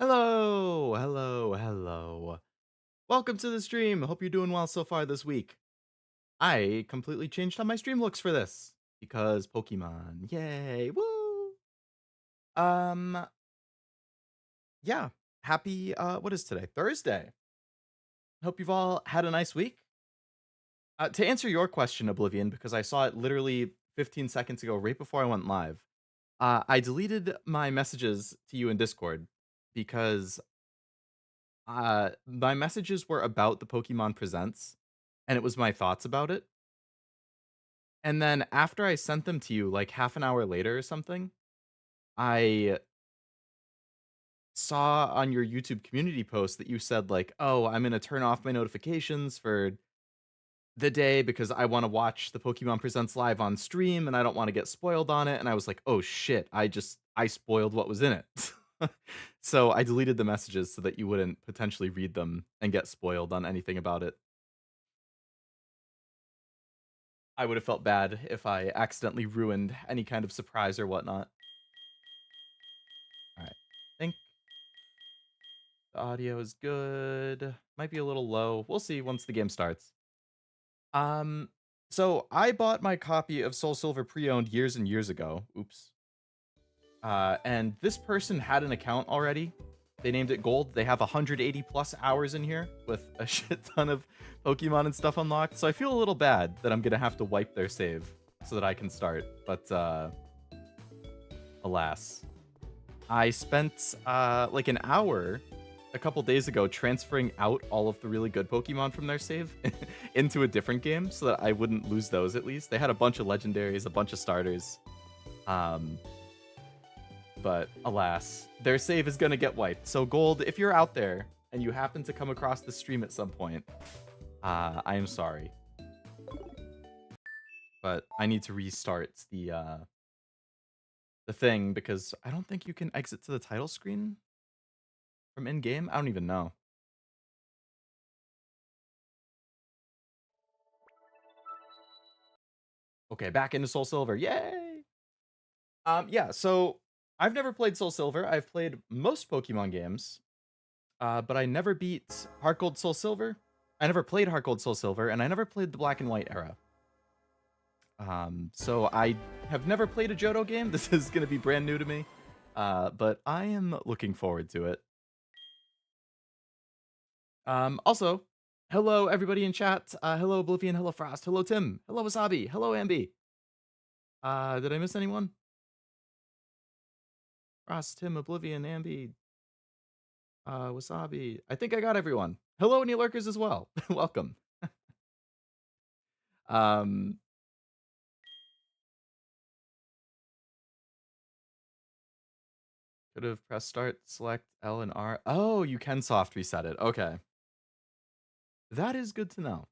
Hello, hello, hello. Welcome to the stream. Hope you're doing well so far this week. I completely changed how my stream looks for this because Pokemon. Yay! Woo! Um, yeah. Happy what is today? Thursday. Hope you've all had a nice week. To answer your question, Oblivion, because I saw it literally 15 seconds ago, right before I went live. I deleted my messages to you in Discord because my messages were about the Pokemon Presents, and it was my thoughts about it. And then after I sent them to you, like half an hour later or something, I saw on your YouTube community post that you said like, "Oh, I'm gonna turn off my notifications for the day because I want to watch the Pokemon Presents live on stream and I don't want to get spoiled on it." And I was like, "Oh shit, I spoiled what was in it." So I deleted the messages so that you wouldn't potentially read them and get spoiled on anything about it. I would have felt bad if I accidentally ruined any kind of surprise or whatnot. All right. I think the audio is good. Might be a little low. We'll see once the game starts. Um, so I bought my copy of SoulSilver pre-owned years and years ago. Oops. And this person had an account already. They named it Gold. They have 180 plus hours in here with a shit ton of Pokemon and stuff unlocked. So I feel a little bad that I'm gonna have to wipe their save so that I can start. But alas, I spent like an hour a couple days ago transferring out all of the really good Pokemon from their save into a different game so that I wouldn't lose those at least. They had a bunch of legendaries, a bunch of starters. But alas, their save is gonna get wiped. So Gold, if you're out there and you happen to come across the stream at some point, I am sorry. But I need to restart the thing because I don't think you can exit to the title screen from in-game. I don't even know. Okay, back into SoulSilver. Yay! Yeah, so I've never played SoulSilver. I've played most Pokemon games, but I never beat Heart Gold SoulSilver. I never played Heart Gold SoulSilver, and I never played the Black and White era. So I have never played a Johto game. This is going to be brand new to me, but I am looking forward to it. Also, hello everybody in chat. Hello Oblivion. Hello Frost. Hello Tim. Hello Wasabi. Hello Ambi. Did I miss anyone? Frost, Tim, Oblivion, Ambi, Wasabi. I think I got everyone. Hello, any lurkers as well. Welcome. Um, could have pressed start, select L and R. Oh, you can soft reset it. Okay. That is good to know.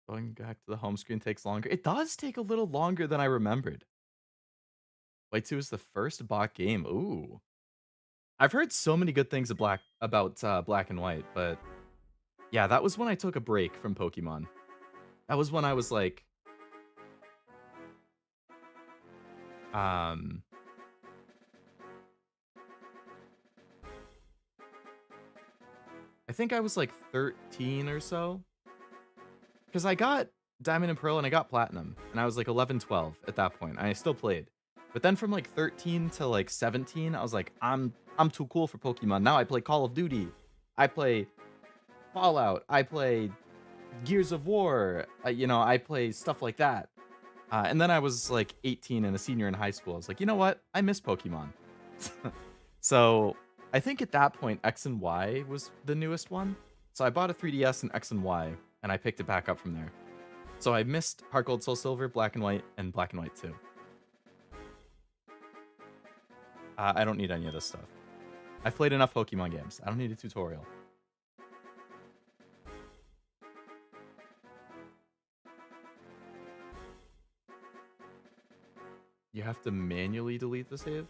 Going back to the home screen takes longer. It does take a little longer than I remembered. White 2 is the first bot game. Ooh. I've heard so many good things about Black and White, but yeah, that was when I took a break from Pokemon. That was when I was like, um, I think I was like 13 or so. Because I got Diamond and Pearl and I got Platinum, and I was like 11, 12 at that point. I still played. But then from like 13 to like 17, I was like, I'm too cool for Pokemon. Now I play Call of Duty. I play Fallout. I play Gears of War. I play stuff like that. And then I was like 18 and a senior in high school. I was like, you know what? I miss Pokemon. So I think at that point, X and Y was the newest one. So I bought a 3DS and X and Y, and I picked it back up from there. So I missed Heart Gold, Soul Silver, Black and White, and Black and White 2. I don't need any of this stuff. I've played enough Pokemon games. I don't need a tutorial. You have to manually delete the save?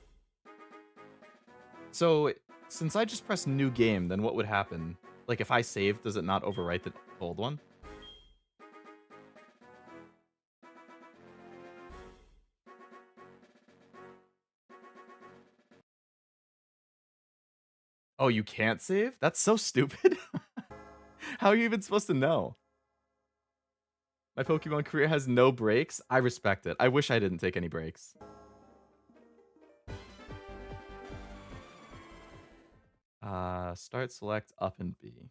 So, since I just pressed new game, then what would happen? Like, if I save, does it not overwrite the old one? Oh, you can't save? That's so stupid. How are you even supposed to know? My Pokemon career has no breaks. I respect it. I wish I didn't take any breaks. Start, select, up, and B.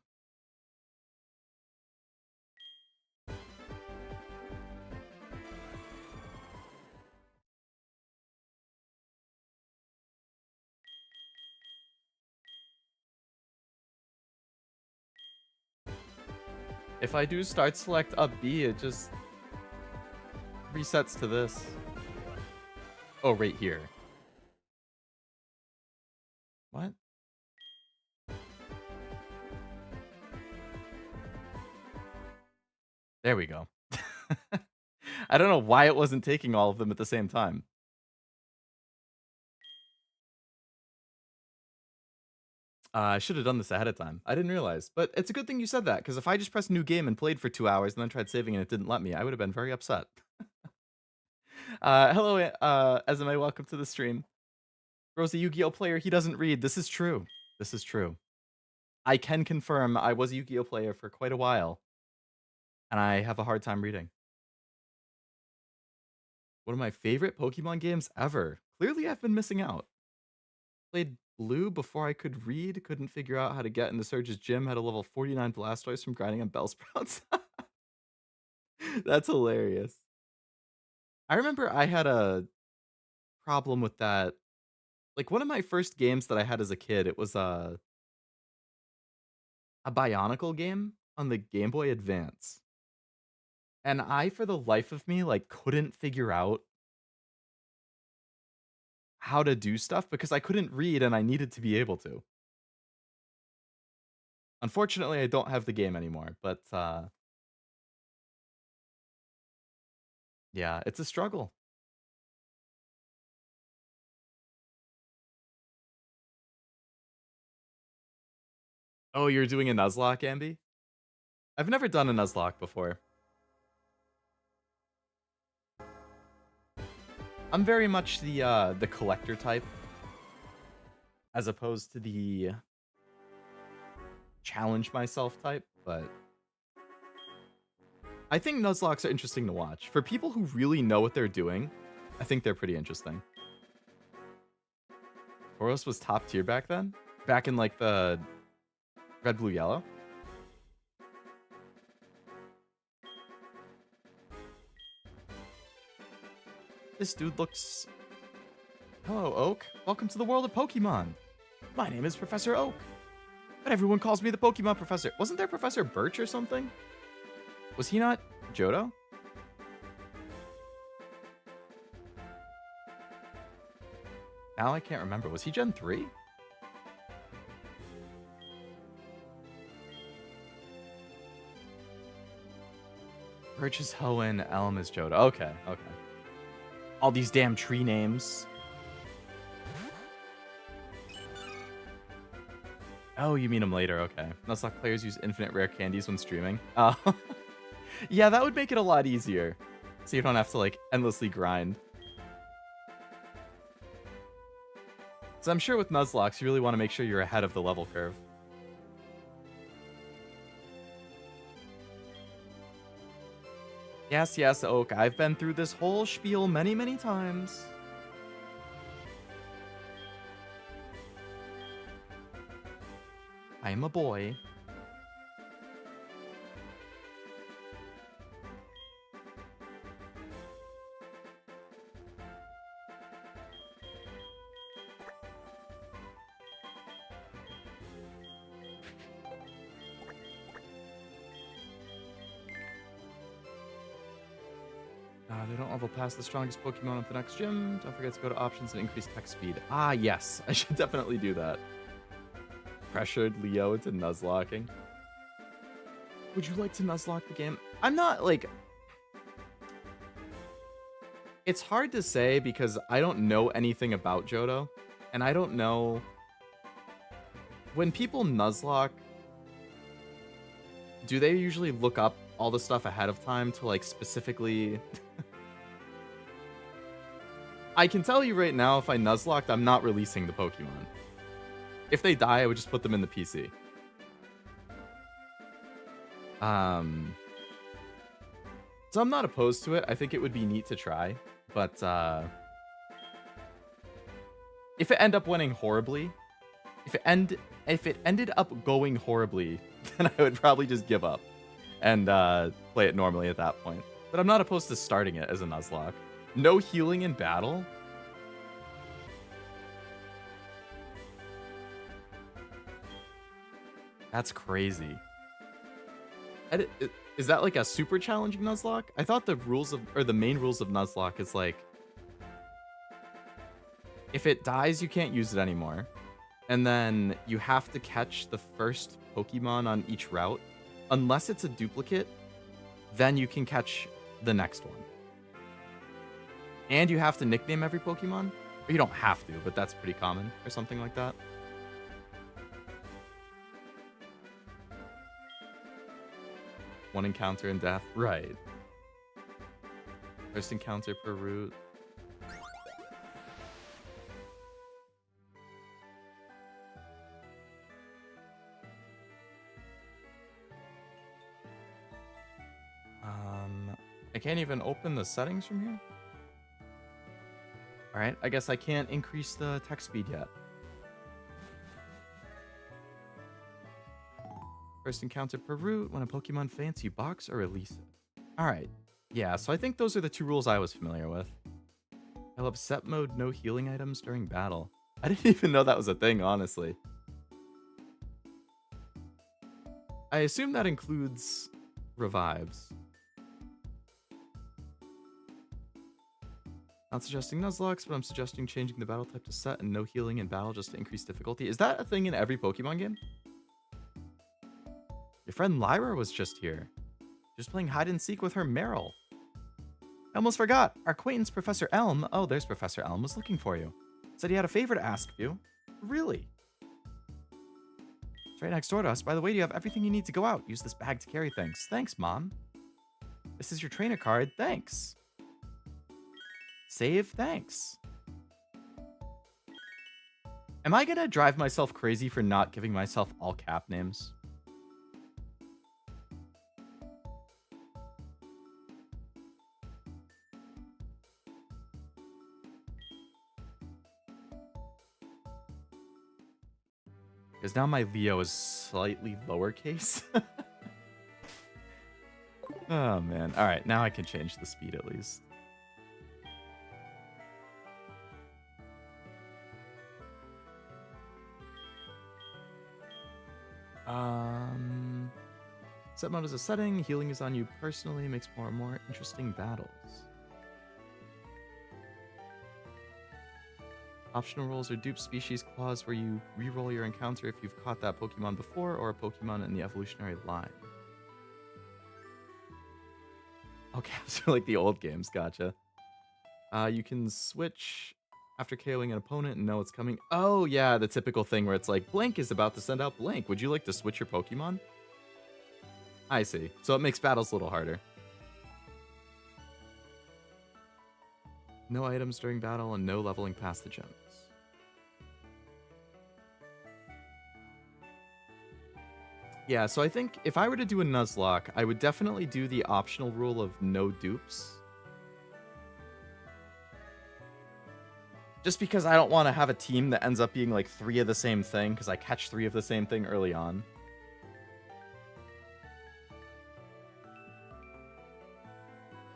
If I do start, select, up, B, it just resets to this. Oh, right here. What? There we go. I don't know why it wasn't taking all of them at the same time. I should have done this ahead of time. I didn't realize. But it's a good thing you said that, because if I just pressed new game and played for 2 hours and then tried saving and it didn't let me, I would have been very upset. Hello, Esme, welcome to the stream. Bro's a Yu-Gi-Oh player, he doesn't read. This is true. This is true. I can confirm I was a Yu-Gi-Oh player for quite a while. And I have a hard time reading. One of my favorite Pokemon games ever. Clearly I've been missing out. Played Blue before I could read, couldn't figure out how to get into Surge's gym, had a level 49 Blastoise from grinding on Bellsprouts. That's hilarious. I remember I had a problem with that. Like, one of my first games that I had as a kid, it was a Bionicle game on the Game Boy Advance. And I, for the life of me, like, couldn't figure out how to do stuff because I couldn't read and I needed to be able to. Unfortunately, I don't have the game anymore, but yeah, it's a struggle. Oh, you're doing a Nuzlocke, Ambi? I've never done a Nuzlocke before. I'm very much the collector type, as opposed to the challenge myself type, but I think Nuzlocks are interesting to watch. For people who really know what they're doing, I think they're pretty interesting. Boros was top tier back then? Back in like the red, blue, yellow? This dude looks... Hello, Oak. Welcome to the world of Pokemon. My name is Professor Oak, but everyone calls me the Pokemon Professor. Wasn't there Professor Birch or something? Was he not Johto? Now I can't remember. Was he Gen 3? Birch is Hoenn, Elm is Johto. Okay, okay. All these damn tree names. Oh, you mean them later, okay. Nuzlocke players use infinite rare candies when streaming. Oh. Yeah, that would make it a lot easier. So you don't have to, like, endlessly grind. So I'm sure with Nuzlocke, you really want to make sure you're ahead of the level curve. Yes, yes, Oak. I've been through this whole spiel many, many times. I am a boy. They don't level past the strongest Pokemon at the next gym. Don't forget to go to options and increase text speed. Ah, yes. I should definitely do that. Pressured Leo into Nuzlocking. Would you like to Nuzlock the game? I'm not, like... It's hard to say because I don't know anything about Johto. And I don't know... When people Nuzlock, do they usually look up all the stuff ahead of time to, like, specifically... I can tell you right now, if I Nuzlocked, I'm not releasing the Pokemon. If they die, I would just put them in the PC. So I'm not opposed to it. I think it would be neat to try, but if it ended up winning horribly, if it ended up going horribly, then I would probably just give up and play it normally at that point. But I'm not opposed to starting it as a Nuzlocke. No healing in battle. That's crazy. Is that like a super challenging Nuzlocke? I thought the main rules of Nuzlocke is like, if it dies, you can't use it anymore. And then you have to catch the first Pokemon on each route. Unless it's a duplicate, then you can catch the next one. And you have to nickname every Pokemon. Or you don't have to, but that's pretty common or something like that. One encounter and death. Right. First encounter per route. I can't even open the settings from here. All right, I guess I can't increase the text speed yet. First encounter per route. When a Pokemon faints, you box or release it. All right. Yeah, so I think those are the two rules I was familiar with. I love set mode, no healing items during battle. I didn't even know that was a thing, honestly. I assume that includes revives. Not suggesting Nuzlocks, but I'm suggesting changing the battle type to set and no healing in battle just to increase difficulty. Is that a thing in every Pokemon game? Your friend Lyra was just here. She was playing hide and seek with her Meryl. I almost forgot. Our acquaintance Professor Elm, oh, there's Professor Elm, was looking for you. Said he had a favor to ask of you. Really? It's right next door to us. By the way, do you have everything you need to go out? Use this bag to carry things. Thanks, Mom. This is your trainer card. Thanks. Save. Thanks. Am I gonna drive myself crazy for not giving myself all cap names? Because now my Leo is slightly lowercase. Oh, man. All right, now I can change the speed at least. Set mode is a setting. Healing is on you personally. Makes more and more interesting battles. Optional rolls are dupe species clause where you re-roll your encounter if you've caught that Pokemon before or a Pokemon in the evolutionary line. Okay, so like the old games, gotcha. You can switch after KOing an opponent and know it's coming. Oh yeah, the typical thing where it's like, Blank is about to send out Blank. Would you like to switch your Pokemon? I see. So it makes battles a little harder. No items during battle and no leveling past the gems. Yeah, so I think if I were to do a Nuzlocke, I would definitely do the optional rule of no dupes. Just because I don't want to have a team that ends up being like 3 of the same thing, because I catch 3 of the same thing early on.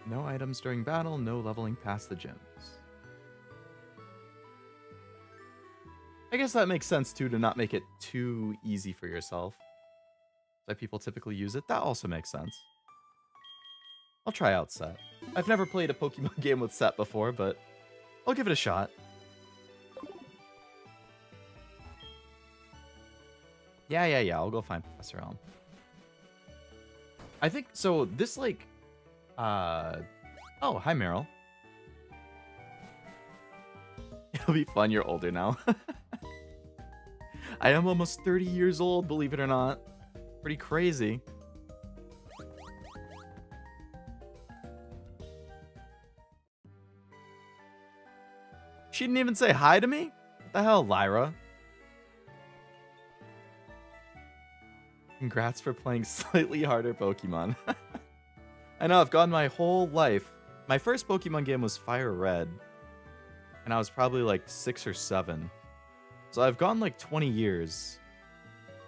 No items during battle, no leveling past the gems. I guess that makes sense too, to not make it too easy for yourself. That people typically use it. That also makes sense. I'll try out Set. I've never played a Pokemon game with Set before, but I'll give it a shot. Yeah. I'll go find Professor Elm. I think, so this like... Oh, hi, Meryl. It'll be fun, you're older now. I am almost 30 years old, believe it or not. Pretty crazy. She didn't even say hi to me? What the hell, Lyra? Congrats for playing slightly harder Pokemon. I know, I've gone my whole life. My first Pokemon game was Fire Red, and I was probably like 6 or 7. So I've gone like 20 years.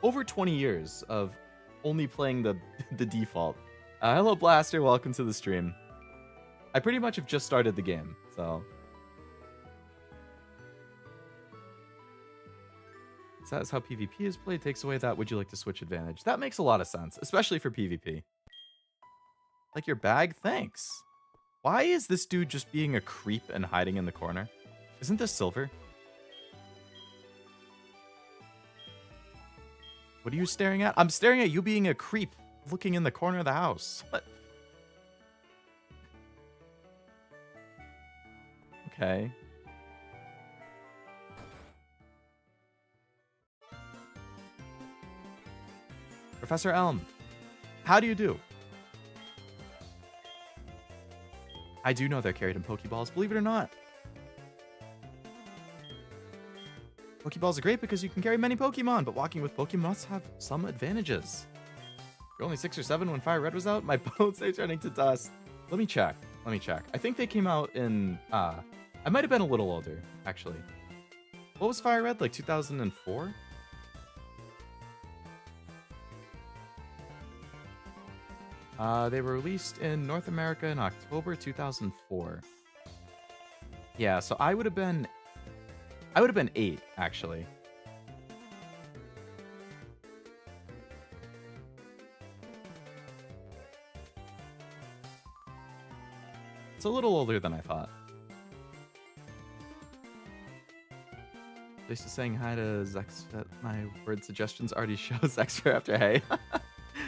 Over 20 years of only playing the default. Hello Blaster, welcome to the stream. I pretty much have just started the game, so. That is how PvP is played. Takes away that would you like to switch advantage. That makes a lot of sense, especially for PvP. Like your bag? Thanks. Why is this dude just being a creep and hiding in the corner? Isn't this silver? What are you staring at? I'm staring at you being a creep looking in the corner of the house. What? Okay. Professor Elm, how do you do? I do know they're carried in Pokeballs, believe it or not. Pokeballs are great because you can carry many Pokemon, but walking with Pokemon must have some advantages. You're only 6 or 7 when Fire Red was out? My bones are turning to dust. Let me check. I think they came out in, I might have been a little older, actually. What was Fire Red, like 2004? They were released in North America in October 2004. Yeah, so I would have been 8, actually. It's a little older than I thought. Just saying hi to Zex. My word suggestions already show Zexfer after hey.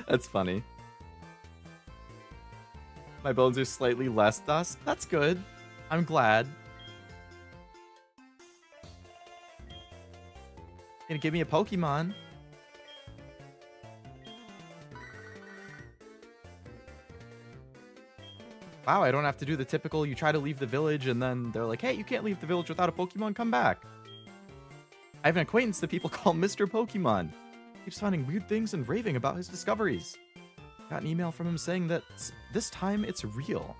That's funny. My bones are slightly less dust. That's good. I'm glad. Gonna give me a Pokemon. Wow, I don't have to do the typical you try to leave the village and then they're like, hey, you can't leave the village without a Pokemon, come back. I have an acquaintance that people call Mr. Pokemon. Keeps finding weird things and raving about his discoveries. Got an email from him saying that this time it's real.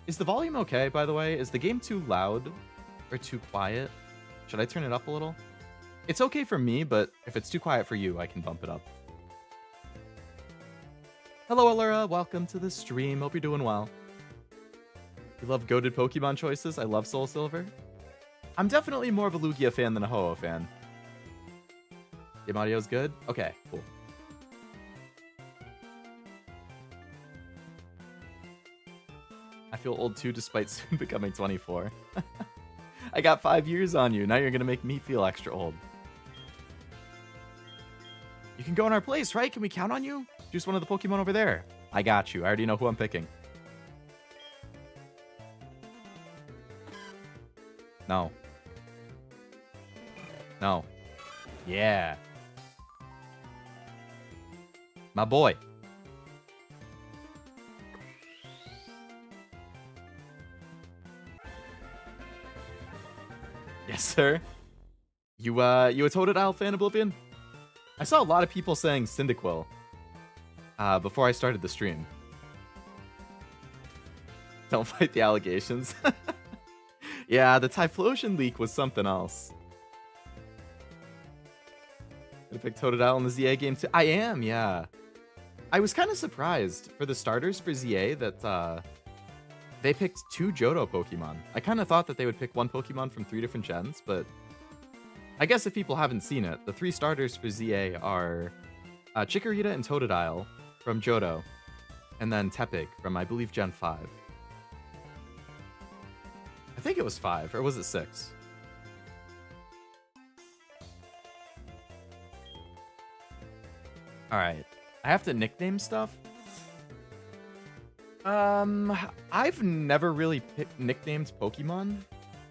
Is the volume okay, by the way? Is the game too loud or too quiet? Should I turn it up a little? It's okay for me, but if it's too quiet for you, I can bump it up. Hello, Allura. Welcome to the stream. Hope you're doing well. You love goated Pokemon choices? I love SoulSilver. I'm definitely more of a Lugia fan than a Ho-Oh fan. Game audio's good? Okay, cool. I feel old too, despite soon becoming 24. I got 5 years on you. Now you're gonna make me feel extra old. You can go in our place, right? Can we count on you? Choose one of the Pokemon over there. I got you. I already know who I'm picking. No. No. Yeah. My boy. Yes, sir. You a Totodile fan, Oblivion? I saw a lot of people saying Cyndaquil before I started the stream. Don't fight the allegations. Yeah, the Typhlosion leak was something else. Gonna pick Totodile in the ZA game too. I am, yeah. I was kind of surprised for the starters for ZA that they picked 2 Johto Pokemon. I kind of thought that they would pick 1 Pokemon from 3 different gens, but I guess if people haven't seen it, the 3 starters for ZA are Chikorita and Totodile from Johto, and then Tepig from, I believe, Gen 5. I think it was 5, or was it 6? Alright, I have to nickname stuff? I've never really nicknamed Pokemon.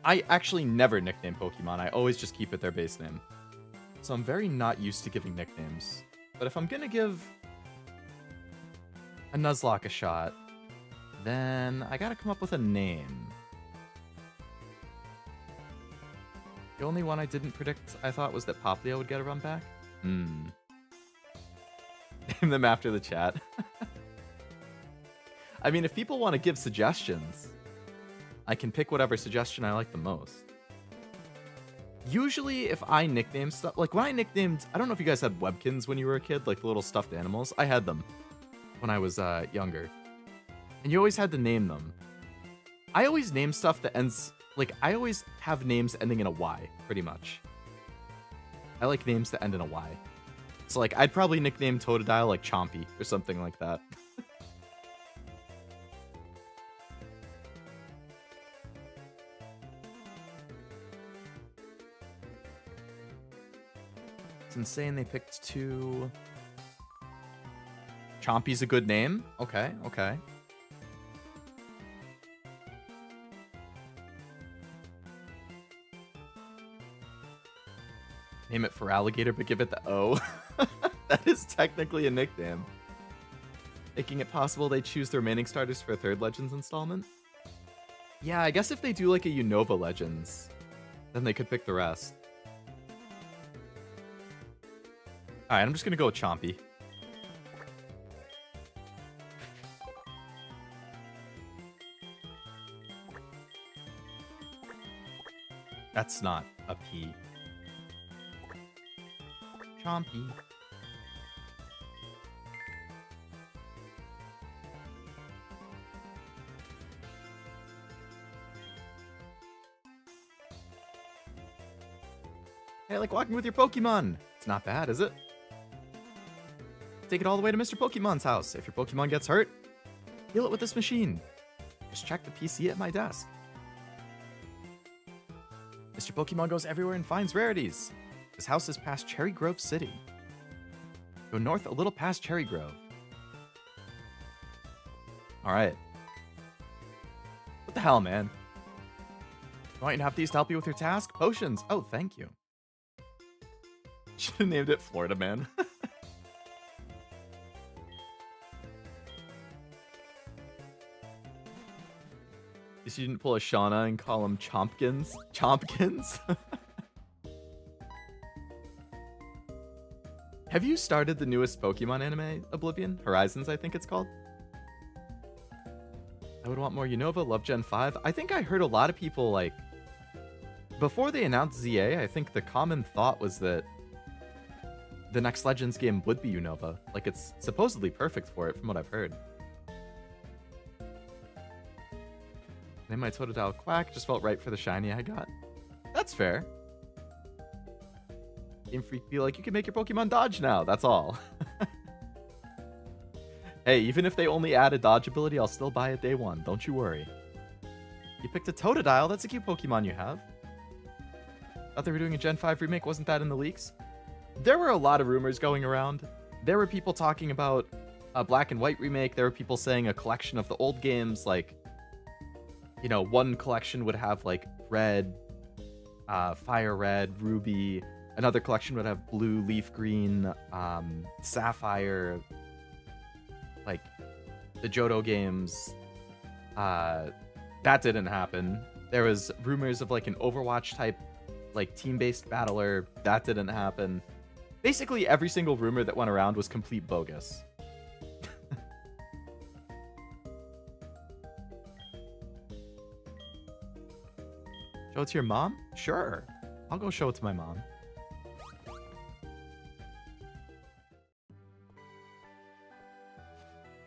I actually never nickname Pokemon. I always just keep it their base name. So I'm very not used to giving nicknames. But if I'm gonna give a Nuzlocke a shot, then I gotta come up with a name. The only one I didn't predict, I thought, was that Popplio would get a run back. Name them after the chat. I mean, if people want to give suggestions, I can pick whatever suggestion I like the most. Usually, if I nickname stuff, like when I nicknamed, I don't know if you guys had Webkins when you were a kid, like the little stuffed animals. I had them when I was younger. And you always had to name them. I always name stuff that ends, like, I always have names ending in a Y, pretty much. I like names that end in a Y. So, like, I'd probably nickname Totodile, like, Chompy, or something like that. It's insane they picked 2. Chompy's a good name? Okay, okay. Name it for alligator, but give it the O. That is technically a nickname. Making it possible they choose the remaining starters for a 3rd Legends installment? Yeah, I guess if they do like a Unova Legends, then they could pick the rest. Alright, I'm just gonna go with Chompy. That's not a P. Chompy. Hey, like walking with your Pokemon. It's not bad, is it? Take it all the way to Mr. Pokemon's house. If your Pokemon gets hurt, heal it with this machine. Just check the PC at my desk. Mr. Pokemon goes everywhere and finds rarities. His house is past Cherry Grove City. Go north a little past Cherry Grove. Alright. What the hell, man? You want you to have these to help you with your task? Potions. Oh, thank you. Should have named it Florida Man. Guess you didn't pull a Shauna and call him Chompkins? Chompkins? Have you started the newest Pokemon anime, Oblivion? Horizons, I think it's called. I would want more Unova, love Gen 5. I think I heard a lot of people, like, before they announced ZA, I think the common thought was that the next Legends game would be Unova. Like, it's supposedly perfect for it, from what I've heard. Name my Totodile Quack, just felt right for the shiny I got. That's fair. Game Freak be like, you can make your Pokemon dodge now, that's all. Hey, even if they only add a dodge ability, I'll still buy it day one, don't you worry. You picked a Totodile, that's a cute Pokemon you have. Thought they were doing a Gen 5 remake, wasn't that in the leaks? There were a lot of rumors going around. There were people talking about a Black and White remake, there were people saying a collection of the old games, like, you know, one collection would have, like, Red, Fire Red, Ruby. Another collection would have Blue, Leaf Green, Sapphire. Like, the Johto games. That didn't happen. There was rumors of, like, an Overwatch-type, like, team-based battler. That didn't happen. Basically, every single rumor that went around was complete bogus. Show it to your mom? Sure. I'll go show it to my mom.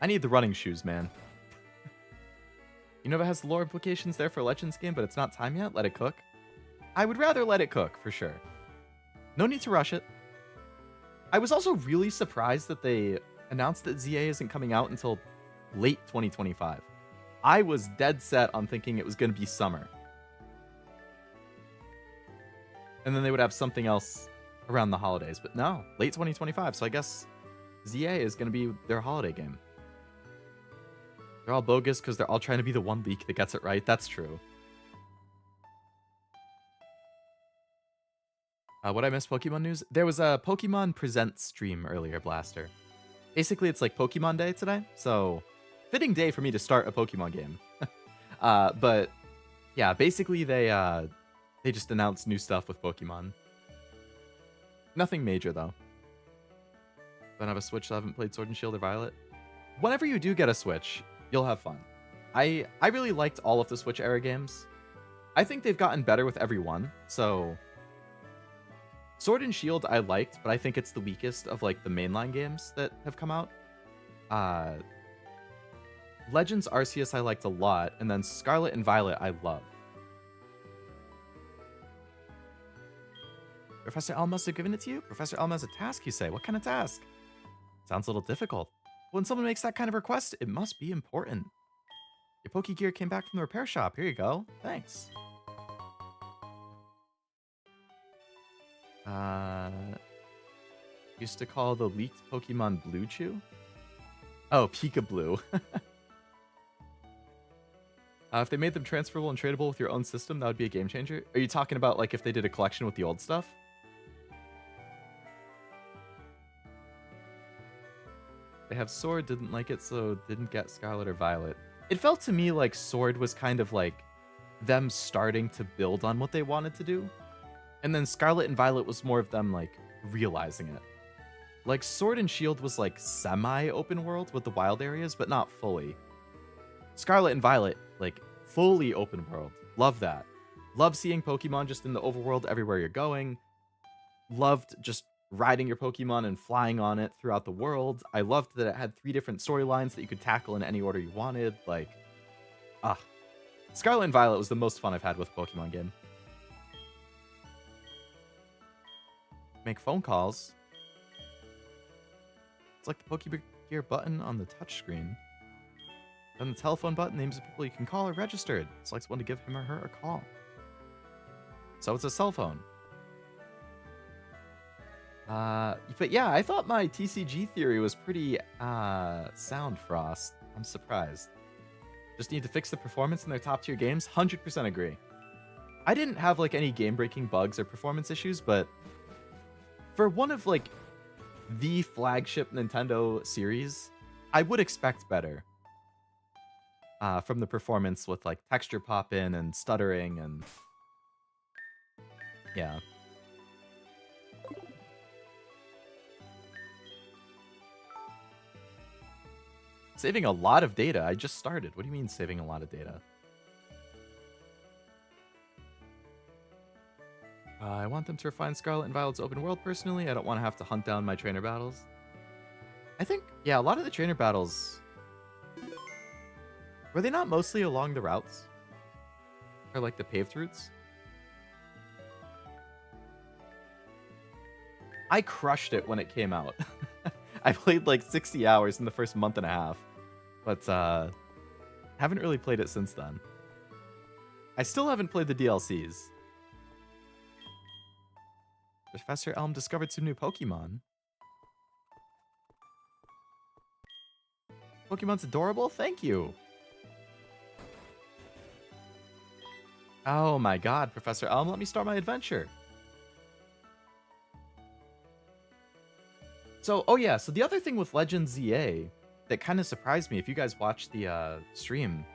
I need the running shoes, man. You know, it has the lore implications there for a Legends game, but it's not time yet? Let it cook? I would rather let it cook, for sure. No need to rush it. I was also really surprised that they announced that ZA isn't coming out until late 2025. I was dead set on thinking it was going to be summer. And then they would have something else around the holidays. But no, late 2025. So I guess ZA is going to be their holiday game. They're all bogus because they're all trying to be the one leak that gets it right. That's true. What I missed Pokemon news? There was a Pokemon Presents stream earlier, Blaster. Basically, it's like Pokemon Day today. So, fitting day for me to start a Pokemon game. But, yeah, basically they just announced new stuff with Pokemon. Nothing major, though. Don't have a Switch, so I haven't played Sword and Shield or Violet. Whenever you do get a Switch, you'll have fun. I really liked all of the Switch era games. I think they've gotten better with every one. So Sword and Shield I liked, but I think it's the weakest of like the mainline games that have come out. Legends Arceus I liked a lot, and then Scarlet and Violet I love. Professor Elm must have given it to you? Professor Elm has a task, you say. What kind of task? Sounds a little difficult. When someone makes that kind of request, it must be important. Your Poke Gear came back from the repair shop. Here you go. Thanks. Used to call the leaked Pokemon Blue Chew? Oh, Pika-Blue. If they made them transferable and tradable with your own system, that would be a game changer. Are you talking about like if they did a collection with the old stuff? They have Sword, didn't like it, so didn't get Scarlet or Violet. It felt to me like Sword was kind of like them starting to build on what they wanted to do. And then Scarlet and Violet was more of them like realizing it. Like Sword and Shield was like semi-open world with the wild areas, but not fully. Scarlet and Violet, like fully open world. Love that. Love seeing Pokemon just in the overworld everywhere you're going. Loved just riding your Pokemon and flying on it throughout the world. I loved that it had 3 different storylines that you could tackle in any order you wanted. Like, Scarlet and Violet was the most fun I've had with a Pokemon game. Make phone calls. It's like the Pokegear button on the touchscreen. Then the telephone button names the people you can call or registered. Selects one to give him or her a call. So it's a cell phone. But yeah, I thought my TCG theory was pretty sound, Frost. I'm surprised. Just need to fix the performance in their top tier games. 100% agree. I didn't have like any game-breaking bugs or performance issues, but for one of like the flagship Nintendo series, I would expect better. From the performance with like texture pop-in and stuttering and yeah. Saving a lot of data. I just started. What do you mean saving a lot of data? I want them to refine Scarlet and Violet's open world personally. I don't want to have to hunt down my trainer battles. I think, yeah, a lot of the trainer battles... Were they not mostly along the routes? Or like the paved routes? I crushed it when it came out. I played like 60 hours in the first month and a half. But haven't really played it since then. I still haven't played the DLCs. Professor Elm discovered some new Pokemon. Pokemon's adorable? Thank you. Oh my god, Professor Elm, let me start my adventure. So, oh yeah, so the other thing with Legends ZA that kind of surprised me, if you guys watched the stream,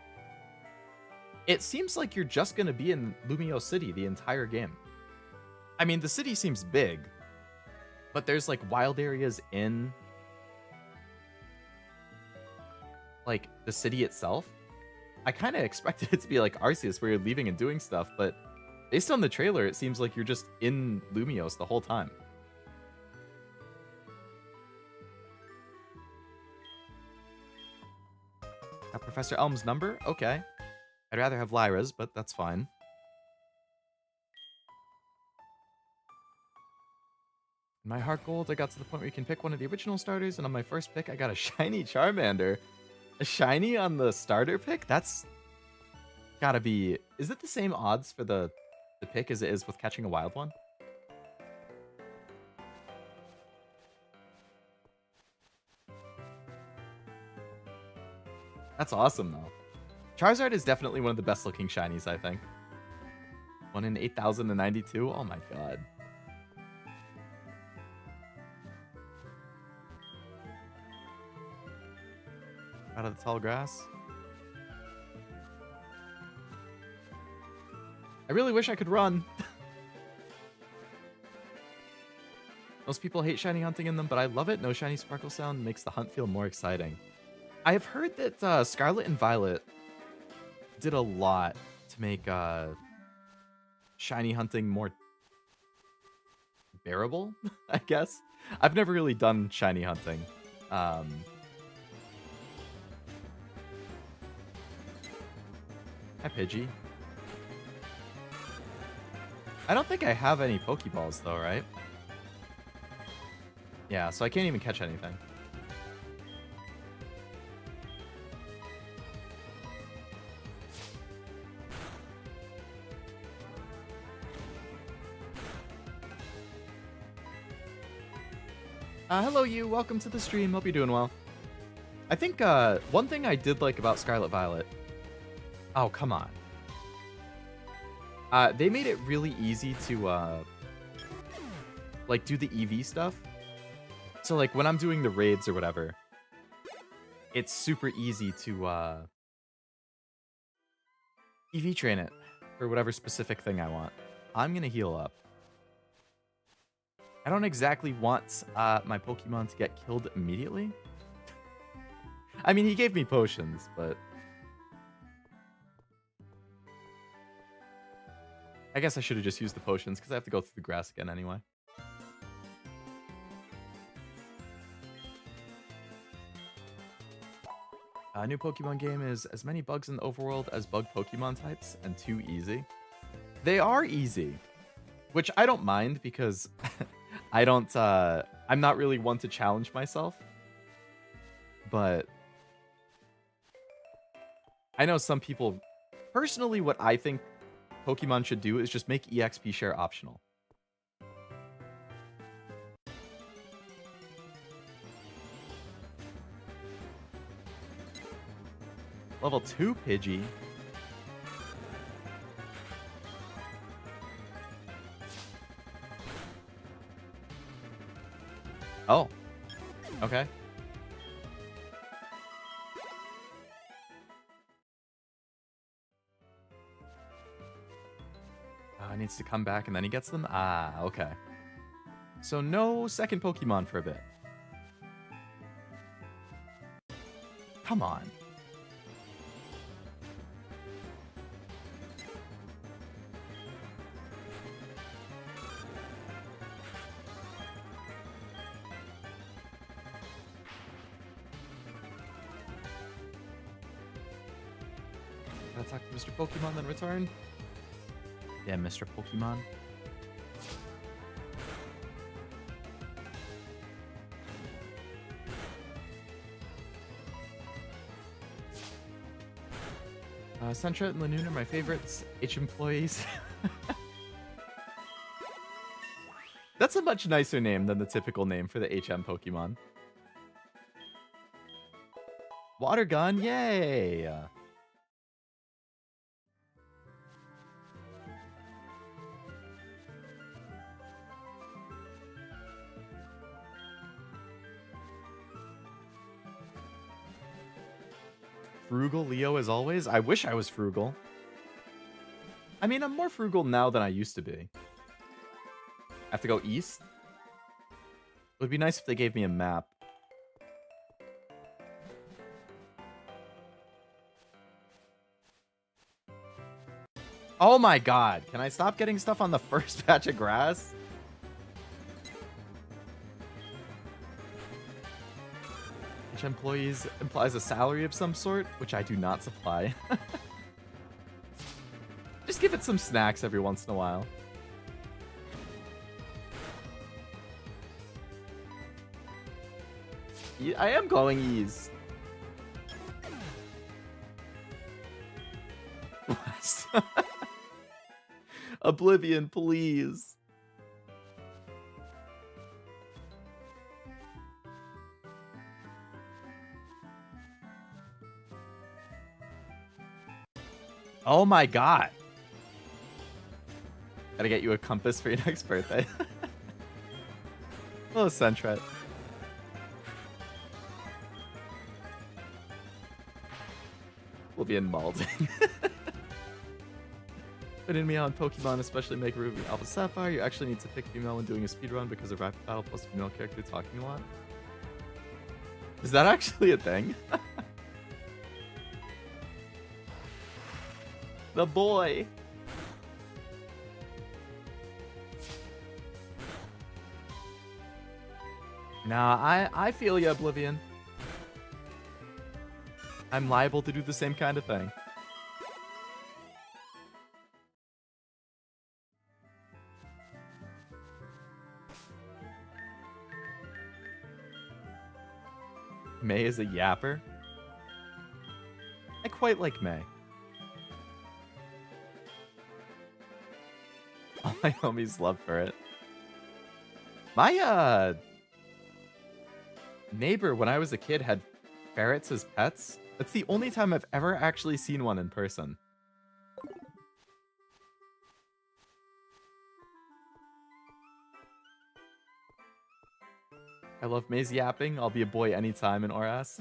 it seems like you're just going to be in Lumio City the entire game. I mean, the city seems big, but there's like wild areas in like the city itself. I kind of expected it to be like Arceus where you're leaving and doing stuff, but based on the trailer, it seems like you're just in Lumios the whole time. Professor Elm's number? Okay. I'd rather have Lyra's, but that's fine. In my Heart Gold, I got to the point where you can pick one of the original starters, and on my first pick, I got a shiny Charmander. A shiny on the starter pick? That's gotta be... Is it the same odds for the pick as it is with catching a wild one? That's awesome, though. Charizard is definitely one of the best looking shinies, I think. 1 in 8,092? Oh my god. Out of the tall grass. I really wish I could run. Most people hate shiny hunting in them, but I love it. No shiny sparkle sound makes the hunt feel more exciting. I have heard that Scarlet and Violet did a lot to make shiny hunting more bearable, I guess. I've never really done shiny hunting. Hi, Pidgey. I don't think I have any Pokeballs, though, right? Yeah, so I can't even catch anything. Hello, you. Welcome to the stream. Hope you're doing well. I think one thing I did like about Scarlet Violet... Oh, come on. They made it really easy to, like, do the EV stuff. So, like, when I'm doing the raids or whatever, it's super easy to, EV train it for whatever specific thing I want. I'm gonna heal up. I don't exactly want, my Pokemon to get killed immediately. I mean, he gave me potions, but... I guess I should have just used the potions, because I have to go through the grass again anyway. A new Pokemon game is as many bugs in the overworld as bug Pokemon types, and too easy. They are easy, which I don't mind, because I don't, I'm not really one to challenge myself. But I know some people, personally, what I think Pokemon should do is just make EXP share optional. Level 2 Pidgey. Oh. Okay. He needs to come back and then he gets them? Ah, okay. So no second Pokemon for a bit. Come on. Gotta talk to Mr. Pokemon, then return. Yeah, Mr. Pokemon. Sentra and Lanoon are my favorites. H employees. That's a much nicer name than the typical name for the HM Pokemon. Water gun, yay! Frugal Leo as always? I wish I was frugal. I mean, I'm more frugal now than I used to be. I have to go east? It would be nice if they gave me a map. Oh my god, can I stop getting stuff on the first patch of grass? Which employees implies a salary of some sort, which I do not supply. Just give it some snacks every once in a while. I am going east. West. Oblivion, please. Oh my god. Gotta get you a compass for your next birthday. Hello, Sentret. We'll be in Malding. Putting me on Pokemon, especially Mega Ruby Alpha Sapphire, you actually need to pick female when doing a speedrun because of rapid battle plus female character talking a lot. Is that actually a thing? The boy. Nah, I feel you, Oblivion. I'm liable to do the same kind of thing. May is a yapper. I quite like May. All my homies love for it. My neighbor when I was a kid had ferrets as pets. That's the only time I've ever actually seen one in person. I love May's yapping. I'll be a boy anytime in Oras.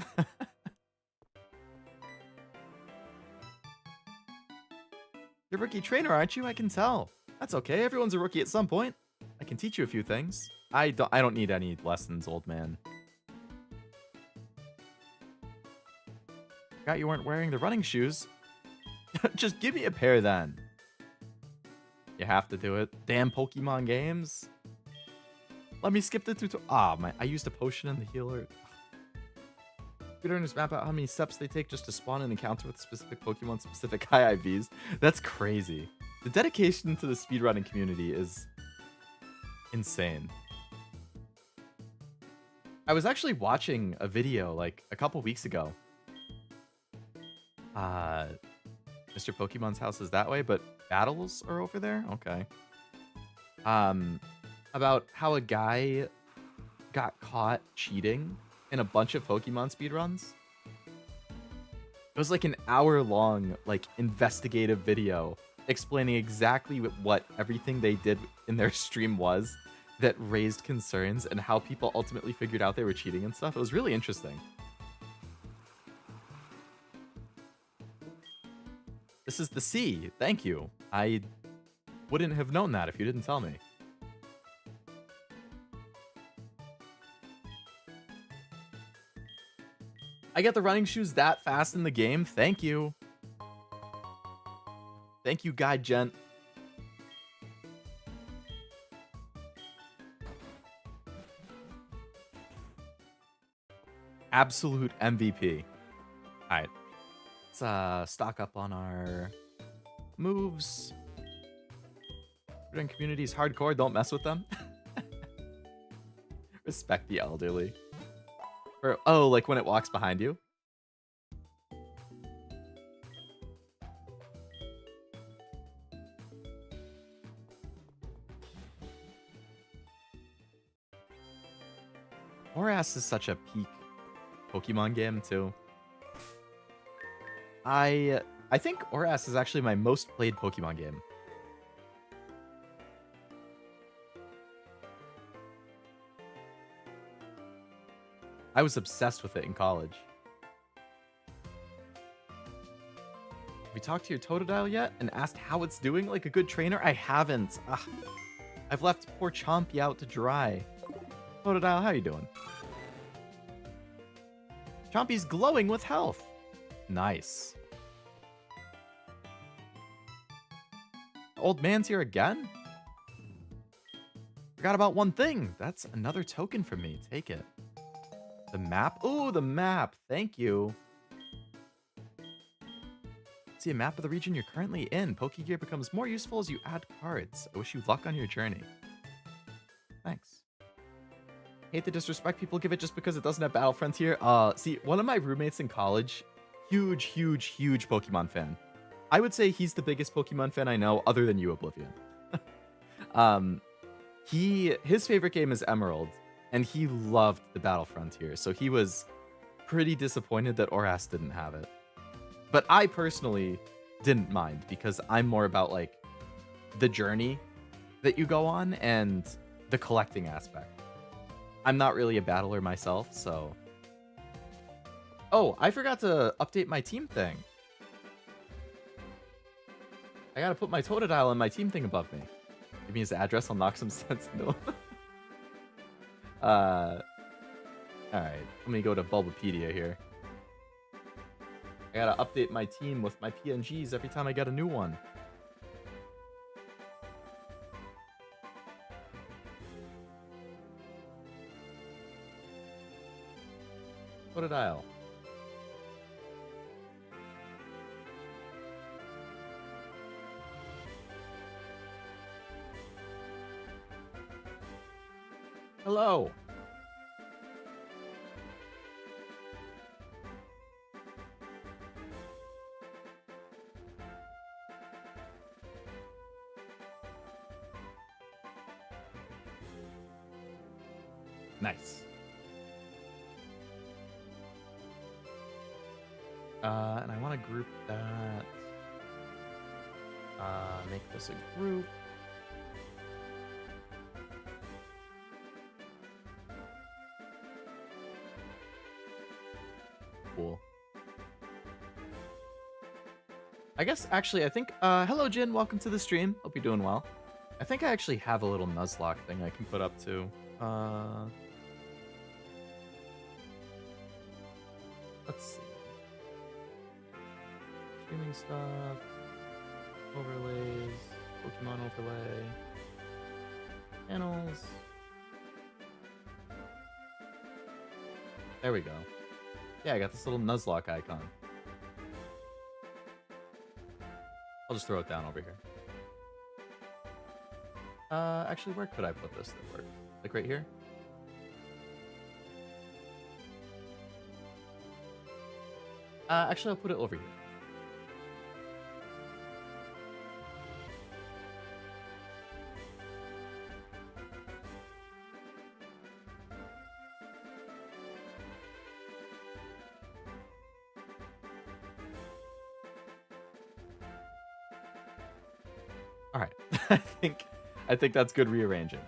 You're a rookie trainer, aren't you? I can tell. That's okay. Everyone's a rookie at some point. I can teach you a few things. I don't need any lessons, old man. Forgot you weren't wearing the running shoes. Just give me a pair then. You have to do it. Damn Pokemon games. Let me skip the tutorial. Ah, I used a potion in the healer. Speedrunners map out how many steps they take just to spawn an encounter with specific Pokemon, specific high IVs. That's crazy. The dedication to the speedrunning community is insane. I was actually watching a video like a couple weeks ago. Mr. Pokemon's house is that way, but battles are over there? Okay. About how a guy got caught cheating in a bunch of Pokemon speedruns. It was like an hour-long, like, investigative video explaining exactly what everything they did in their stream was that raised concerns and how people ultimately figured out they were cheating and stuff. It was really interesting. This is the sea. Thank you. I wouldn't have known that if you didn't tell me. I get the running shoes that fast in the game. Thank you. Thank you, Guy Gent. Absolute MVP. All right. Let's stock up on our moves. Community's hardcore. Don't mess with them. Respect the elderly. Or, oh, like when it walks behind you? Oras is such a peak Pokemon game, too. I think Oras is actually my most played Pokemon game. I was obsessed with it in college. Have you talked to your Totodile yet and asked how it's doing like a good trainer? I haven't. Ugh. I've left poor Chompy out to dry. Totodile, how you doing? Chompy's glowing with health. Nice. Old man's here again? Forgot about one thing. That's another token from me. Take it. The map? Ooh, the map. Thank you. See a map of the region you're currently in. Pokegear becomes more useful as you add cards. I wish you luck on your journey. Thanks. Hate the disrespect people give it just because it doesn't have Battle Frontier. See, one of my roommates in college, huge Pokemon fan. I would say he's the biggest Pokemon fan I know, other than you, Oblivion. His favorite game is Emerald. And he loved the Battle Frontier, so he was pretty disappointed that Oras didn't have it. But I personally didn't mind, because I'm more about, like, the journey that you go on and the collecting aspect. I'm not really a battler myself, so... Oh, I forgot to update my team thing. I gotta put my Totodile on my team thing above me. Give me his address, I'll knock some sense into him. Alright, let me go to Bulbapedia here. I gotta update my team with my PNGs every time I get a new one. Totodile. Hello. Nice. And I want to group that. Make this a group. Cool. I guess, actually, I think, hello, Jin, welcome to the stream. Hope you're doing well. I think I actually have a little Nuzlocke thing I can put up, too. Let's see. Streaming stuff. Overlays. Pokemon overlay. Channels. There we go. Yeah, I got this little Nuzlocke icon. I'll just throw it down over here. Actually, where could I put this that works? Like right here? Actually, I'll put it over here. All right. I think that's good rearranging.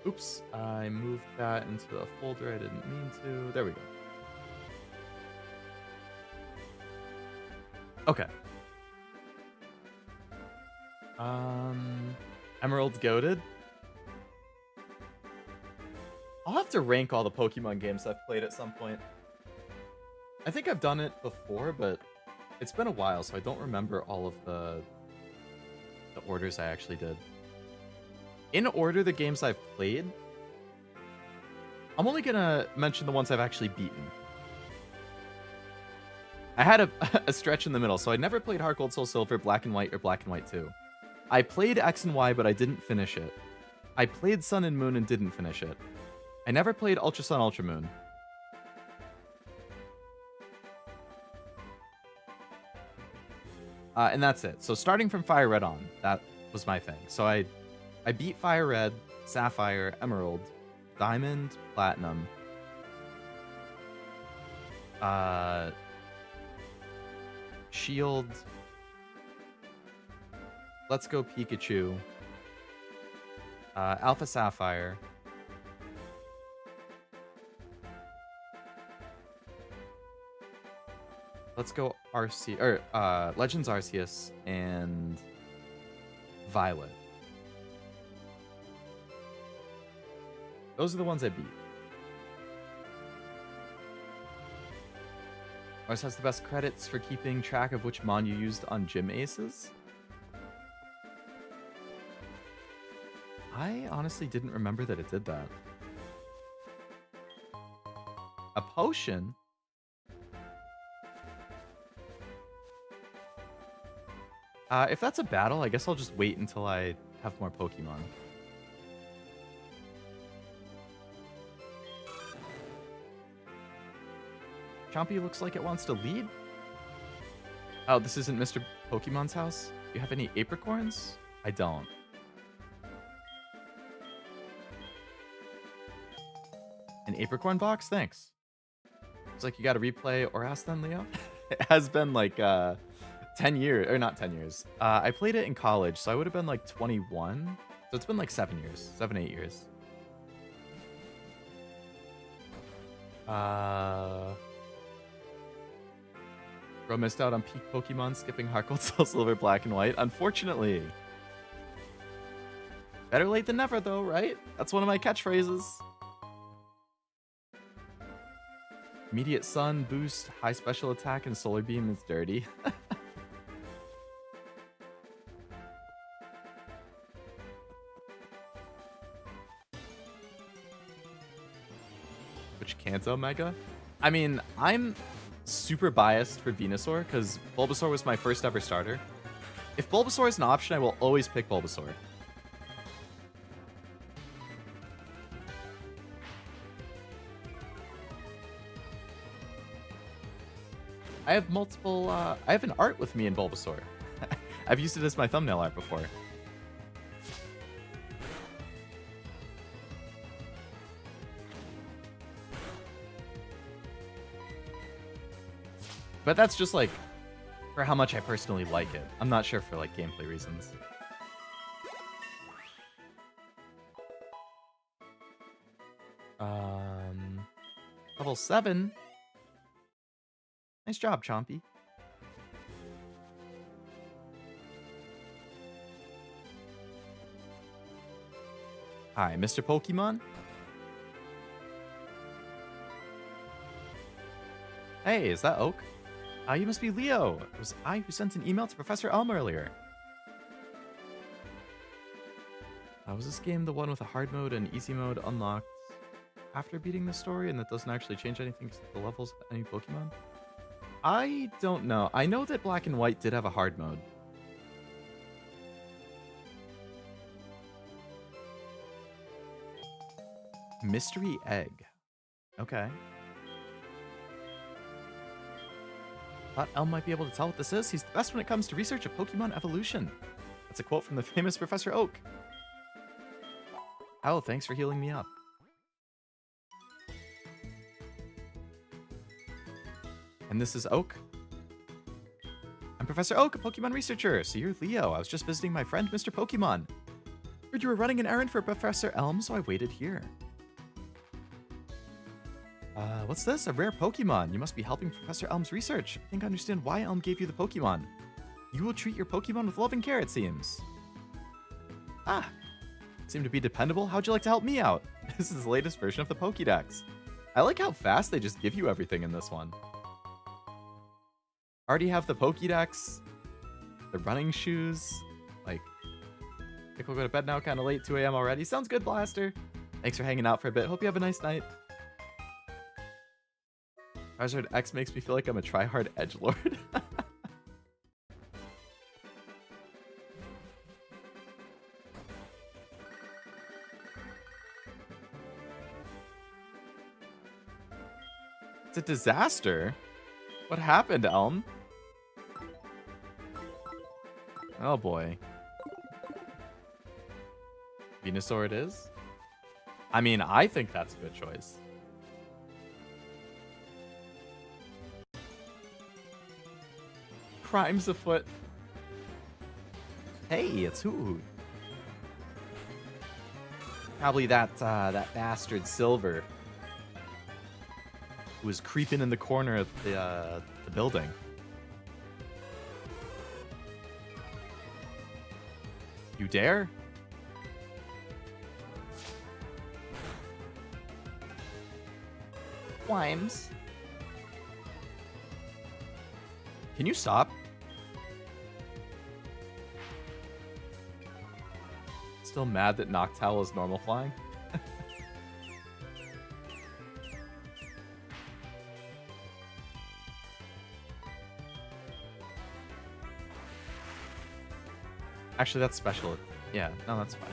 Oops, I moved that into a folder I didn't mean to. There we go. Okay. Emerald Goated. I'll have to rank all the Pokemon games I've played at some point. I think I've done it before, but it's been a while, so I don't remember all of the orders I actually did. In order, the games I've played, I'm only gonna mention the ones I've actually beaten. I had a stretch in the middle, so I never played Heart Gold, Soul Silver, Black and White, or Black and White 2. I played X and Y, but I didn't finish it. I played Sun and Moon and didn't finish it. I never played Ultra Sun, Ultra Moon. And that's it. So starting from Fire Red on, that was my thing. So I beat Fire Red, Sapphire, Emerald, Diamond, Platinum, Shield, Let's Go Pikachu, Alpha Sapphire, Let's Go Legends Arceus, and Violet. Those are the ones I beat. Mars has the best credits for keeping track of which mon you used on gym aces. I honestly didn't remember that it did that. A potion? If that's a battle, I guess I'll just wait until I have more Pokemon. Chompy looks like it wants to lead. Oh, this isn't Mr. Pokemon's house? Do you have any apricorns? I don't. An apricorn box? Thanks. It's like you got to replay or ask then, Leo. It has been like 10 years, or not 10 years. I played it in college, so I would have been like 21. So it's been like 7 years, 7, 8 years. Bro missed out on peak Pokemon, skipping Heart Gold, SoulSilver, Black and White. Unfortunately. Better late than never, though, right? That's one of my catchphrases. Immediate Sun, Boost, High Special Attack, and Solar Beam is dirty. Which Kanto Mega? I mean, I'm super biased for Venusaur because Bulbasaur was my first ever starter. If Bulbasaur is an option, I will always pick Bulbasaur. I have multiple, I have an art with me in Bulbasaur. I've used it as my thumbnail art before. But that's just like for how much I personally like it. I'm not sure for like gameplay reasons. Level 7. Nice job, Chompy. Hi, Mr. Pokemon. Hey, is that Oak? You must be Leo. It was I who sent an email to Professor Elm earlier. Was this game the one with a hard mode and easy mode unlocked after beating the story, and that doesn't actually change anything to the levels of any Pokemon? I don't know. I know that Black and White did have a hard mode. Mystery Egg. Okay. Thought Elm might be able to tell what this is. He's the best when it comes to research of Pokemon evolution. That's a quote from the famous Professor Oak. Oh, thanks for healing me up. And this is Oak. I'm Professor Oak, a Pokemon researcher. So you're Leo. I was just visiting my friend, Mr. Pokemon. Heard you were running an errand for Professor Elm, so I waited here. What's this? A rare Pokemon. You must be helping Professor Elm's research. I think I understand why Elm gave you the Pokemon. You will treat your Pokemon with love and care, it seems. Ah, seem to be dependable. How'd you like to help me out? This is the latest version of the Pokédex. I like how fast they just give you everything in this one. Already have the Pokédex, the running shoes. Like, I think we'll go to bed now, kind of late, 2 a.m. already. Sounds good, Blaster. Thanks for hanging out for a bit. Hope you have a nice night. Charizard X makes me feel like I'm a tryhard edgelord. It's a disaster. What happened, Elm? Oh boy. Venusaur it is? I mean, I think that's a good choice. Crimes afoot. Hey, it's Hoot. Probably that bastard Silver who was creeping in the corner of the building. You dare? Wimes. Can you stop? Still mad that Noctowl is normal flying? Actually, that's special. Yeah, no, that's fine.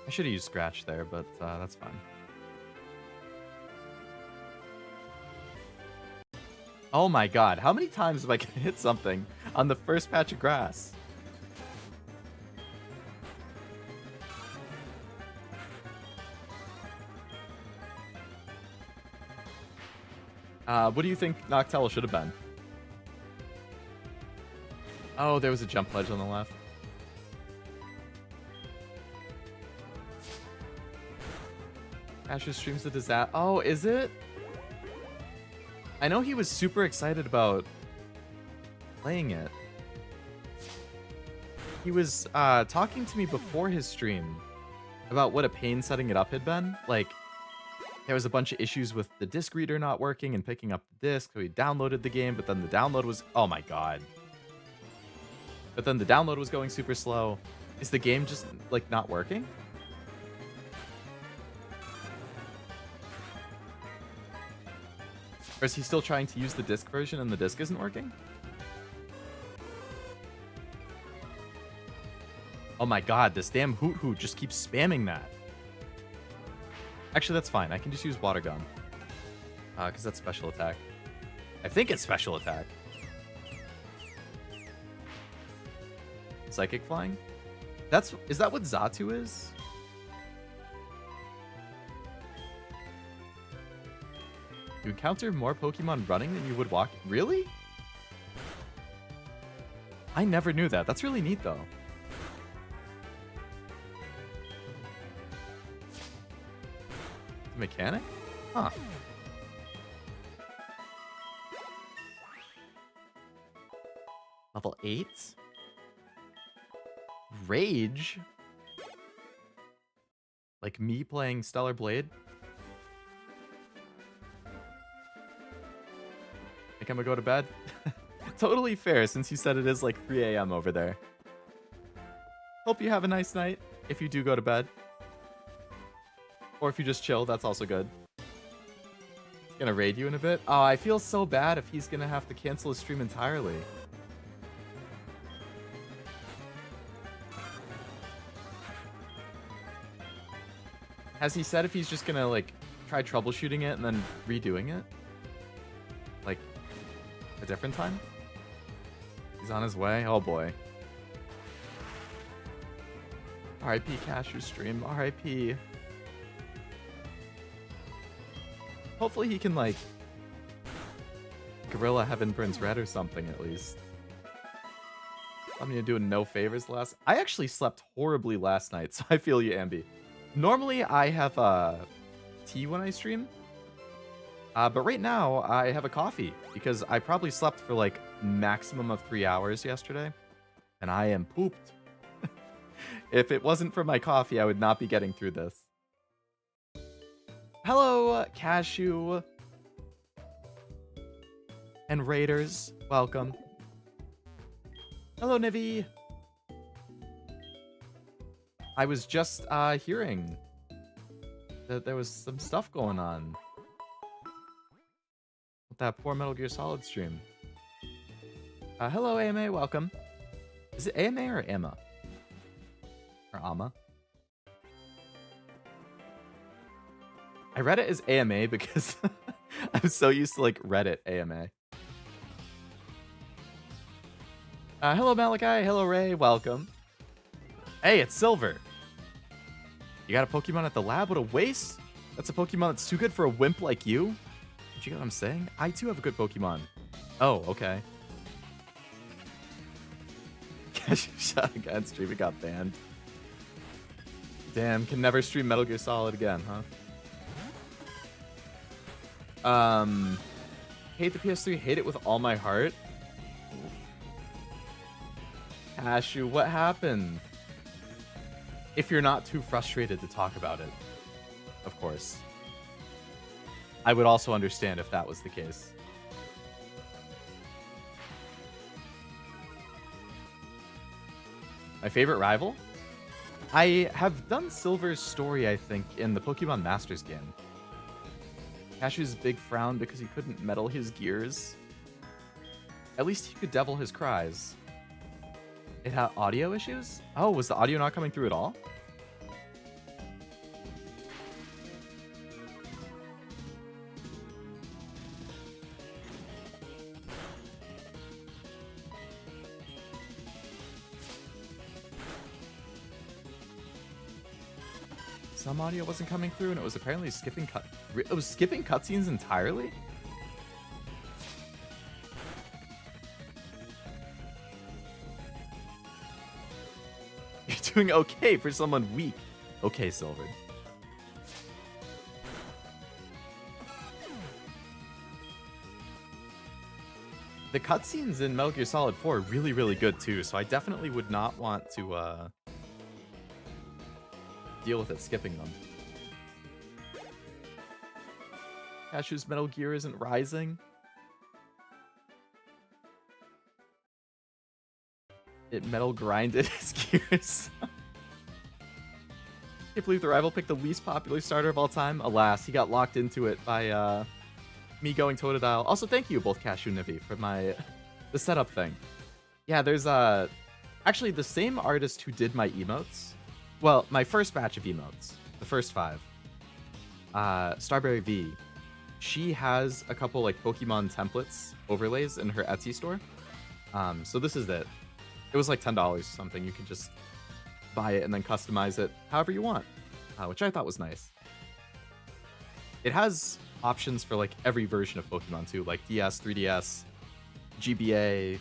I should have used Scratch there, but that's fine. Oh my god, how many times am I gonna hit something on the first patch of grass? What do you think Noctowl should have been? Oh, there was a jump ledge on the left. Cash's stream's a disaster. Oh, is it? I know he was super excited about playing it. He was talking to me before his stream about what a pain setting it up had been. Like, there was a bunch of issues with the disc reader not working and picking up the disc, so he downloaded the game, but then the download was... Oh my god. But then the download was going super slow. Is the game just, like, not working? Or is he still trying to use the disc version and the disc isn't working? Oh my god, this damn Hoot Hoot just keeps spamming that. Actually, that's fine. I can just use Water Gun. Because that's special attack. I think it's special attack. Psychic Flying? Is that what Xatu is? You encounter more Pokemon running than you would walking. Really? I never knew that. That's really neat, though. Mechanic? Huh. Level 8? Rage? Like me playing Stellar Blade? Think I'm gonna go to bed? Totally fair, since you said it is like 3 a.m. over there. Hope you have a nice night, if you do go to bed. Or if you just chill, that's also good. He's gonna raid you in a bit. Oh, I feel so bad if he's gonna have to cancel his stream entirely. Has he said if he's just gonna, like, try troubleshooting it and then redoing it? Like, a different time? He's on his way? Oh boy. R.I.P. Cashew stream. R.I.P. Hopefully he can, like, Gorilla Heaven Burns Red or something, at least. I'm gonna do no favors last... I actually slept horribly last night, so I feel you, Ambi. Normally, I have tea when I stream. But right now, I have a coffee, because I probably slept for, like, maximum of 3 hours yesterday. And I am pooped. If it wasn't for my coffee, I would not be getting through this. Hello, Cashew. And Raiders, welcome. Hello, Nivi. I was just hearing that there was some stuff going on with that poor Metal Gear Solid stream. Hello, AMA, welcome. Is it AMA or Emma? Or Ama? I read it as AMA because I'm so used to, like, Reddit AMA. Hello, Malachi. Hello, Ray. Welcome. Hey, it's Silver. You got a Pokemon at the lab? What a waste. That's a Pokemon that's too good for a wimp like you. Did you get what I'm saying? I, too, have a good Pokemon. Oh, okay. Shot again. Streaming got banned. Damn, can never stream Metal Gear Solid again, huh? Hate the PS3, hate it with all my heart. Cashew, what happened? If you're not too frustrated to talk about it, of course. I would also understand if that was the case. My favorite rival? I have done Silver's story, I think, in the Pokemon Masters game. Cashew's big frown because he couldn't metal his gears. At least he could devil his cries. It had audio issues? Oh, was the audio not coming through at all? Some audio wasn't coming through, and it was apparently skipping it was skipping cutscenes entirely? You're doing okay for someone weak. Okay, Silver. The cutscenes in Metal Gear Solid 4 are really, really good too, so I definitely would not want to deal with it skipping them. Cashew's Metal Gear isn't rising. It metal grinded his gears. Can't believe the rival picked the least popular starter of all time. Alas, he got locked into it by me going Totodile. Also, thank you both Cashew and Nivi for the setup thing. Yeah, there's actually the same artist who did my emotes. Well, my first batch of emotes, the first 5. Starberry V. She has a couple like Pokemon templates overlays in her Etsy store. So this is it. It was like $10 or something. You can just buy it and then customize it however you want, which I thought was nice. It has options for like every version of Pokemon too, like DS, 3DS, GBA,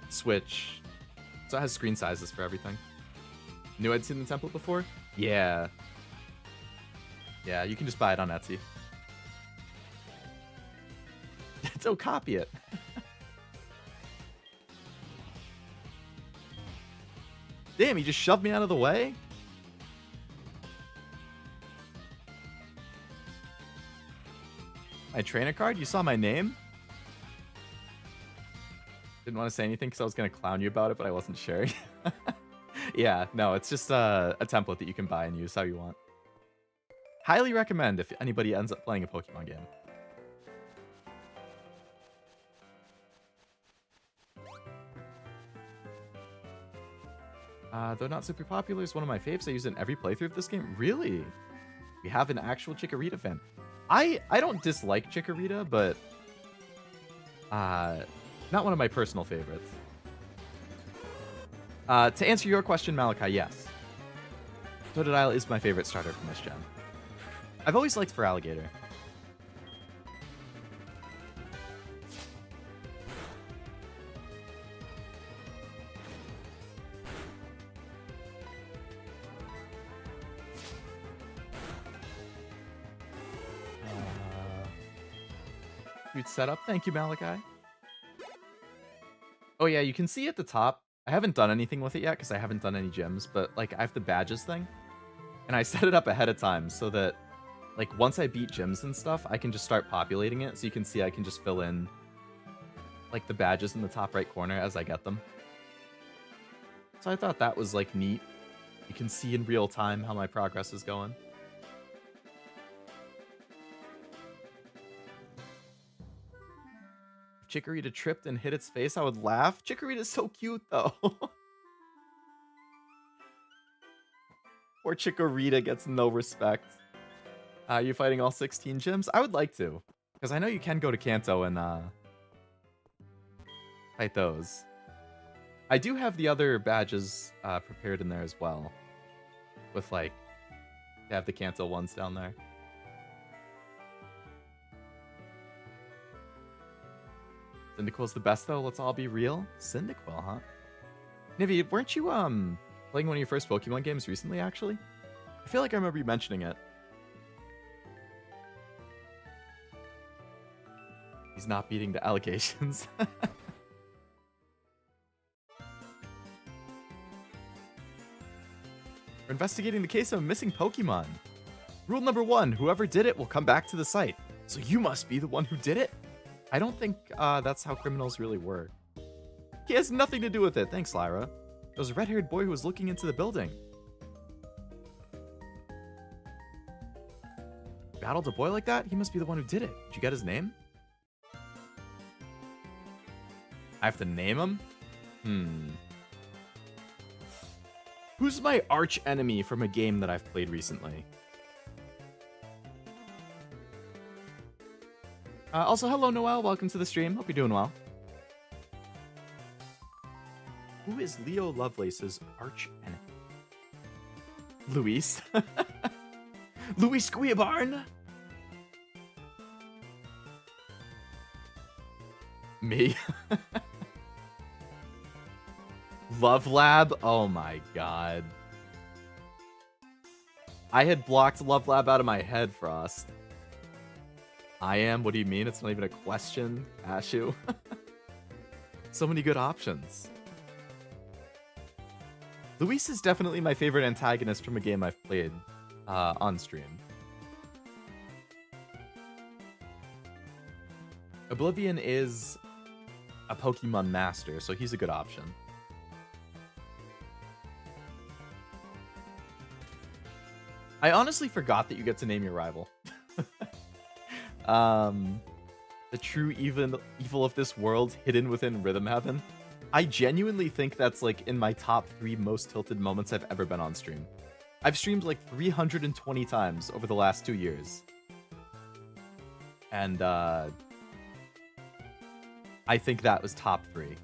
Switch. So it has screen sizes for everything. Knew I'd seen the template before? Yeah. Yeah, you can just buy it on Etsy. Don't copy it. Damn, he just shoved me out of the way? My trainer card? You saw my name? Didn't want to say anything because I was going to clown you about it, but I wasn't sure. Yeah, no, it's just a template that you can buy and use how you want. Highly recommend if anybody ends up playing a Pokemon game. Though not super popular, is one of my faves. I use it in every playthrough of this game. Really? We have an actual Chikorita fan. I don't dislike Chikorita, but not one of my personal favorites. To answer your question, Malachi, yes. Totodile is my favorite starter from this gen. I've always liked Feraligatr. Cute setup. Thank you, Malachi. Oh yeah, you can see at the top. I haven't done anything with it yet because I haven't done any gyms, but like I have the badges thing. And I set it up ahead of time so that like once I beat gyms and stuff, I can just start populating it. So you can see I can just fill in like the badges in the top right corner as I get them. So I thought that was like neat. You can see in real time how my progress is going. If Chikorita tripped and hit its face, I would laugh. Chikorita's so cute though. Poor Chikorita gets no respect. You fighting all 16 gyms? I would like to, because I know you can go to Kanto and fight those. I do have the other badges prepared in there as well, with like, they have the Kanto ones down there. Cyndaquil's the best though. Let's all be real. Cyndaquil, huh? Nivi, weren't you playing one of your first Pokemon games recently? Actually, I feel like I remember you mentioning it. He's not beating the allegations. We're investigating the case of a missing Pokemon. Rule number 1, whoever did it will come back to the site. So you must be the one who did it? I don't think that's how criminals really work. He has nothing to do with it. Thanks, Lyra. There was a red-haired boy who was looking into the building. Battled a boy like that? He must be the one who did it. Did you get his name? I have to name him? Who's my arch enemy from a game that I've played recently? Also, hello, Noel. Welcome to the stream. Hope you're doing well. Who is Leo Lovelace's arch enemy? Luis. Luis Squeabarn? Me? Love Lab? Oh my god. I had blocked Love Lab out of my head, Frost. I am? What do you mean? It's not even a question, Ashu. So many good options. Luis is definitely my favorite antagonist from a game I've played on stream. Oblivion is a Pokemon master, so he's a good option. I honestly forgot that you get to name your rival. The true evil of this world hidden within Rhythm Heaven. I genuinely think that's like in my top 3 most tilted moments I've ever been on stream. I've streamed like 320 times over the last 2 years. And I think that was top 3.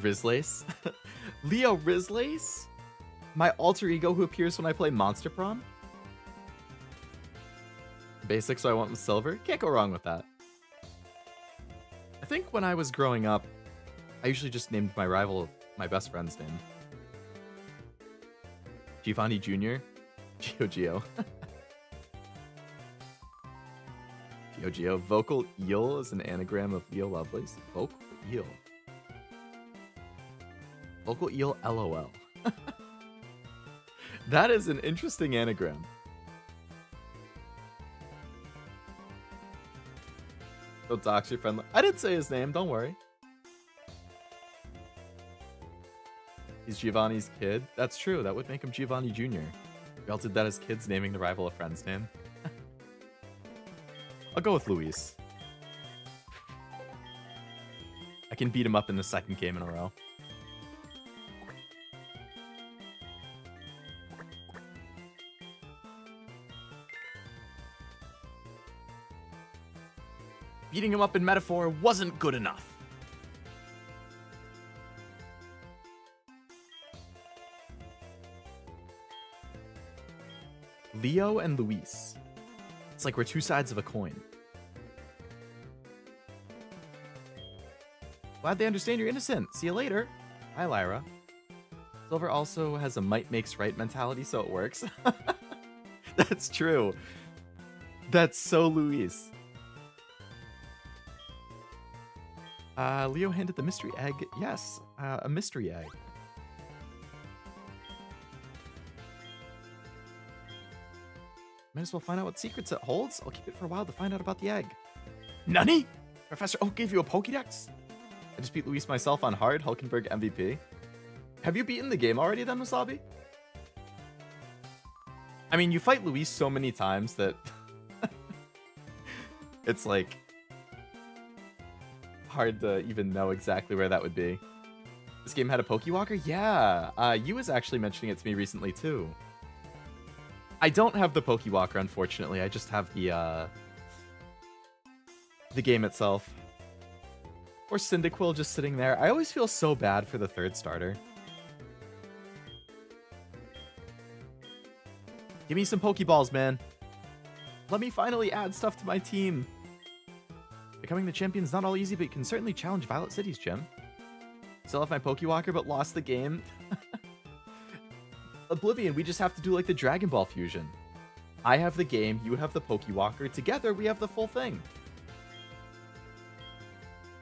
Rizlace? Leo Rizlace? My alter ego who appears when I play Monster Prom? Basic, so I went with Silver. Can't go wrong with that. I think when I was growing up, I usually just named my rival my best friend's name. Giovanni Jr. Geo. Geo. Vocal Eel is an anagram of Leo Lovelace. Vocal Eel. Vocal Eel LOL. That is an interesting anagram. Don't dox your friend. I didn't say his name, don't worry. He's Giovanni's kid. That's true, that would make him Giovanni Jr. We all did that as kids, naming the rival a friend's name. I'll go with Luis. I can beat him up in the second game in a row. Beating him up in metaphor wasn't good enough. Leo and Luis. It's like we're 2 sides of a coin. Glad they understand you're innocent. See you later. Bye, Lyra. Silver also has a might makes right mentality, so it works. That's true. That's so Luis. Leo handed the mystery egg. Yes, a mystery egg. Might as well find out what secrets it holds. I'll keep it for a while to find out about the egg. Nani? Professor Oak gave you a Pokédex? I just beat Luis myself on hard. Hulkenberg MVP. Have you beaten the game already then, Wasabi? I mean, you fight Luis so many times that it's like hard to even know exactly where that would be. This game had a Pokewalker? Yeah, you was actually mentioning it to me recently too. I don't have the Pokewalker, unfortunately. I just have the game itself. Or Cyndaquil just sitting there. I always feel so bad for the 3rd starter. Give me some Pokeballs, man. Let me finally add stuff to my team. Becoming the champion's not all easy, but you can certainly challenge Violet City's gym. Still have my Pokewalker, but lost the game. Oblivion, we just have to do like the Dragon Ball fusion. I have the game, you have the Pokewalker. Together, we have the full thing.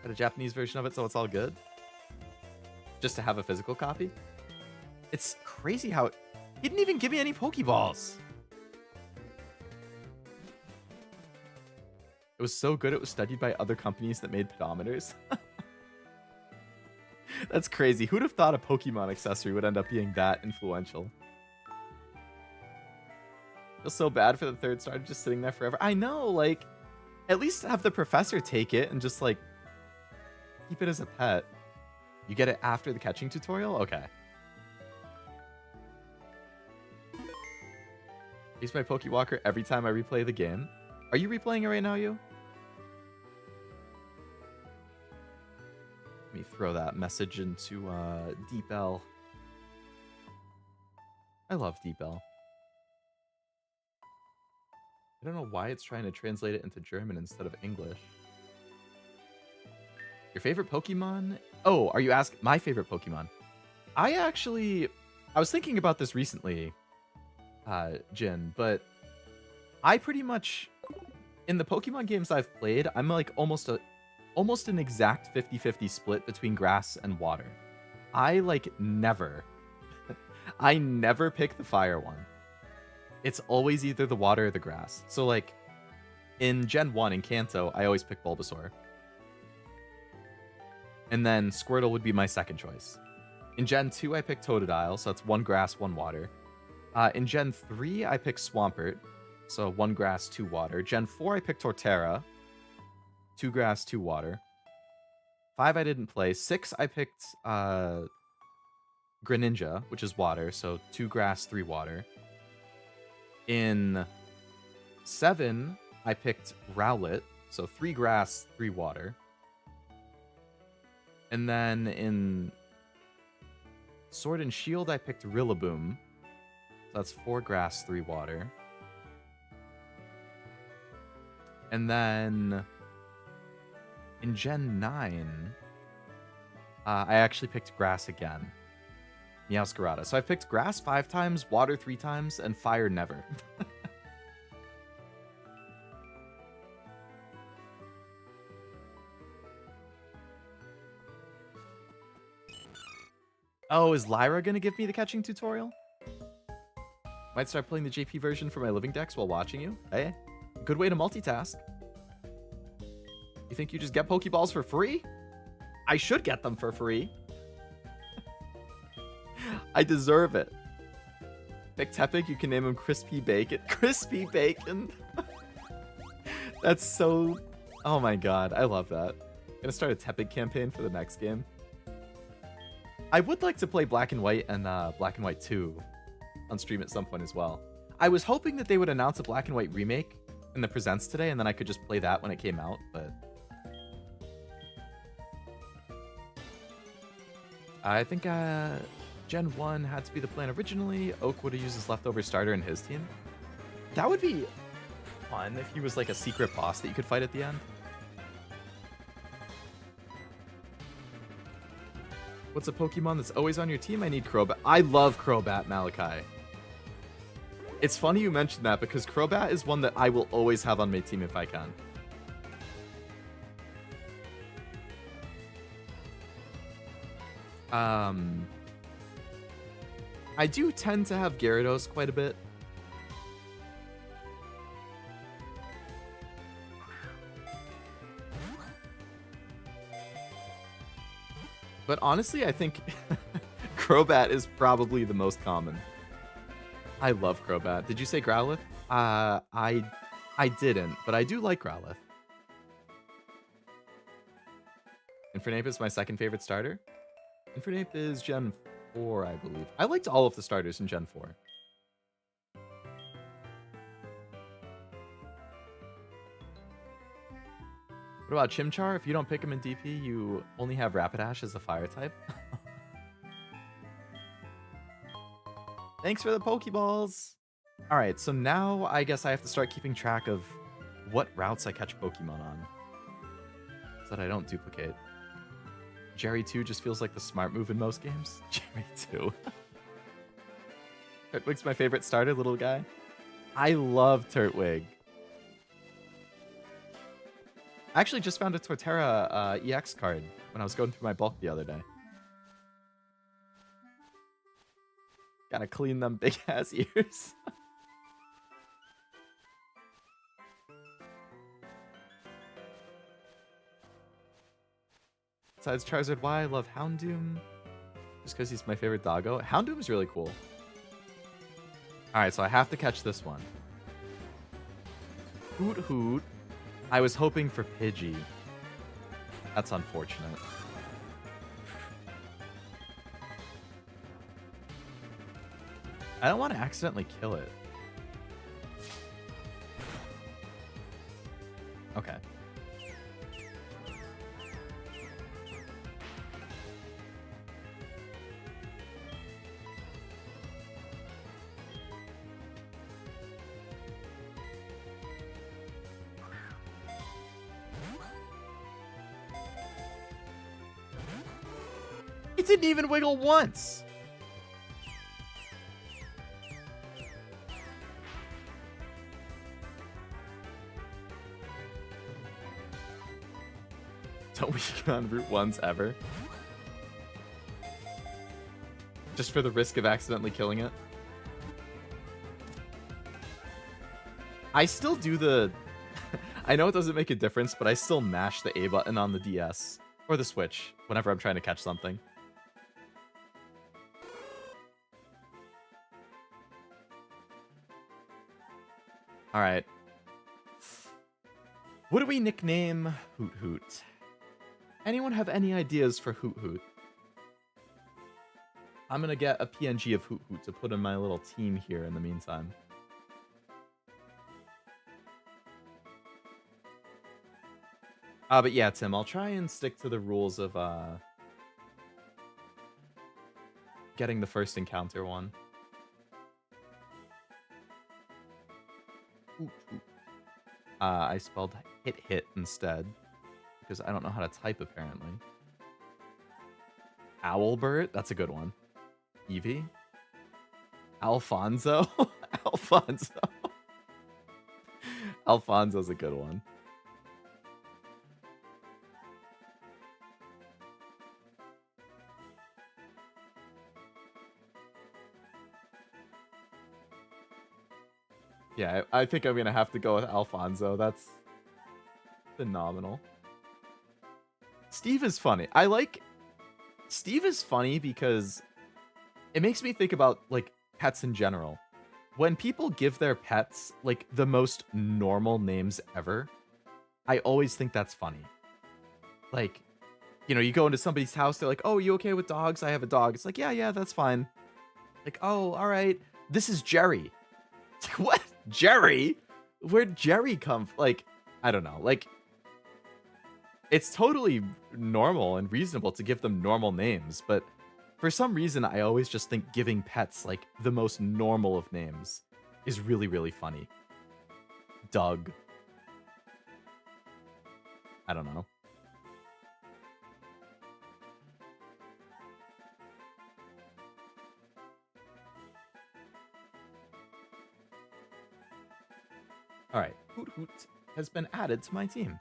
Got a Japanese version of it, so it's all good. Just to have a physical copy. It's crazy how he didn't even give me any Pokeballs. It was so good it was studied by other companies that made pedometers. That's crazy. Who'd have thought a Pokemon accessory would end up being that influential? Feel so bad for the 3rd starter just sitting there forever. I know, like, at least have the professor take it and just, like, keep it as a pet. You get it after the catching tutorial? Okay. Use my Pokewalker every time I replay the game. Are you replaying it right now, you? Let me throw that message into Deep L. I love Deep L. I don't know why it's trying to translate it into German instead of English. Your favorite Pokemon? Oh, are you asking my favorite Pokemon? I was thinking about this recently, Jin, but I pretty much, in the Pokemon games I've played, I'm like almost almost an exact 50-50 split between grass and water. I like never, I never pick the fire one. It's always either the water or the grass. So like in Gen 1 in Kanto, I always pick Bulbasaur. And then Squirtle would be my second choice. In Gen 2, I picked Totodile, so that's 1 grass, 1 water. In Gen 3, I picked Swampert, so 1 grass, 2 water. Gen 4, I picked Torterra, 2 grass, 2 water. 5, I didn't play. 6, I picked Greninja, which is water, so 2 grass, 3 water. In 7, I picked Rowlet, so 3 grass, 3 water. And then in Sword and Shield, I picked Rillaboom. So that's 4 grass, 3 water. And then in Gen 9, I actually picked grass again. Meowscarada. So I picked grass 5 times, water 3 times, and fire never. Oh, is Lyra gonna give me the catching tutorial? Might start playing the JP version for my living decks while watching you. Hey, good way to multitask. You think you just get Pokeballs for free? I should get them for free. I deserve it. Pick Tepig, you can name him Crispy Bacon. Crispy Bacon! That's so... Oh my god, I love that. I'm gonna start a Tepig campaign for the next game. I would like to play Black and White and Black and White 2 on stream at some point as well. I was hoping that they would announce a Black and White remake in the Presents today, and then I could just play that when it came out, but... I think Gen 1 had to be the plan originally. Oak would have used his leftover starter in his team. That would be fun if he was like a secret boss that you could fight at the end. What's a Pokemon that's always on your team? I need Crobat. I love Crobat, Malachi. It's funny you mentioned that because Crobat is one that I will always have on my team if I can. I do tend to have Gyarados quite a bit. But honestly, I think Crobat is probably the most common. I love Crobat. Did you say Growlithe? I didn't, but I do like Growlithe. Infernape is my second favorite starter. Infernape is Gen 4, I believe. I liked all of the starters in Gen 4. What about Chimchar? If you don't pick him in DP, you only have Rapidash as a fire type. Thanks for the Pokeballs! Alright, so now I guess I have to start keeping track of what routes I catch Pokemon on, so that I don't duplicate. Jerry 2 just feels like the smart move in most games. Jerry 2. Turtwig's my favorite starter, little guy. I love Turtwig. I actually just found a Torterra EX card when I was going through my bulk the other day. Gotta clean them big ass ears. Besides Charizard Y, I love Houndoom. Just because he's my favorite doggo. Houndoom is really cool. Alright, so I have to catch this one. Hoot Hoot. I was hoping for Pidgey. That's unfortunate. I don't want to accidentally kill it. Okay. It didn't even wiggle once. Don't weaken on Route 1s ever. Just for the risk of accidentally killing it. I still do the... I know it doesn't make a difference, but I still mash the A button on the DS. Or the Switch, whenever I'm trying to catch something. Alright. What do we nickname Hoot Hoot? Anyone have any ideas for Hoot Hoot? I'm gonna get a PNG of Hoot Hoot to put in my little team here in the meantime. But yeah, Tim, I'll try and stick to the rules of getting the first encounter one. Hoot Hoot. I spelled hit instead because I don't know how to type apparently. Owlbert, that's a good one. Eevee? Alfonso? Alfonso. Alfonso's a good one. Yeah, I think I'm gonna have to go with Alfonso. That's phenomenal. Steve is funny. Steve is funny because it makes me think about, like, pets in general. When people give their pets, like, the most normal names ever, I always think that's funny. Like, you know, you go into somebody's house, they're like, oh, you okay with dogs? I have a dog. It's like, yeah, that's fine. Like, oh, all right. This is Jerry. It's like, what? Jerry? Where'd Jerry come from? Like, I don't know. Like, it's totally normal and reasonable to give them normal names, but for some reason, I always just think giving pets, like, the most normal of names is really, really funny. Doug. I don't know. Alright, Hoot Hoot has been added to my team,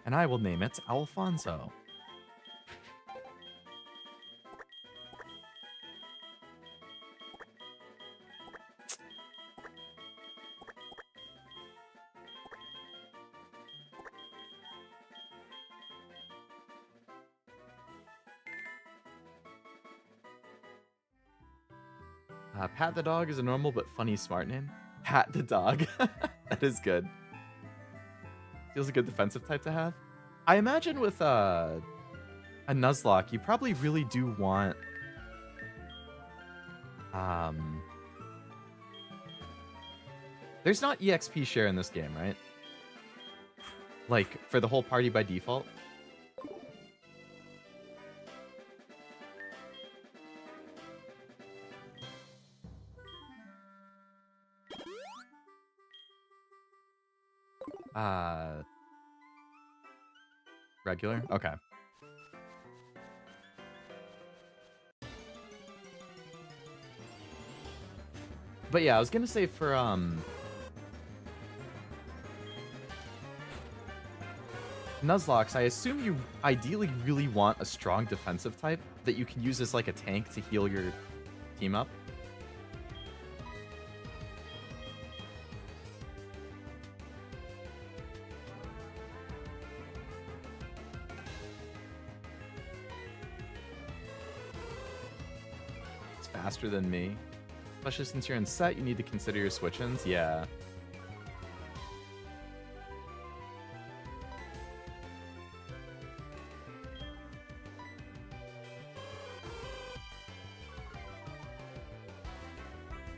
and I will name it Alfonso. Pat the dog is a normal but funny smart name. Pat the dog. That is good. Feels a good defensive type to have. I imagine with a Nuzlocke, you probably really do want there's not EXP share in this game, right? Like, for the whole party by default? Regular? Okay. But yeah, I was gonna say for Nuzlocke, I assume you ideally really want a strong defensive type that you can use as like a tank to heal your team up. Faster than me. Especially since you're in set, you need to consider your switch-ins. Yeah.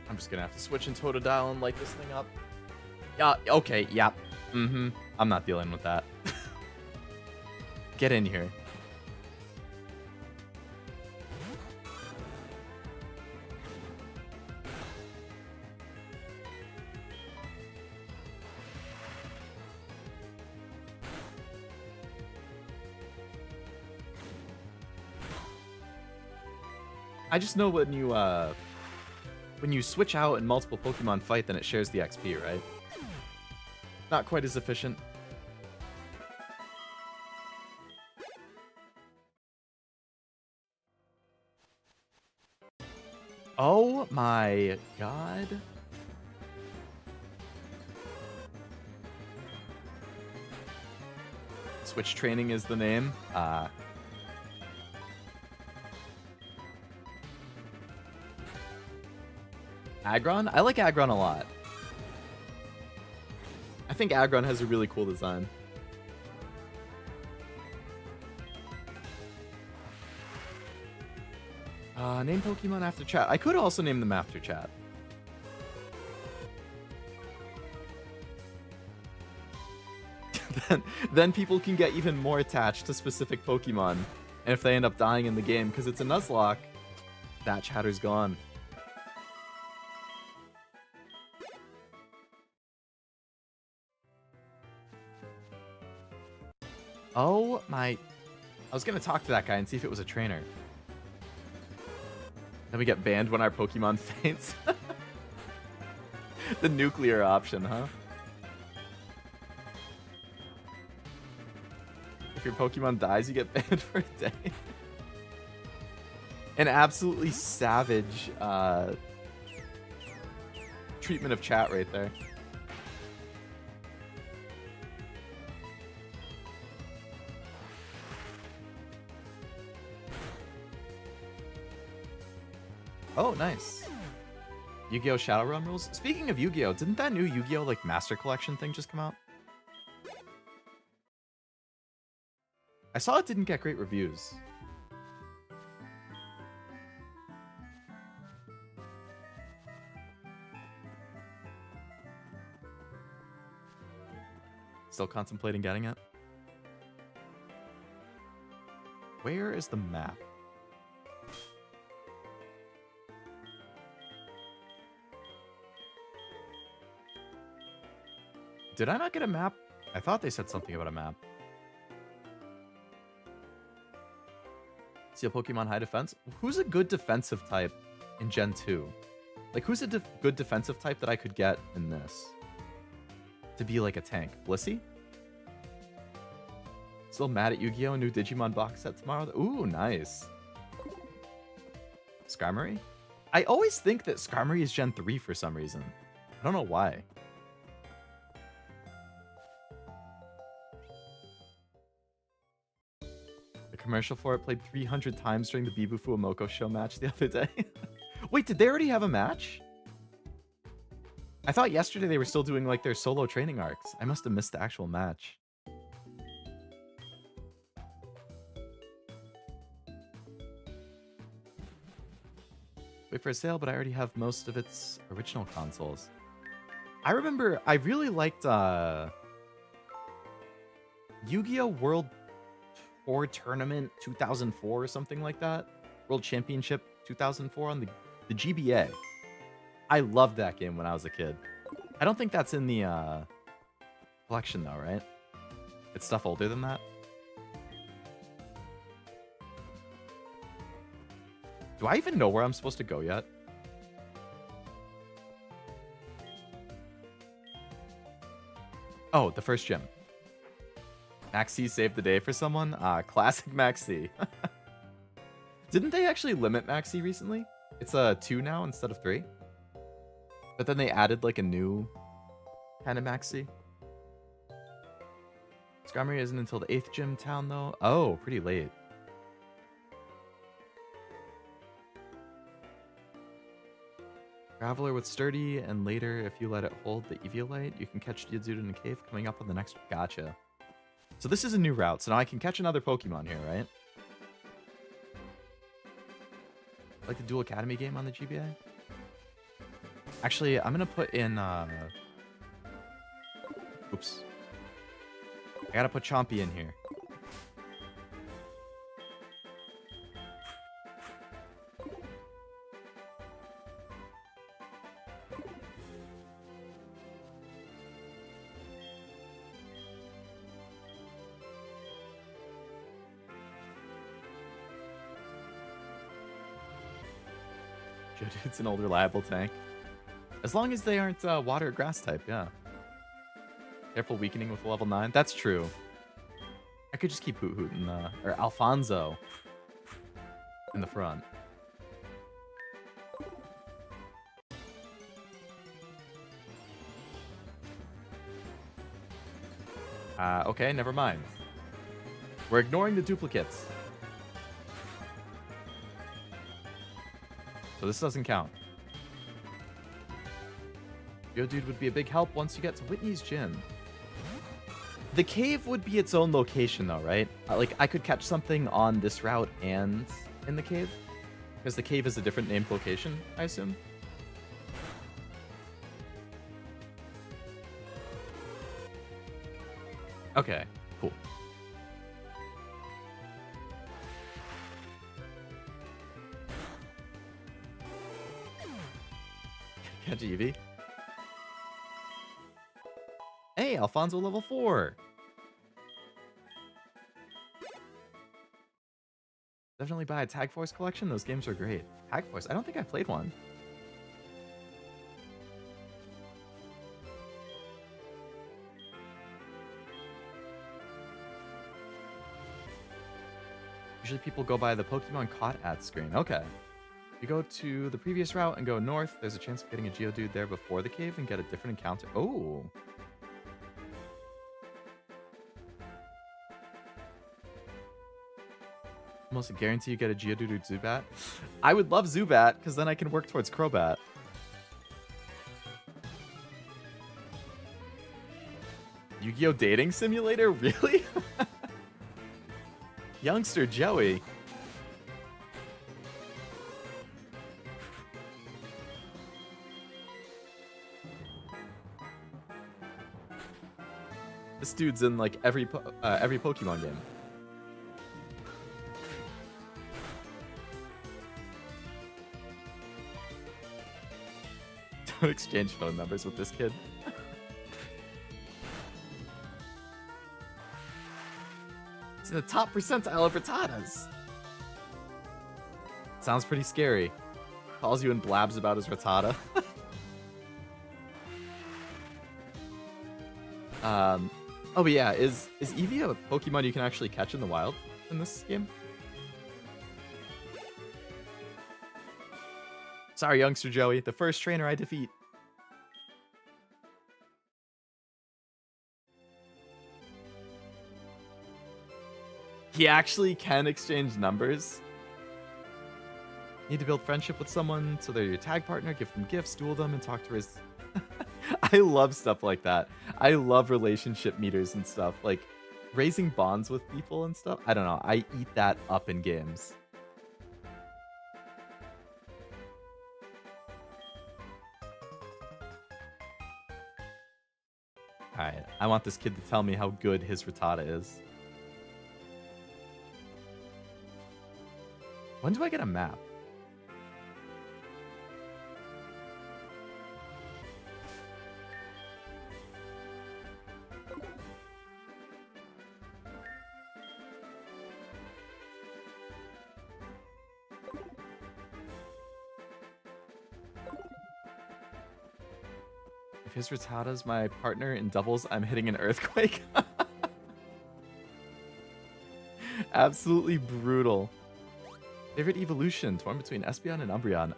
I'm just gonna have to switch in Totodile and light this thing up. Yeah, okay, yeah. I'm not dealing with that. Get in here. I just know when you switch out and multiple Pokemon fight, then it shares the XP, right? Not quite as efficient. Oh my god. Switch training is the name. Aggron? I like Aggron a lot. I think Aggron has a really cool design. Name Pokemon after chat. I could also name them after chat. then people can get even more attached to specific Pokemon. And if they end up dying in the game because it's a Nuzlocke, that chatter's gone. Oh my... I was going to talk to that guy and see if it was a trainer. Then we get banned when our Pokemon faints. The nuclear option, huh? If your Pokemon dies, you get banned for a day. An absolutely savage treatment of chat right there. Oh, nice. Yu-Gi-Oh! Shadowrun rules? Speaking of Yu-Gi-Oh! Didn't that new Yu-Gi-Oh! Like Master Collection thing just come out? I saw it didn't get great reviews. Still contemplating getting it? Where is the map? Did I not get a map? I thought they said something about a map. Seal Pokemon high defense? Who's a good defensive type in Gen 2? Like, who's a good defensive type that I could get in this? To be like a tank. Blissey? Still mad at Yu-Gi-Oh! New Digimon box set tomorrow? Ooh, nice. Skarmory? I always think that Skarmory is Gen 3 for some reason. I don't know why. Commercial for it played 300 times during the Bibu Fuamoko show match the other day. Wait, did they already have a match? I thought yesterday they were still doing like their solo training arcs. I must have missed the actual match. Wait for a sale, but I already have most of its original consoles. I remember I really liked Yu-Gi-Oh! World Tour Tournament 2004 or something like that. World Championship 2004 on the GBA. I loved that game when I was a kid. I don't think that's in the collection though, right? It's stuff older than that. Do I even know where I'm supposed to go yet? Oh, the first gym. Maxi saved the day for someone? Classic Maxi. Didn't they actually limit Maxi recently? It's 2 now instead of 3. But then they added like a new kind of Maxi. Skarmory isn't until the 8th gym town though. Oh, pretty late. Traveler with Sturdy, and later, if you let it hold the Eviolite, you can catch Geodude in a cave coming up on the next... Gotcha. So this is a new route, so now I can catch another Pokemon here, right? Like the Dual Academy game on the GBA? Actually, I'm gonna put in, oops. I gotta put Chompy in here. It's an old reliable tank. As long as they aren't water or grass type, yeah. Careful weakening with level 9. That's true. I could just keep Hoot Hoot in or Alfonso in the front. Okay, never mind. We're ignoring the duplicates. So this doesn't count. Geodude would be a big help once you get to Whitney's gym. The cave would be its own location though, right? Like, I could catch something on this route and in the cave. Because the cave is a different named location, I assume. Okay, cool. Catch Eevee. Hey, Alfonso level 4. Definitely buy a Tag Force collection. Those games are great. Tag Force? I don't think I played one. Usually people go by the Pokemon caught at screen. Okay. You go to the previous route and go north. There's a chance of getting a Geodude there before the cave and get a different encounter. Oh. Almost a guarantee you get a Geodude or Zubat. I would love Zubat, because then I can work towards Crobat. Yu-Gi-Oh! Dating Simulator? Really? Youngster Joey. This dude's in like every Pokemon game. Don't exchange phone numbers with this kid. It's in the top percentile of Rattatas. Sounds pretty scary. Calls you and blabs about his Rattata. Oh, but yeah, is Eevee a Pokemon you can actually catch in the wild in this game? Sorry, youngster Joey, the first trainer I defeat. He actually can exchange numbers. Need to build friendship with someone so they're your tag partner, give them gifts, duel them, and talk to his... I love stuff like that. I love relationship meters and stuff. Like, raising bonds with people and stuff. I don't know. I eat that up in games. Alright, I want this kid to tell me how good his Rattata is. When do I get a map? If his Rattata's my partner in doubles, I'm hitting an earthquake. Absolutely brutal. Favorite evolution? Torn between Espeon and Umbreon.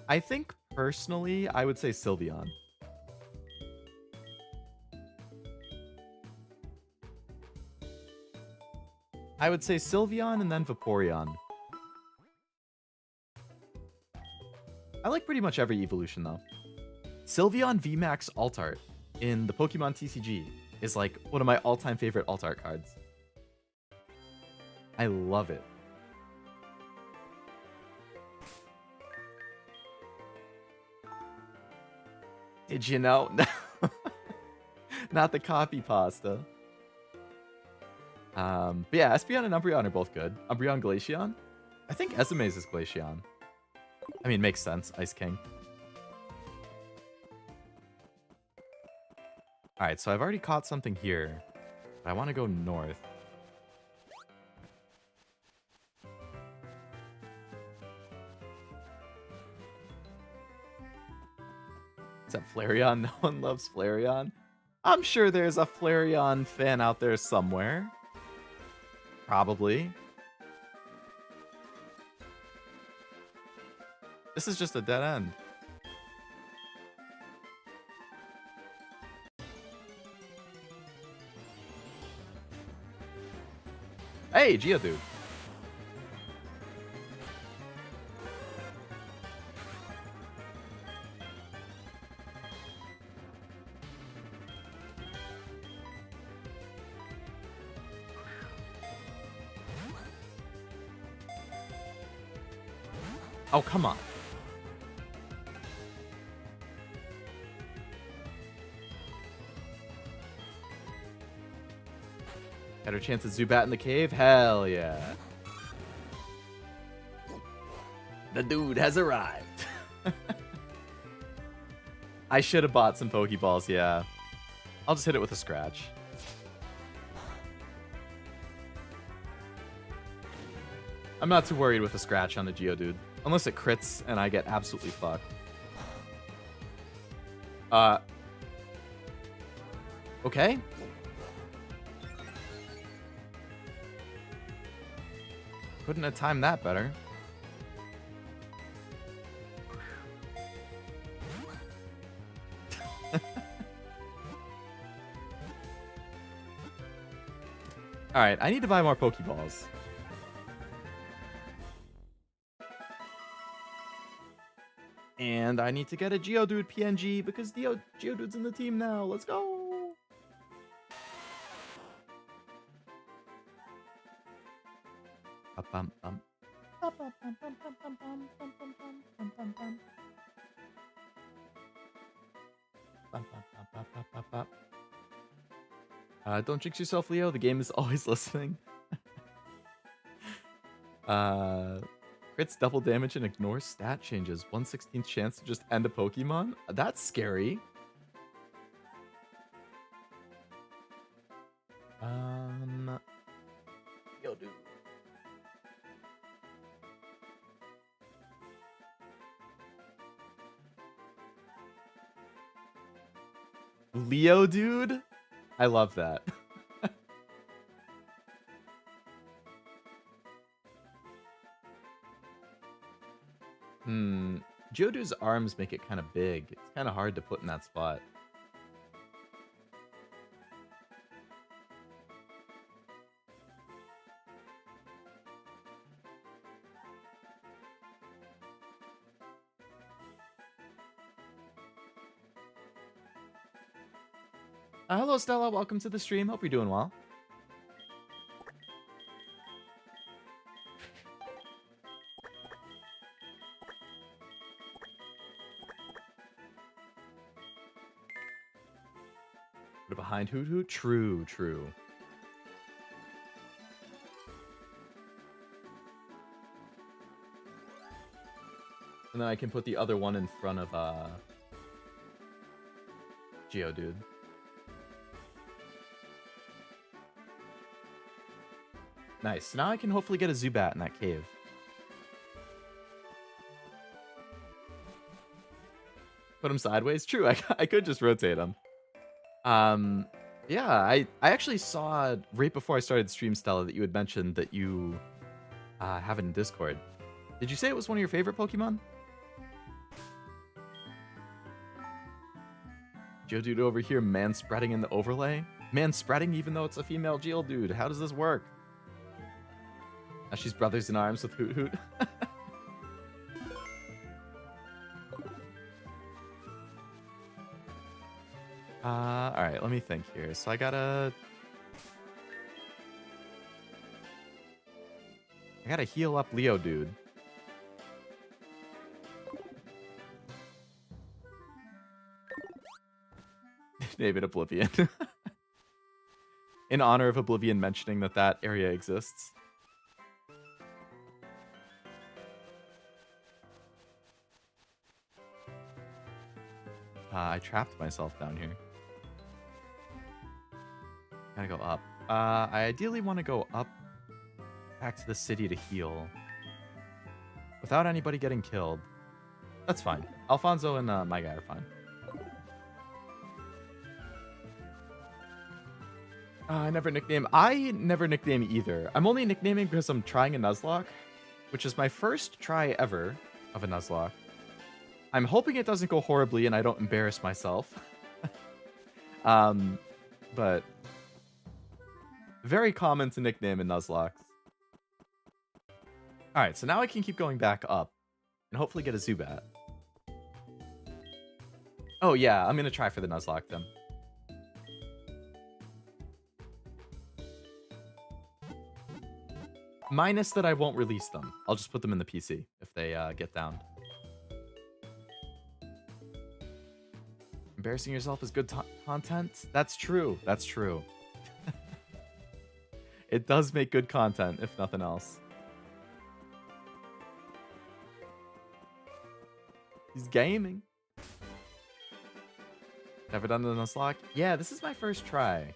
I think personally, I would say Sylveon. I would say Sylveon and then Vaporeon. I like pretty much every evolution though. Sylveon VMAX Alt Art in the Pokemon TCG is like one of my all-time favorite alt art cards. I love it. Did you know? Not the copy pasta. But yeah, Espeon and Umbreon are both good. Umbreon Glaceon? I think Ezume's is Glaceon. I mean, makes sense. Ice King. Alright, so I've already caught something here. But I want to go north. Is that Flareon? No one loves Flareon? I'm sure there's a Flareon fan out there somewhere. Probably. This is just a dead end. Hey, Geodude. Oh, come on. Better chance at Zubat in the cave? Hell yeah. The dude has arrived. I should have bought some Pokeballs, yeah. I'll just hit it with a scratch. I'm not too worried with a scratch on the Geodude. Unless it crits and I get absolutely fucked. Okay. Couldn't have timed that better. Alright, I need to buy more Pokeballs. And I need to get a Geodude PNG because Geodude's in the team now. Let's go! Don't jinx yourself, Leo. The game is always listening. Crits double damage and ignores stat changes. 1/16th chance to just end a Pokemon? That's scary. Yo, dude. Leo, dude? I love that. Geodude's arms make it kind of big. It's kind of hard to put in that spot. Hello, Stella. Welcome to the stream. Hope you're doing well. Behind Hoot Hoot? True, true. And then I can put the other one in front of Geodude. Nice. Now I can hopefully get a Zubat in that cave. Put him sideways? True, I could just rotate him. Yeah, I actually saw right before I started stream, Stella, that you had mentioned that you have it in Discord. Did you say it was one of your favorite Pokemon? Geodude over here man-spreading in the overlay? Man-spreading even though it's a female Geodude. How does this work? Now she's brothers in arms with Hoot Hoot. Alright, let me think here. So I gotta heal up Leo, dude. Name it Oblivion. In honor of Oblivion mentioning that area exists. I trapped myself down here. Gotta go up. I ideally want to go up back to the city to heal. Without anybody getting killed. That's fine. Alfonso and my guy are fine. I never nickname either. I'm only nicknaming because I'm trying a Nuzlocke, which is my first try ever of a Nuzlocke. I'm hoping it doesn't go horribly and I don't embarrass myself. But Very common to nickname in Nuzlocke. Alright, so now I can keep going back up. And hopefully get a Zubat. Oh yeah, I'm gonna try for the Nuzlocke then. Minus that I won't release them. I'll just put them in the PC if they get down. Embarrassing yourself is good content? That's true. That's true. It does make good content, if nothing else. He's gaming. Never done the Nuzlocke? Yeah, this is my first try.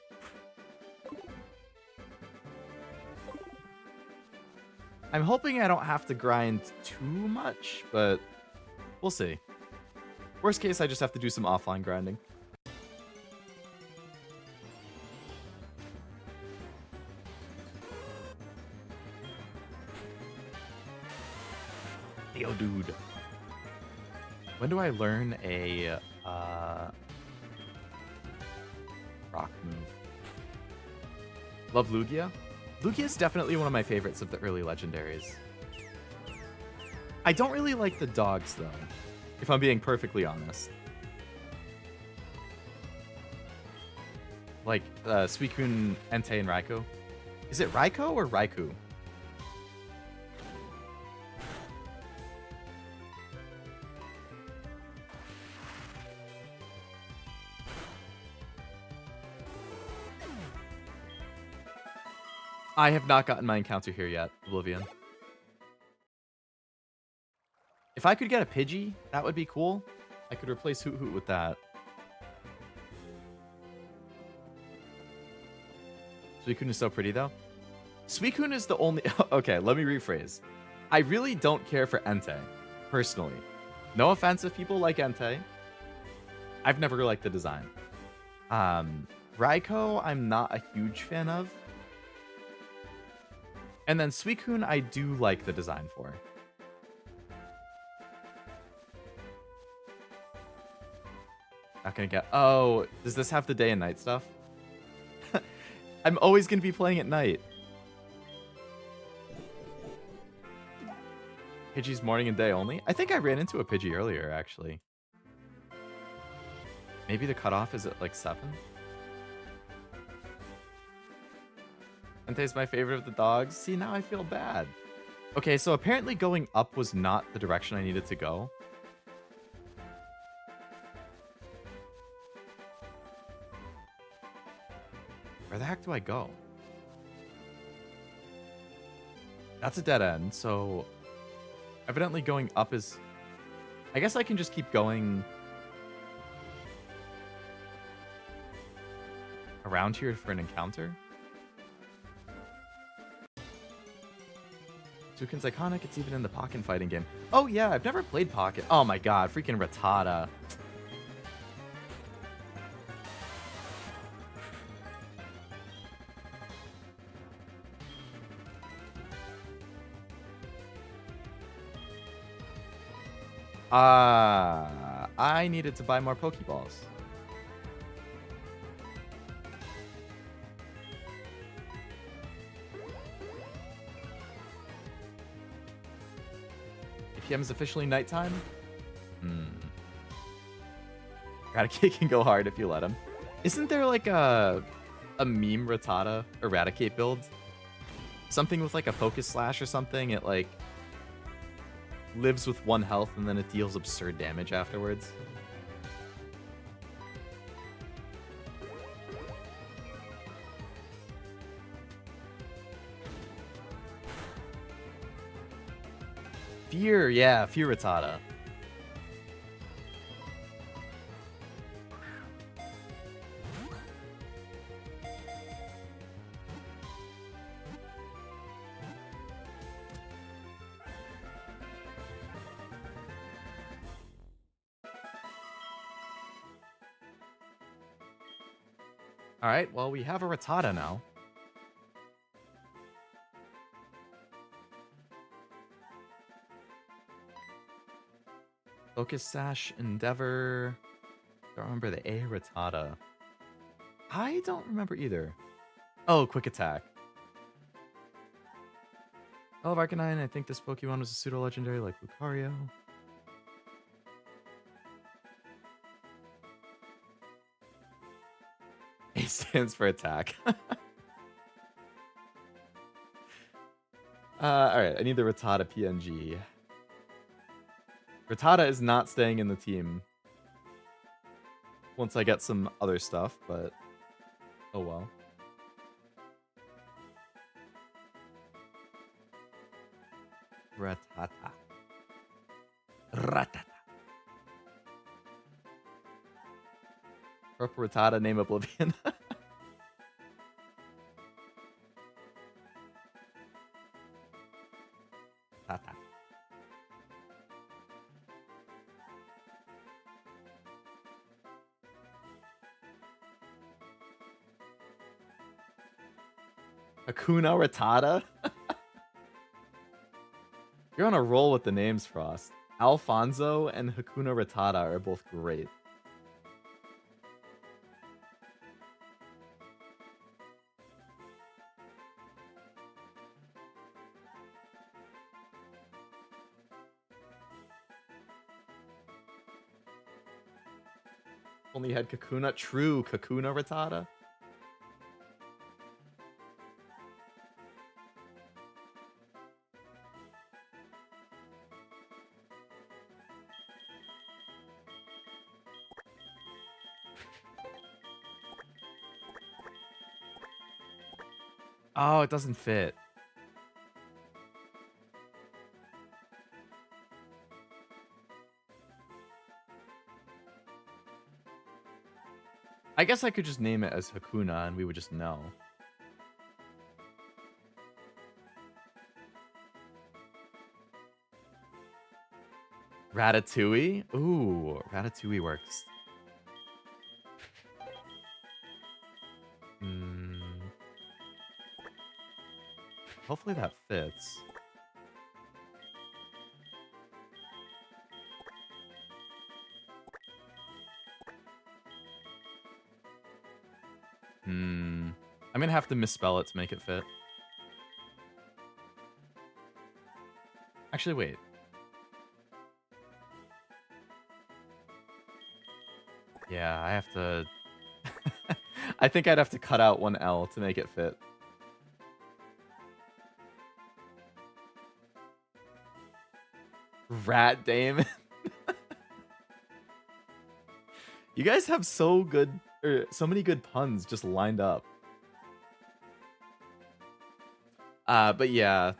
I'm hoping I don't have to grind too much, but we'll see. Worst case, I just have to do some offline grinding. Yo, dude. When do I learn a rock move? Love Lugia? Lugia is definitely one of my favorites of the early legendaries. I don't really like the dogs, though, if I'm being perfectly honest. Like, Suicune, Entei, and Raikou. Is it Raikou or Raikou? I have not gotten my encounter here yet, Oblivion. If I could get a Pidgey, that would be cool. I could replace Hoot Hoot with that. Suicune is so pretty, though. Suicune is the only... Okay, let me rephrase. I really don't care for Entei, personally. No offense if people like Entei. I've never liked the design. Raikou, I'm not a huge fan of. And then Suicune, I do like the design for. Not gonna get... Oh, does this have the day and night stuff? I'm always gonna be playing at night. Pidgey's morning and day only? I think I ran into a Pidgey earlier, actually. Maybe the cutoff is at like 7? Entei's my favorite of the dogs. See, now I feel bad. Okay, so apparently going up was not the direction I needed to go. Where the heck do I go? That's a dead end, so evidently going up is... I guess I can just keep going around here for an encounter. Suicune's iconic. It's even in the Pokken fighting game. Oh yeah, I've never played Pokken. Oh my god, freaking Rattata. I needed to buy more Pokeballs. PM is officially nighttime? Eradicate can go hard if you let him. Isn't there like a meme Rattata Eradicate build? Something with like a focus slash or something. It like lives with 1 health and then it deals absurd damage afterwards. Fear, yeah, Fear Rattata. Alright, well, we have a Rattata now. Focus Sash, Endeavor. Don't remember the A Rattata. I don't remember either. Oh, quick attack. I love Arcanine. I think this Pokemon was a pseudo-legendary like Lucario. A stands for attack. Alright, I need the Rattata PNG. Rattata is not staying in the team once I get some other stuff, but oh well. Rattata. Rattata. Proper Rattata, name Oblivion. Tata. Hakuna Rattata? You're on a roll with the names, Frost. Alfonso and Hakuna Rattata are both great. Only had Kakuna. True, Kakuna Rattata. Oh, it doesn't fit. I guess I could just name it as Hakuna and we would just know. Ratatouille? Ooh, Ratatouille works. Hopefully that fits. I'm gonna have to misspell it to make it fit. Actually, wait. Yeah, I have to... I think I'd have to cut out one L to make it fit. Rat Damon. You guys have so many good puns just lined up. But yeah.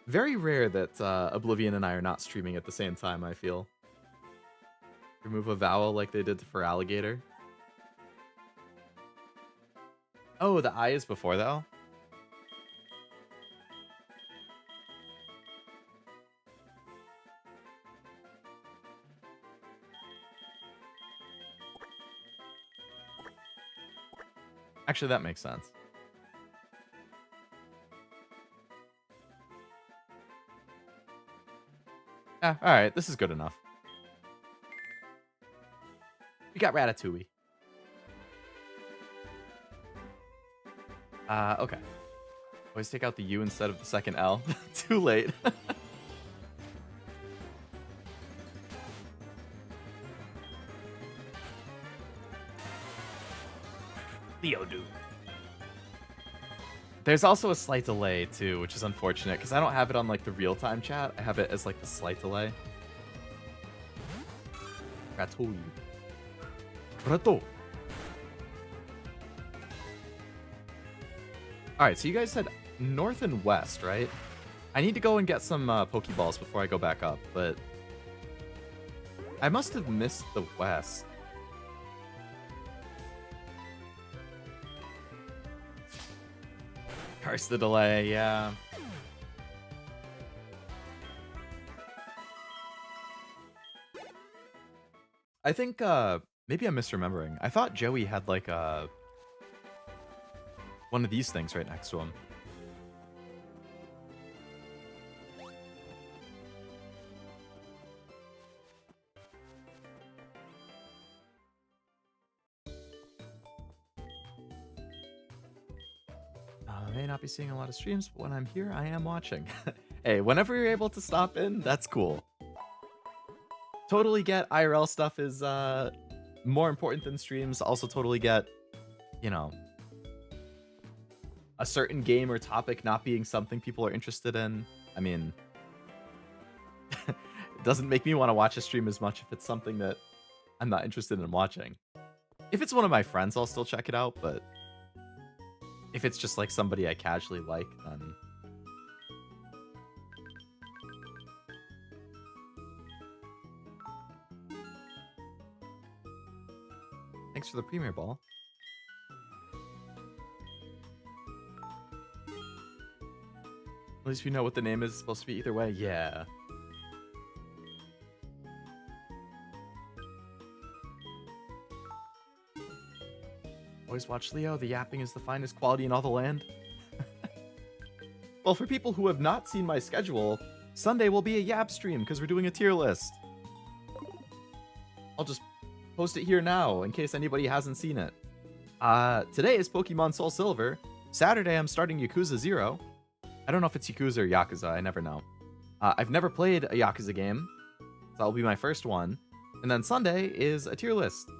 Very rare that Oblivion and I are not streaming at the same time, I feel. Remove a vowel like they did for alligator. Oh, the I is before the L? Actually, that makes sense. Yeah, alright, this is good enough. We got Ratatouille. Okay. Always take out the U instead of the second L. Too late. Theodude. There's also a slight delay too, which is unfortunate because I don't have it on like the real-time chat. I have it as like the slight delay. Ratatouille. Rato. Alright, so you guys said north and west, right? I need to go and get some Pokeballs before I go back up, but I must have missed the west. Curse the delay, yeah. I think, maybe I'm misremembering. I thought Joey had, like, one of these things right next to him. may not be seeing a lot of streams, but when I'm here, I am watching. Hey, whenever you're able to stop in, that's cool. Totally get IRL stuff is more important than streams. Also totally get, you know, a certain game or topic not being something people are interested in. I mean, it doesn't make me want to watch a stream as much if it's something that I'm not interested in watching. If it's one of my friends, I'll still check it out, but if it's just like somebody I casually like, then... Thanks for the premiere ball. At least we know what the name is supposed to be either way. Yeah. Always watch Leo. The yapping is the finest quality in all the land. Well, for people who have not seen my schedule, Sunday will be a yap stream because we're doing a tier list. I'll just post it here now in case anybody hasn't seen it. Today is Pokemon SoulSilver. Saturday, I'm starting Yakuza 0. I don't know if it's Yakuza or Yakuza. I never know. I've never played a Yakuza game, so that'll be my first one. And then Sunday is a tier list.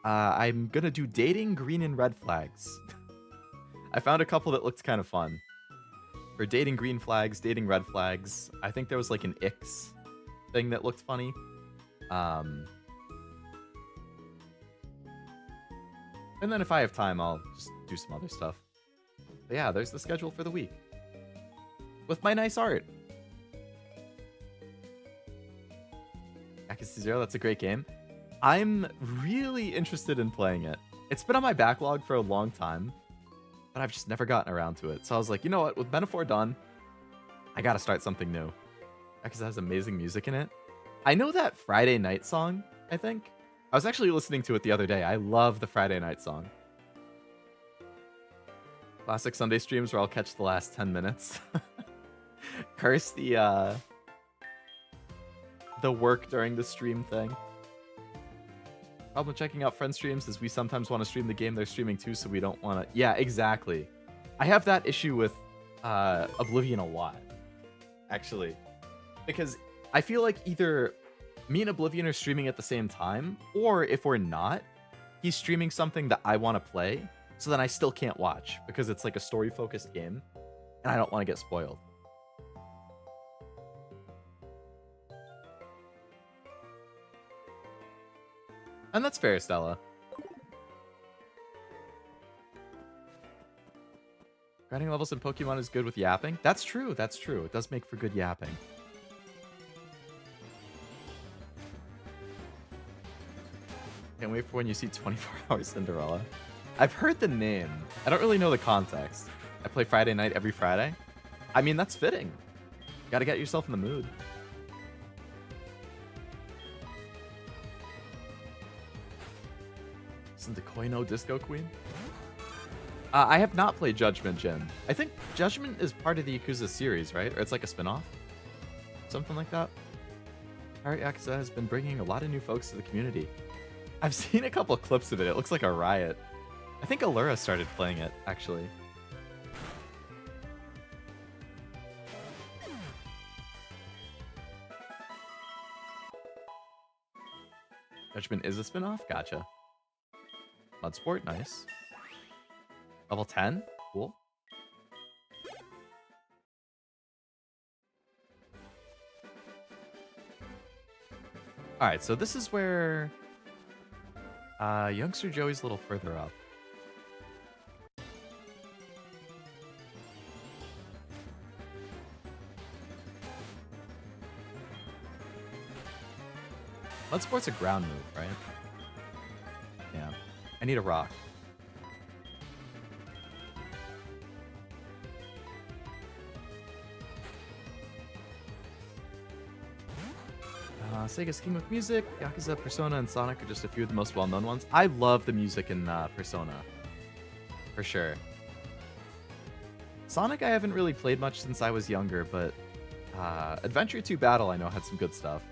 I'm gonna do dating green and red flags. I found a couple that looked kind of fun. For dating green flags, dating red flags. I think there was like an Ix thing that looked funny. And then if I have time, I'll just do some other stuff. But yeah, there's the schedule for the week. With my nice art. Yakuza 0, that's a great game. I'm really interested in playing it. It's been on my backlog for a long time, but I've just never gotten around to it. So I was like, you know what? With Metaphor done, I gotta start something new. Yakuza has amazing music in it. I know that Friday Night song, I think. I was actually listening to it the other day. I love the Friday Night song. Classic Sunday streams where I'll catch the last 10 minutes. Curse the work during the stream thing. Problem checking out friend streams is we sometimes want to stream the game they're streaming too, so we don't want to... Yeah, exactly. I have that issue with Oblivion a lot, actually. Because I feel like either me and Oblivion are streaming at the same time, or if we're not, he's streaming something that I want to play, so then I still can't watch, because it's like a story-focused game, and I don't want to get spoiled. And that's fair, Stella. Grinding levels in Pokemon is good with yapping. That's true, that's true. It does make for good yapping. Can't wait for when you see 24 Hour Cinderella. I've heard the name. I don't really know the context. I play Friday night every Friday. I mean, that's fitting. Gotta get yourself in the mood. Listen to Koino Disco Queen? I have not played Judgment Gen. I think Judgment is part of the Yakuza series, right? Or it's like a spin-off? Something like that? Pirate Yakuza has been bringing a lot of new folks to the community. I've seen a couple of clips of it. It looks like a riot. I think Allura started playing it, actually. Judgment is a spin-off? Gotcha. Bloodsport, nice. Level 10? Cool. Alright, so this is where youngster Joey's a little further up. Bloodsport's a ground move, right? Yeah. I need a rock. Sega's King with music, Yakuza, Persona, and Sonic are just a few of the most well-known ones. I love the music in Persona, for sure. Sonic I haven't really played much since I was younger, but Adventure 2 Battle I know had some good stuff.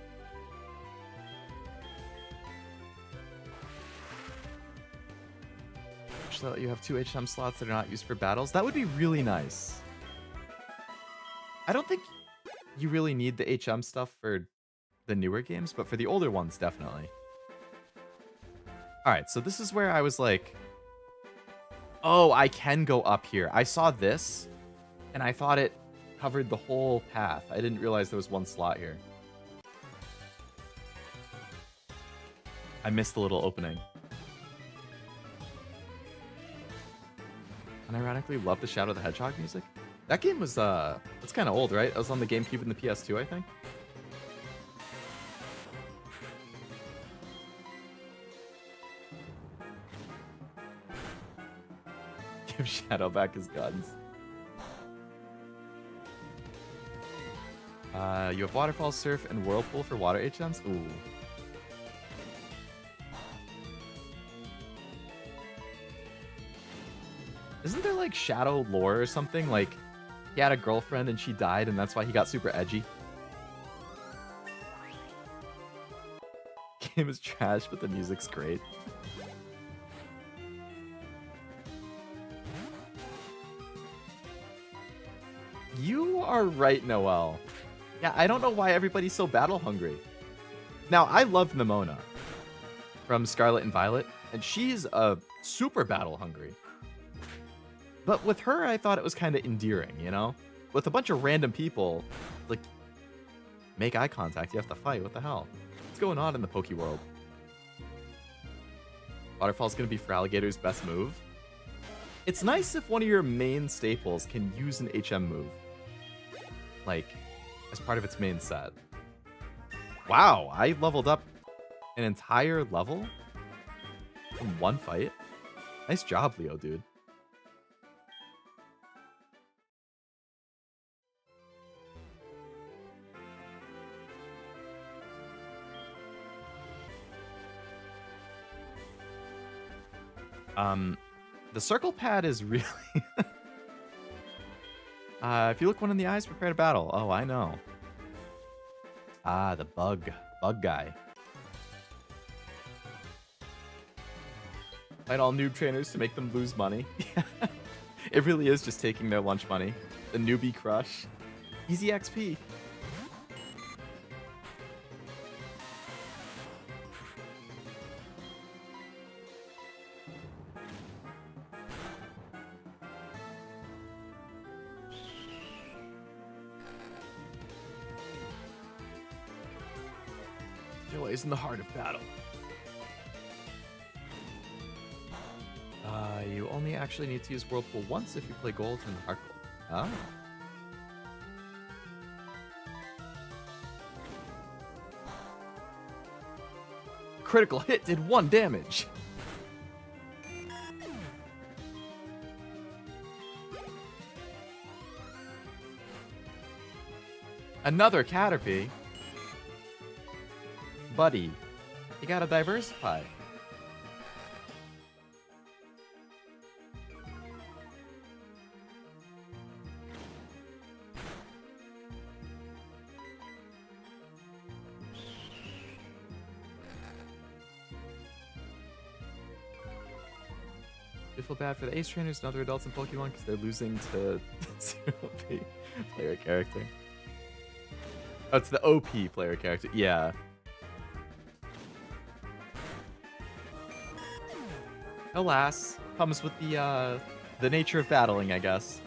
patch that you have 2 HM slots that are not used for battles. That would be really nice. I don't think you really need the HM stuff for the newer games, but for the older ones, definitely. Alright, so this is where I was like, oh, I can go up here. I saw this, and I thought it covered the whole path. I didn't realize there was one slot here. I missed the little opening. Unironically, love the Shadow the Hedgehog music. That game was, it's kind of old, right? It was on the GameCube and the PS2, I think. Give Shadow back his guns. You have Waterfall, Surf, and Whirlpool for water HMs? Ooh. Isn't there like Shadow lore or something? Like, he had a girlfriend and she died and that's why he got super edgy? Game is trash, but the music's great. You are right, Noel. Yeah, I don't know why everybody's so battle hungry. Now, I love Nimona from Scarlet and Violet, and she's super battle hungry. But with her, I thought it was kind of endearing, you know? With a bunch of random people, like, make eye contact, you have to fight, what the hell? What's going on in the Poke world? Waterfall's gonna be for Alligator's best move. It's nice if one of your main staples can use an HM move. Like, as part of its main set. Wow, I leveled up an entire level in one fight. Nice job, Leo, dude. The circle pad is really... if you look one in the eyes, prepare to battle. Oh, I know. Ah, the bug guy. Fight all noob trainers to make them lose money. It really is just taking their lunch money. The newbie crush. Easy XP. Is in the heart of battle. You only actually need to use Whirlpool once if you play gold and Heart Gold. Ah. Critical hit did 1 damage. Another Caterpie. Buddy, you gotta diversify. I feel bad for the ace trainers and other adults in Pokemon because they're losing to 0P player character. Oh, it's the OP player character. Yeah. Alas, comes with the nature of battling, I guess.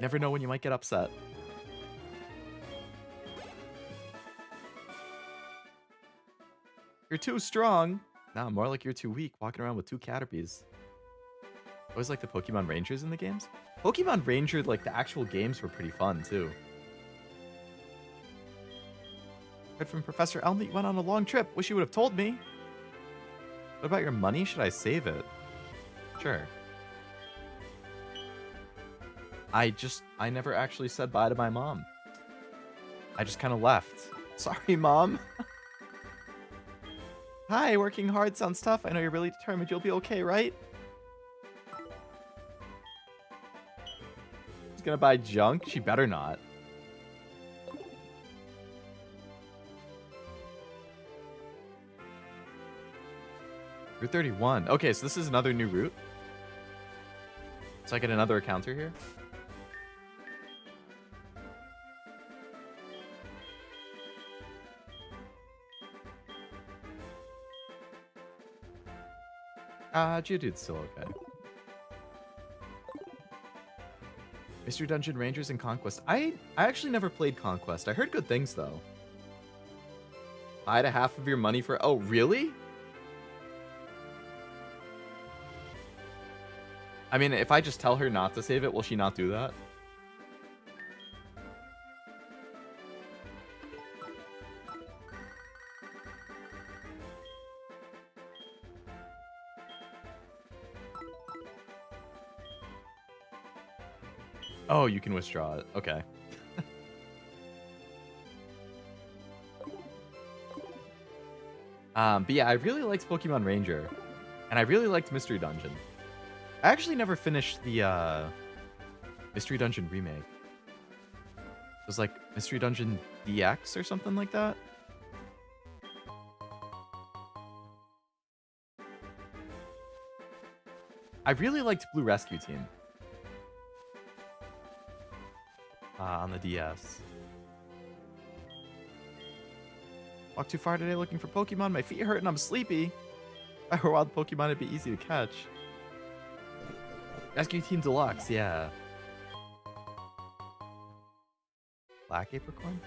Never know when you might get upset. You're too strong. Nah, more like you're too weak, walking around with 2 Caterpies. Always like the Pokemon Rangers in the games. Pokemon Ranger, like the actual games, were pretty fun too. Heard from Professor Elm that you went on a long trip. Wish you would have told me. What about your money? Should I save it? Sure. I never actually said bye to my mom. I just kind of left. Sorry, Mom. Hi, working hard sounds tough. I know you're really determined you'll be okay, right? She's gonna buy junk? She better not. Route 31. Okay, so this is another new route. So I get another encounter here? Geodude's still okay. Mystery Dungeon Rangers and Conquest. I actually never played Conquest. I heard good things, though. Buy to half of your money for... Oh, really? I mean, if I just tell her not to save it, will she not do that? Oh, you can withdraw it. Okay. But yeah, I really liked Pokemon Ranger. And I really liked Mystery Dungeon. I actually never finished the Mystery Dungeon remake. It was like Mystery Dungeon DX or something like that. I really liked Blue Rescue Team. On the DS. Walked too far today looking for Pokemon. My feet hurt and I'm sleepy. If I were wild Pokemon, it'd be easy to catch. Rescue Team Deluxe, yeah. Black Apricorn?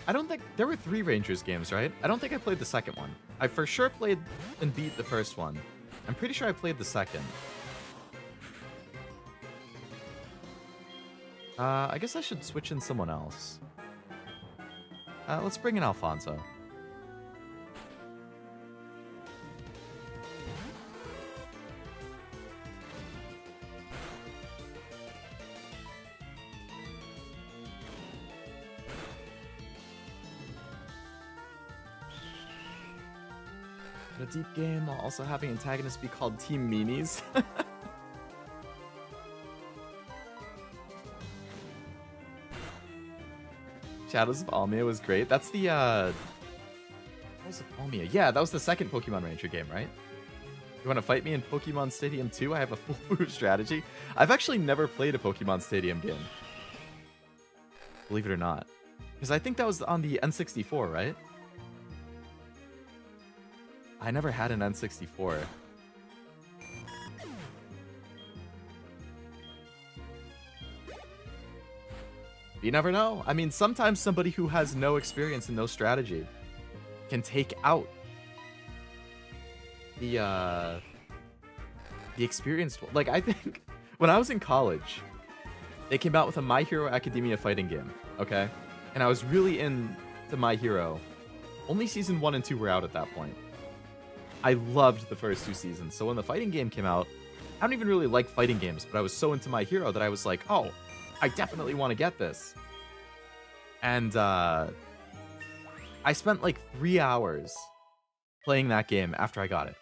I don't think... There were 3 Rangers games, right? I don't think I played the second one. I for sure played and beat the first one. I'm pretty sure I played the second. I guess I should switch in someone else. Let's bring in Alfonso. A deep game while also having antagonists be called Team Meanies. Shadows of Almia was great. That's the what was it, Almia? Yeah, that was the second Pokemon Ranger game, right? You want to fight me in Pokemon Stadium 2? I have a foolproof strategy. I've actually never played a Pokemon Stadium game. Believe it or not. Because I think that was on the N64, right? I never had an N64. You never know. I mean, sometimes somebody who has no experience and no strategy can take out the experienced one. Like, I think when I was in college, they came out with a My Hero Academia fighting game, okay? And I was really into My Hero. Only season 1 and 2 were out at that point. I loved the first 2 seasons. So when the fighting game came out, I don't even really like fighting games, but I was so into My Hero that I was like, oh, I definitely want to get this. And I spent like 3 hours playing that game after I got it.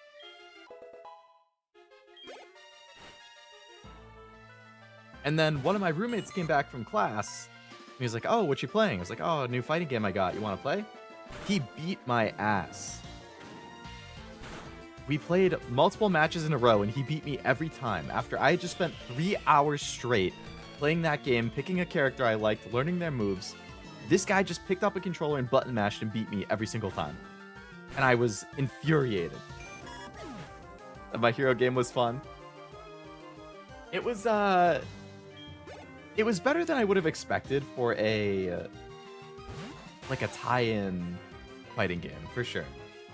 And then one of my roommates came back from class. And he was like, oh, what you playing? I was like, oh, a new fighting game I got. You want to play? He beat my ass. We played multiple matches in a row, and he beat me every time. After I had just spent 3 hours straight playing that game, picking a character I liked, learning their moves, this guy just picked up a controller and button mashed and beat me every single time. And I was infuriated. My Hero game was fun. It was better than I would have expected for a like a tie-in fighting game, for sure.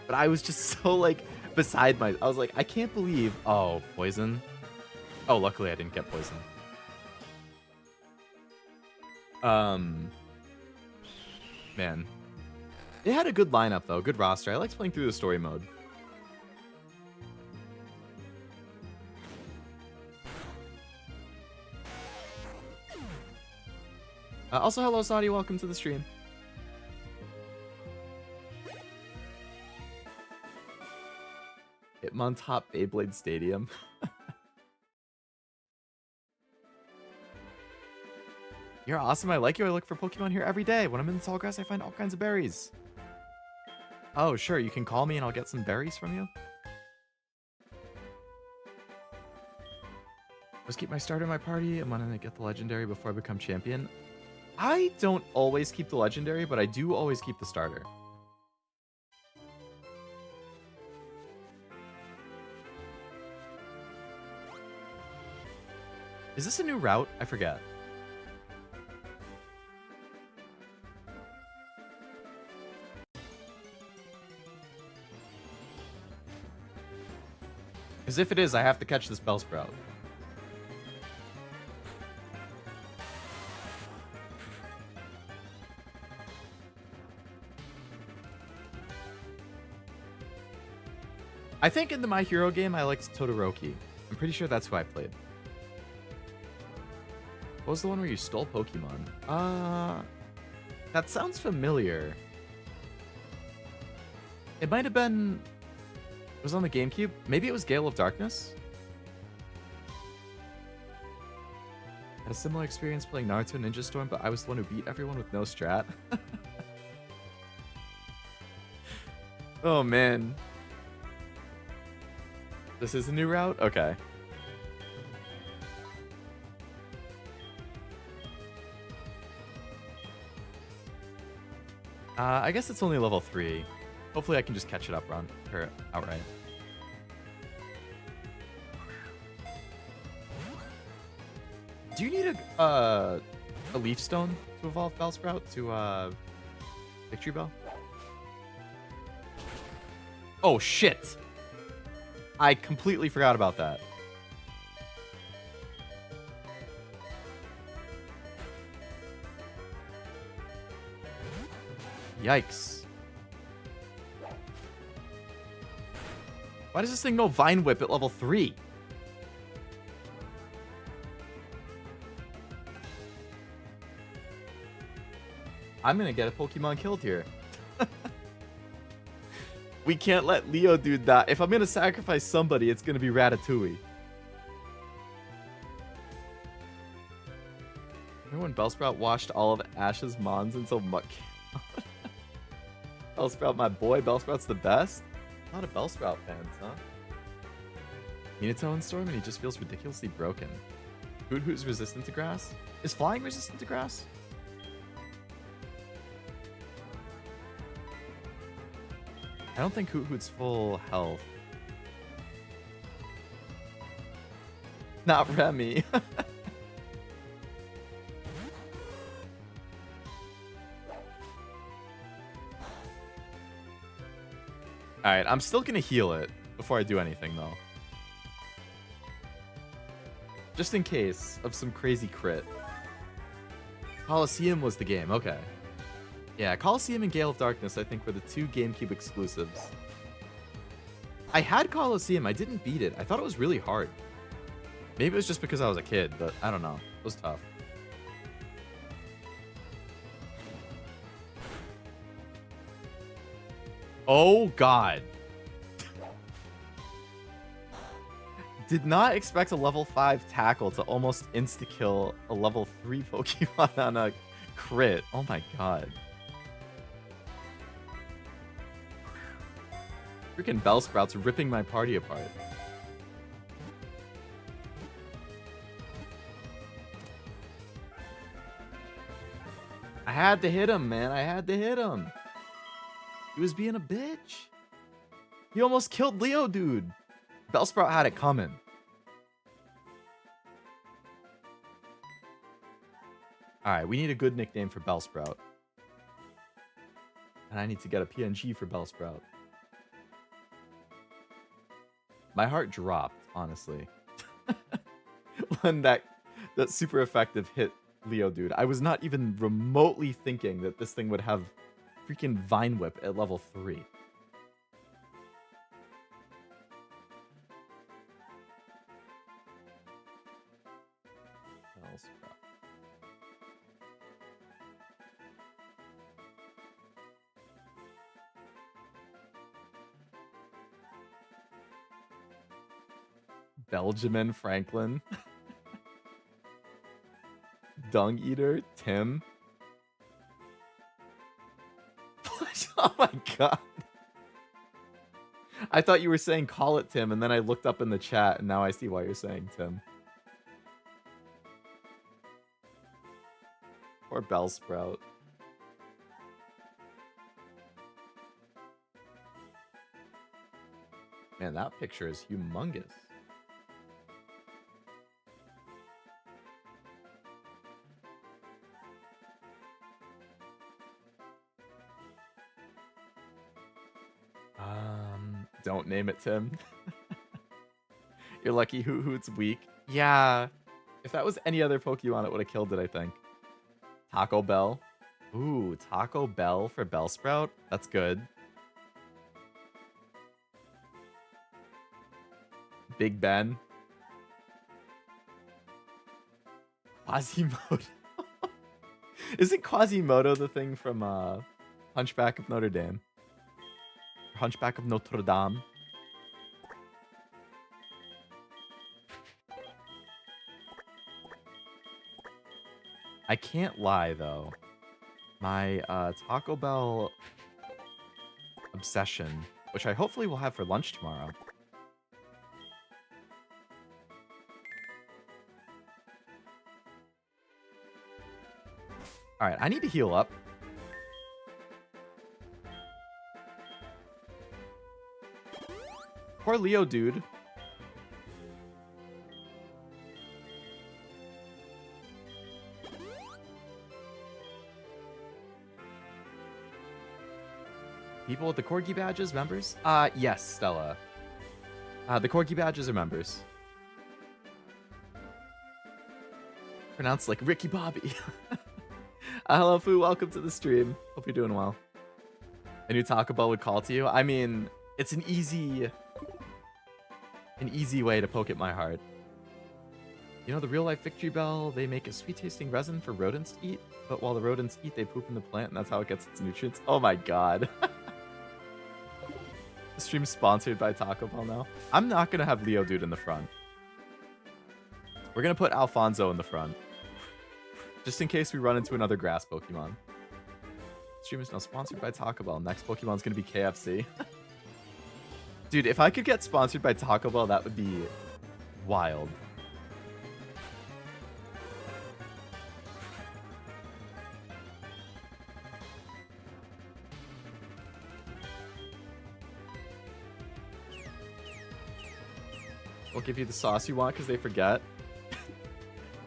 But I was just so like beside my... I was like, I can't believe... Oh, poison. Oh, luckily I didn't get poison. Man. It had a good lineup, though. Good roster. I liked playing through the story mode. Also, hello, Saudi. Welcome to the stream. Hitmontop Beyblade Stadium. You're awesome. I like you. I look for Pokemon here every day. When I'm in the tall grass, I find all kinds of berries. Oh, sure. You can call me and I'll get some berries from you. Let's keep my starter in my party. I'm gonna get the legendary before I become champion. I don't always keep the legendary, but I do always keep the starter. Is this a new route? I forget. Because if it is, I have to catch this Bellsprout. I think in the My Hero game, I liked Todoroki. I'm pretty sure that's who I played. What was the one where you stole Pokemon? That sounds familiar. It might have been... It was on the GameCube? Maybe it was Gale of Darkness? Had a similar experience playing Naruto Ninja Storm, but I was the one who beat everyone with no strat. Oh, man. This is a new route? Okay. I guess it's only level 3. Hopefully I can just catch it up outright. Do you need a Leaf Stone to evolve Bellsprout to Victory Bell? Oh shit! I completely forgot about that. Yikes. Why does this thing know Vine Whip at level 3? I'm gonna get a Pokemon killed here. We can't let Leo do that. If I'm gonna sacrifice somebody, it's gonna be Ratatouille. Remember when Bellsprout washed all of Ash's Mons until Muck came out? Bellsprout, my boy. Bellsprout's the best. A lot of Bellsprout fans, huh? Minato in Storm, and he just feels ridiculously broken. Hoothoot's resistant to grass? Is flying resistant to grass? I don't think Hoothoot's full health. Not Remy. Alright, I'm still gonna heal it before I do anything, though. Just in case of some crazy crit. Coliseum was the game, okay. Yeah, Coliseum and Gale of Darkness, I think, were the 2 GameCube exclusives. I had Coliseum, I didn't beat it. I thought it was really hard. Maybe it was just because I was a kid, but I don't know. It was tough. Oh, God. Did not expect a level 5 tackle to almost insta-kill a level 3 Pokemon on a crit. Oh, my God. Freaking Bellsprout's ripping my party apart. I had to hit him, man. I had to hit him. He was being a bitch. He almost killed Leo, dude. Bellsprout had it coming. Alright, we need a good nickname for Bellsprout. And I need to get a PNG for Bellsprout. My heart dropped, honestly. When that super effective hit Leo, dude. I was not even remotely thinking that this thing would have freaking Vine Whip at level 3. Benjamin Franklin. Dung Eater, Tim. Oh my God. I thought you were saying call it Tim, and then I looked up in the chat, and now I see why you're saying Tim. Or Bellsprout. Man, that picture is humongous. Don't name it Tim. You're lucky Hoot's weak. Yeah. If that was any other Pokemon, it would have killed it, I think. Taco Bell. Ooh, Taco Bell for Bellsprout? That's good. Big Ben. Quasimodo. Isn't Quasimodo the thing from Hunchback of Notre Dame? Hunchback of Notre Dame. I can't lie, though. My Taco Bell obsession, which I hopefully will have for lunch tomorrow. Alright, I need to heal up. Poor Leo, dude. People with the Corgi badges, members? Yes, Stella. The Corgi badges are members. Pronounced like Ricky Bobby. Hello, Fu. Welcome to the stream. Hope you're doing well. A new Taco Bell would call to you. I mean, it's an easy way to poke at my heart. You know, the real-life Victory Bell, they make a sweet-tasting resin for rodents to eat, but while the rodents eat, they poop in the plant, and that's how it gets its nutrients. Oh my god. The stream's sponsored by Taco Bell now. I'm not going to have Leo Dude in the front. We're going to put Alfonso in the front. Just in case we run into another grass Pokemon. The stream is now sponsored by Taco Bell. Next Pokemon's going to be KFC. Dude, if I could get sponsored by Taco Bell, that would be wild. We'll give you the sauce you want because they forget.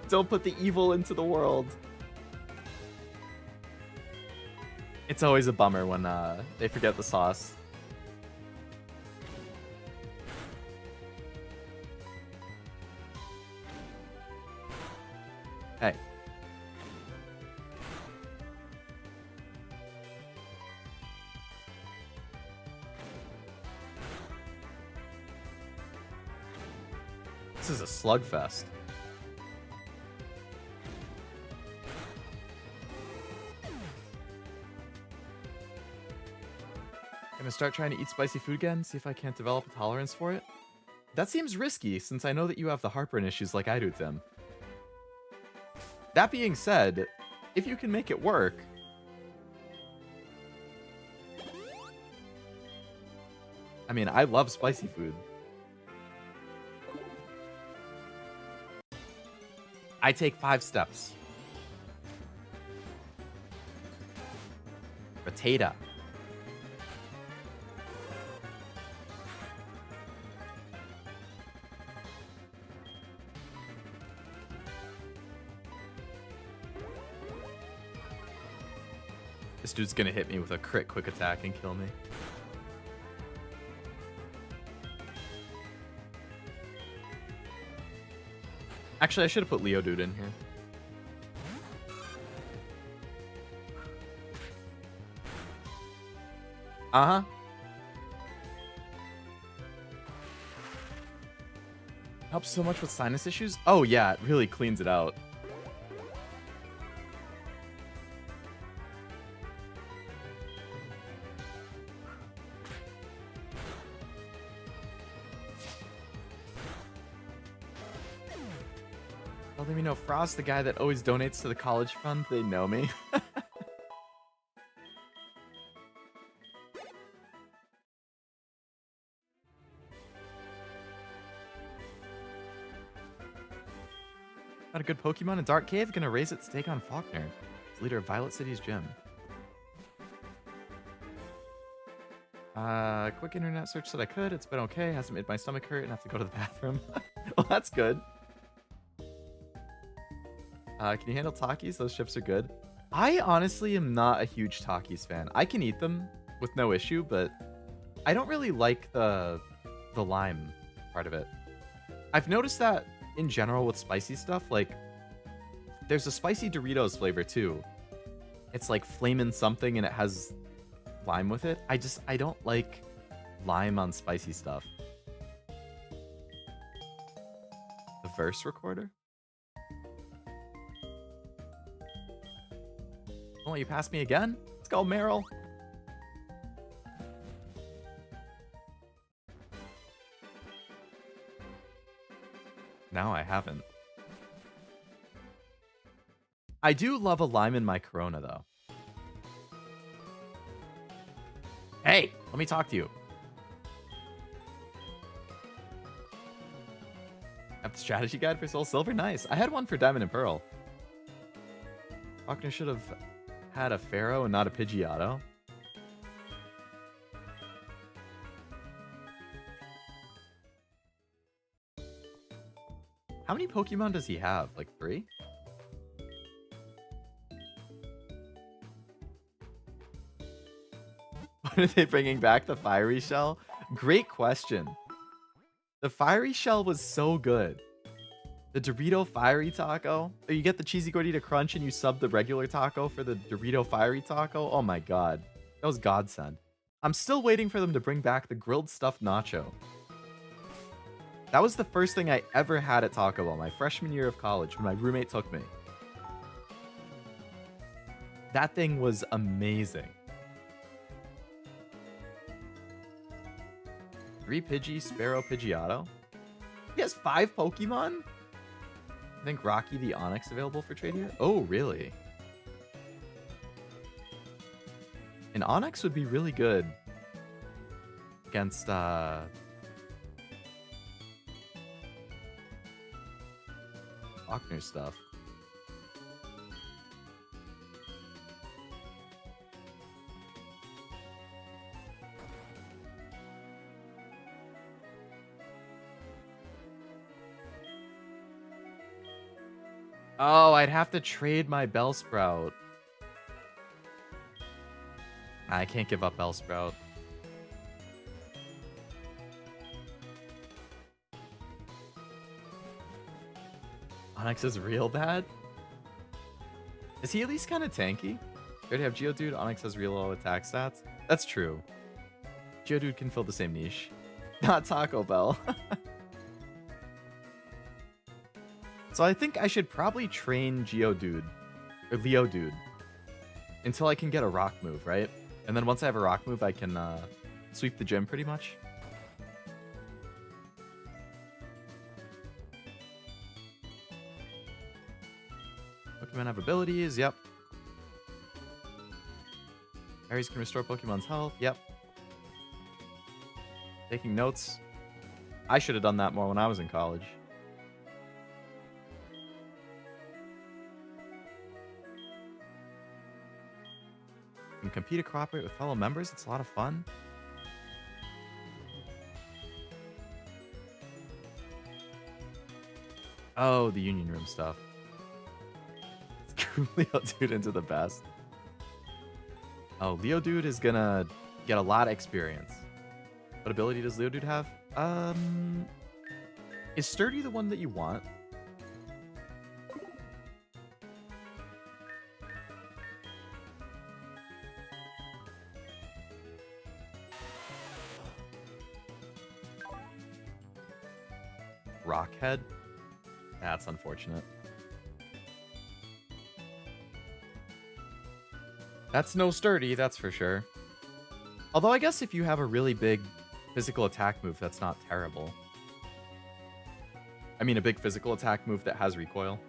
Don't put the evil into the world. It's always a bummer when they forget the sauce. Hey. This is a slugfest. Gonna start trying to eat spicy food again, see if I can't develop a tolerance for it. That seems risky, since I know that you have the heartburn issues like I do, Tim. That being said, if you can make it work... I mean, I love spicy food. I take 5 steps. Potato. This dude's gonna hit me with a crit quick attack and kill me. Actually, I should have put Leo Dude in here. Uh-huh. Helps so much with sinus issues? Oh yeah, it really cleans it out. Well, let me know. Frost, the guy that always donates to the college fund, they know me. Got a good Pokemon in Dark Cave. Gonna raise its stake on Faulkner. It's leader of Violet City's gym. Quick internet search said I could. It's been okay. Hasn't made my stomach hurt and have to go to the bathroom. Well, that's good. Can you handle Takis? Those chips are good. I honestly am not a huge Takis fan. I can eat them with no issue, but I don't really like the lime part of it. I've noticed that in general with spicy stuff, like there's a spicy Doritos flavor too. It's like flamin' something and it has lime with it. I don't like lime on spicy stuff. The verse recorder? Oh, you passed me again? Let's go, Meryl. No, I haven't. I do love a lime in my Corona, though. Hey, let me talk to you. Have the strategy guide for SoulSilver? Nice. I had one for Diamond and Pearl. Faulkner should have had a Pharaoh and not a Pidgeotto. How many Pokemon does he have? Like 3? When are they bringing back the Fiery Shell? Great question. The Fiery Shell was so good. The Dorito Fiery Taco. Or you get the Cheesy Gordita Crunch and you sub the regular taco for the Dorito Fiery Taco. Oh my god. That was godsend. I'm still waiting for them to bring back the grilled stuffed nacho. That was the first thing I ever had at Taco Bell my freshman year of college when my roommate took me. That thing was amazing. 3 Pidgey, Sparrow, Pidgeotto. He has 5 Pokemon? I think Rocky the Onyx available for trade here. Oh, really? An Onyx would be really good against Faulkner stuff. Oh, I'd have to trade my Bellsprout. I can't give up Bellsprout. Onyx is real bad? Is he at least kind of tanky? They already have Geodude. Onyx has real low attack stats. That's true. Geodude can fill the same niche. Not Taco Bell. So I think I should probably train Geodude, or Leodude, until I can get a rock move, right? And then once I have a rock move, I can sweep the gym pretty much. Pokemon have abilities, yep. Berries can restore Pokemon's health, yep. Taking notes. I should have done that more when I was in college. Can compete and cooperate with fellow members. It's a lot of fun. Oh, the Union Room stuff. Let's group Leodude into the best. Oh, Leodude is gonna get a lot of experience. What ability does Leodude have? Is Sturdy the one that you want? Rockhead? That's unfortunate. That's no Sturdy, that's for sure. Although I guess if you have a really big physical attack move, that's not terrible. I mean, a big physical attack move that has recoil.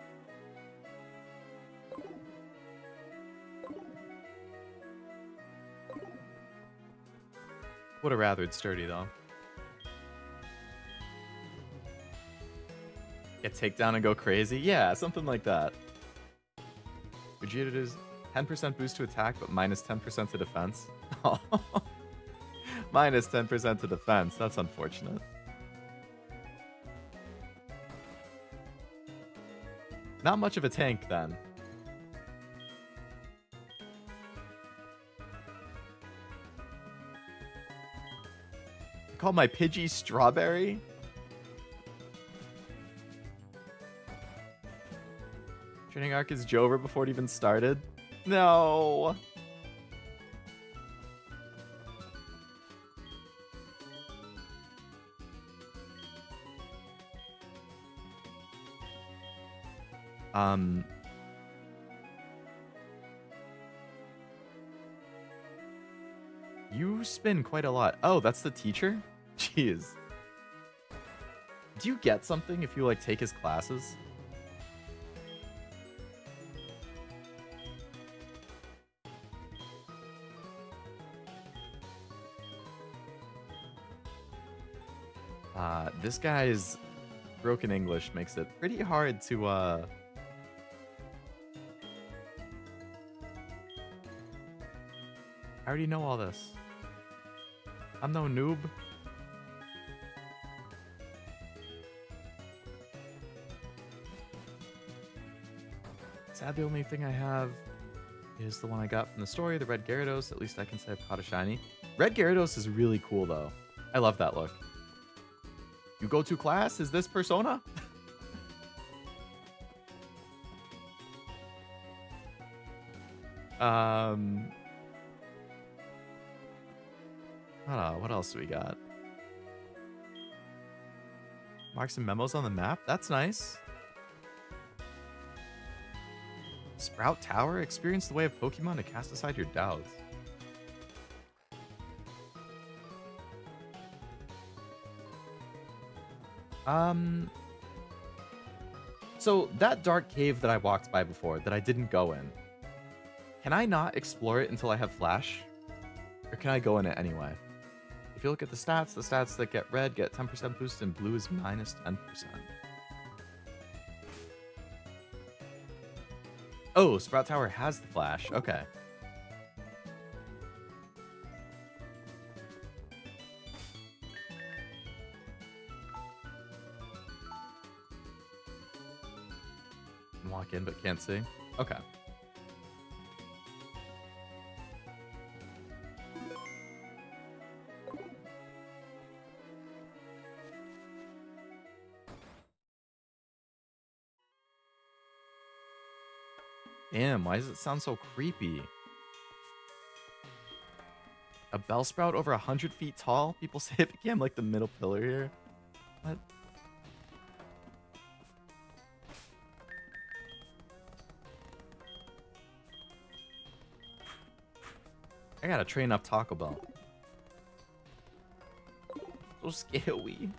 Would have rathered Sturdy, though. Yeah, a takedown and go crazy? Yeah, something like that. Vegeta does 10% boost to attack, but minus 10% to defense. Minus 10% to defense. That's unfortunate. Not much of a tank, then. I call my Pidgey Strawberry? Training arc is over before it even started? No! You spin quite a lot. Oh, that's the teacher? Jeez. Do you get something if you, like, take his classes? This guy's broken English makes it pretty hard to, I already know all this. I'm no noob. Sad the only thing I have is the one I got from the story, the Red Gyarados. At least I can say I've caught a shiny. Red Gyarados is really cool, though. I love that look. You go to class? Is this Persona? I don't know. What else do we got? Marks and memos on the map? That's nice. Sprout Tower? Experience the way of Pokemon to cast aside your doubts. So that dark cave that I walked by before that I didn't go in, can I not explore it until I have Flash? Or can I go in it anyway? If you look at the stats that get red get 10% boost and blue is minus 10%. Oh, Sprout Tower has the Flash. Okay. Walk in but can't see. Okay. Damn, why does it sound so creepy? A Bellsprout over 100 feet tall? People say it became like the middle pillar here. What? I gotta train up Taco Bell. So scary.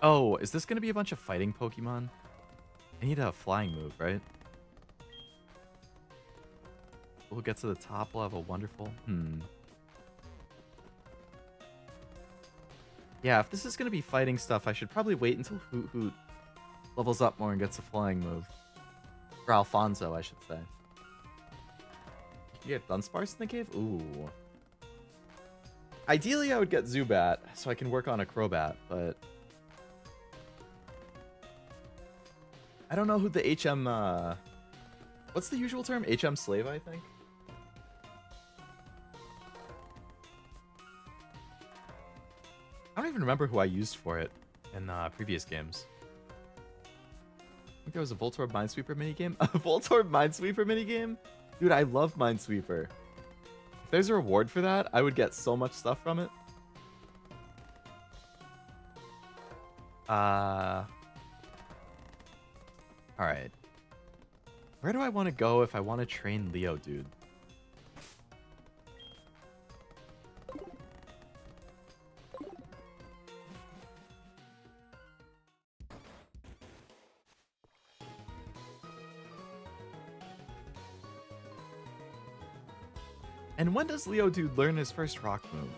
Oh, is this gonna be a bunch of fighting Pokemon? I need a flying move, right? We'll get to the top, we'll have a wonderful... Yeah, if this is gonna be fighting stuff, I should probably wait until Hoot Hoot levels up more and gets a flying move. Or Alfonso, I should say. You get Dunsparce in the cave? Ooh. Ideally, I would get Zubat, so I can work on a Crobat, but... I don't know who the HM, what's the usual term? HM slave, I think? I don't even remember who I used for it in previous games. I think there was a Voltorb Minesweeper minigame. A Voltorb Minesweeper minigame? Dude, I love Minesweeper. If there's a reward for that, I would get so much stuff from it. Alright. Where do I want to go if I want to train Leo, dude? And when does Leo dude learn his first rock move?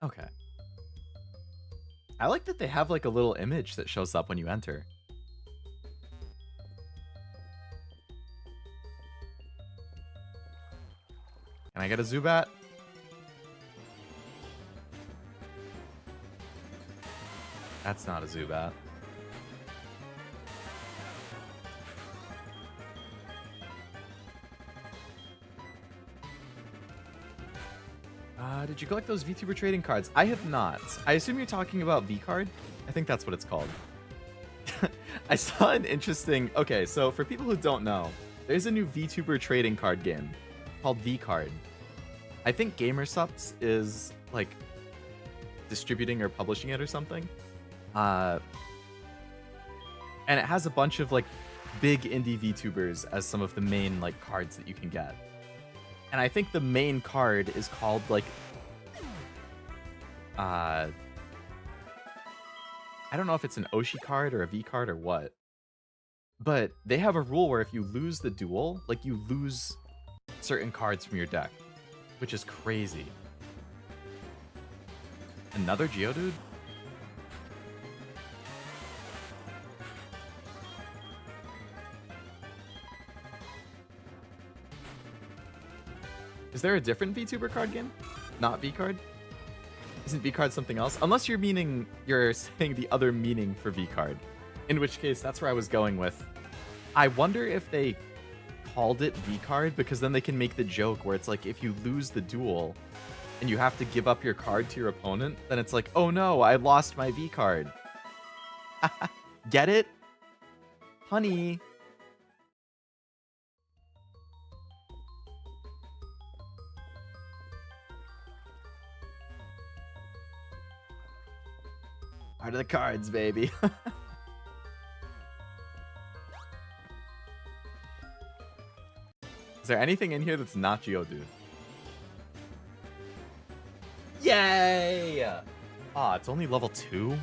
Okay. I like that they have like a little image that shows up when you enter. Can I get a Zubat? That's not a Zubat. Did you collect those VTuber trading cards? I have not. I assume you're talking about V-Card? I think that's what it's called. I saw an interesting... Okay, so for people who don't know, there's a new VTuber trading card game called V-Card. I think GamerSupps is, like, distributing or publishing it or something. And it has a bunch of, like, big indie VTubers as some of the main, like, cards that you can get. And I think the main card is called, like... I don't know if it's an Oshi card or a V card or what. But they have a rule where if you lose the duel, like, you lose certain cards from your deck. Which is crazy. Another Geodude? Is there a different VTuber card game? Not V-Card? Isn't V-Card something else? Unless you're saying the other meaning for V-Card. In which case, that's where I was going with. I wonder if they called it V-Card because then they can make the joke where it's like, if you lose the duel and you have to give up your card to your opponent, then it's like, oh no, I lost my V-Card. Get it? Honey. Art of the cards, baby. Is there anything in here that's not Geodude? Yay! Ah, it's only level 2?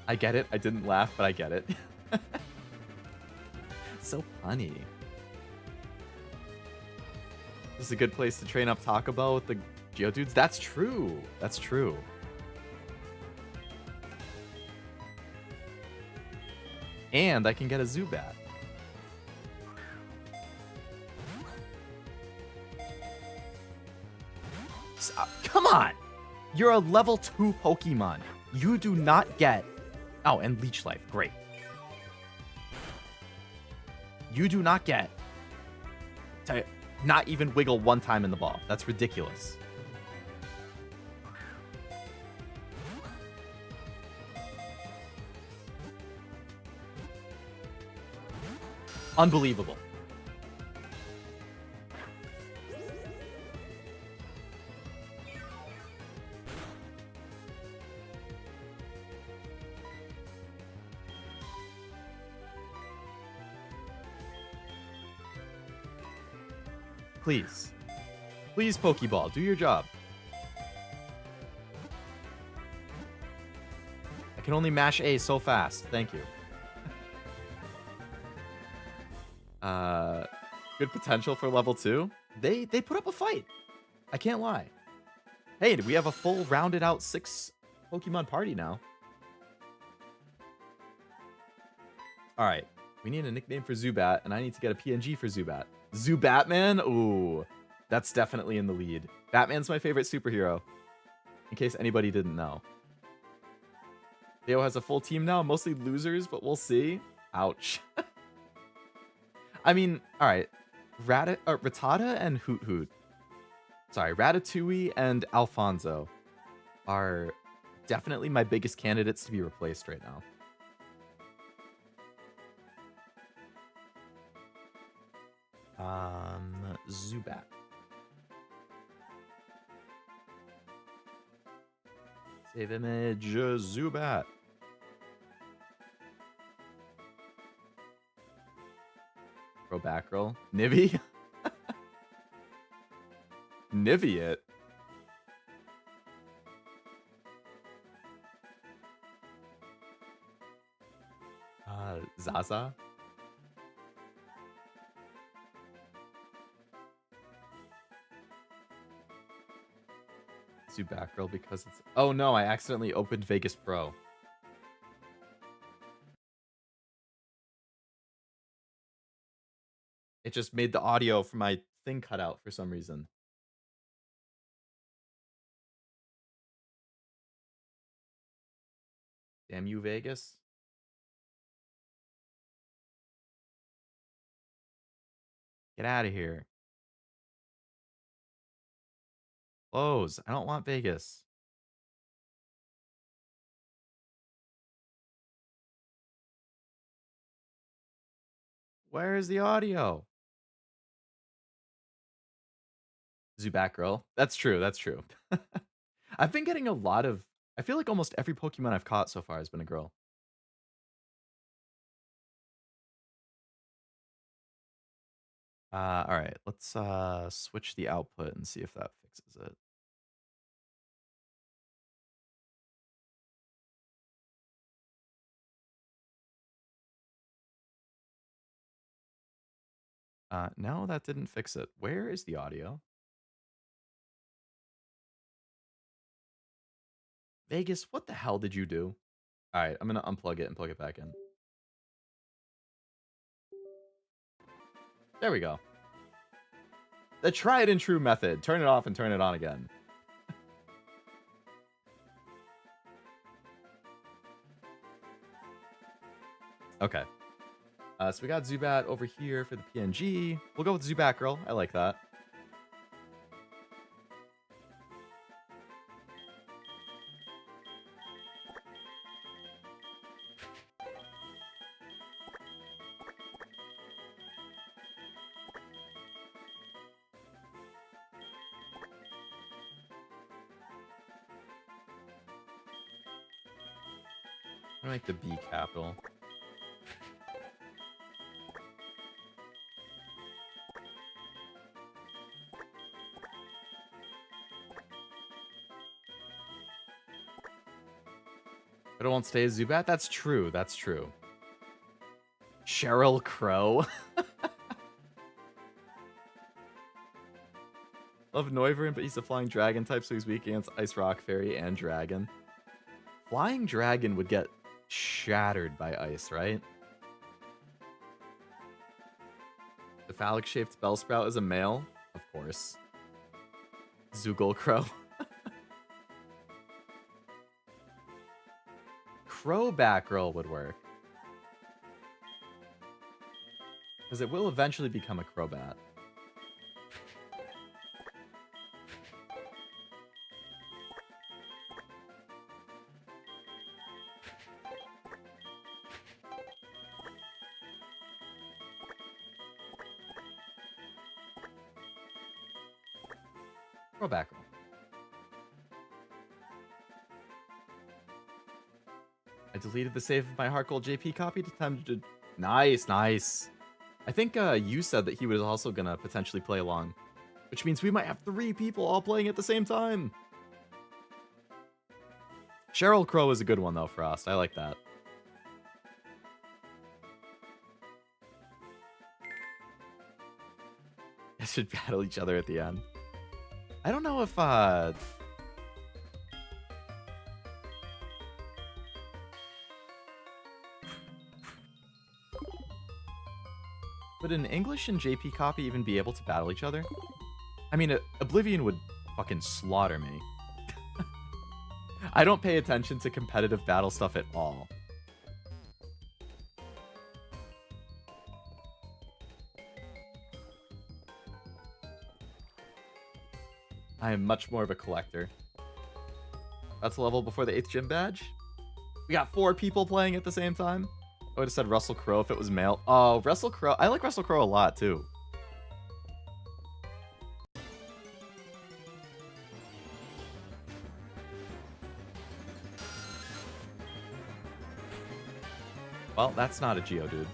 I get it. I didn't laugh, but I get it. So funny. This is a good place to train up Taco Bell with the Geodudes? That's true. That's true. And I can get a Zubat. Come on! You're a level 2 Pokemon. You do not get... Oh, and Leech Life. Great. You do not get to not even wiggle one time in the ball. That's ridiculous. Unbelievable. Please. Please, Pokeball, do your job. I can only mash A so fast. Thank you. Good potential for level 2. They put up a fight. I can't lie. Hey, we have a full rounded out 6 Pokemon party now. Alright. We need a nickname for Zubat, and I need to get a PNG for Zubat. Zubatman? Ooh. That's definitely in the lead. Batman's my favorite superhero. In case anybody didn't know. Theo has a full team now, mostly losers, but we'll see. Ouch. I mean, alright. Rattata and Hoot Hoot. Sorry, Ratatouille and Alfonso are definitely my biggest candidates to be replaced right now. Zubat. Save image, Zubat. Throw back roll. Nivy? Niviet? Zaza? do Batgirl because it's... Oh no, I accidentally opened Vegas Pro. It just made the audio for my thing cut out for some reason. Damn you, Vegas. Get out of here. Close. I don't want Vegas. Where is the audio? Zubat Girl. That's true. That's true. I've been getting a lot of... I feel like almost every Pokemon I've caught so far has been a girl. Alright. Let's switch the output and see if that fixes it. No, that didn't fix it. Where is the audio? Vegas, what the hell did you do? Alright, I'm gonna unplug it and plug it back in. There we go. The tried and true method. Turn it off and turn it on again. Okay. So we got Zubat over here for the PNG. We'll go with Zubat Girl. I like that. I'm gonna make the B capital. But it won't stay as Zubat? That's true. That's true. Sheryl Crow. Love Noivern, but he's a flying dragon type, so he's weak against Ice Rock Fairy and Dragon. Flying Dragon would get shattered by ice, right? The phallic-shaped Bellsprout is a male? Of course. Zoogle Crow. Crow Batgirl would work. Because it will eventually become a Crobat. Crow Batgirl. I deleted the save of my Heart Gold JP copy to time to... Nice, nice. I think you said that he was also gonna potentially play along, which means we might have 3 people all playing at the same time. Sheryl Crow is a good one though, Frost. I like that. I should battle each other at the end. I don't know if but would an English and JP copy even be able to battle each other? I mean, Oblivion would fucking slaughter me. I don't pay attention to competitive battle stuff at all. I am much more of a collector. That's a level before the 8th gym badge. We got 4 people playing at the same time. I would have said Russell Crowe if it was male. Oh, Russell Crowe. I like Russell Crowe a lot, too. Well, that's not a Geodude.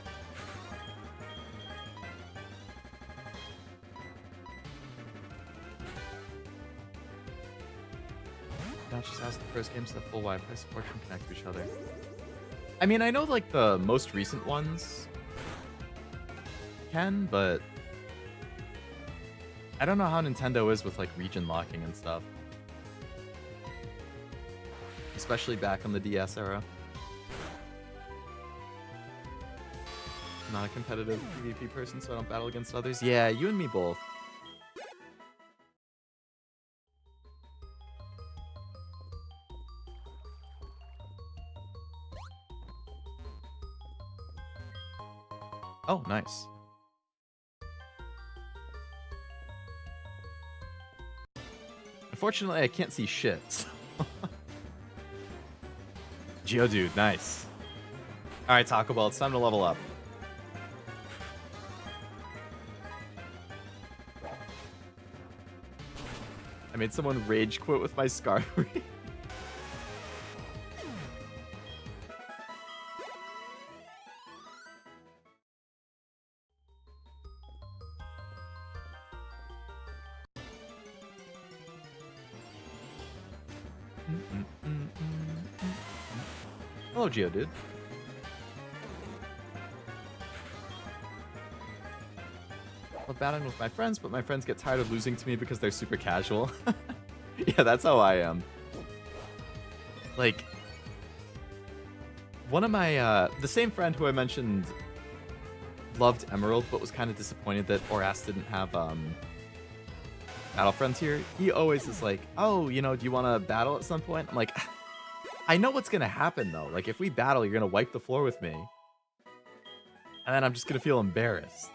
Just ask the first games to the full Wi-Fi support can connect to each other. I mean, I know like the most recent ones can, but I don't know how Nintendo is with like region locking and stuff. especially back on the DS era. I'm not a competitive PvP person, so I don't battle against others. Yeah, you and me both. Oh, nice. Unfortunately, I can't see shit. So. Geodude, nice. Alright, Taco Bell, it's time to level up. I made someone rage quit with my Skarmory. Hello, Geodude. Love battling with my friends, but my friends get tired of losing to me because they're super casual. Yeah, that's how I am. Like, one of my, the same friend who I mentioned loved Emerald, but was kind of disappointed that Oras didn't have, battle friends here. He always is like, oh, you know, do you want to battle at some point? I'm like, I know what's going to happen, though. Like, if we battle, you're going to wipe the floor with me. And then I'm just going to feel embarrassed.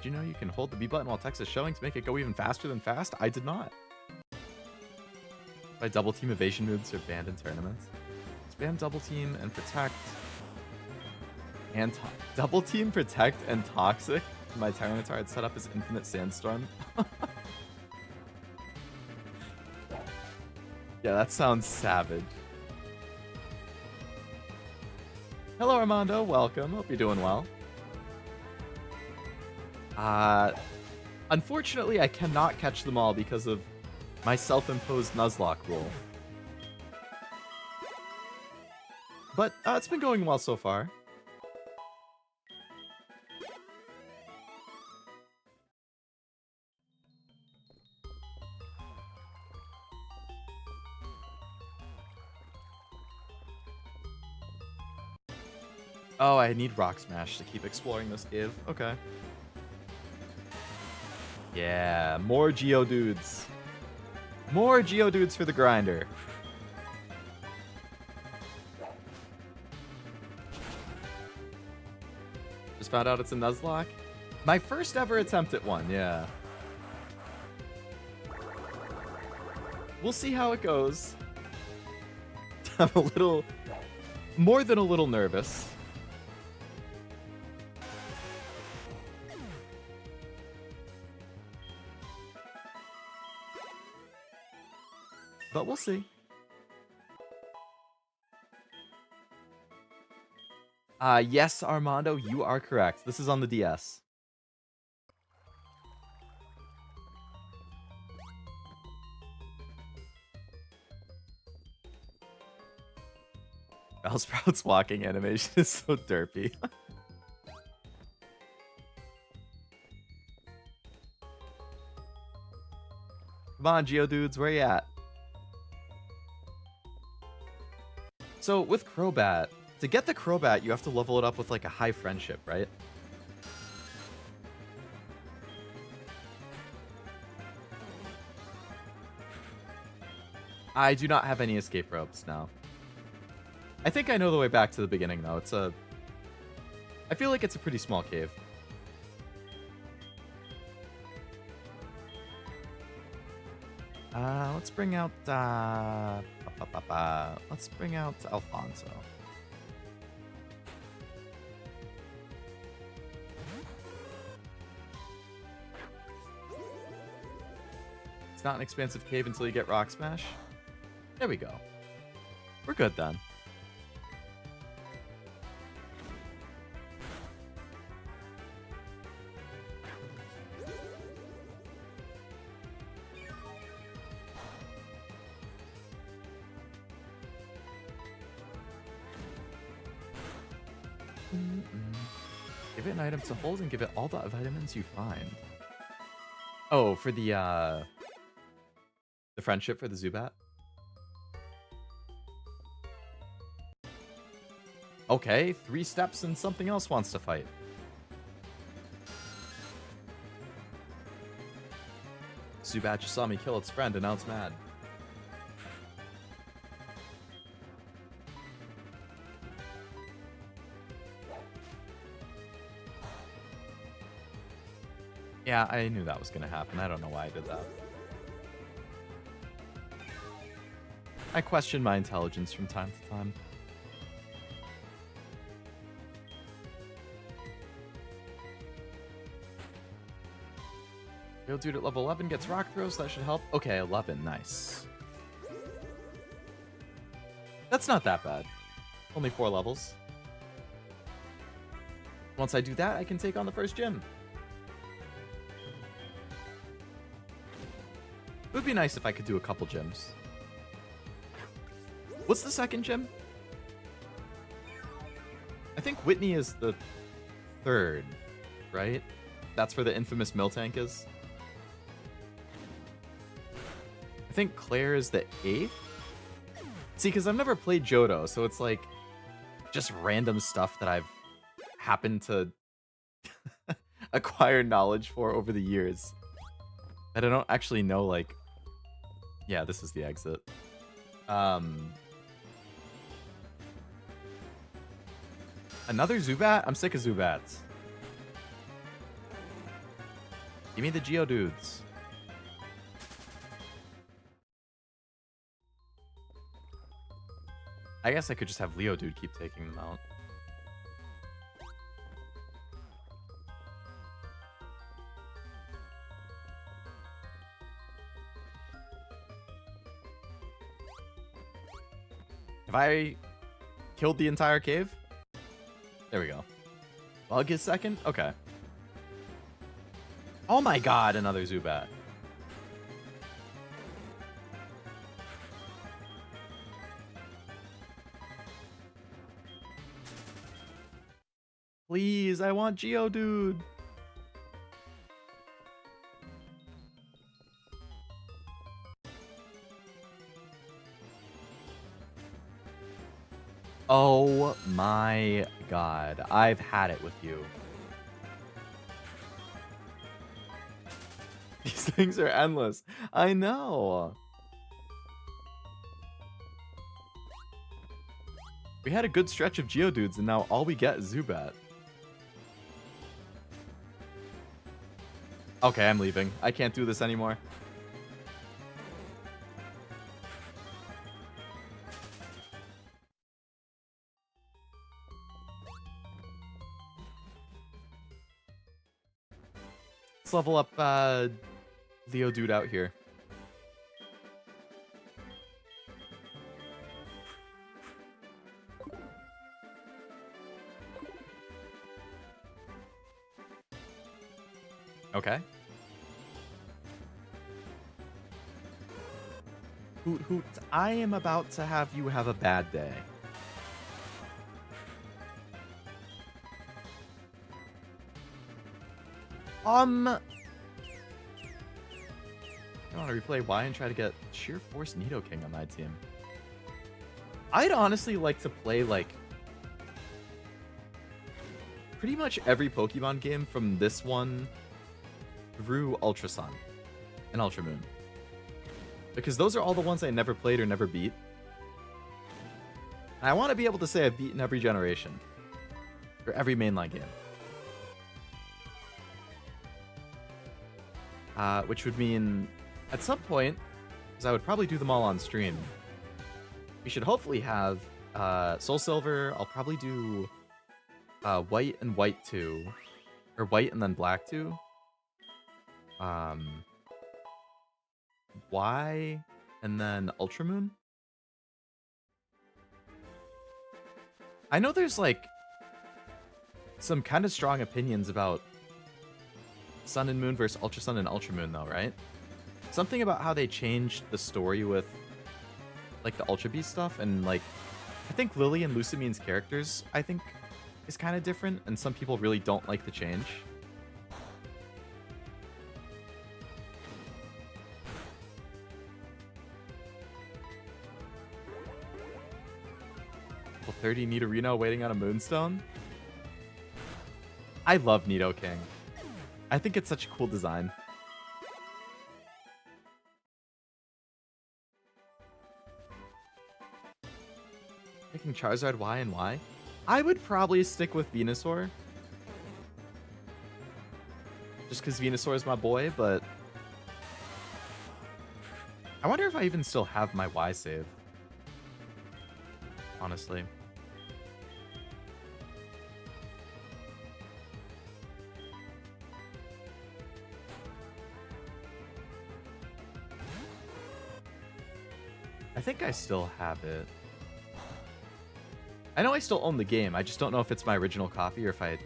Do you know you can hold the B button while text is showing to make it go even faster than fast? I did not. By double team evasion moves are banned in tournaments. Spam double team and protect. And double team protect and toxic. My Tyranitar had set up as infinite sandstorm. Yeah, that sounds savage. Hello, Armando. Welcome. Hope you're doing well. Unfortunately, I cannot catch them all because of my self-imposed Nuzlocke rule. But it's been going well so far. Oh, I need Rock Smash to keep exploring this cave. Okay. Yeah, more Geodudes. More Geodudes for the grinder. Just found out it's a Nuzlocke. My first ever attempt at one, yeah. We'll see how it goes. I'm a little... more than a little nervous. But we'll see. Yes, Armando, you are correct. This is on the DS. Bellsprout's walking animation is so derpy. Come on, Geodudes, where you at? So with Crobat, to get the Crobat, you have to level it up with like a high friendship, right? I do not have any escape ropes now. I think I know the way back to the beginning though. I feel like it's a pretty small cave. Let's bring out let's bring out Alfonso. It's not an expansive cave until you get Rock Smash. There we go. We're good then. Give it an item to hold and give it all the vitamins you find. Oh, for the friendship for the Zubat? Okay, 3 steps and something else wants to fight. Zubat just saw me kill its friend and now it's mad. Yeah, I knew that was gonna happen. I don't know why I did that. I question my intelligence from time to time. Real dude at level 11 gets rock throws. That should help. Okay, 11. Nice. That's not that bad. Only 4 levels. Once I do that, I can take on the first gym. It would be nice if I could do a couple gyms. What's the second gym? I think Whitney is the 3rd, right? That's where the infamous Miltank is. I think Claire is the 8th? See, because I've never played Johto, so it's like just random stuff that I've happened to acquire knowledge for over the years. That I don't actually know, like... Yeah, this is the exit. Another Zubat? I'm sick of Zubats. Give me the Geodudes. I guess I could just have Leodude keep taking them out. Have I killed the entire cave? There we go. Bug is second? Okay. Oh my god, another Zubat. Please, I want Geodude. Oh my god. I've had it with you. These things are endless. I know. We had a good stretch of Geodudes and now all we get is Zubat. Okay, I'm leaving. I can't do this anymore. Let's level up Leodude out here. Okay. Hoot hoot, I am about to have you have a bad day. I want to replay Y and try to get Sheer Force Nidoking on my team. I'd honestly like to play, like, pretty much every Pokemon game from this one through Ultra Sun and Ultra Moon. Because those are all the ones I never played or never beat. And I want to be able to say I've beaten every generation. Or every mainline game. Which would mean, at some point, because I would probably do them all on stream, we should hopefully have SoulSilver. I'll probably do White and White 2. Or White and then Black 2. Y and then Ultramoon. I know there's like some kind of strong opinions about Sun and Moon versus Ultra Sun and Ultra Moon though, right? Something about how they changed the story with like the Ultra Beast stuff, and like I think Lily and Lucamine's characters, I think, is kind of different, and some people really don't like the change. Level 30 Nidorino waiting on a Moonstone. I love Nidoking. I think it's such a cool design. Picking Charizard Y and Y? I would probably stick with Venusaur. Just because Venusaur is my boy, but... I wonder if I even still have my Y save. Honestly. I think I still have it. I know I still own the game. I just don't know if it's my original copy or if I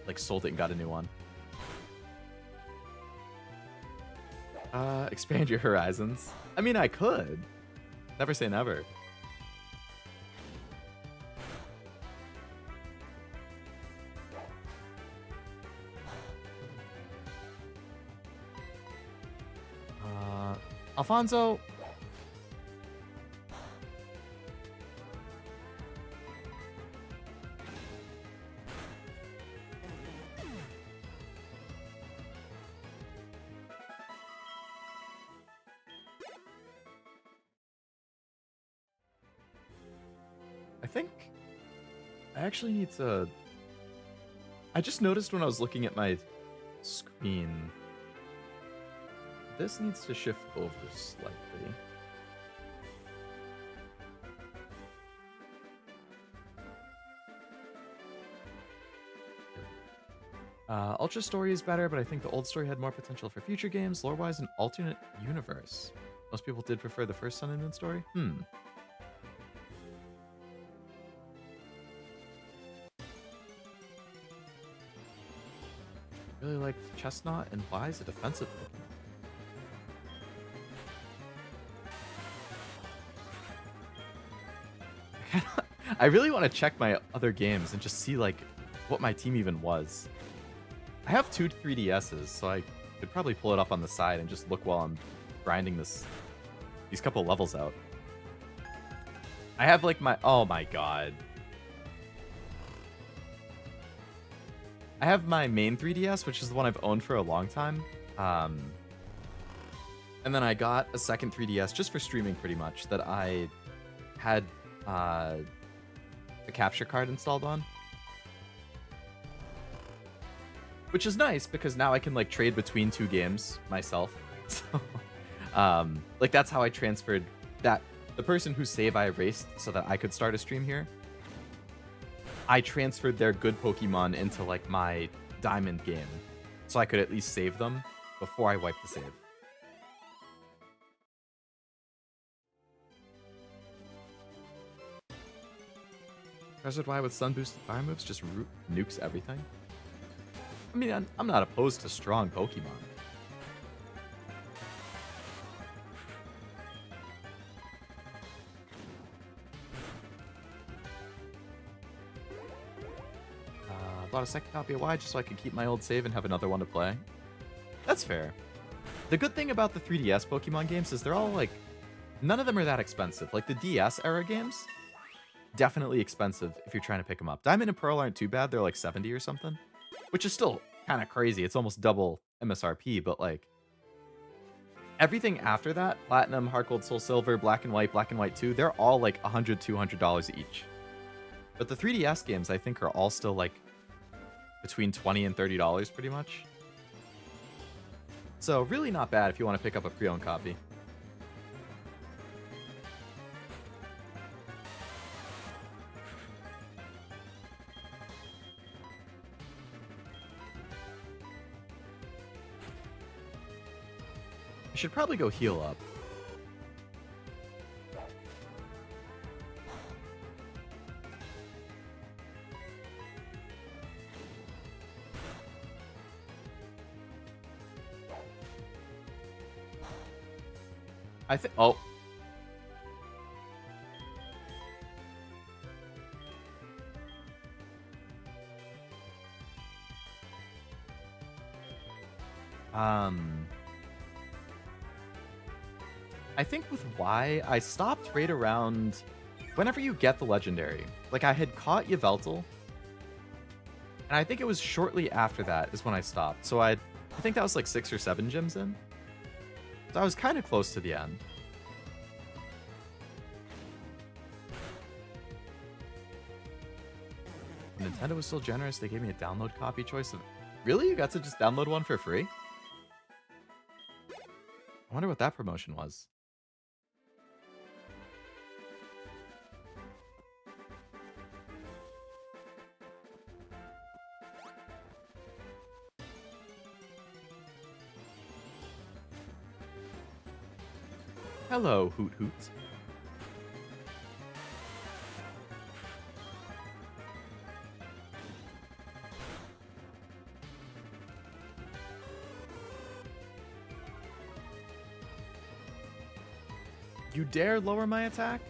like sold it and got a new one. Expand your horizons. I mean, I could. Never say never. Alfonso. I think I actually need to... I just noticed when I was looking at my screen, this needs to shift over slightly. Ultra Story is better, but I think the old story had more potential for future games. Lore-wise, an alternate universe. Most people did prefer the first Sun and Moon story. Really liked Chestnut, and why is it defensive looking? I really want to check my other games and just see like what my team even was. I have 2 3DSs, so I could probably pull it up on the side and just look while I'm grinding these couple levels out. I have like my... Oh my god. I have my main 3DS, which is the one I've owned for a long time. And then I got a second 3DS just for streaming pretty much that I had a capture card installed on. Which is nice because now I can like trade between 2 games myself. So, like that's how I transferred that. The person whose save I erased so that I could start a stream here, I transferred their good Pokemon into like my Diamond game, so I could at least save them before I wipe the save. Charizard Y with Sun boosted fire moves just nukes everything. I mean, I'm not opposed to strong Pokemon. Bought a second copy of Y just so I could keep my old save and have another one to play. That's fair. The good thing about the 3DS Pokemon games is they're all like, none of them are that expensive. Like the DS era games, definitely expensive if you're trying to pick them up. Diamond and Pearl aren't too bad. They're like 70 or something, which is still kind of crazy. It's almost double MSRP, but like everything after that, Platinum, Heart Gold, Soul Silver, Black and White 2, they're all like $100, $200 each. But the 3DS games, I think, are all still like between $20 and $30 pretty much. So really not bad if you want to pick up a pre-owned copy. I should probably go heal up. I think... Oh. Um, I think with Y, I stopped right around whenever you get the legendary. Like, I had caught Yveltal, and I think it was shortly after that is when I stopped. So I think that was like 6 or 7 gyms in. So I was kind of close to the end. Nintendo was still generous. They gave me a download copy choice of... Really? You got to just download one for free? I wonder what that promotion was. Hello, Hoot Hoot. You dare lower my attack?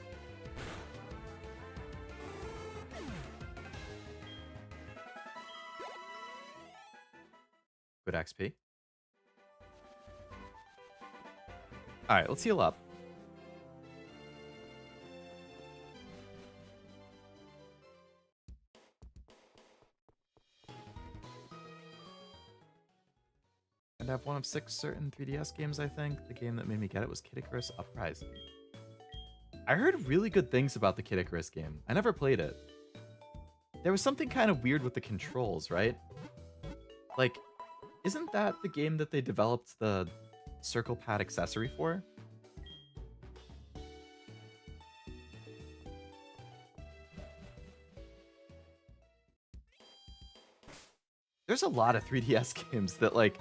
Good XP. Alright, let's heal up. And I have one of 6 certain 3DS games, I think. The game that made me get it was Kid Icarus Uprising. I heard really good things about the Kid Icarus game. I never played it. There was something kind of weird with the controls, right? Like, isn't that the game that they developed the circle pad accessory for? There's a lot of 3DS games that, like,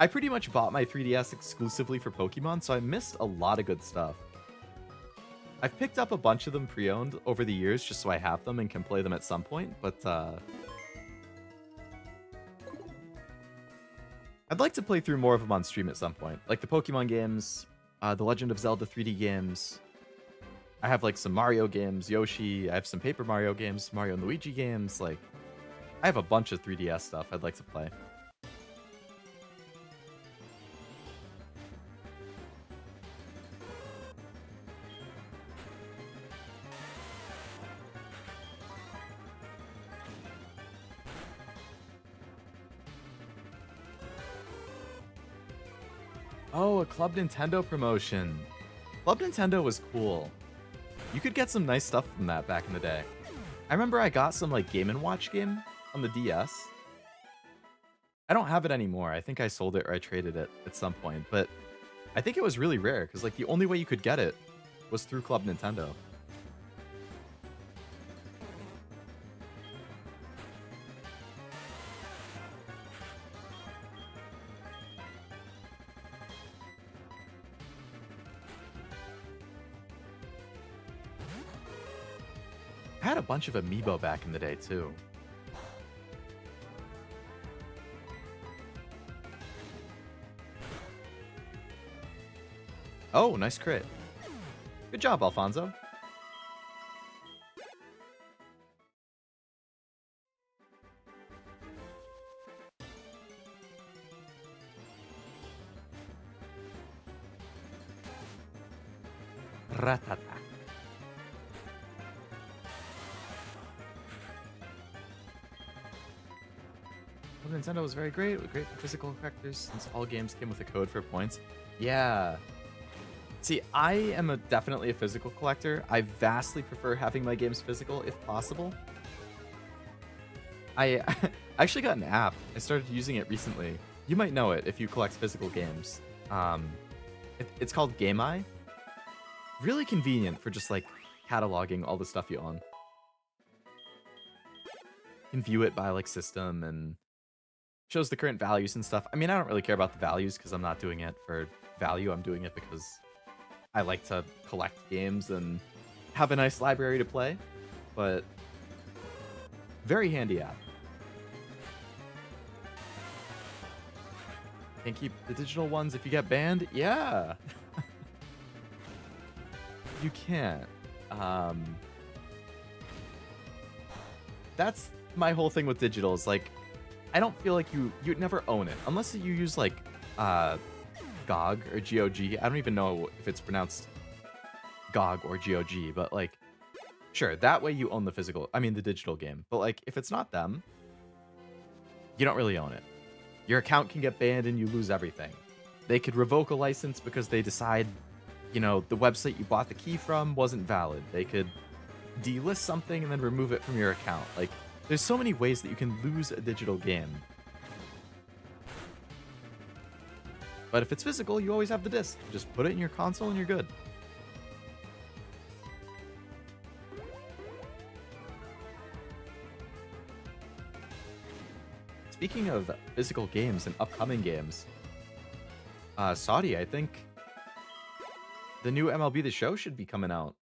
I pretty much bought my 3DS exclusively for Pokemon, so I missed a lot of good stuff. I've picked up a bunch of them pre-owned over the years just so I have them and can play them at some point, but I'd like to play through more of them on stream at some point. Like the Pokemon games, the Legend of Zelda 3D games. I have like some Mario games, Yoshi, I have some Paper Mario games, Mario and Luigi games, like I have a bunch of 3DS stuff I'd like to play. Oh, a Club Nintendo promotion. Club Nintendo was cool. You could get some nice stuff from that back in the day. I remember I got some like Game & Watch game on the DS. I don't have it anymore. I think I sold it or I traded it at some point, but I think it was really rare because like the only way you could get it was through Club Nintendo. I had a bunch of amiibo back in the day, too. Oh, nice crit. Good job, Alfonso. Ratata. Nintendo was very great for physical characters since all games came with a code for points. Yeah. See, I am definitely a physical collector. I vastly prefer having my games physical if possible. I actually got an app. I started using it recently. You might know it if you collect physical games. It's called GameEye. Really convenient for just like cataloging all the stuff you own. You can view it by like system and shows the current values and stuff. I mean, I don't really care about the values because I'm not doing it for value. I'm doing it because I like to collect games and have a nice library to play. But very handy app. Can't keep the digital ones if you get banned? Yeah. You can't. That's my whole thing with digital is like, I don't feel like you'd never own it unless you use like uh, GOG or GOG. I don't even know if it's pronounced GOG or GOG, but like, sure, that way you own the digital game. But like, if it's not them, you don't really own it. Your account can get banned and you lose everything. They could revoke a license because they decide, the website you bought the key from wasn't valid. They could delist something and then remove it from your account. Like, there's so many ways that you can lose a digital game. But if it's physical, you always have the disc. Just put it in your console and you're good. Speaking of physical games and upcoming games, Saudi, I think the new MLB The Show should be coming out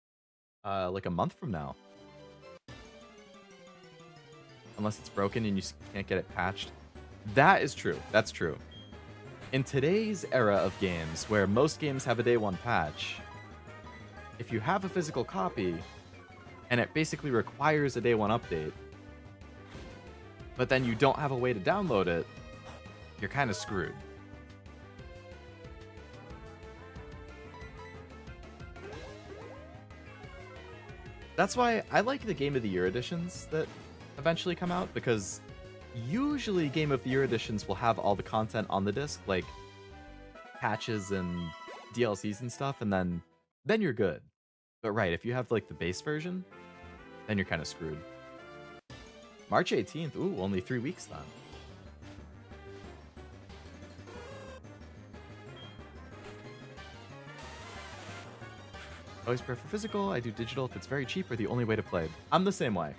like a month from now. Unless it's broken and you can't get it patched. That is true. That's true. In today's era of games, where most games have a day one patch, if you have a physical copy, and it basically requires a day one update, but then you don't have a way to download it, you're kind of screwed. That's why I like the Game of the Year editions that eventually come out, because usually Game of the Year editions will have all the content on the disc, like patches and DLCs and stuff, and then you're good. But right, if you have like the base version, then you're kind of screwed. March 18th, ooh, only 3 weeks then. Always prefer physical. I do digital if it's very cheap or the only way to play. I'm the same way.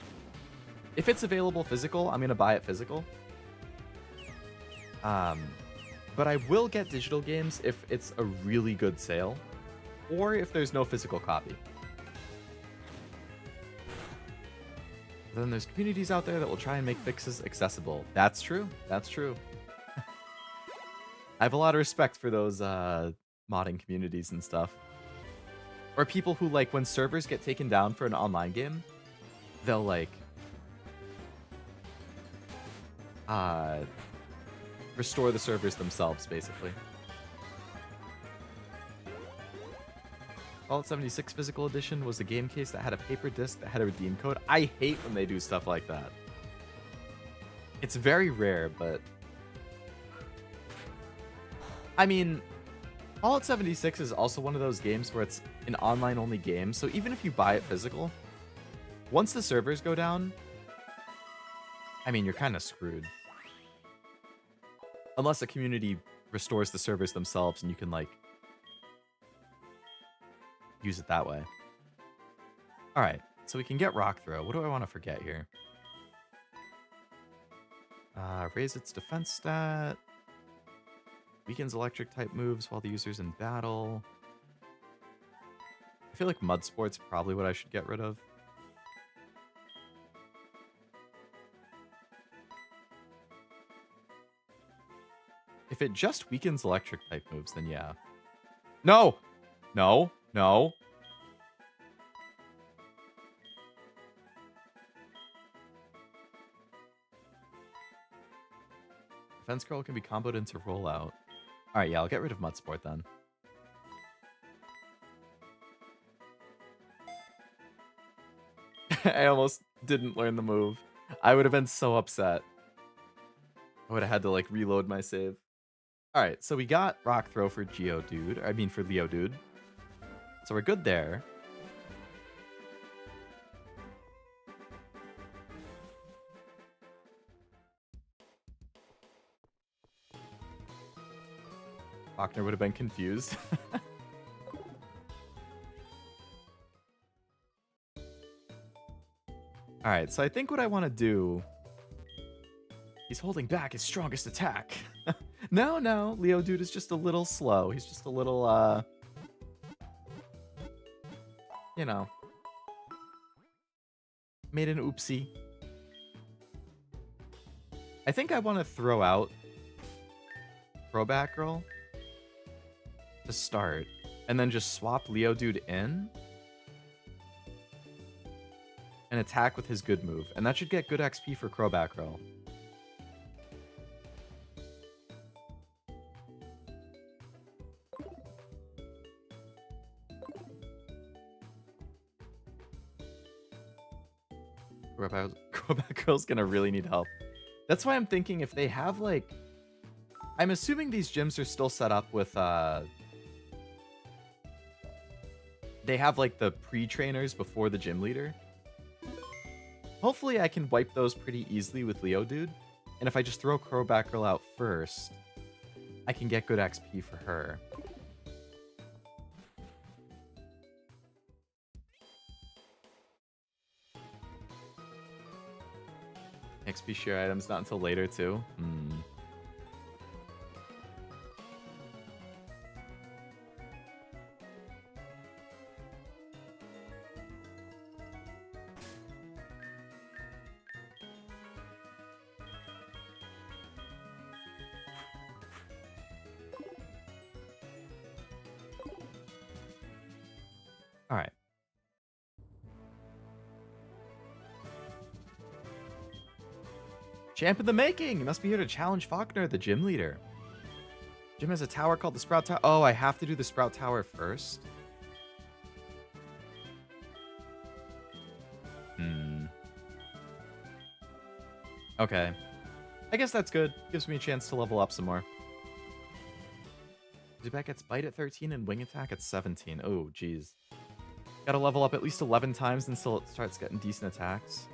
If it's available physical, I'm gonna buy it physical. But I will get digital games if it's a really good sale, or if there's no physical copy. Then there's communities out there that will try and make fixes accessible. That's true. That's true. I have a lot of respect for those modding communities and stuff. Or people who, like, when servers get taken down for an online game, they'll, like, restore the servers themselves, basically. Fallout 76 Physical Edition was a game case that had a paper disc that had a redeem code. I hate when they do stuff like that. It's very rare, but... I mean, Fallout 76 is also one of those games where it's an online-only game, so even if you buy it physical, once the servers go down, I mean, you're kind of screwed. Unless the community restores the servers themselves and you can, like, use it that way. Alright, so we can get Rock Throw. What do I want to forget here? Raise its defense stat. Weakens electric type moves while the user's in battle. I feel like Mud Sport's probably what I should get rid of. If it just weakens electric type moves, then yeah. No! No! No! Defense Curl can be comboed into Rollout. Alright, yeah, I'll get rid of Mud Sport then. I almost didn't learn the move. I would have been so upset. I would have had to, like, reload my save. Alright, so we got Rock Throw for Geodude. I mean, for Leodude. So we're good there. Faulkner would have been confused. Alright, so I think what I want to do... He's holding back his strongest attack. No, Leodude is just a little slow. He's just a little, you know. Made an oopsie. I think I want to throw out Throwback Girl to start, and then just swap Leodude in and attack with his good move, and that should get good XP for Crowback Roll. Crowbat Girl's gonna really need help. That's why I'm thinking if they have like... I'm assuming these gyms are still set up with... They have like the pre-trainers before the gym leader. Hopefully I can wipe those pretty easily with Leo Dude. And if I just throw Crowbat Girl out first, I can get good XP for her. XP share items not until later too. All right. Champ in the making! You must be here to challenge Faulkner, the gym leader. Gym has a tower called the Sprout Tower. Oh, I have to do the Sprout Tower first? Okay. I guess that's good. Gives me a chance to level up some more. Zubat gets Bite at 13 and Wing Attack at 17. Oh, jeez. Gotta level up at least 11 times until it starts getting decent attacks.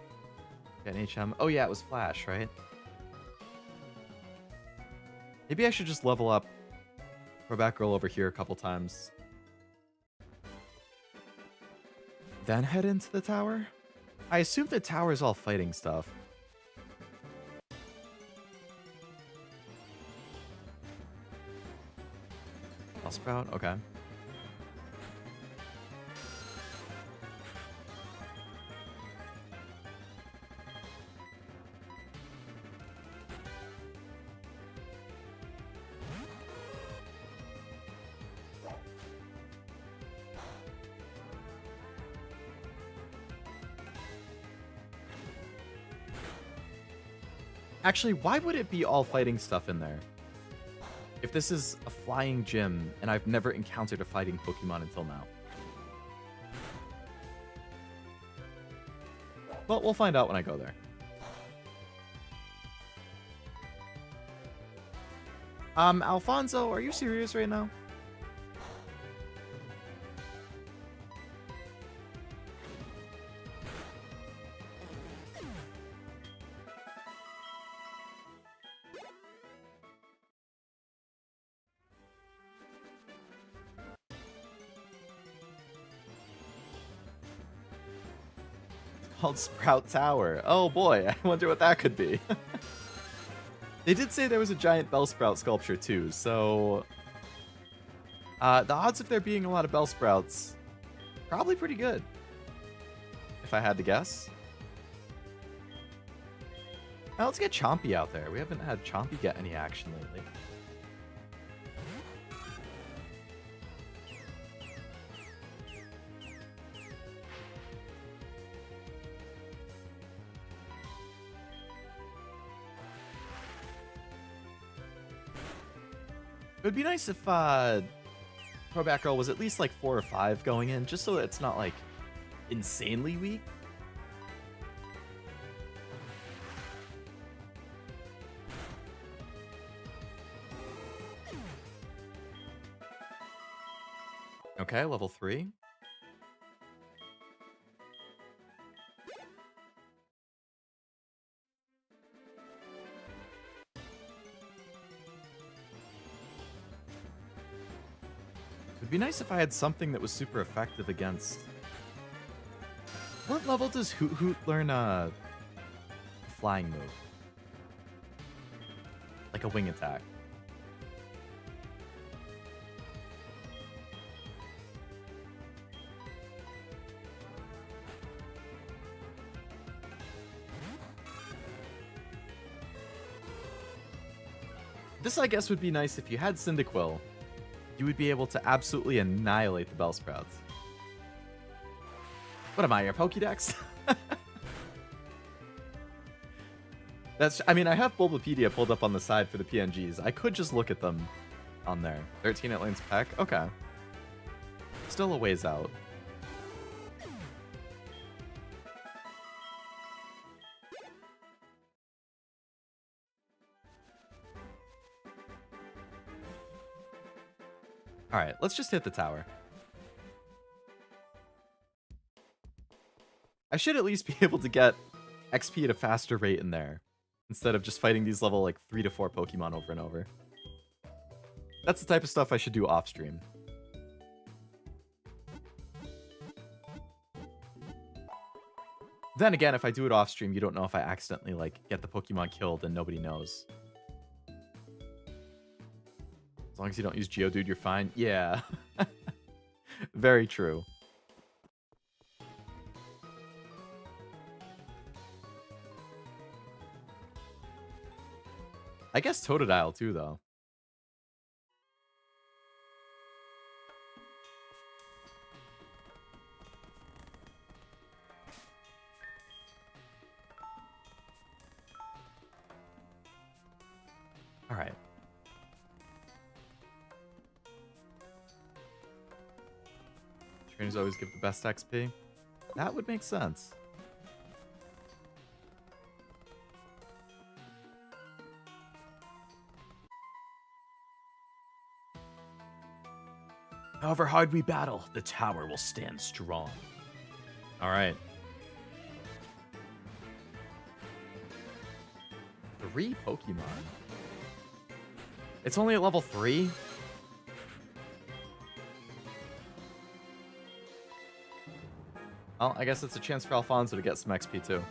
Get an HM. Oh yeah, it was Flash, right? Maybe I should just level up Crowbat Girl over here a couple times. Then head into the tower? I assume the tower is all fighting stuff. Sprout? Okay. Actually, why would it be all fighting stuff in there? If this is a flying gym, and I've never encountered a fighting Pokemon until now. Well, we'll find out when I go there. Alfonso, are you serious right now? Called Sprout Tower. Oh boy, I wonder what that could be. They did say there was a giant Bellsprout sculpture too, so... the odds of there being a lot of Bellsprouts, probably pretty good, if I had to guess. Now let's get Chompy out there. We haven't had Chompy get any action lately. It would be nice if Crowbat Girl was at least like 4 or 5 going in, just so that it's not like insanely weak. Okay, level 3. It'd be nice if I had something that was super effective against... What level does Hoot Hoot learn a flying move? Like a wing attack. This, I guess, would be nice if you had Cyndaquil. You would be able to absolutely annihilate the Bellsprouts. What am I, your Pokédex? I mean, I have Bulbapedia pulled up on the side for the PNGs. I could just look at them on there. 13 at Lane's Peck? Okay. Still a ways out. Alright, let's just hit the tower. I should at least be able to get XP at a faster rate in there, instead of just fighting these level like 3 to 4 Pokemon over and over. That's the type of stuff I should do off stream. Then again, if I do it off stream, you don't know if I accidentally like get the Pokemon killed and nobody knows. As long as you don't use Geodude, you're fine. Yeah. Very true. I guess Totodile too, though. All right. Trainers always give the best XP. That would make sense. However hard we battle, the tower will stand strong. All right. 3 Pokemon. It's only at level 3? Well, I guess it's a chance for Alfonso to get some XP too.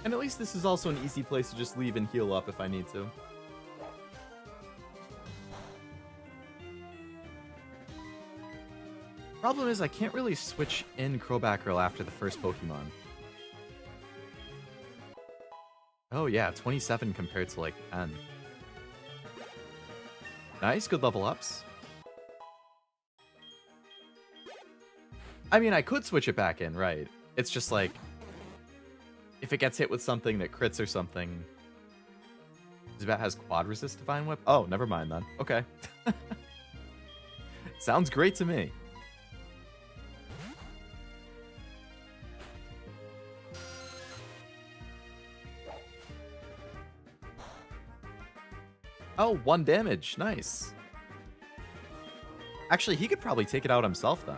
And at least this is also an easy place to just leave and heal up if I need to. Problem is, I can't really switch in Crowbackerel after the first Pokemon. Oh yeah, 27 compared to like 10. Nice, good level ups. I mean, I could switch it back in, right? It's just like, if it gets hit with something that crits or something... Zubat has quad resist Divine Whip? Oh, never mind then. Okay. Sounds great to me. Oh, 1 damage. Nice. Actually, he could probably take it out himself then.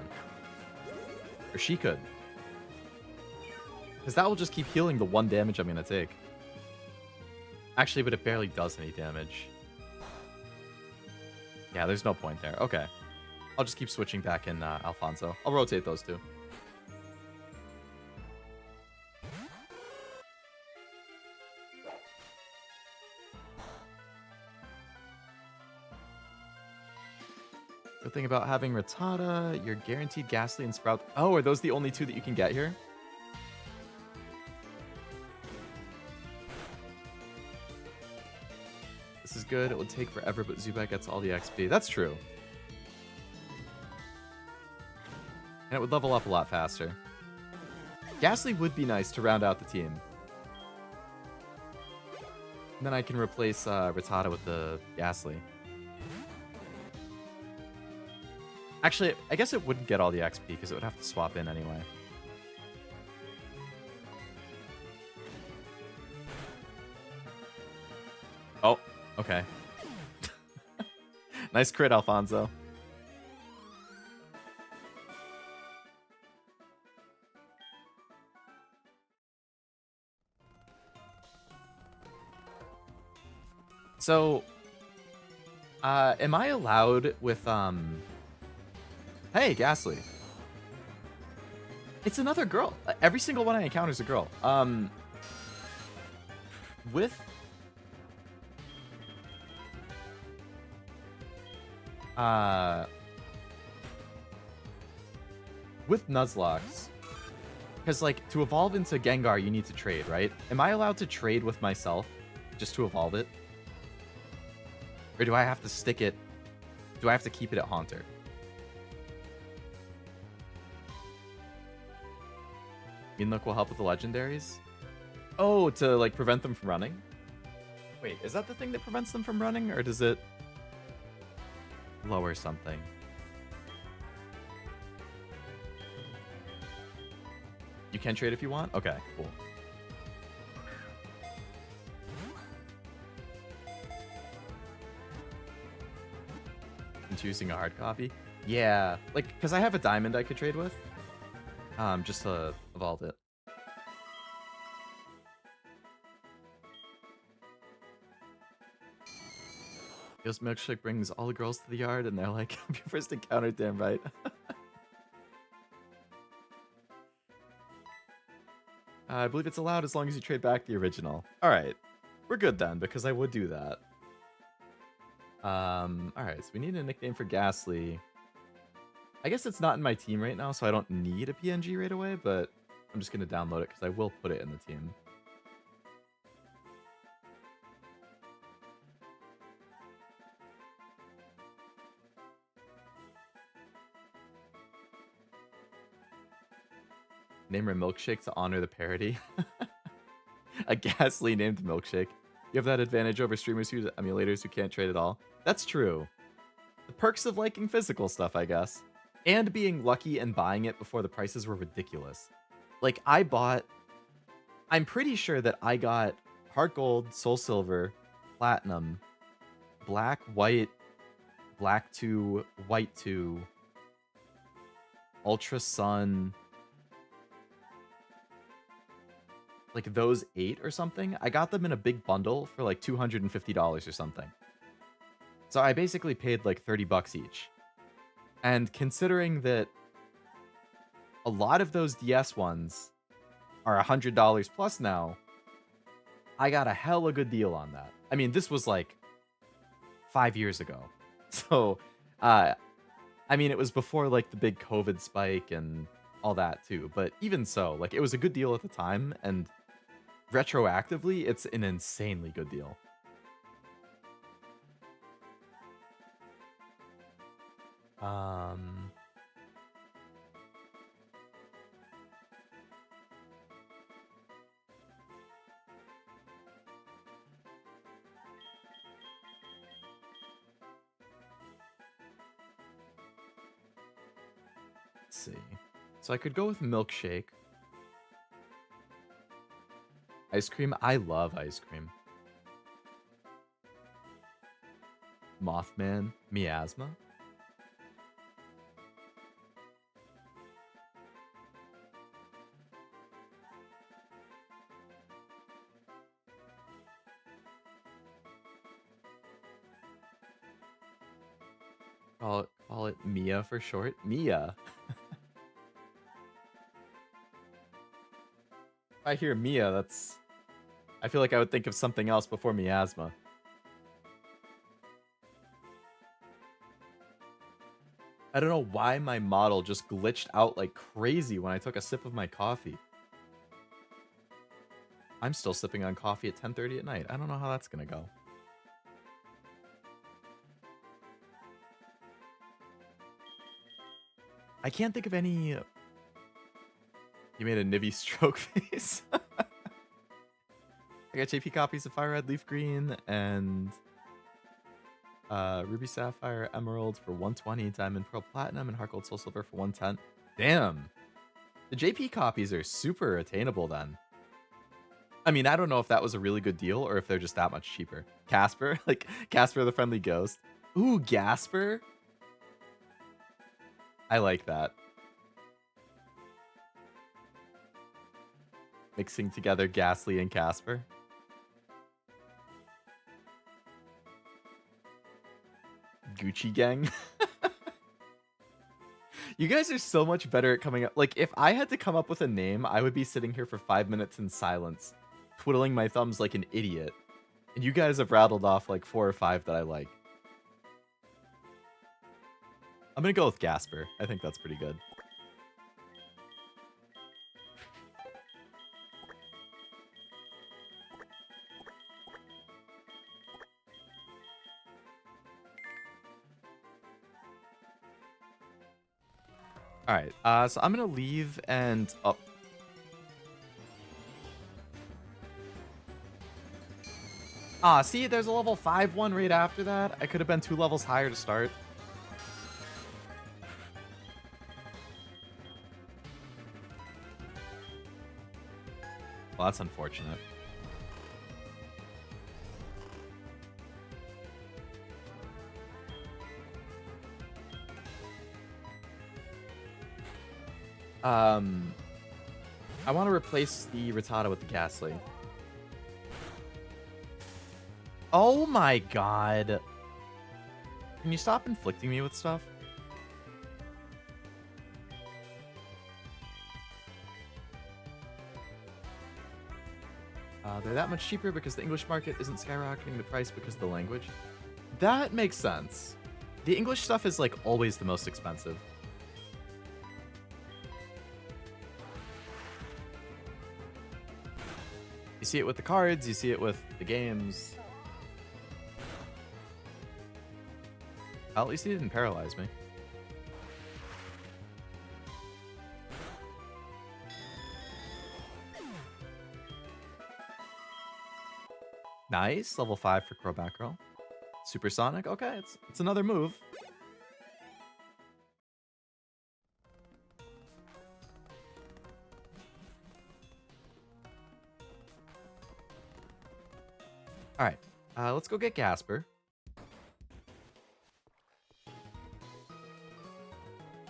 Or she could. Because that will just keep healing the 1 damage I'm going to take. Actually, but it barely does any damage. Yeah, there's no point there. Okay. I'll just keep switching back in Alfonso. I'll rotate those two. Good thing about having Rattata, you're guaranteed Ghastly and Sprout. Oh, are those the only 2 that you can get here? This is good. It would take forever, but Zubat gets all the XP. That's true. And it would level up a lot faster. Ghastly would be nice to round out the team. And then I can replace Rattata with the Ghastly. Actually, I guess it wouldn't get all the XP because it would have to swap in anyway. Oh, okay. Nice crit, Alfonso. So, am I allowed with, Hey, Ghastly. It's another girl. Every single one I encounter is a girl. With... with Nuzlocke, because, like, to evolve into Gengar, you need to trade, right? Am I allowed to trade with myself just to evolve it? Or do I have to stick it... Do I have to keep it at Haunter? Mean Look will help with the legendaries? Oh, to, like, prevent them from running? Wait, is that the thing that prevents them from running, or does it lower something? You can trade if you want? Okay, cool. I'm choosing a hard copy? Yeah, like, because I have a diamond I could trade with. Just to evolve it. Yo's milkshake brings all the girls to the yard, and they're like, "I'm your first encounter, damn right." I believe it's allowed as long as you trade back the original. All right, we're good then, because I would do that. All right, so we need a nickname for Ghastly. I guess it's not in my team right now, so I don't need a PNG right away, but I'm just gonna download it because I will put it in the team. Name her Milkshake to honor the parody. A Ghastly named Milkshake. You have that advantage over streamers who use emulators who can't trade at all. That's true. The perks of liking physical stuff, I guess. And being lucky and buying it before the prices were ridiculous. Like, I'm pretty sure that I got Heart Gold, Soul Silver, Platinum, Black, White, Black 2, White 2, Ultra Sun, like those 8 or something. I got them in a big bundle for like $250 or something. So I basically paid like 30 bucks each. And considering that a lot of those DS ones are $100 plus now, I got a hella good deal on that. I mean, this was like 5 years ago. So, I mean, it was before like the big COVID spike and all that too. But even so, like, it was a good deal at the time, and retroactively, it's an insanely good deal. Let's see. So I could go with Milkshake. Ice cream? I love ice cream. Mothman? Miasma? Call it Mia for short. Mia. If I hear Mia, I feel like I would think of something else before miasma. I don't know why my model just glitched out like crazy when I took a sip of my coffee. I'm still sipping on coffee at 10:30 at night. I don't know how that's gonna go. I can't think of any... You made a Nivy stroke face. I got JP copies of Fire Red, Leaf Green, and Ruby Sapphire Emerald for 120, Diamond Pearl Platinum, and Heart Gold Soul Silver for 110. Damn. The JP copies are super attainable then. I mean, I don't know if that was a really good deal or if they're just that much cheaper. Casper? Like, Casper the Friendly Ghost. Ooh, Gasper? I like that. Mixing together Ghastly and Casper. Gucci Gang. You guys are so much better at coming up. Like, if I had to come up with a name, I would be sitting here for 5 minutes in silence, twiddling my thumbs like an idiot. And you guys have rattled off like 4 or 5 that I like. I'm gonna go with Gasper. I think that's pretty good. Alright, so I'm gonna leave and... Oh. Ah, see, there's a level 5 one right after that. I could have been 2 levels higher to start. Well, that's unfortunate. I want to replace the Rattata with the Ghastly. Oh my god. Can you stop inflicting me with stuff? They're that much cheaper because the English market isn't skyrocketing the price because of the language. That makes sense. The English stuff is like always the most expensive. You see it with the cards, you see it with the games. At least he didn't paralyze me. Nice, level 5 for Crowback Girl. Supersonic, okay, it's another move. Alright, let's go get Gasper.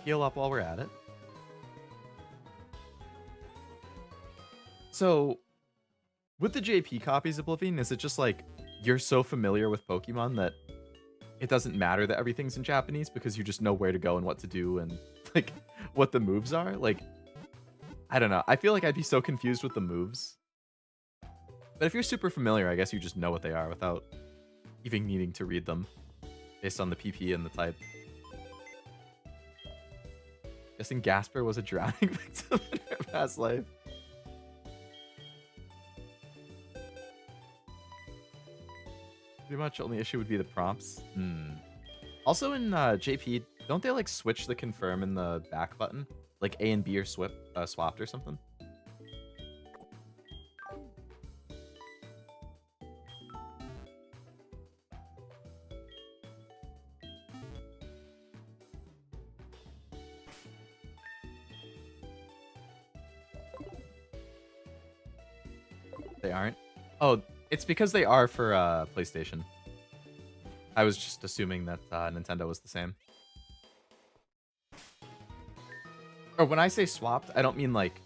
Heal up while we're at it. So, with the JP copies of Oblivion, is it just like you're so familiar with Pokemon that it doesn't matter that everything's in Japanese because you just know where to go and what to do and like what the moves are? Like, I don't know. I feel like I'd be so confused with the moves. But if you're super familiar, I guess you just know what they are without even needing to read them based on the PP and the type. Guessing Gasper was a drowning victim in her past life. Pretty much only issue would be the prompts. Also in JP, don't they like switch the confirm in the back button? Like A and B are swapped or something? They aren't? Oh, it's because they are for PlayStation. I was just assuming that Nintendo was the same. Or when I say swapped, I don't mean like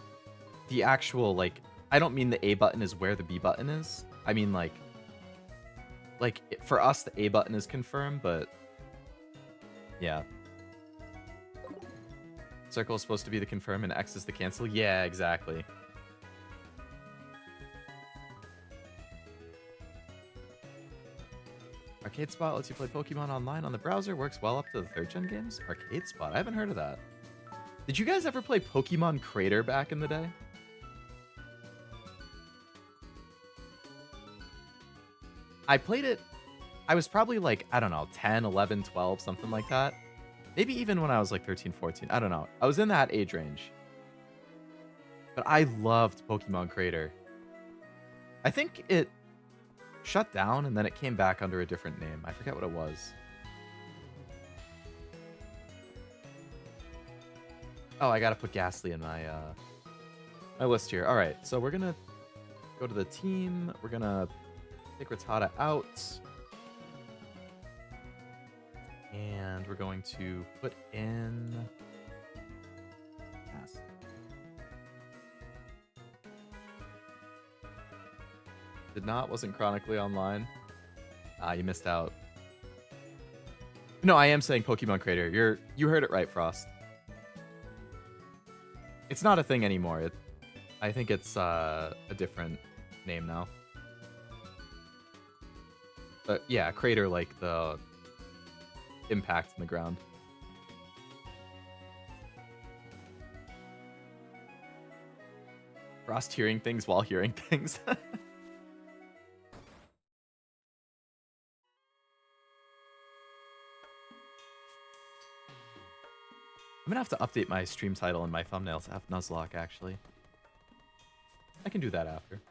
the actual like I don't mean the A button is where the B button is. I mean like for us the A button is confirmed, but yeah. Circle is supposed to be the confirm and X is the cancel. Yeah, exactly. Arcade Spot lets you play Pokemon online on the browser. Works well up to the 3rd gen games. Arcade Spot. I haven't heard of that. Did you guys ever play Pokemon Crater back in the day? I played it. I was probably like, I don't know, 10, 11, 12, something like that. Maybe even when I was like 13, 14. I don't know. I was in that age range. But I loved Pokemon Crater. I think it shut down and then it came back under a different name. I forget what it was. Oh, I gotta put Ghastly in my my list here. All right, so we're gonna go to the team. We're gonna take Rattata out, and we're going to put in Ghastly. Did not, wasn't chronically online. You missed out. No, I am saying Pokemon Crater. You heard it right, Frost. It's not a thing anymore. I think it's a different name now. But yeah, Crater like the impact in the ground. Frost hearing things while hearing things. I'm gonna have to update my stream title and my thumbnail to have Nuzlocke, actually. I can do that after.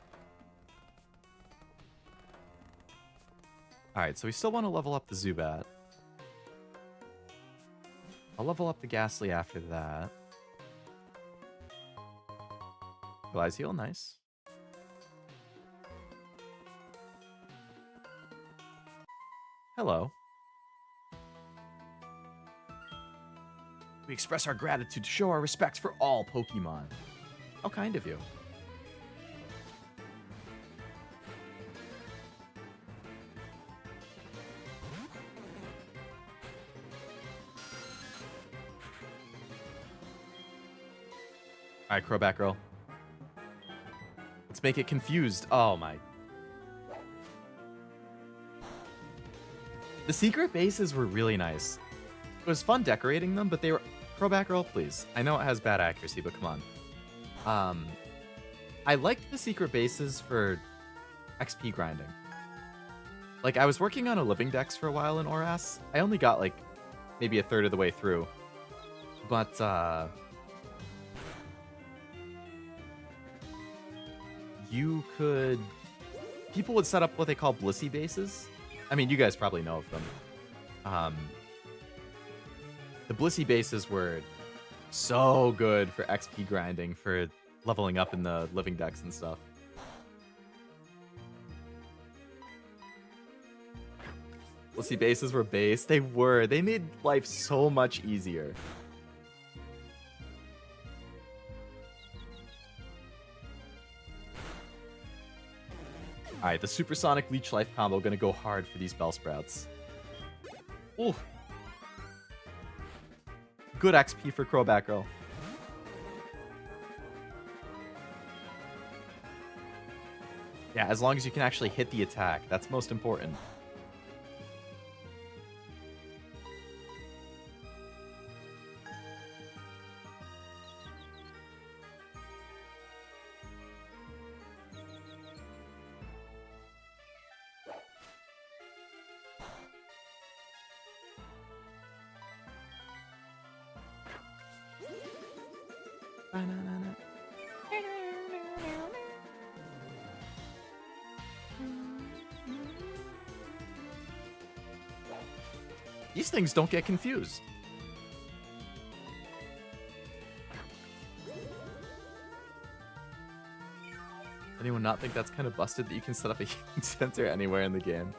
Alright, so we still want to level up the Zubat. I'll level up the Ghastly after that. Glaceal, nice. Hello. We express our gratitude to show our respects for all Pokemon. How kind of you. Alright, Crowbat Girl. Let's make it confused. Oh my. The secret bases were really nice. It was fun decorating them, but they were... Crowbat Girl, please. I know it has bad accuracy, but come on. I liked the secret bases for XP grinding. Like, I was working on a living dex for a while in Oras. I only got, like, maybe a third of the way through. But, you could... People would set up what they call Blissey bases. I mean, you guys probably know of them. The Blissey bases were so good for XP grinding, for leveling up in the living decks and stuff. Blissey bases were base. They were. They made life so much easier. Alright, the Supersonic Leech Life combo gonna go hard for these Bellsprouts. Ooh. Good XP for Crowbat Girl. Yeah, as long as you can actually hit the attack. That's most important. These things don't get confused. Anyone not think that's kind of busted that you can set up a healing center anywhere in the game?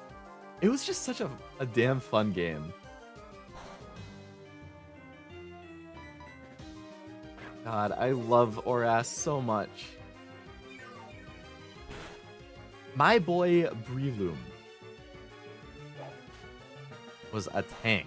It was just such a damn fun game. God, I love Oras so much. My boy Breloom was a tank.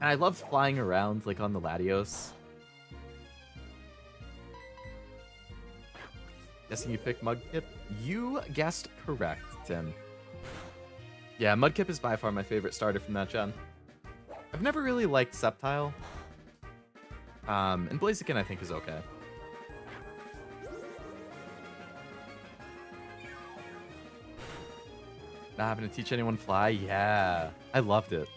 And I loved flying around like on the Latios. Guessing you picked Mudkip? You guessed correct, Tim. Yeah, Mudkip is by far my favorite starter from that gen. I've never really liked Sceptile. And Blaziken I think is okay. Not having to teach anyone fly? Yeah, I loved it.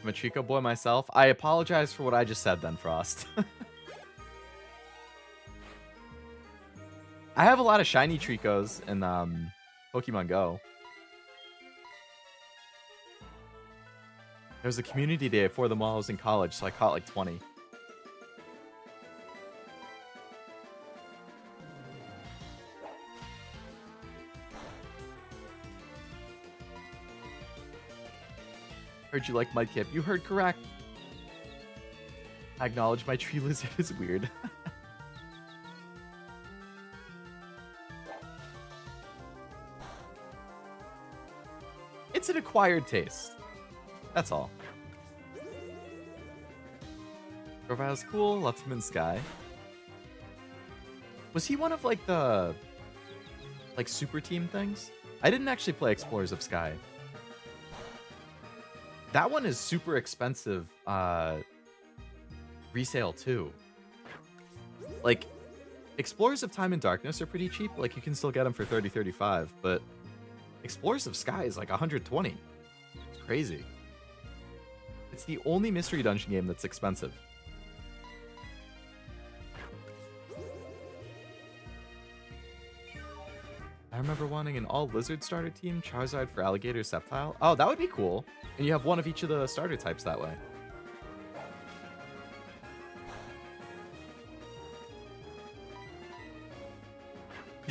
I'm a Trico boy myself. I apologize for what I just said then, Frost. I have a lot of shiny Tricos in Pokemon Go. There was a community day for them while I was in college, so I caught like 20. Heard you like Mudkip. You heard correct. I acknowledge my tree lizard is weird. It's an acquired taste. That's all. Profile's cool. Loved him in Sky. Was he one of like the super team things? I didn't actually play Explorers of Sky. That one is super expensive resale too. Like Explorers of Time and Darkness are pretty cheap. Like you can still get them for 30, 35, but Explorers of Sky is like 120. It's crazy. It's the only mystery dungeon game that's expensive. I remember wanting an all lizard starter team, Charizard for alligator, Sceptile. Oh, that would be cool. And you have one of each of the starter types that way.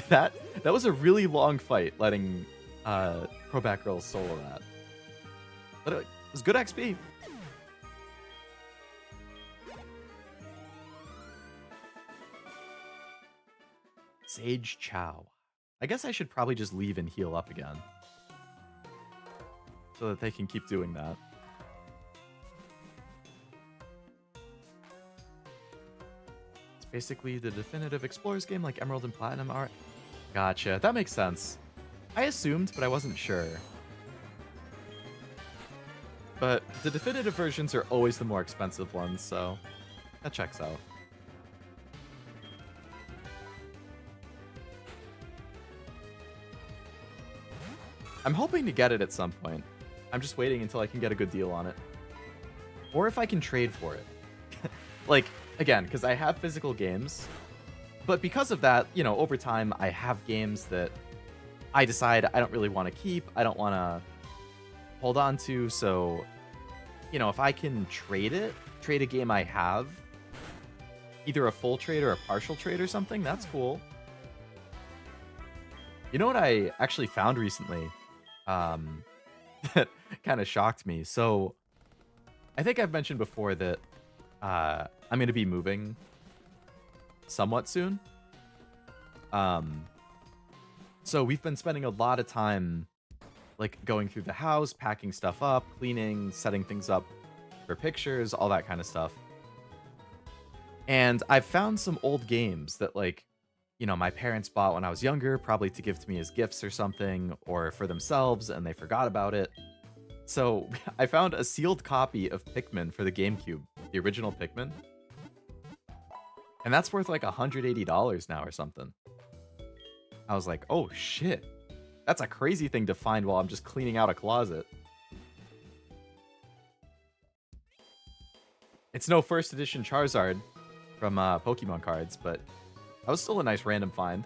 That was a really long fight letting Crobat Girl solo that. But it was good XP. Sage Chow. I guess I should probably just leave and heal up again. So that they can keep doing that. It's basically the definitive Explorers game like Emerald and Platinum are. Gotcha. That makes sense. I assumed, but I wasn't sure. But the definitive versions are always the more expensive ones, so that checks out. I'm hoping to get it at some point. I'm just waiting until I can get a good deal on it. Or if I can trade for it. Like, again, because I have physical games. But because of that, you know, over time, I have games that I decide I don't really want to keep. I don't want to hold on to. So, you know, if I can trade a game I have, either a full trade or a partial trade or something, that's cool. You know what I actually found recently? That kind of shocked me. So I think I've mentioned before that I'm going to be moving somewhat soon. So we've been spending a lot of time like going through the house, packing stuff up, cleaning, setting things up for pictures, all that kind of stuff. And I've found some old games that, like, you know, my parents bought when I was younger, probably to give to me as gifts or something, or for themselves, and they forgot about it. So I found a sealed copy of Pikmin for the GameCube, the original Pikmin. And that's worth like $180 now or something. I was like, oh shit. That's a crazy thing to find while I'm just cleaning out a closet. It's no first edition Charizard from Pokemon cards, but that was still a nice random find.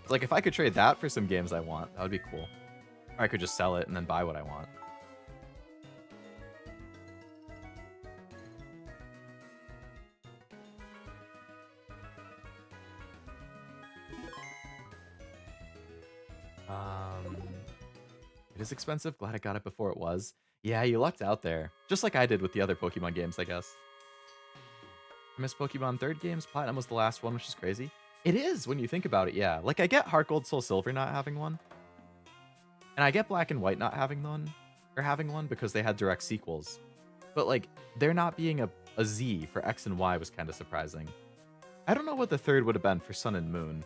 It's like, if I could trade that for some games I want, that would be cool. Or I could just sell it and then buy what I want. It is expensive. Glad I got it before it was. Yeah, you lucked out there. Just like I did with the other Pokemon games, I guess. I missed Pokemon 3rd games. Platinum was the last one, which is crazy. It is, when you think about it, yeah. Like, I get Heart Gold, Soul Silver not having one. And I get Black and White not having one. Or having one because they had direct sequels. But, like, there not being a Z for X and Y was kind of surprising. I don't know what the third would have been for Sun and Moon.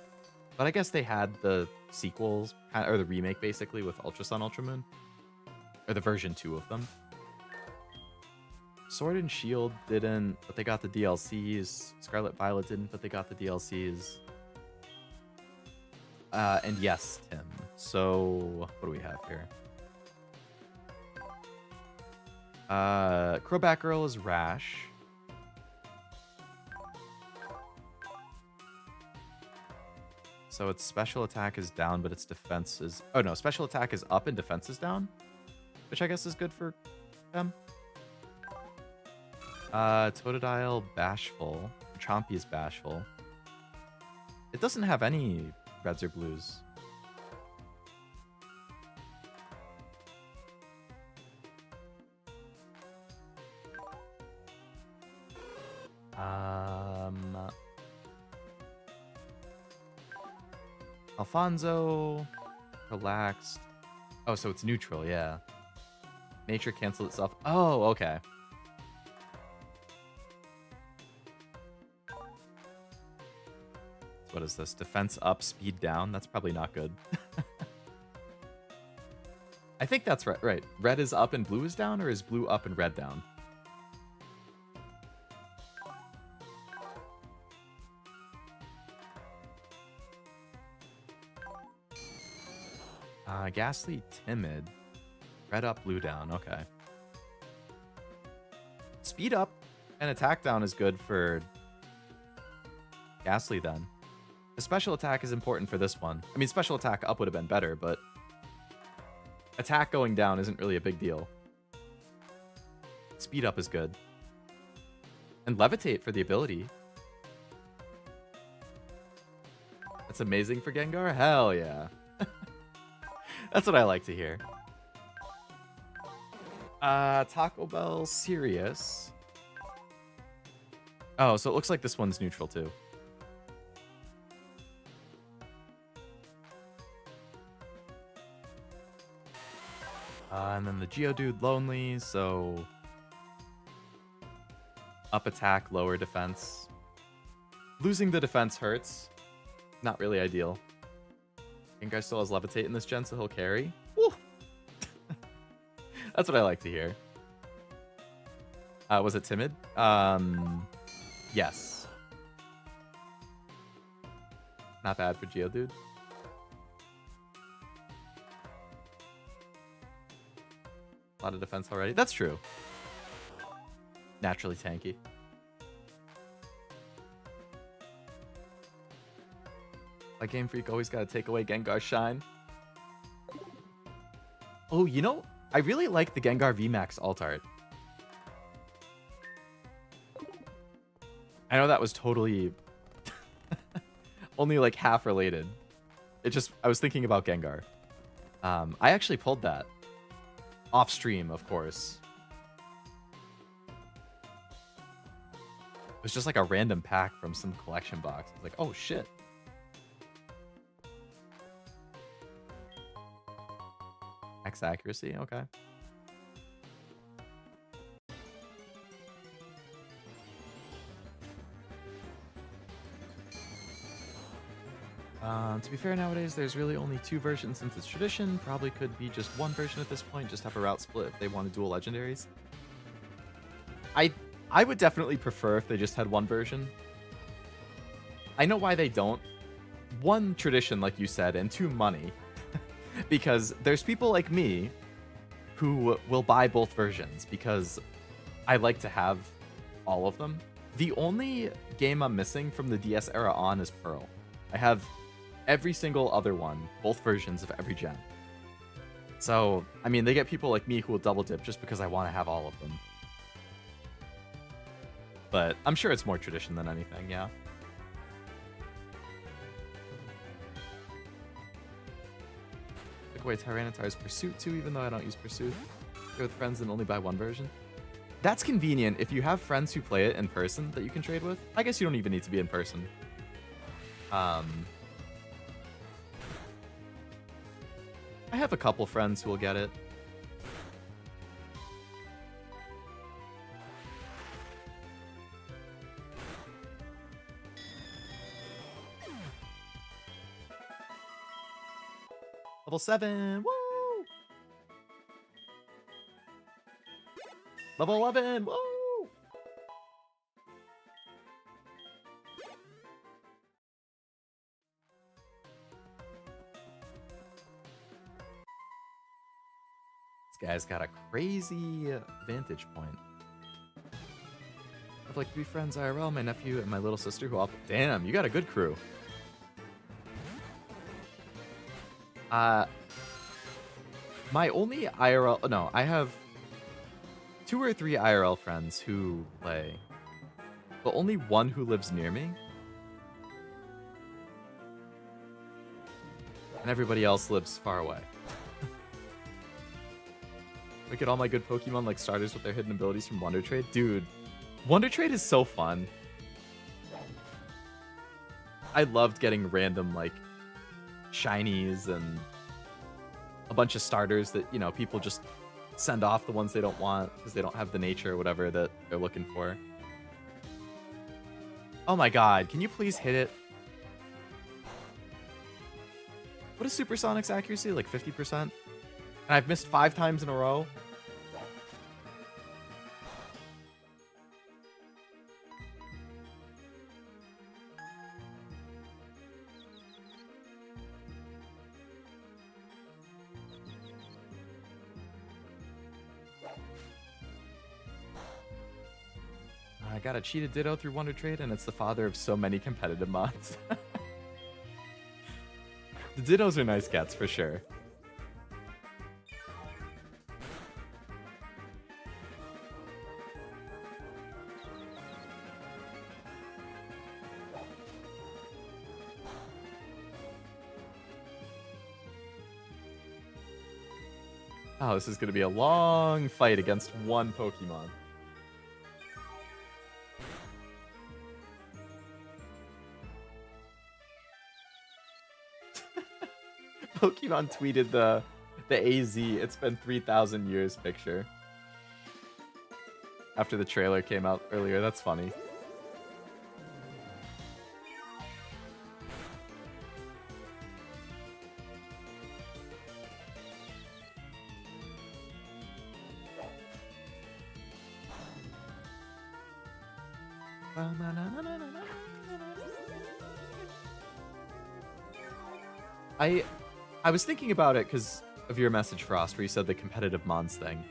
But I guess they had the sequels, or the remake, basically, with Ultra Sun, Ultra Moon. Or the version 2 of them. Sword and Shield didn't, but they got the DLCs. Scarlet Violet didn't, but they got the DLCs. And yes, Tim. So, what do we have here? Crobat Girl is Rash. So its special attack is down, but its defense is... Oh no, special attack is up and defense is down. Which I guess is good for them. Totodile, Bashful. Chompy is Bashful. It doesn't have any reds or blues. Alfonso, relaxed. Oh, so it's neutral, yeah. Nature canceled itself. Oh, okay. So what is this? Defense up, speed down? That's probably not good. I think that's right. Right. Red is up and blue is down, or is blue up and red down? Ghastly, timid. Red up, blue down. Okay. Speed up and attack down is good for Ghastly then. The special attack is important for this one. I mean, special attack up would have been better, but attack going down isn't really a big deal. Speed up is good. And levitate for the ability. That's amazing for Gengar? Hell yeah. That's what I like to hear. Taco Bell Serious. Oh, so it looks like this one's neutral too. And then the Geodude Lonely, so up attack, lower defense. Losing the defense hurts. Not really ideal. Gengar still has Levitate in this gen, so he'll carry. Woo! That's what I like to hear. Was it timid? Yes. Not bad for Geodude. A lot of defense already. That's true. Naturally tanky. Like Game Freak always got to take away Gengar's shine. Oh, you know, I really like the Gengar VMAX alt art. I know that was totally only like half related. I was thinking about Gengar. I actually pulled that off stream, of course. It was just like a random pack from some collection box. I was like, oh shit. X accuracy, okay. To be fair, nowadays there's really only 2 versions since it's tradition. Probably could be just 1 version at this point. Just have a route split if they want to dual legendaries. I would definitely prefer if they just had 1 version. I know why they don't. 1, tradition, like you said, and 2, money. Because there's people like me who will buy both versions because I like to have all of them. The only game I'm missing from the DS era on is Pearl. I have every single other one, both versions of every gen. So, I mean, they get people like me who will double dip just because I want to have all of them. But I'm sure it's more tradition than anything, yeah. Took away Tyranitar's Pursuit too, even though I don't use Pursuit. Go with friends and only buy 1 version. That's convenient if you have friends who play it in person that you can trade with. I guess you don't even need to be in person. I have a couple friends who will get it. Level 7, woo! Level 11, woo! This guy's got a crazy vantage point. I have like 3 friends IRL, my nephew and my little sister who all... Damn, you got a good crew. My only IRL... No, I have 2 or 3 IRL friends who play, but only 1 who lives near me. And everybody else lives far away. Look at all my good Pokemon like starters with their hidden abilities from Wonder Trade. Dude, Wonder Trade is so fun. I loved getting random like shinies and a bunch of starters that, you know, people just send off the ones they don't want because they don't have the nature or whatever that they're looking for. Oh my god, can you please hit it? What is Supersonic's accuracy? Like 50%? And I've missed 5 times in a row? got a cheated Ditto through Wonder Trade, and it's the father of so many competitive mods. The Dittos are nice cats for sure. Oh, this is going to be a long fight against one Pokemon. Pokemon tweeted the AZ, it's been 3,000 years picture. After the trailer came out earlier, that's funny. I was thinking about it because of your message, Frost, where you said the competitive mons thing.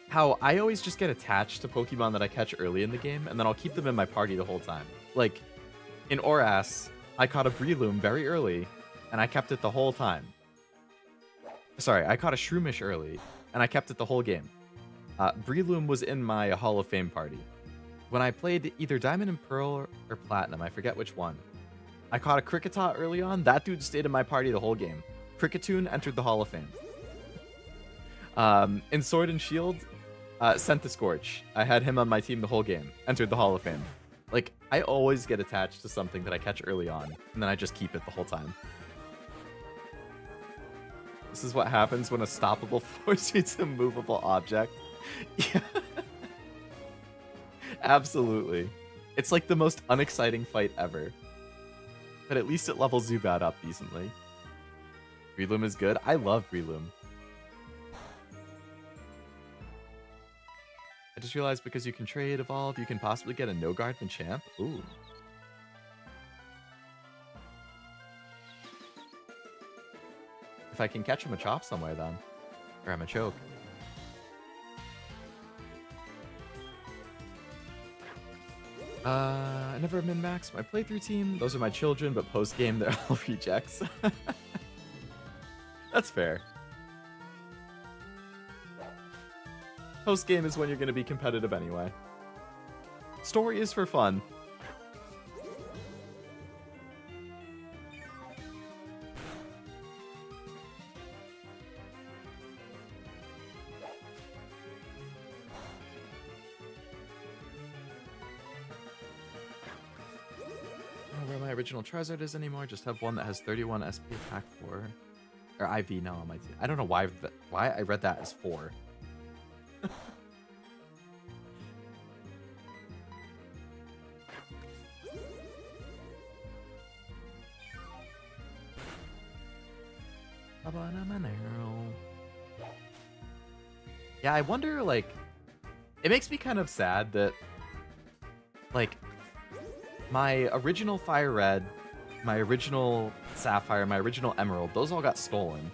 How I always just get attached to Pokemon that I catch early in the game, and then I'll keep them in my party the whole time. Like, in Oras, I caught a Breloom very early, and I kept it the whole time. Sorry, I caught a Shroomish early, and I kept it the whole game. Breloom was in my Hall of Fame party. When I played either Diamond and Pearl or Platinum, I forget which one, I caught a Kricketot early on. That dude stayed in my party the whole game. Kricketune entered the Hall of Fame. In Sword and Shield, Scorch. I had him on my team the whole game. Entered the Hall of Fame. Like, I always get attached to something that I catch early on, and then I just keep it the whole time. This is what happens when a stoppable force meets a movable object. Yeah. Absolutely. It's like the most unexciting fight ever. But at least it levels Zubat up decently. Breloom is good. I love Breloom. I just realized because you can trade evolve, you can possibly get a no guard Machamp. Ooh. If I can catch a Machop somewhere then. Or a Machoke. I never min-max my playthrough team. Those are my children, but post-game they're all rejects. That's fair. Post-game is when you're going to be competitive anyway. Story is for fun. Original Charizard is anymore. Just have one that has 31 SP attack 4 or IV now on my team. I don't know why I read that as 4. Yeah, I wonder, like, it makes me kind of sad that, like, my original Fire Red, my original Sapphire, my original Emerald, those all got stolen.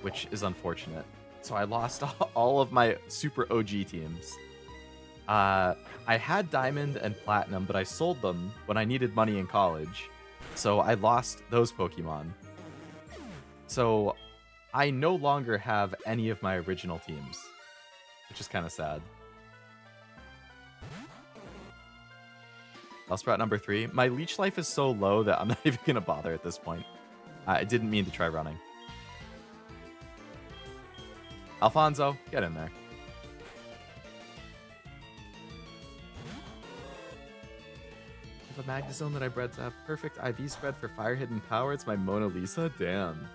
Which is unfortunate. So I lost all of my super OG teams. I had Diamond and Platinum, but I sold them when I needed money in college. So I lost those Pokemon. So I no longer have any of my original teams. Which is kind of sad. Bellsprout number 3. My leech life is so low that I'm not even going to bother at this point. I didn't mean to try running. Alfonso, get in there. I have a Magnezone that I bred to have perfect IV spread for Fire Hidden Power. It's my Mona Lisa. Damn.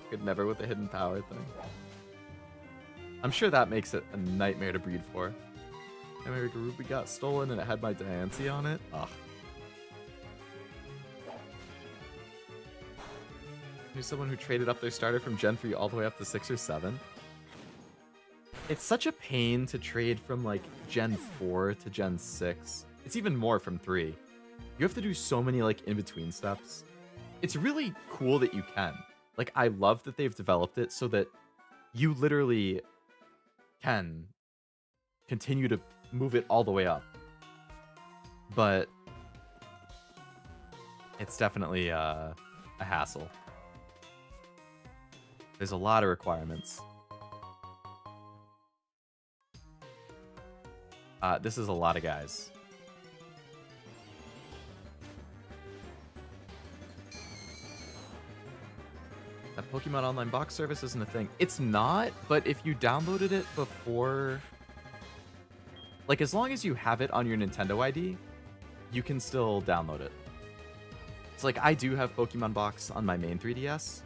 Could never with the Hidden Power thing. I'm sure that makes it a nightmare to breed for. America Ruby got stolen and it had my Diancie on it. Ugh. There's someone who traded up their starter from Gen 3 all the way up to 6 or 7. It's such a pain to trade from like Gen 4 to Gen 6. It's even more from 3. You have to do so many like in-between steps. It's really cool that you can. Like, I love that they've developed it so that you literally can continue to move it all the way up. But it's definitely a hassle. There's a lot of requirements. This is a lot of guys. That Pokemon Online box service isn't a thing. It's not, but if you downloaded it before... Like, as long as you have it on your Nintendo ID, you can still download it. It's like, I do have Pokemon Box on my main 3DS,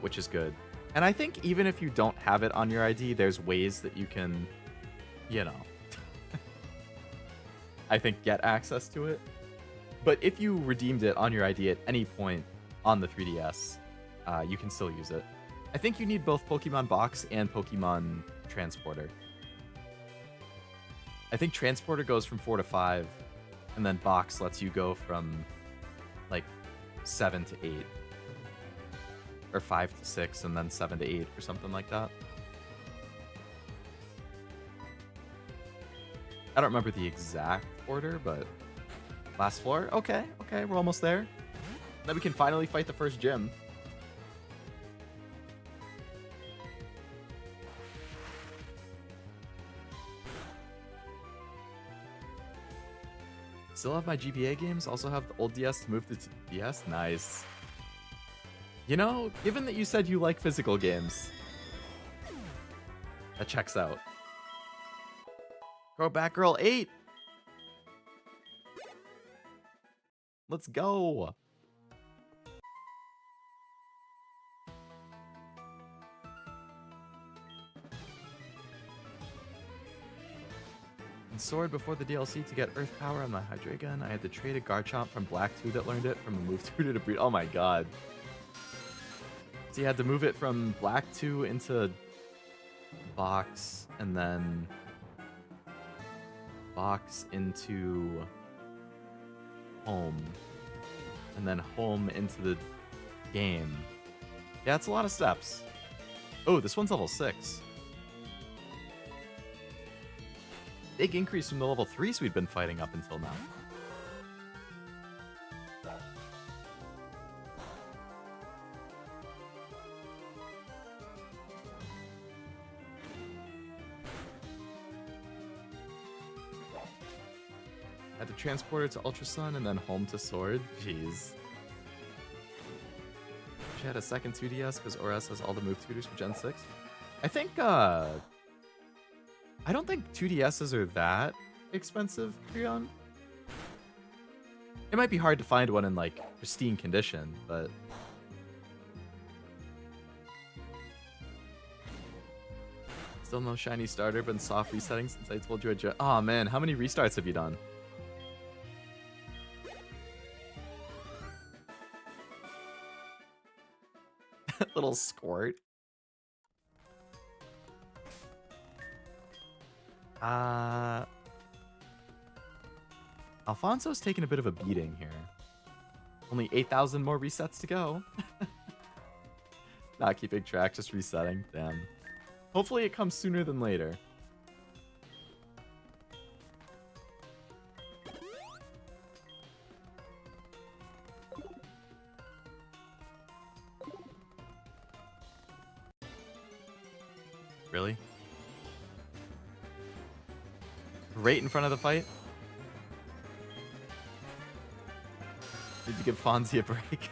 which is good. And I think even if you don't have it on your ID, there's ways that you can, you know, I think get access to it. But if you redeemed it on your ID at any point on the 3DS, you can still use it. I think you need both Pokemon Box and Pokemon Transporter. I think Transporter goes from 4 to 5, and then Box lets you go from, like, 7 to 8. Or 5 to 6, and then 7 to 8, or something like that. I don't remember the exact order, but... Last floor? Okay, okay, we're almost there. Then we can finally fight the first gym. Still have my GBA games, also have the old DS to move to DS. Nice. You know, given that you said you like physical games, that checks out. Go back, girl 8. Let's go. And Sword before the DLC to get Earth Power on my Hydreigon. I had to trade a Garchomp from Black 2 that learned it from a move tutor to breed. Oh my god. So you had to move it from Black 2 into Box, and then Box into Home, and then Home into the game. Yeah, it's a lot of steps. Oh, this one's level 6. Big increase from the level 3s we'd been fighting up until now. Had to transport it to Ultra Sun and then home to Sword. Jeez. She had a second 2DS because ORS has all the move tutors for Gen 6. I think, I don't think 2DSs are that expensive, Creon. It might be hard to find one in, like, pristine condition, but... Still no shiny starter, but in soft resetting since I told you I'd... Aw, man, how many restarts have you done? Little squirt. Alfonso's taking a bit of a beating here. Only 8,000 more resets to go. Not keeping track, just resetting. Damn. Hopefully it comes sooner than later. Really? Right in front of the fight? Did you give Fonzie a break?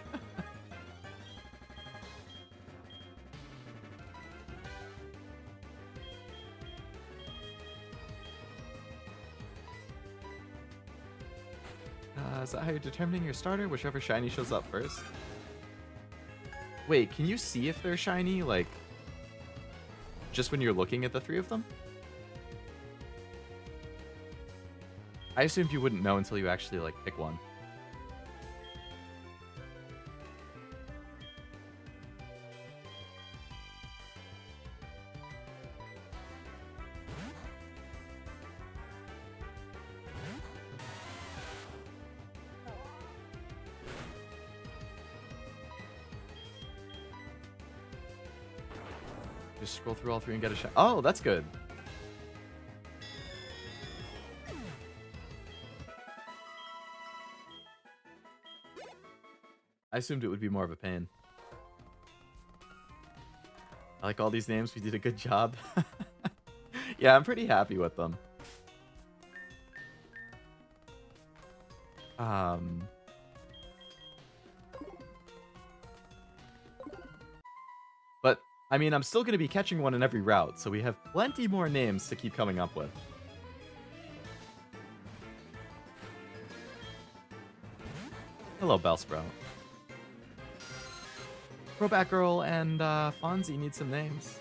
Is that how you're determining your starter? Whichever shiny shows up first? Wait, can you see if they're shiny, like, just when you're looking at the three of them? I assumed you wouldn't know until you actually, like, pick one. Just scroll through all 3 and get a shot. Oh, that's good. I assumed it would be more of a pain. I like all these names. We did a good job. Yeah, I'm pretty happy with them. But, I mean, I'm still going to be catching one in every route, so we have plenty more names to keep coming up with. Hello, Bellsprout. Throwback Girl and Fonzie need some names.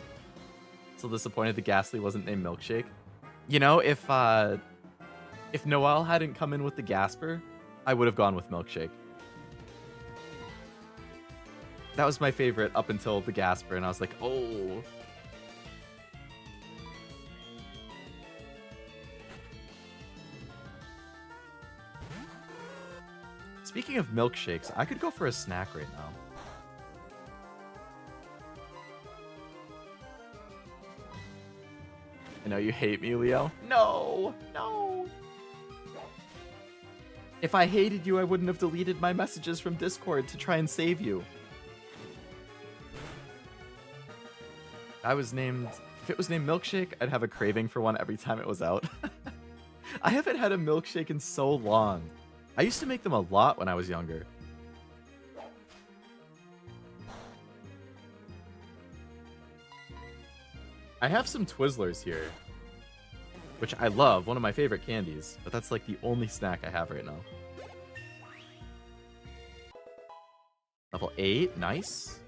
So disappointed the Ghastly wasn't named Milkshake. You know, if Noelle hadn't come in with the Gasper, I would have gone with Milkshake. That was my favorite up until the Gasper, and I was like, oh. Speaking of milkshakes, I could go for a snack right now. I know you hate me, Leo. No, no. If I hated you, I wouldn't have deleted my messages from Discord to try and save you. If it was named Milkshake, I'd have a craving for one every time it was out. I haven't had a milkshake in so long. I used to make them a lot when I was younger. I have some Twizzlers here, which I love, one of my favorite candies, but that's like the only snack I have right now. Level 8, nice.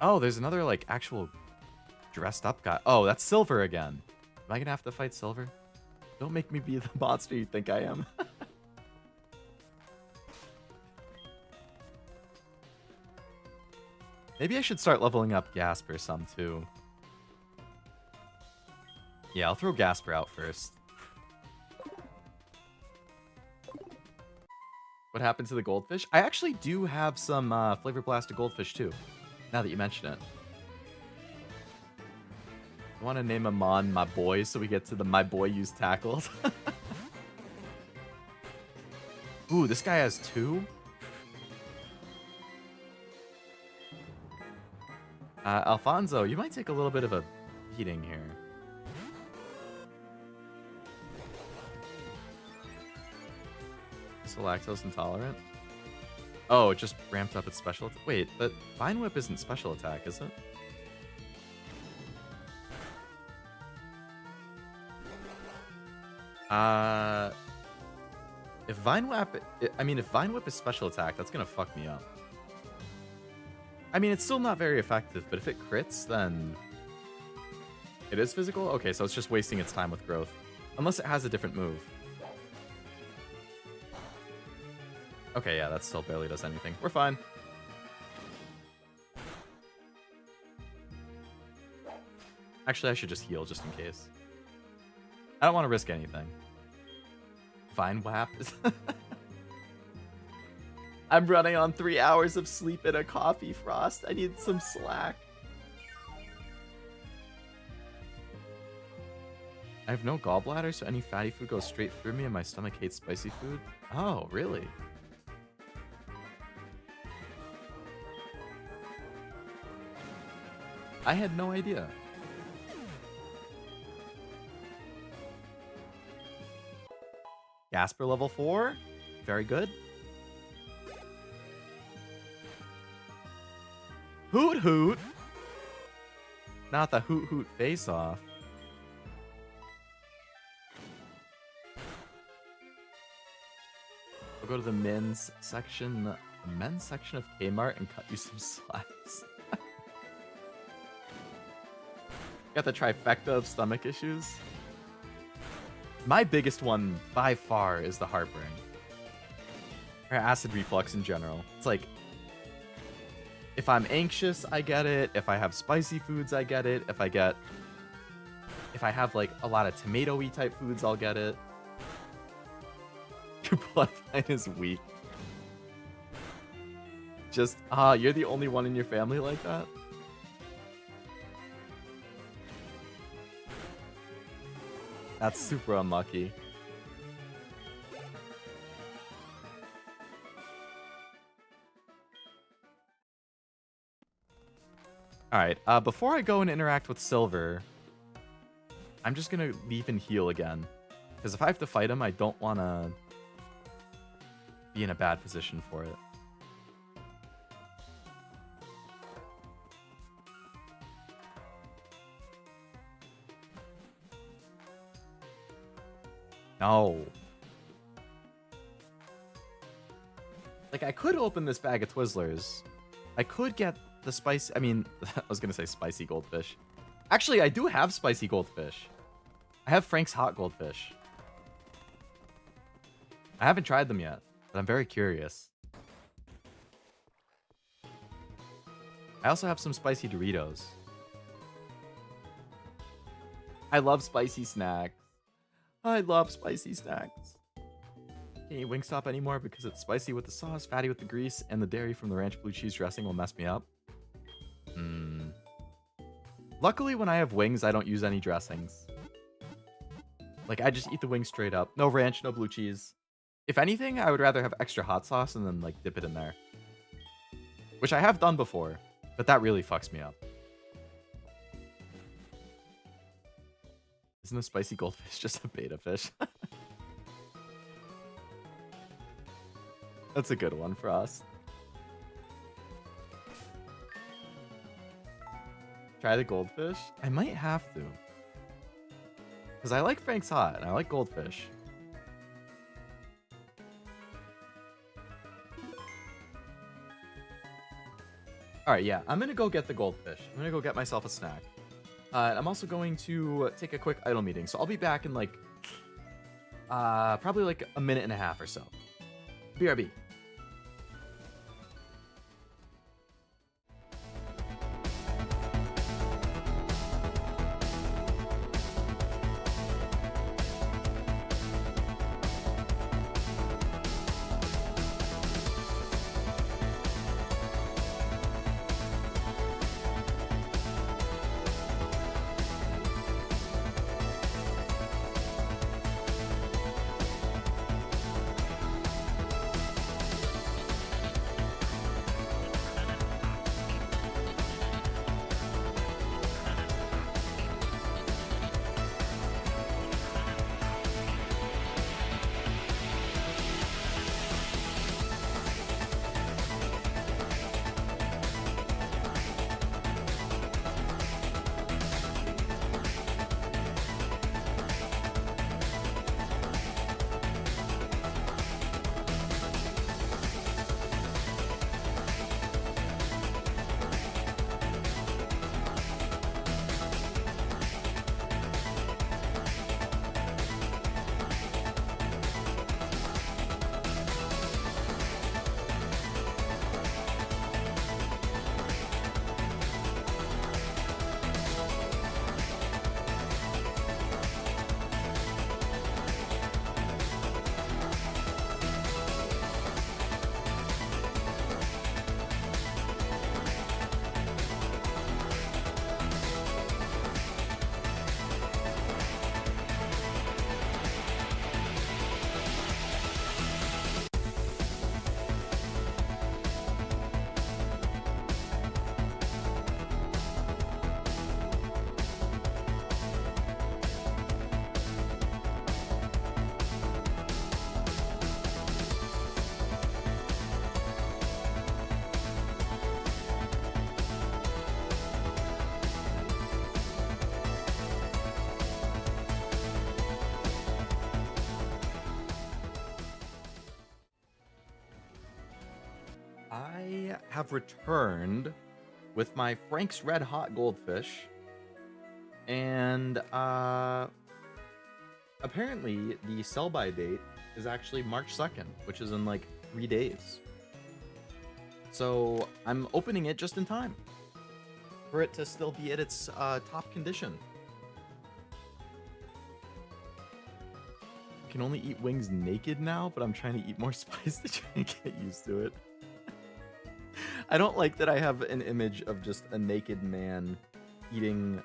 Oh, there's another like actual dressed up guy. Oh, that's Silver again. Am I gonna have to fight Silver? Don't make me be the monster you think I am. Maybe I should start leveling up Gasper some too. Yeah, I'll throw Gasper out first. What happened to the goldfish? I actually do have some Flavor Blasted goldfish too, now that you mention it. I want to name him on my boy so we get to the my boy use tackled. Ooh, this guy has 2? Alfonso, you might take a little bit of a beating here. So lactose intolerant? Oh, it just ramped up its special attack. Wait, but Vine Whip isn't special attack, is it? If Vine Whip is special attack, that's gonna fuck me up. I mean, it's still not very effective, but if it crits, then it is physical? Okay, so it's just wasting its time with growth. Unless it has a different move. Okay, yeah, that still barely does anything. We're fine. Actually, I should just heal just in case. I don't want to risk anything. Vine Whap is... I'm running on 3 hours of sleep and a coffee, Frost. I need some slack. I have no gallbladder, so any fatty food goes straight through me and my stomach hates spicy food. Oh, really? I had no idea. Gasper level 4. Very good. Hoot Hoot! Not the Hoot Hoot face-off. I'll go to the men's section of Kmart and cut you some slacks. Got the trifecta of stomach issues. My biggest one, by far, is the heartburn. Or acid reflux in general. It's like, if I'm anxious, I get it. If I have spicy foods, I get it. If I have like a lot of tomato-y type foods, I'll get it. Your bloodline is weak. Just, you're the only one in your family like that? That's super unlucky. Alright, before I go and interact with Silver, I'm just gonna leave and heal again. Because if I have to fight him, I don't want to be in a bad position for it. No. Like, I could open this bag of Twizzlers. I could get the spice. I mean, I was going to say spicy goldfish. Actually, I do have spicy goldfish. I have Frank's hot goldfish. I haven't tried them yet, but I'm very curious. I also have some spicy Doritos. I love spicy snacks. I love spicy snacks. Can't eat Wingstop anymore because it's spicy with the sauce, fatty with the grease, and the dairy from the ranch blue cheese dressing will mess me up. Luckily, when I have wings, I don't use any dressings. Like, I just eat the wings straight up. No ranch, no blue cheese. If anything, I would rather have extra hot sauce and then, like, dip it in there. Which I have done before, but that really fucks me up. Isn't a spicy goldfish just a beta fish? That's a good one for us. Try the goldfish? I might have to. Because I like Frank's Hot, and I like goldfish. Alright, yeah, I'm going to go get the goldfish. I'm going to go get myself a snack. I'm also going to take a quick idle meeting, so I'll be back in, like, probably, like, a minute and a half or so. BRB. I have returned with my Frank's Red Hot Goldfish, and apparently the sell-by date is actually March 2nd, which is in like 3 days. So I'm opening it just in time for it to still be at its top condition. can only eat wings naked now, but I'm trying to eat more spice to try and get used to it. I don't like that I have an image of just a naked man eating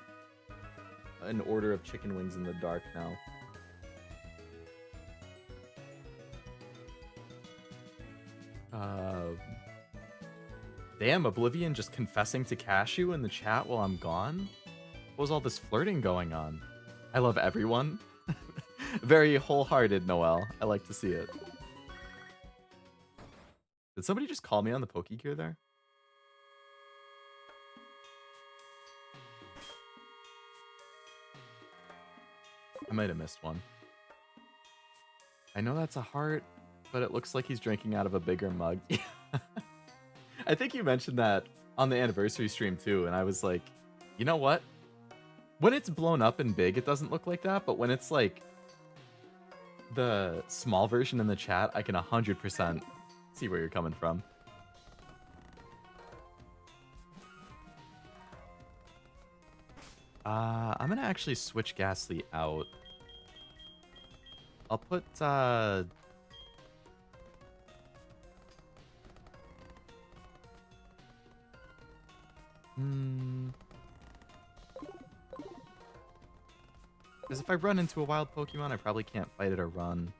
an order of chicken wings in the dark now. Damn, Oblivion just confessing to Cashew in the chat while I'm gone? What was all this flirting going on? I love everyone. Very wholehearted, Noel. I like to see it. Did somebody just call me on the Pokegear there? I might have missed one. I know that's a heart, but it looks like he's drinking out of a bigger mug. I think you mentioned that on the anniversary stream too, and I was like, you know what? When it's blown up and big, it doesn't look like that, but when it's like the small version in the chat, I can 100% see where you're coming from. I'm gonna actually switch Ghastly out. I'll put because if I run into a wild Pokemon, I probably can't fight it or run.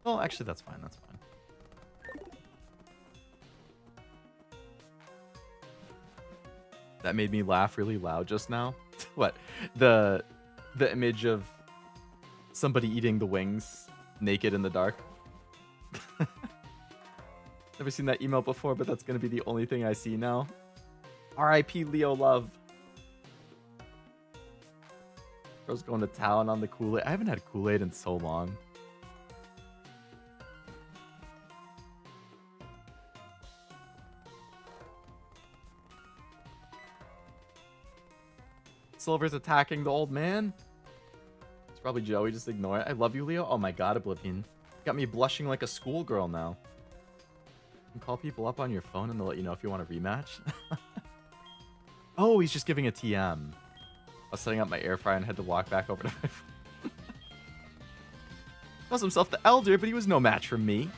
Well, actually, that's fine. That's fine. That made me laugh really loud just now. What? The image of somebody eating the wings naked in the dark. Never seen that email before, but that's going to be the only thing I see now. R.I.P. Leo Love. Bro's going to town on the Kool-Aid. I haven't had Kool-Aid in so long. Silver's attacking the old man. It's probably Joey. Just ignore it. I love you, Leo. Oh my god, Oblivion. Got me blushing like a schoolgirl now. You can call people up on your phone and they'll let you know if you want a rematch. Oh, he's just giving a TM. I was setting up my air fryer and had to walk back over to my phone. Calls himself the Elder, but he was no match for me.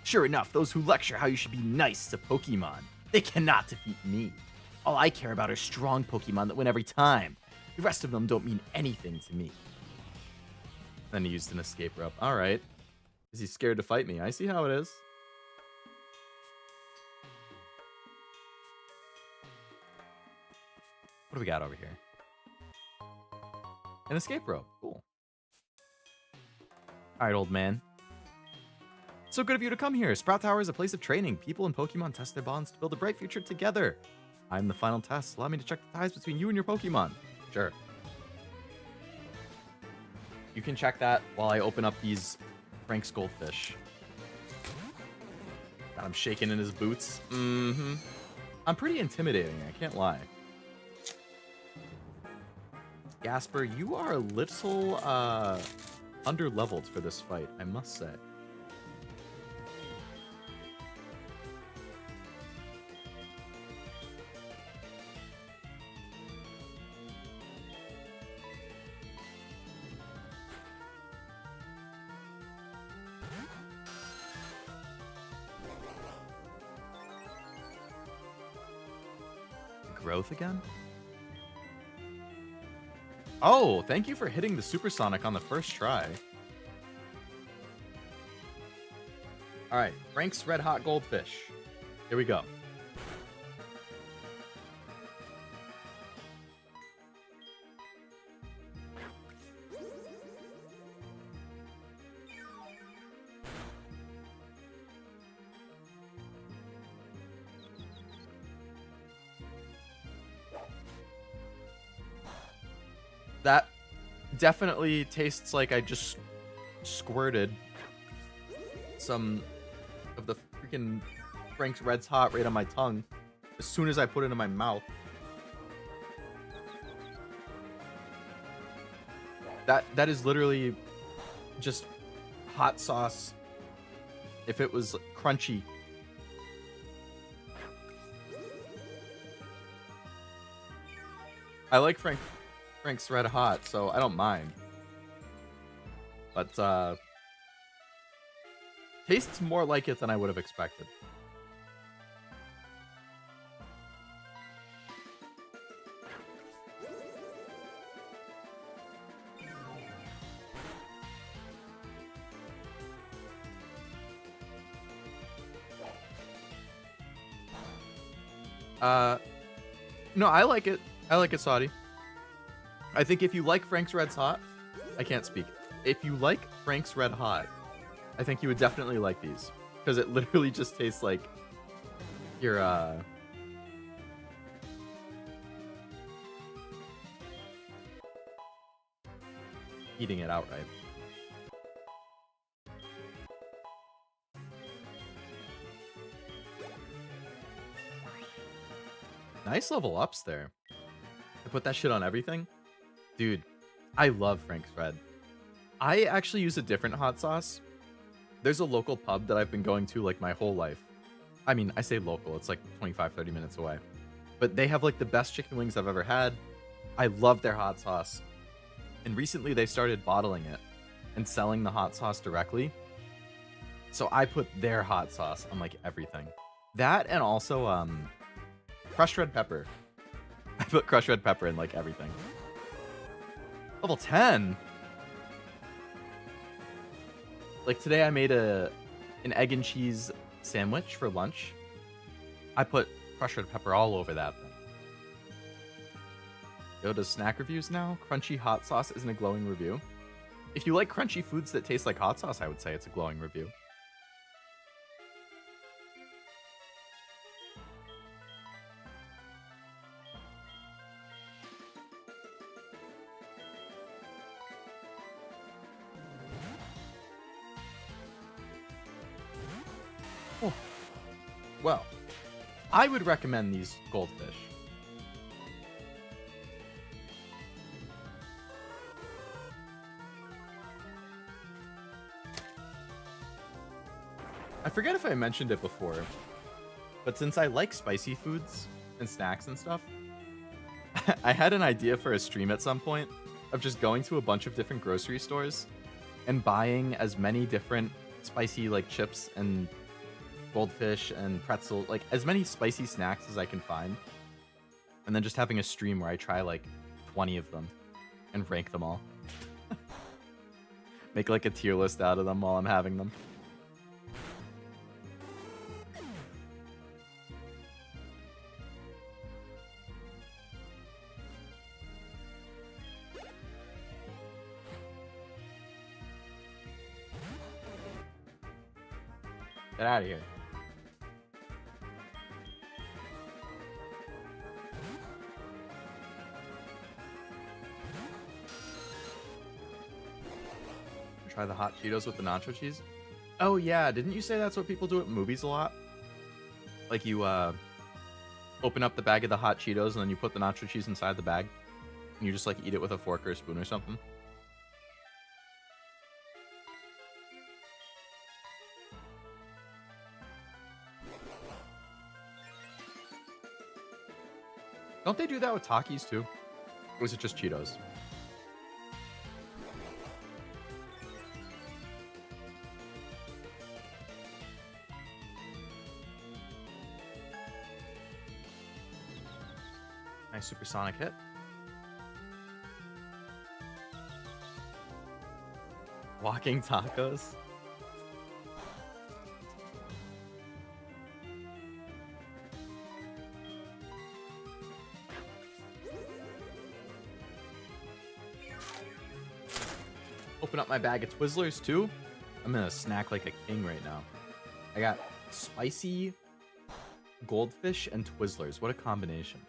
Sure enough, those who lecture how you should be nice to Pokemon, they cannot defeat me. All I care about are strong Pokemon that win every time. The rest of them don't mean anything to me. Then he used an escape rope. Alright. Is he scared to fight me? I see how it is. What do we got over here? An escape rope. Cool. Alright, old man. So good of you to come here. Sprout Tower is a place of training. People and Pokemon test their bonds to build a bright future together. I'm the final test. Allow me to check the ties between you and your Pokemon. Sure. You can check that while I open up these Frank's Goldfish. Got him shaking in his boots. Mm-hmm. I'm pretty intimidating, I can't lie. Gasper, you are a little under-leveled for this fight, I must say. Growth again? Oh, thank you for hitting the supersonic on the first try. Alright, Frank's Red Hot Goldfish. Here we go. That definitely tastes like I just squirted some of the freaking Frank's Red's Hot right on my tongue as soon as I put it in my mouth. That is literally just hot sauce if it was crunchy. I like Frank's Red Hot, so I don't mind. But Tastes more like it than I would have expected. No, I like it. I like it, Saudi. I think if you like Frank's Red's Hot, I can't speak. If you like Frank's Red Hot, I think you would definitely like these. Because it literally just tastes like you're, eating it outright. Nice level ups there. I put that shit on everything. Dude, I love Frank's Red. I actually use a different hot sauce. There's a local pub that I've been going to like my whole life. I mean, I say local, it's like 25, 30 minutes away. But they have like the best chicken wings I've ever had. I love their hot sauce. And recently they started bottling it and selling the hot sauce directly. So I put their hot sauce on like everything. That and also crushed red pepper. I put crushed red pepper in like everything. Level 10. Like today I made an egg and cheese sandwich for lunch. I put crushed red pepper all over that thing. Go to snack reviews now. Crunchy hot sauce isn't a glowing review. If you like crunchy foods that taste like hot sauce, I would say it's a glowing review. Oh. Well, I would recommend these goldfish. I forget if I mentioned it before, but since I like spicy foods and snacks and stuff, I had an idea for a stream at some point of just going to a bunch of different grocery stores and buying as many different spicy like chips and goldfish and pretzel, like as many spicy snacks as I can find, and then just having a stream where I try like 20 of them and rank them all. Make like a tier list out of them while I'm having them. Get out of here. Try the hot Cheetos with the nacho cheese. Oh yeah, didn't you say that's what people do at movies a lot? Like you open up the bag of the hot Cheetos and then you put the nacho cheese inside the bag and you just like eat it with a fork or a spoon or something. Don't they do that with Takis too? Or was it just Cheetos? Nice supersonic hit. Walking tacos. Open up my bag of Twizzlers too. I'm gonna snack like a king right now. I got spicy goldfish and Twizzlers. What a combination.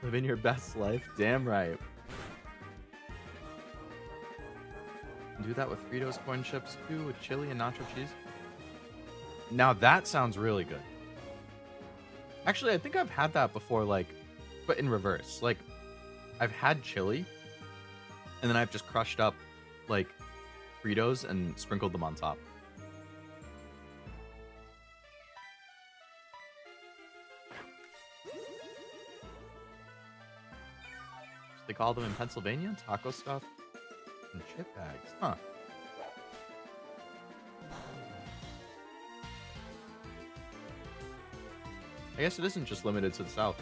Living your best life? Damn right. Do that with Fritos corn chips too, with chili and nacho cheese. Now that sounds really good. Actually, I think I've had that before, like, but in reverse. Like, I've had chili, And then I've just crushed up, like, Fritos and sprinkled them on top. They call them in Pennsylvania? Taco stuff and chip bags. Huh. I guess it isn't just limited to the South.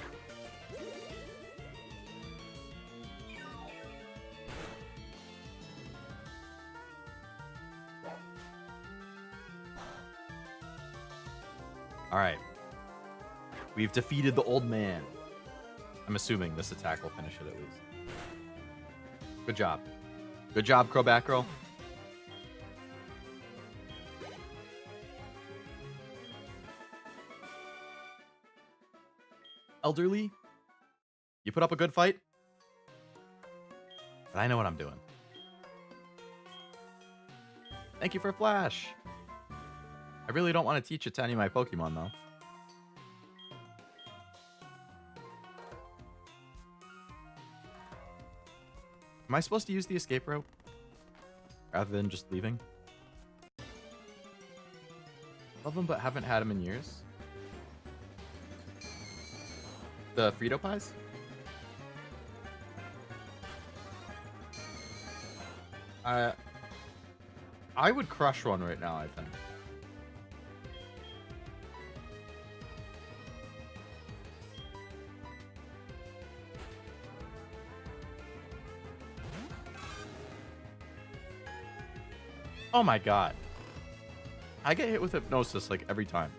Alright. We've defeated the old man. I'm assuming this attack will finish it at least. Good job. Good job, Crowbackerel. Elderly, you put up a good fight, but I know what I'm doing. Thank you for Flash. I really don't want to teach it to any of my Pokemon, though. Am I supposed to use the escape rope rather than just leaving? Love him, but haven't had him in years. The Frito Pies? I would crush one right now, I think. Oh my god. I get hit with hypnosis like every time.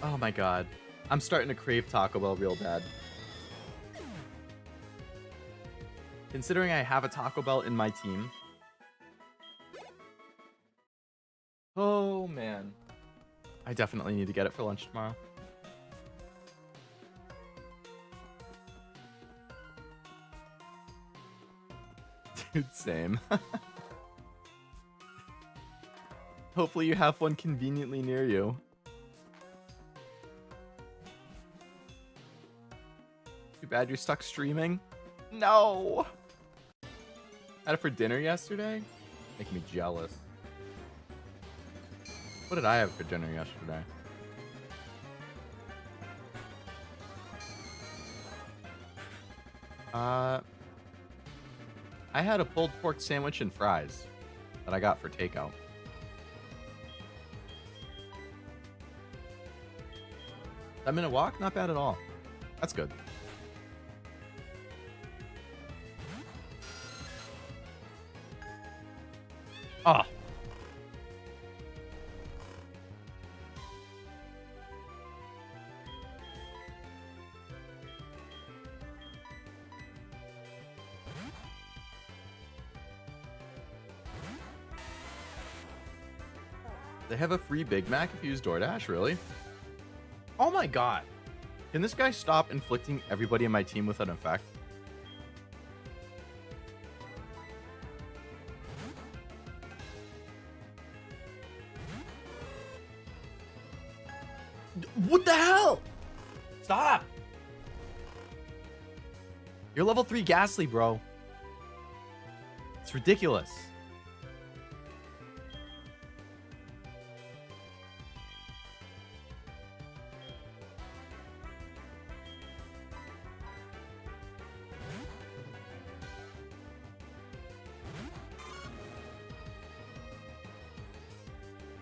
Oh my god. I'm starting to crave Taco Bell real bad. Considering I have a Taco Bell in my team. Oh man. I definitely need to get it for lunch tomorrow. Dude, same. Hopefully you have one conveniently near you. Too bad you're stuck streaming. No! Had it for dinner yesterday? Making me jealous. What did I have for dinner yesterday? I had a pulled pork sandwich and fries that I got for takeout. 10-minute walk? Not bad at all. That's good. Ah. They have a free Big Mac if you use DoorDash, really? Oh my god. Can this guy stop inflicting everybody in my team with an effect? What the hell? Stop! You're level 3 Ghastly, bro. It's ridiculous.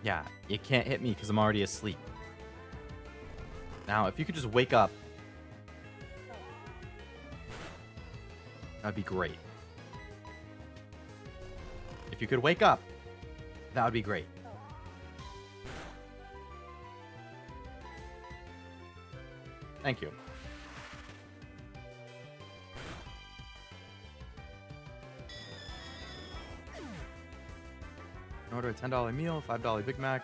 Yeah, you can't hit me because I'm already asleep. Now, if you could just wake up, that'd be great. If you could wake up, that would be great. Thank you. Order a $10 meal, $5 Big Mac.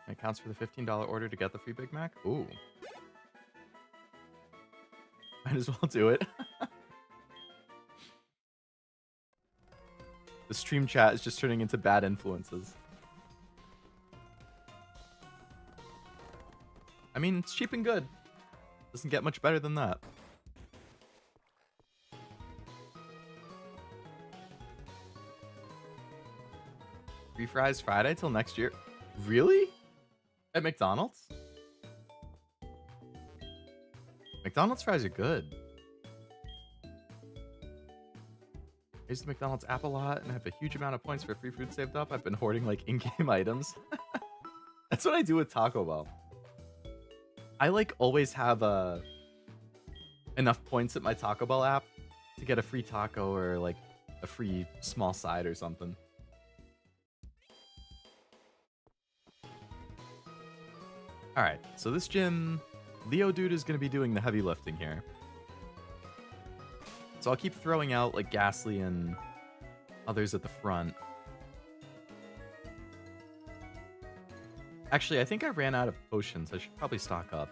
It counts for the $15 order to get the free Big Mac. Ooh. Might as well do it. The stream chat is just turning into bad influences. I mean, it's cheap and good. Doesn't get much better than that. Free fries Friday till next year. Really? At McDonald's? McDonald's fries are good. I use the McDonald's app a lot and have a huge amount of points for free food saved up. I've been hoarding like in-game items. That's what I do with Taco Bell. I like always have enough points at my Taco Bell app to get a free taco or like a free small side or something. All right, so this gym, Leo Dude is going to be doing the heavy lifting here. So I'll keep throwing out like Ghastly and others at the front. Actually, I think I ran out of potions. I should probably stock up.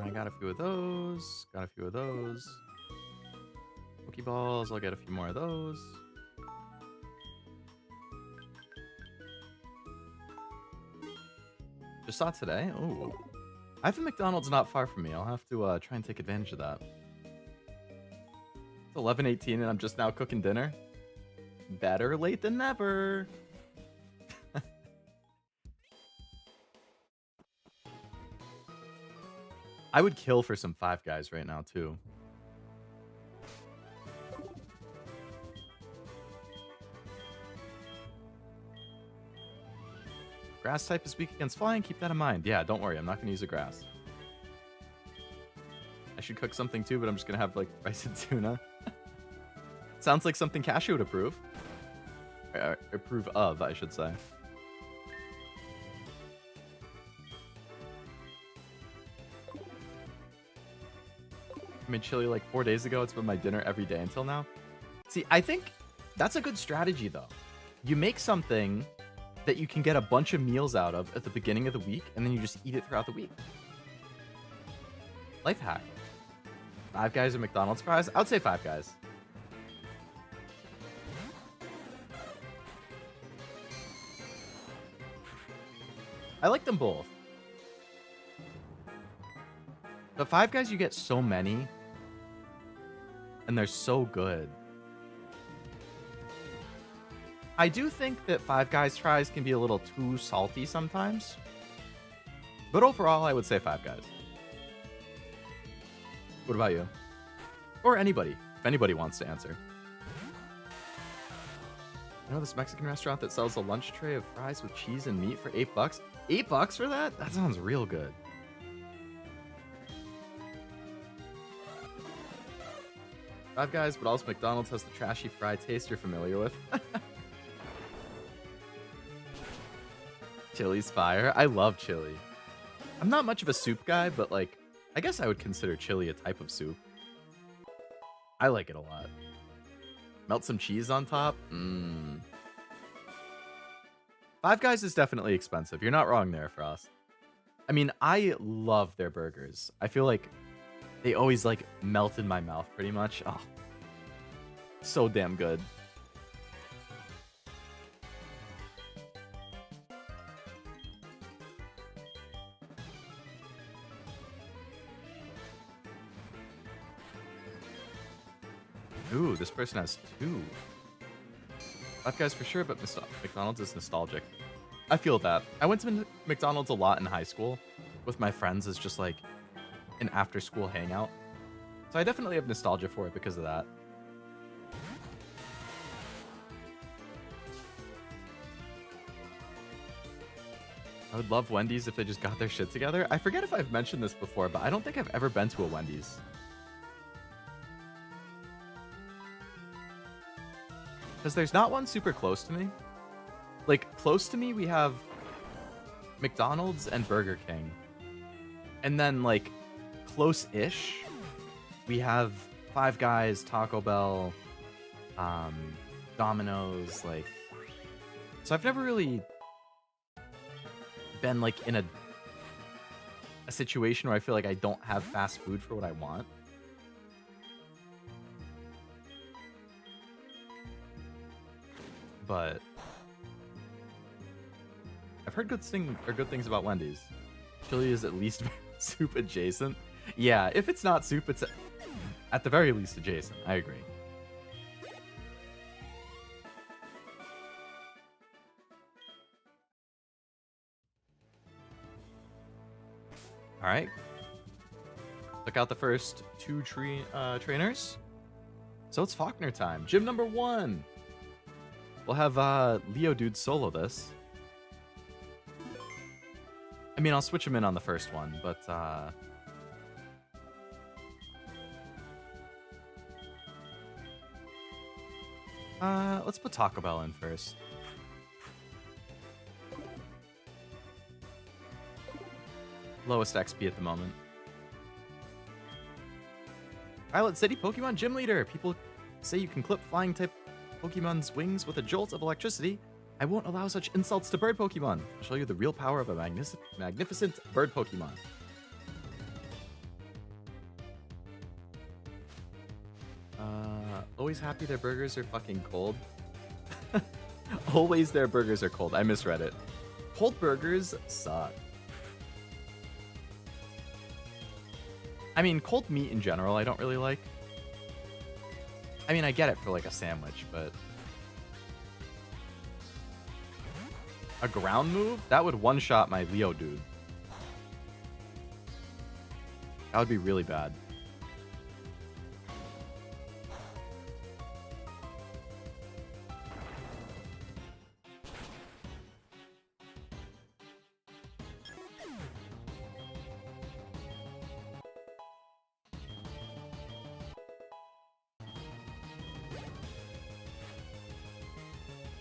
I got a few of those. Got a few of those. Pokeballs, I'll get a few more of those. Just saw today. Oh, I have a McDonald's not far from me. I'll have to try and take advantage of that. It's 11:18 and I'm just now cooking dinner. Better late than never. I would kill for some Five Guys right now too. Grass type is weak against flying. Keep that in mind. Yeah, don't worry. I'm not going to use a grass. I should cook something too, but I'm just going to have like rice and tuna. Sounds like something Cashew would approve. Approve of, I should say. I made chili like 4 days ago. It's been my dinner every day until now. See, I think that's a good strategy though. You make something that you can get a bunch of meals out of at the beginning of the week, and then you just eat it throughout the week. Life hack. Five Guys or McDonald's fries? I would say Five Guys. I like them both. But Five Guys, you get so many, and they're so good. I do think that Five Guys fries can be a little too salty sometimes. But overall, I would say Five Guys. What about you? Or anybody, if anybody wants to answer. You know this Mexican restaurant that sells a lunch tray of fries with cheese and meat for $8? $8 for that? That sounds real good. Five Guys, but also McDonald's has the trashy fry taste you're familiar with. Chili's fire. I love chili. I'm not much of a soup guy, but like, I guess I would consider chili a type of soup. I like it a lot. Melt some cheese on top. Five Guys is definitely expensive. You're not wrong there, Frost. I mean, I love their burgers. I feel like they always like melt in my mouth pretty much. Oh, so damn good. Ooh, this person has 2. Five Guys for sure, but McDonald's is nostalgic. I feel that. I went to McDonald's a lot in high school with my friends as just like an after-school hangout. So I definitely have nostalgia for it because of that. would love Wendy's if they just got their shit together. I forget if I've mentioned this before, but I don't think I've ever been to a Wendy's. Because there's not one super close to me. Like, close to me, we have McDonald's and Burger King. And then, like, close-ish, we have Five Guys, Taco Bell, Domino's, like... So I've never really been, like, in a situation where I feel like I don't have fast food for what I want. But I've heard good things about Wendy's. Chili is at least soup adjacent. Yeah, if it's not soup, it's at the very least adjacent. I agree. All right. Took out the first two trainers. So it's Faulkner time. Gym number 1. We'll have Leo Dude solo this. I mean, I'll switch him in on the first one, but let's put Taco Bell in first. Lowest XP at the moment. Violet City Pokemon Gym Leader. People say you can clip flying type Pokemon's wings with a jolt of electricity. I won't allow such insults to bird Pokemon. I'll show you the real power of a magnificent bird Pokemon. Always happy their burgers are fucking cold. Always their burgers are cold. I misread it. Cold burgers suck. I mean, cold meat in general, I don't really like. I mean, I get it for like a sandwich, but a ground move? That would one-shot my Leo Dude. That would be really bad.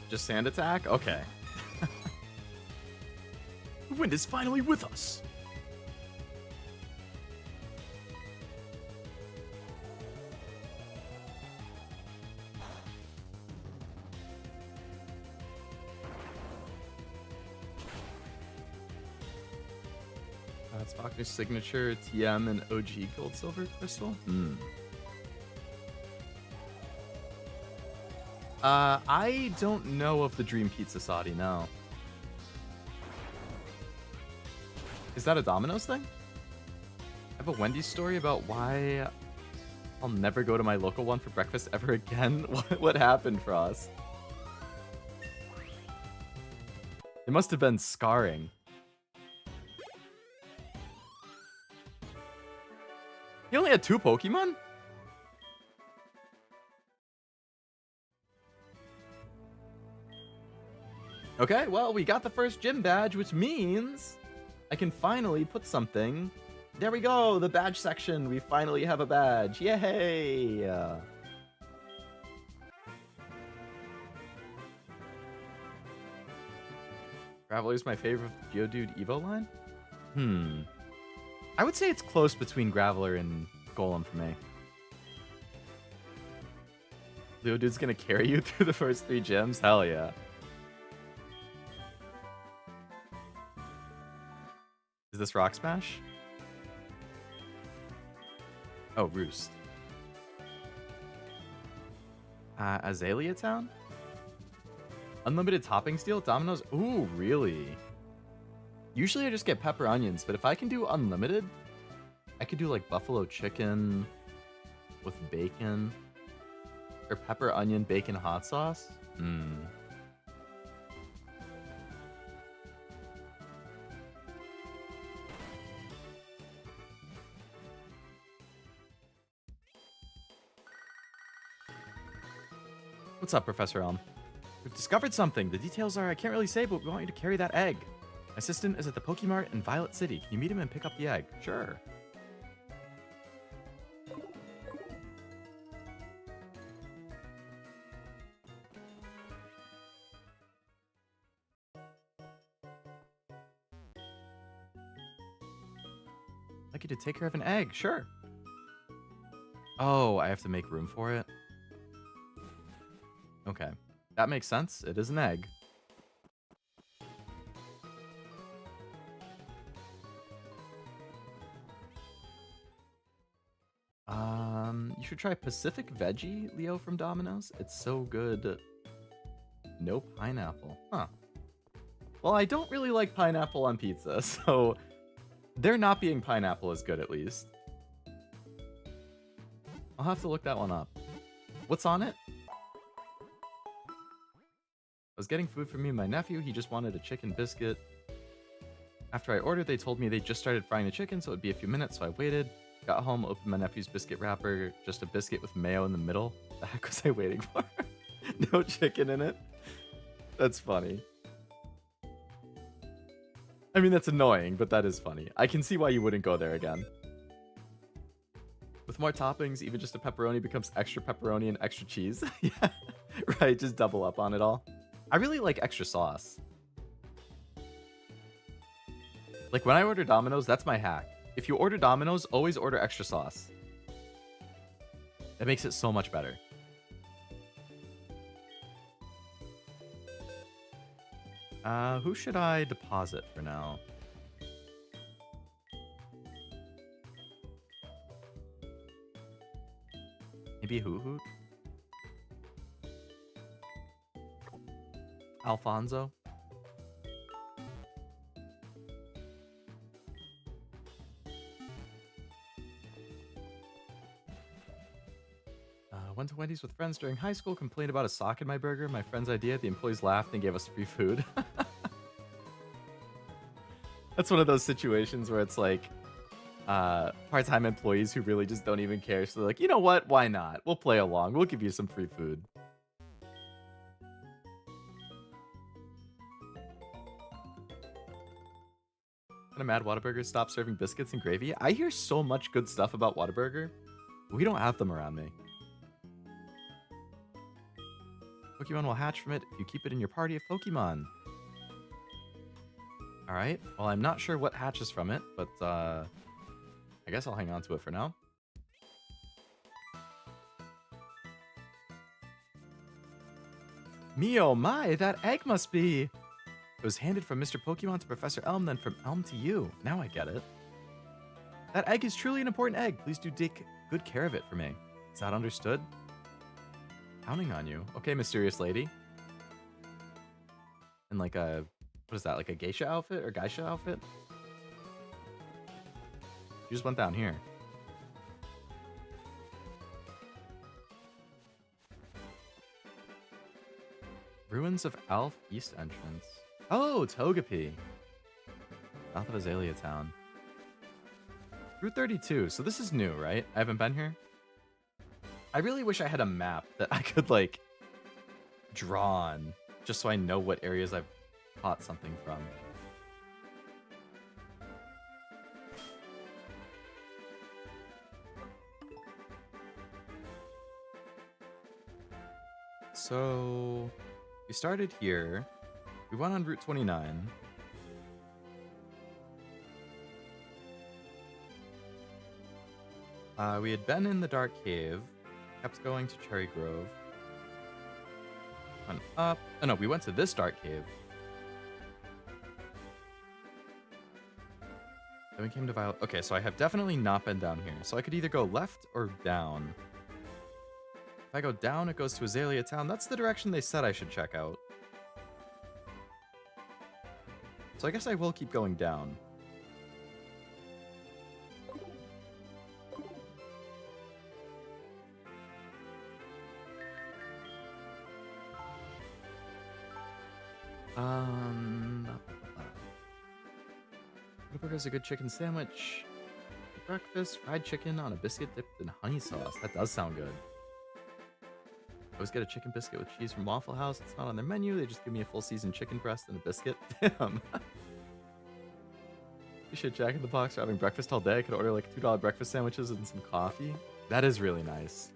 Just sand attack? Okay. The wind is finally with us. That's Faulkner's signature TM and OG Gold Silver Crystal. I don't know of the Dream Pizza Saudi, no. Is that a Domino's thing? I have a Wendy's story about why I'll never go to my local one for breakfast ever again. What happened, Frost? It must have been scarring. He only had 2 Pokemon? Okay, well, we got the first gym badge, which means I can finally put something. There we go, the badge section. We finally have a badge. Yay! Graveler's my favorite Geodude Evo line? I would say it's close between Graveler and Golem for me. Geodude's gonna carry you through the first 3 gyms? Hell yeah. Is this Rock Smash? Oh, Roost. Azalea Town? Unlimited topping steel? Domino's? Ooh, really? Usually I just get pepper onions, but if I can do unlimited, I could do like buffalo chicken with bacon. Or pepper onion bacon hot sauce? What's up, Professor Elm? We've discovered something. The details are I can't really say, but we want you to carry that egg. assistant is at the Pokemart in Violet City. Can you meet him and pick up the egg? Sure. I'd like you to take care of an egg. Sure. Oh, I have to make room for it? Okay. That makes sense. It is an egg. You should try Pacific Veggie, Leo from Domino's. It's so good. No pineapple. Huh. Well, I don't really like pineapple on pizza, so there not being pineapple is good at least. I'll have to look that one up. What's on it? I was getting food for me and my nephew. He just wanted a chicken biscuit. After I ordered, they told me they just started frying the chicken, so it would be a few minutes, so I waited. Got home, opened my nephew's biscuit wrapper, just a biscuit with mayo in the middle. The heck was I waiting for? No chicken in it? That's funny. I mean, that's annoying, but that is funny. I can see why you wouldn't go there again. With more toppings, even just a pepperoni becomes extra pepperoni and extra cheese. Yeah, right, just double up on it all. I really like extra sauce. Like, when I order Domino's, that's my hack. If you order Domino's, always order extra sauce. That makes it so much better. Who should I deposit for now? Maybe Hoot Hoot? Alfonso? Went to Wendy's with friends during high school, complained about a sock in my burger. My friend's idea, the employees laughed and gave us free food. That's one of those situations where it's like part-time employees who really just don't even care. So they're like, you know what? Why not? We'll play along. We'll give you some free food. Kind of mad Whataburger stopped serving biscuits and gravy. I hear so much good stuff about Whataburger. We don't have them around me. Pokemon will hatch from it if you keep it in your party of Pokemon. Alright, well, I'm not sure what hatches from it, but I guess I'll hang on to it for now. Me oh my, that egg must be... It was handed from Mr. Pokemon to Professor Elm, then from Elm to you. Now I get it. That egg is truly an important egg. Please do take good care of it for me. Is that understood? Counting on you. Okay, mysterious lady. In like a... What is that? Like a geisha outfit or geisha outfit? You just went down here. Ruins of Alf East entrance. Oh, Togepi. South of Azalea Town. Route 32. So this is new, right? I haven't been here. I really wish I had a map that I could, like, draw on, just so I know what areas I've caught something from. So, we started here. We went on Route 29. We had been in the Dark Cave. Kept going to Cherry Grove. Went up. Oh no, we went to this Dark Cave. Then we came to Violet. Okay, so I have definitely not been down here. So I could either go left or down. If I go down, it goes to Azalea Town. That's the direction they said I should check out. So I guess I will keep going down. Whataburger's a good chicken sandwich. Breakfast, fried chicken on a biscuit dipped in honey sauce. That does sound good. Always get a chicken biscuit with cheese from Waffle House. It's not on their menu. They just give me a full seasoned chicken breast and a biscuit. Damn. appreciate Jack in the Box for having breakfast all day. I could order like $2 breakfast sandwiches and some coffee. That is really nice.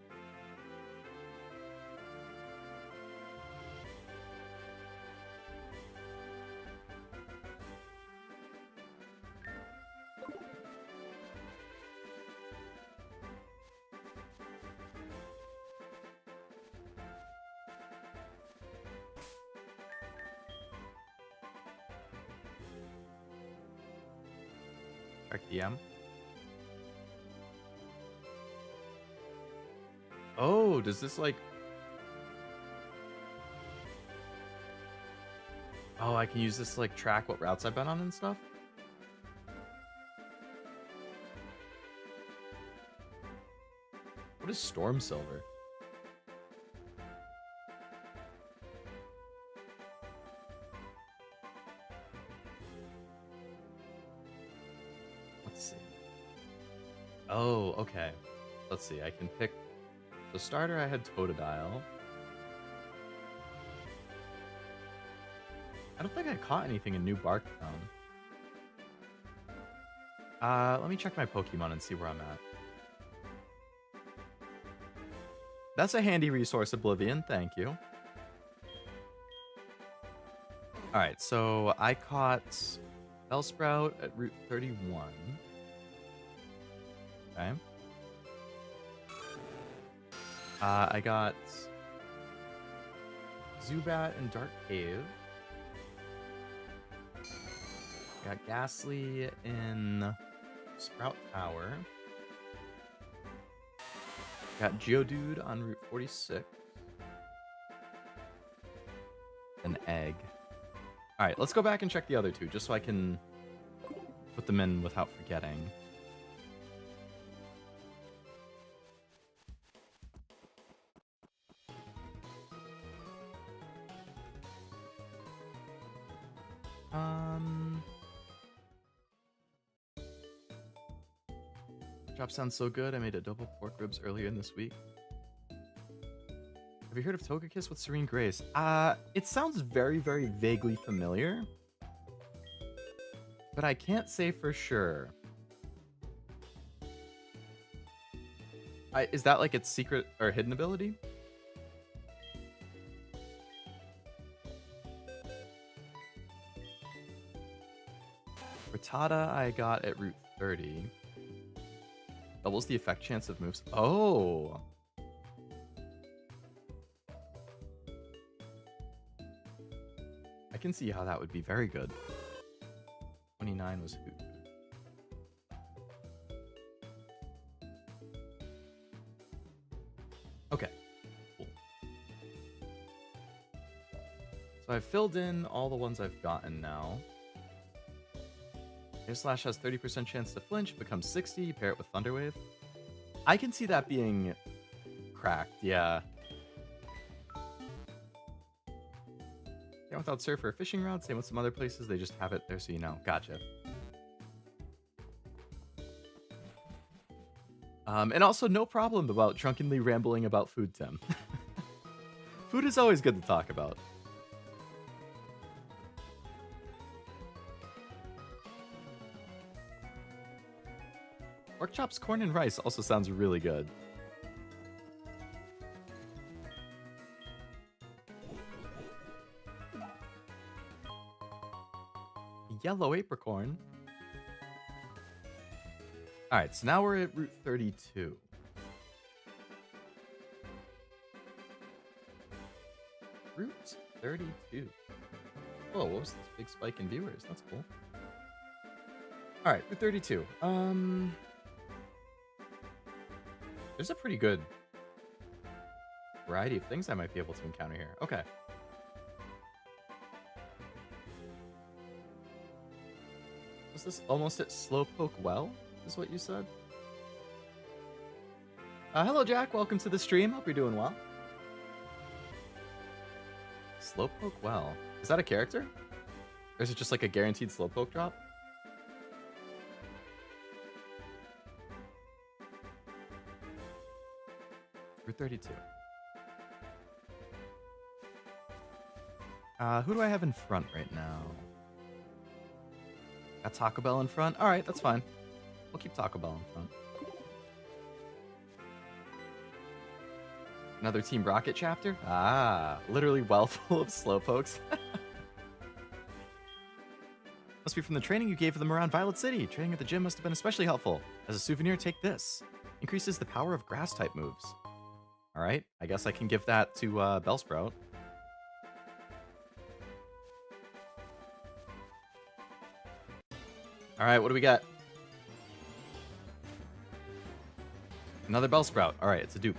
DM. Oh, does this like... Oh, I can use this to like track what routes I've been on and stuff? What is SoulSilver? Oh, okay. Let's see. I can pick the starter. I had Totodile. I don't think I caught anything in New Barktown. Let me check my Pokemon and see where I'm at. That's a handy resource, Oblivion. Thank you. Alright, so I caught Bellsprout at Route 31. Okay. I got Zubat in Dark Cave. Got Ghastly in Sprout Tower. Got Geodude on Route 46. An egg. Alright, let's go back and check the other two, just so I can put them in without forgetting. Chop sounds so good. I made a double pork ribs earlier in this week. Have you heard of Togekiss with Serene Grace? It sounds very, very vaguely familiar, but I can't say for sure. Is that like its secret or hidden ability? Rattata I got at Route 30. Doubles the effect chance of moves. Oh! I can see how that would be very good. 29 was who? Okay. Cool. So I've filled in all the ones I've gotten now. Air Slash has 30% chance to flinch, becomes 60, pair it with Thunder Wave. I can see that being cracked, yeah. Yeah, without Surf or a fishing rod, same with some other places, they just have it there so you know. Gotcha. And also, no problem about drunkenly rambling about food, Tim. Food is always good to talk about. Pork chops, corn, and rice also sounds really good. Yellow apricorn. Alright, so now we're at Route 32. Route 32. Oh, what was this big spike in viewers? That's cool. Alright, Route 32. There's a pretty good variety of things I might be able to encounter here. Okay. Was this almost at Slowpoke Well, is what you said? Hello, Jack. Welcome to the stream. Hope you're doing well. Slowpoke Well. Is that a character? Or is it just like a guaranteed Slowpoke drop? Route 32. Who do I have in front right now? Got Taco Bell in front. All right, that's fine. We'll keep Taco Bell in front. Another Team Rocket chapter? Ah, literally well full of slowpokes. Must be from the training you gave them around Violet City. Training at the gym must have been especially helpful. As a souvenir, take this. Increases the power of grass-type moves. All right, I guess I can give that to Bellsprout. All right, what do we got? Another Bellsprout. All right, it's a dupe.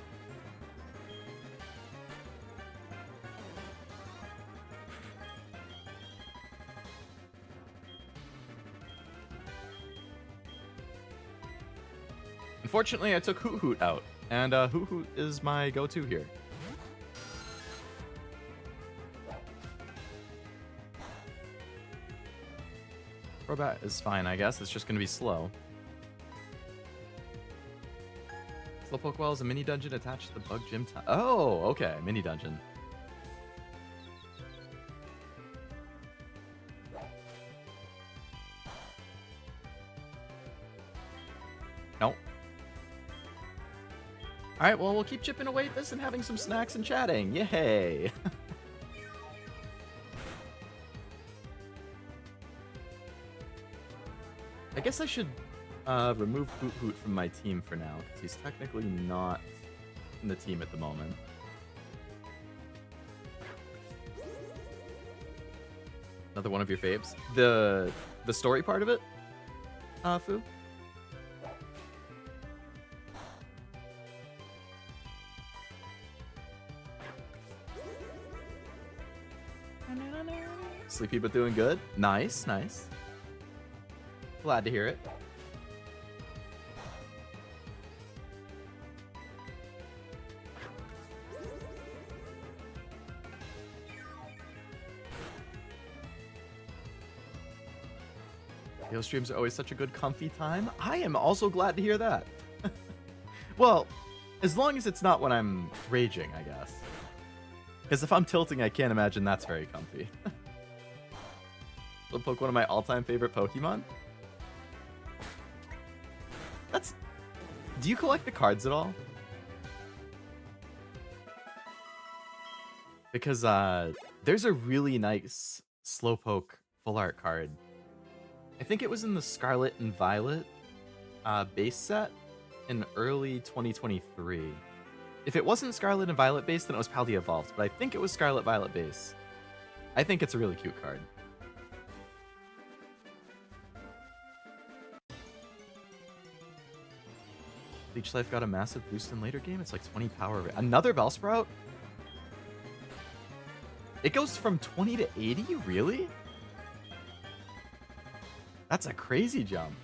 Unfortunately, I took Hoot Hoot out, and Hoot Hoot is my go-to here. Crobat is fine, I guess. It's just going to be slow. Slowpoke Well is a mini dungeon attached to the Bug Gym. Oh, okay, mini dungeon. Nope. Alright, well, we'll keep chipping away at this and having some snacks and chatting. Yay! I guess I should remove Hoot Hoot from my team for now, because he's technically not in the team at the moment. Another one of your faves. The story part of it, Fu? Sleepy but doing good. Nice, nice. Glad to hear it. Yo, streams are always such a good comfy time. I am also glad to hear that. Well, as long as it's not when I'm raging, I guess. Because if I'm tilting, I can't imagine that's very comfy. Slowpoke, one of my all-time favorite Pokemon? That's... Do you collect the cards at all? Because there's a really nice Slowpoke full art card. I think it was in the Scarlet and Violet base set in early 2023. If it wasn't Scarlet and Violet base, then it was Paldea Evolved, but I think it was Scarlet Violet base. I think it's a really cute card. Leech Life got a massive boost in later game. It's like 20 power. Another Bellsprout? It goes from 20 to 80? Really? That's a crazy jump.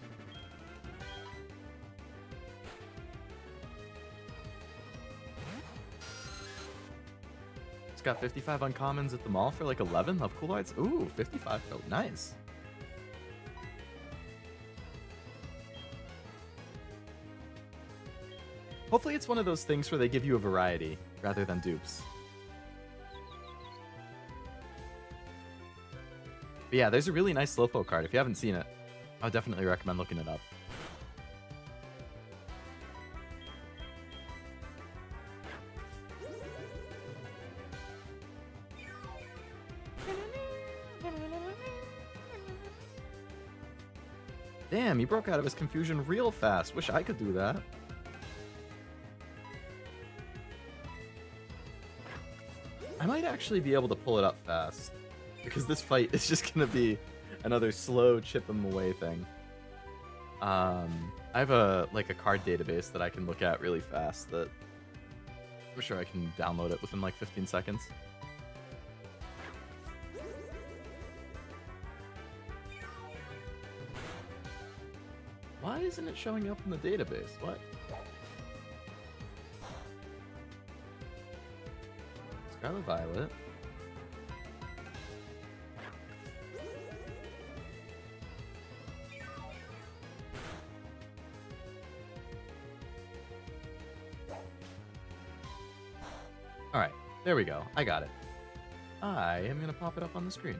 It's got 55 uncommons at the mall for like 11 of cool arts. Ooh, 55. Oh, nice. Hopefully it's one of those things where they give you a variety rather than dupes. But yeah, there's a really nice Slowpoke card. If you haven't seen it, I would definitely recommend looking it up. Damn, he broke out of his confusion real fast. Wish I could do that. I might actually be able to pull it up fast, because this fight is just gonna be another slow chip him away thing. I have a card database that I can look at really fast that I'm sure I can download it within like 15 seconds. Why isn't it showing up in the database? What? Scarlet Violet. Alright, there we go. I got it. I am going to pop it up on the screen.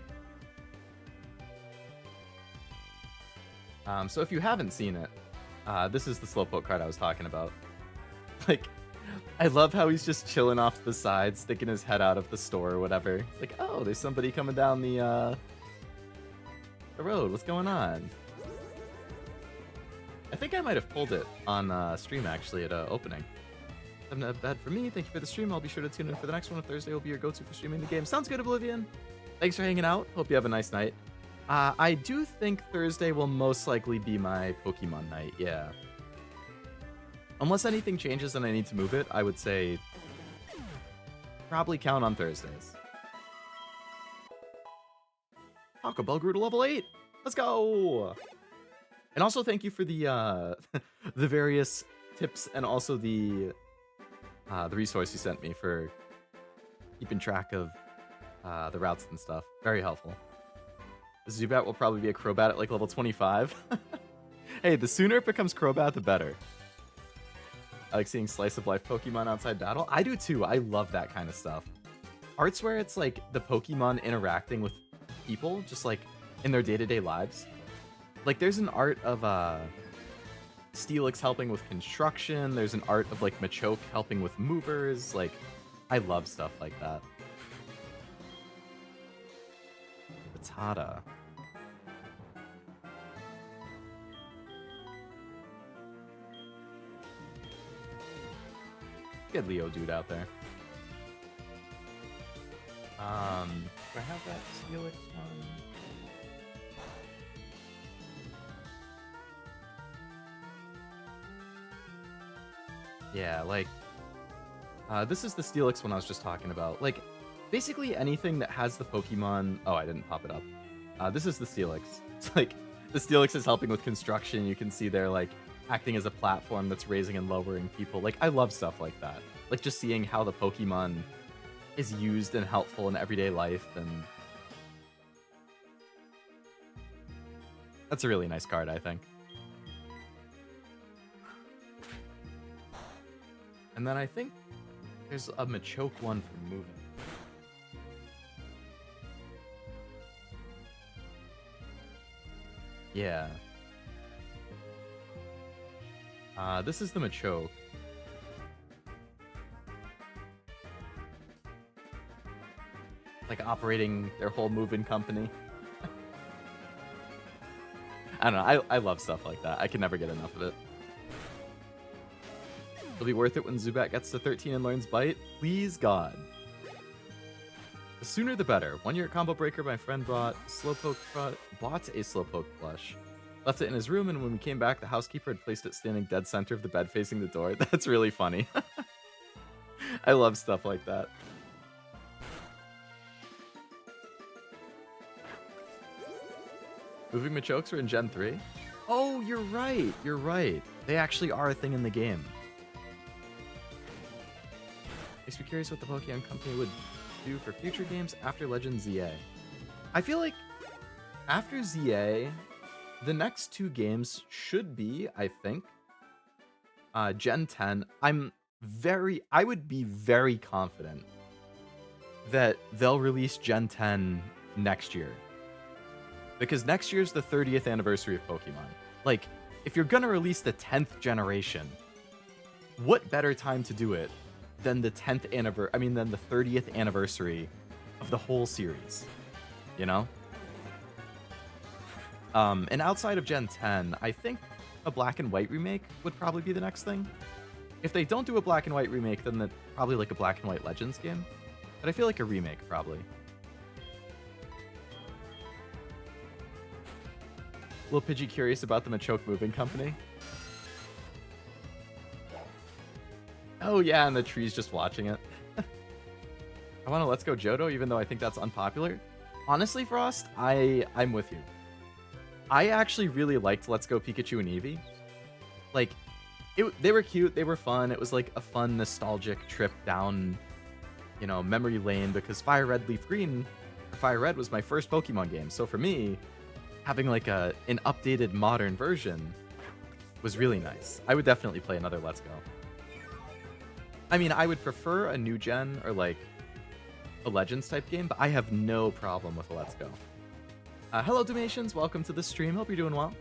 So if you haven't seen it, this is the Slowpoke card I was talking about. Like, I love how he's just chilling off to the side, sticking his head out of the store or whatever. Like, oh, there's somebody coming down the road. What's going on? I think I might have pulled it on stream, actually, at opening. Not bad for me. Thank you for the stream. I'll be sure to tune in for the next one. Thursday will be your go-to for streaming the game. Sounds good, Oblivion. Thanks for hanging out. Hope you have a nice night. I do think Thursday will most likely be my Pokemon night, yeah. Unless anything changes and I need to move it, I would say probably count on Thursdays. Taco Bell grew to level 8. Let's go! And also thank you for the the various tips and also the resource you sent me for keeping track of the routes and stuff. Very helpful. The Zubat will probably be a Crobat at like level 25. Hey, the sooner it becomes Crobat, the better. I like seeing slice of life Pokemon outside battle. I do too. I love that kind of stuff. Arts where it's like the Pokemon interacting with people, just like in their day-to-day lives. Like there's an art of Steelix helping with construction. There's an art of like Machoke helping with movers. Like, I love stuff like that. Batata. Good Leo dude out there. Do I have that Steelix one? Yeah, like, this is the Steelix one I was just talking about. Like, basically anything that has the Pokemon... Oh, I didn't pop it up. This is the Steelix. It's like, the Steelix is helping with construction. You can see they're, like, acting as a platform that's raising and lowering people. Like, I love stuff like that. Like, just seeing how the Pokemon is used and helpful in everyday life, and... That's a really nice card, I think. And then I think there's a Machoke one for moving. Yeah. This is the Machoke. Like operating their whole moving company. I don't know. I love stuff like that. I can never get enough of it. It'll be worth it when Zubat gets to 13 and learns Bite. Please, God. The sooner the better. 1 year combo breaker, my friend bought a Slowpoke plush. Left it in his room, and when we came back, the housekeeper had placed it standing dead center of the bed facing the door. That's really funny. I love stuff like that. Moving Machokes are in Gen 3? Oh, you're right. You're right. They actually are a thing in the game. Makes me curious what the Pokemon Company would do for future games after Legend ZA. I feel like after ZA, the next 2 games should be, I think, Gen 10. I would be very confident that they'll release Gen 10 next year. Because next year's the 30th anniversary of Pokemon. Like, if you're gonna release the 10th generation, what better time to do it than the 30th anniversary of the whole series, you know? And outside of Gen 10, I think a Black and White remake would probably be the next thing. If they don't do a Black and White remake, then probably like a Black and White Legends game. But I feel like a remake, probably. Little Pidgey curious about the Machoke Moving Company. Oh yeah, and the tree's just watching it. I want to Let's Go Johto, even though I think that's unpopular. Honestly, Frost, I'm with you. I actually really liked Let's Go Pikachu and Eevee. Like, they were cute, they were fun. It was like a fun, nostalgic trip down, you know, memory lane, because Fire Red, Leaf Green, Fire Red was my first Pokemon game. So for me, having like an updated modern version was really nice. I would definitely play another Let's Go. I mean, I would prefer a new gen or like a Legends type game, but I have no problem with a Let's Go. Hello, Domations. Welcome to the stream. Hope you're doing well.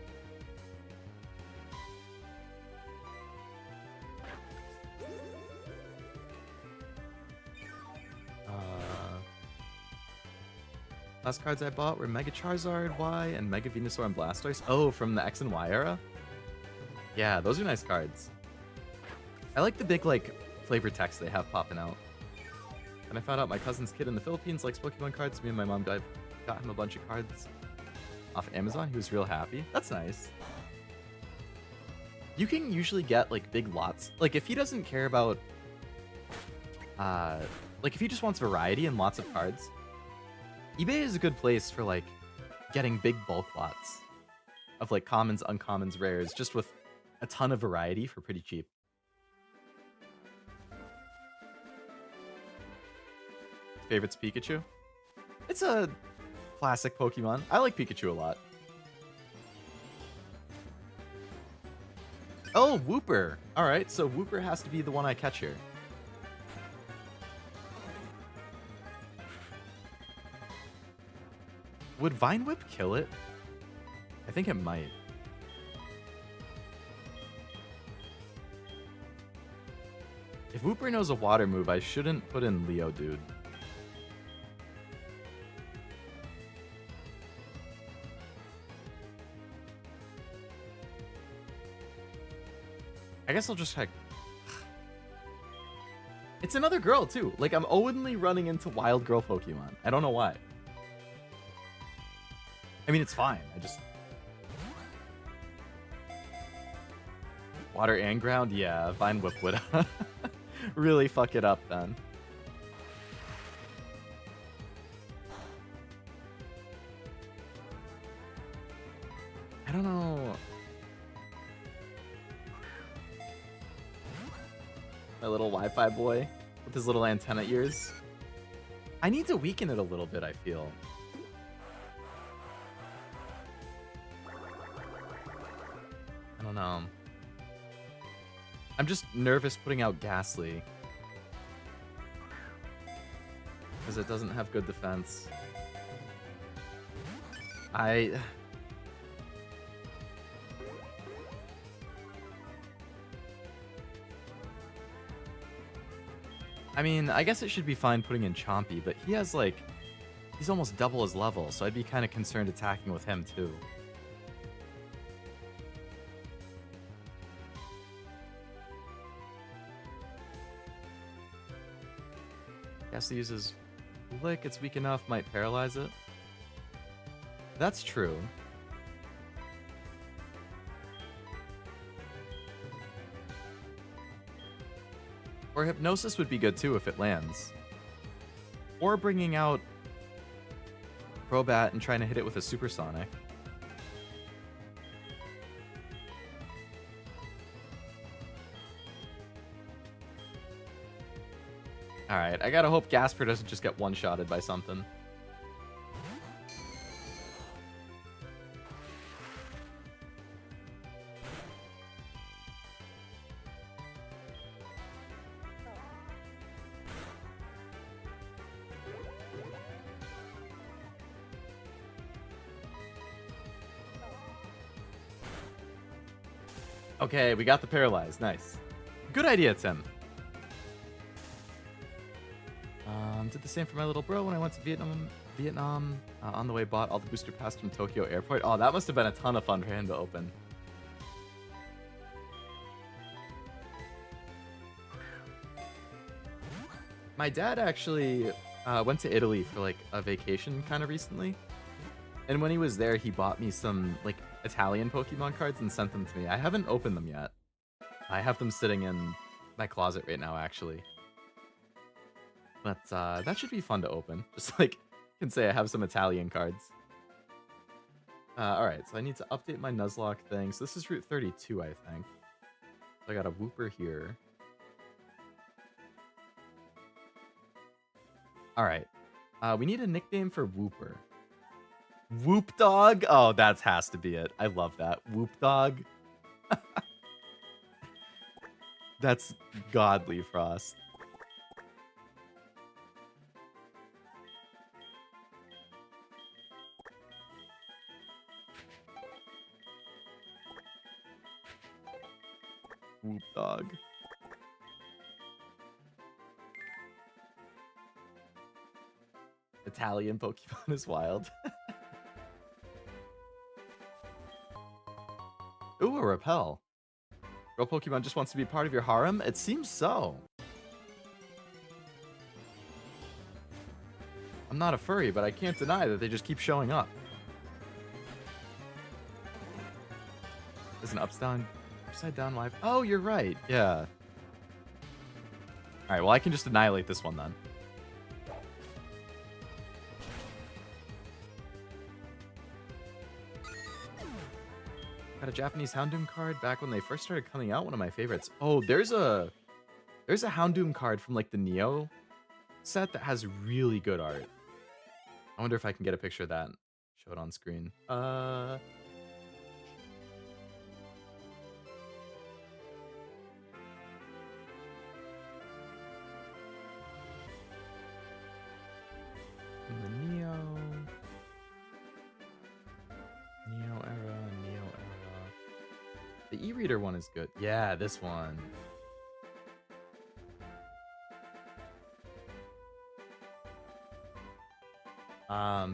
Last cards I bought were Mega Charizard Y and Mega Venusaur and Blastoise. Oh, from the X and Y era? Yeah, those are nice cards. I like the big, like, flavor text they have popping out. And I found out my cousin's kid in the Philippines likes Pokemon cards. Me and my mom got him a bunch of cards off Amazon. He was real happy. That's nice. You can usually get, like, big lots. Like, if he doesn't care about... like, if he just wants variety and lots of cards, eBay is a good place for, like, getting big bulk lots of, like, commons, uncommons, rares, just with a ton of variety for pretty cheap. Favorite's Pikachu? It's a classic Pokemon. I like Pikachu a lot. Oh, Wooper. Alright, so Wooper has to be the one I catch here. Would Vine Whip kill it? I think it might. If Wooper knows a water move, I shouldn't put in Leo, dude. I guess I'll just heck. It's another girl, too. Like, I'm only running into wild girl Pokemon. I don't know why. I mean, it's fine. I just... Water and ground? Yeah, Vine Whip would really fuck it up then. I don't know. My little Wi-Fi boy with his little antenna ears. I need to weaken it a little bit, I feel. I don't know. I'm just nervous putting out Ghastly. Because it doesn't have good defense. I mean, I guess it should be fine putting in Chompy, but he has, like... He's almost double his level, so I'd be kind of concerned attacking with him, too. Guess he uses Lick, it's weak enough, might paralyze it. That's true. Or Hypnosis would be good too if it lands. Or bringing out Crobat and trying to hit it with a Supersonic. Alright, I gotta hope Gasper doesn't just get one-shotted by something. Okay, we got the Paralyzed. Nice. Good idea, Tim. Did the same for my little bro when I went to Vietnam. On the way, bought all the booster pass from Tokyo Airport. Oh, that must have been a ton of fun for him to open. My dad actually went to Italy for like a vacation kind of recently. And when he was there, he bought me some like Italian Pokemon cards and sent them to me. I haven't opened them yet. I have them sitting in my closet right now, actually. But that should be fun to open. Just like, I can say I have some Italian cards. Alright, so I need to update my Nuzlocke thing. So this is Route 32, I think. So I got a Wooper here. Alright. We need a nickname for Wooper. Whoop Dog? Oh, that has to be it. I love that. Whoop Dog. That's godly, Frost. Whoop Dog. Italian Pokemon is wild. Ooh, a Repel. Girl Pokemon just wants to be part of your harem? It seems so. I'm not a furry, but I can't deny that they just keep showing up. There's an upside down live. Oh, you're right. Yeah. Alright, well I can just annihilate this one then. Got a Japanese Houndoom card back when they first started coming out. One of my favorites. Oh, there's a Houndoom card from like the Neo set that has really good art. I wonder if I can get a picture of that and show it on screen. The Neo era. The e-reader one is good. Yeah, this one.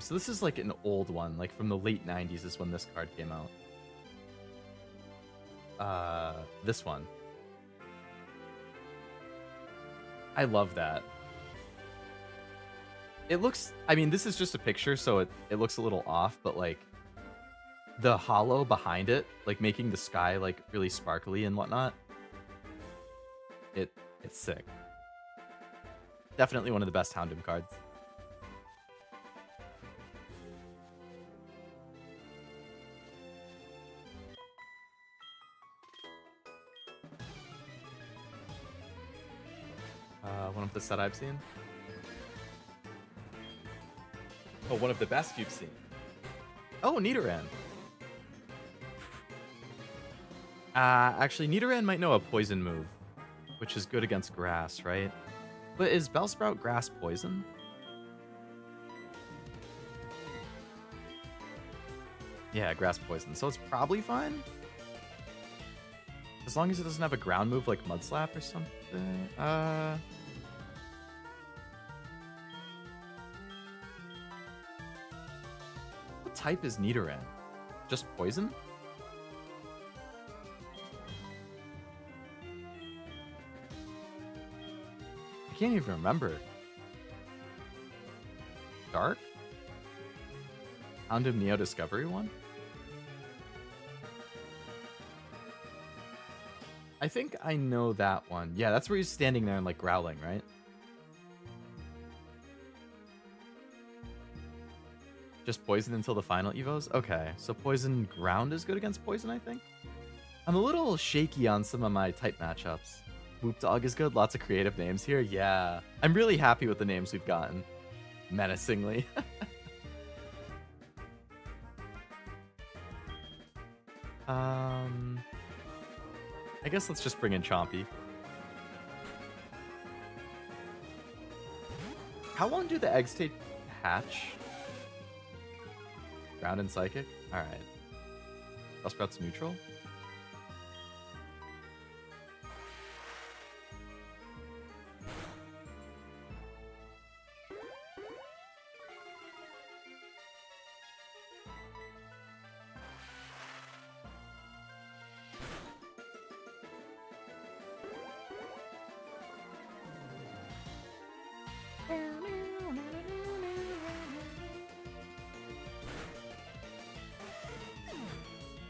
So this is like an old one, like from the late 90s is when this card came out. This one. I love that. It looks, I mean, this is just a picture, so it looks a little off, but like the hollow behind it, like making the sky like really sparkly and whatnot. It's sick. Definitely one of the best Houndoom cards. One of the set I've seen. Oh, one of the best you've seen. Oh, Nidoran. Actually, Nidoran might know a poison move, which is good against grass, right? But is Bellsprout grass poison? Yeah, grass poison. So it's probably fine. As long as it doesn't have a ground move like Mud Slap or something. What type is Nidoran? Just poison? I can't even remember. Dark? Houndoom Neo Discovery one? I think I know that one. Yeah, that's where he's standing there and like growling, right? Just poison until the final evos? Okay, so poison ground is good against poison, I think? I'm a little shaky on some of my type matchups. Whoop Dog is good. Lots of creative names here. Yeah. I'm really happy with the names we've gotten. Menacingly. I guess let's just bring in Chompy. How long do the eggs take to hatch? Ground and Psychic? Alright. Bellsprout's neutral?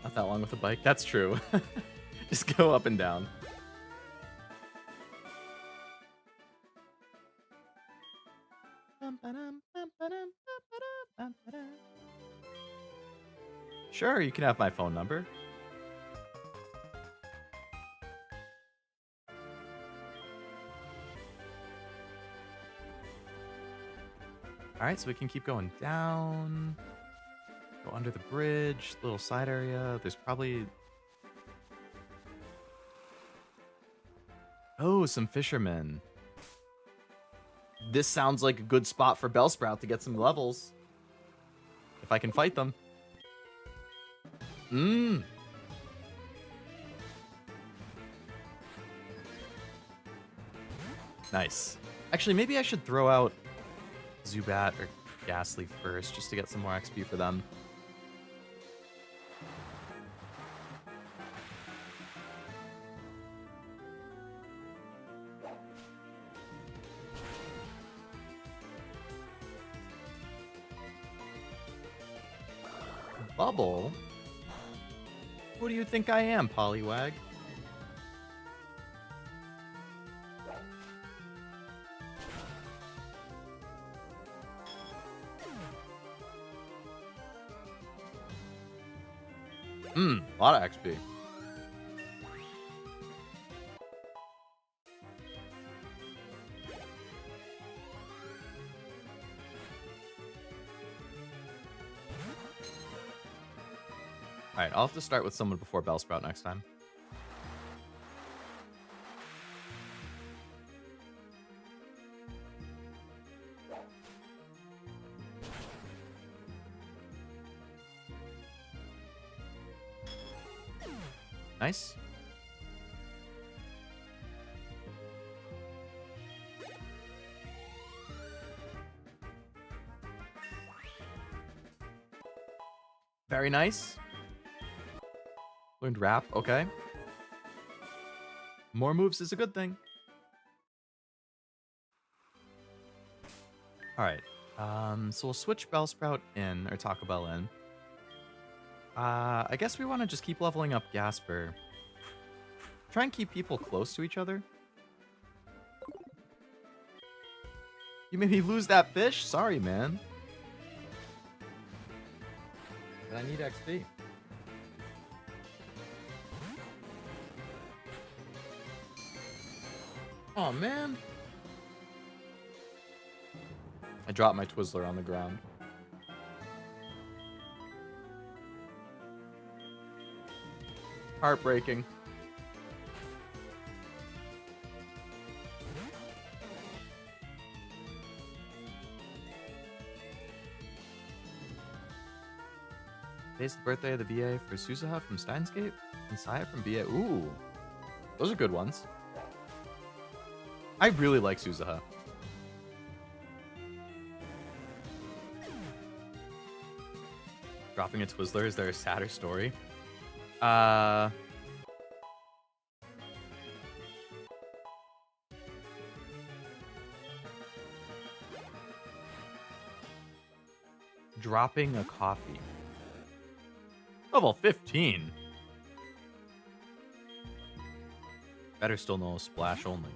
Not that long with a bike. That's true. Just go up and down. Sure, you can have my phone number. Alright, so we can keep going down. Go under the bridge, little side area. There's probably... Oh, some fishermen. This sounds like a good spot for Bellsprout to get some levels. If I can fight them. Nice. Actually, maybe I should throw out Zubat or Ghastly first, just to get some more XP for them. Bubble? Who do you think I am, Poliwag? A lot of XP. Alright, I'll have to start with someone before Bellsprout next time. Nice. Very nice. Learned rap, okay. More moves is a good thing. Alright. So we'll switch Bellsprout in, or Taco Bell in. I guess we want to just keep leveling up Gasper. Try and keep people close to each other. You made me lose that fish? Sorry, man. But I need XP. Oh, man. I dropped my Twizzler on the ground. Heartbreaking. Today's the birthday of the VA for Suzuha from Steinscape and Saya from VA. Ooh, those are good ones. I really like Suzuha. Dropping a Twizzler, is there a sadder story? Dropping a coffee. Level 15. Better still know splash only.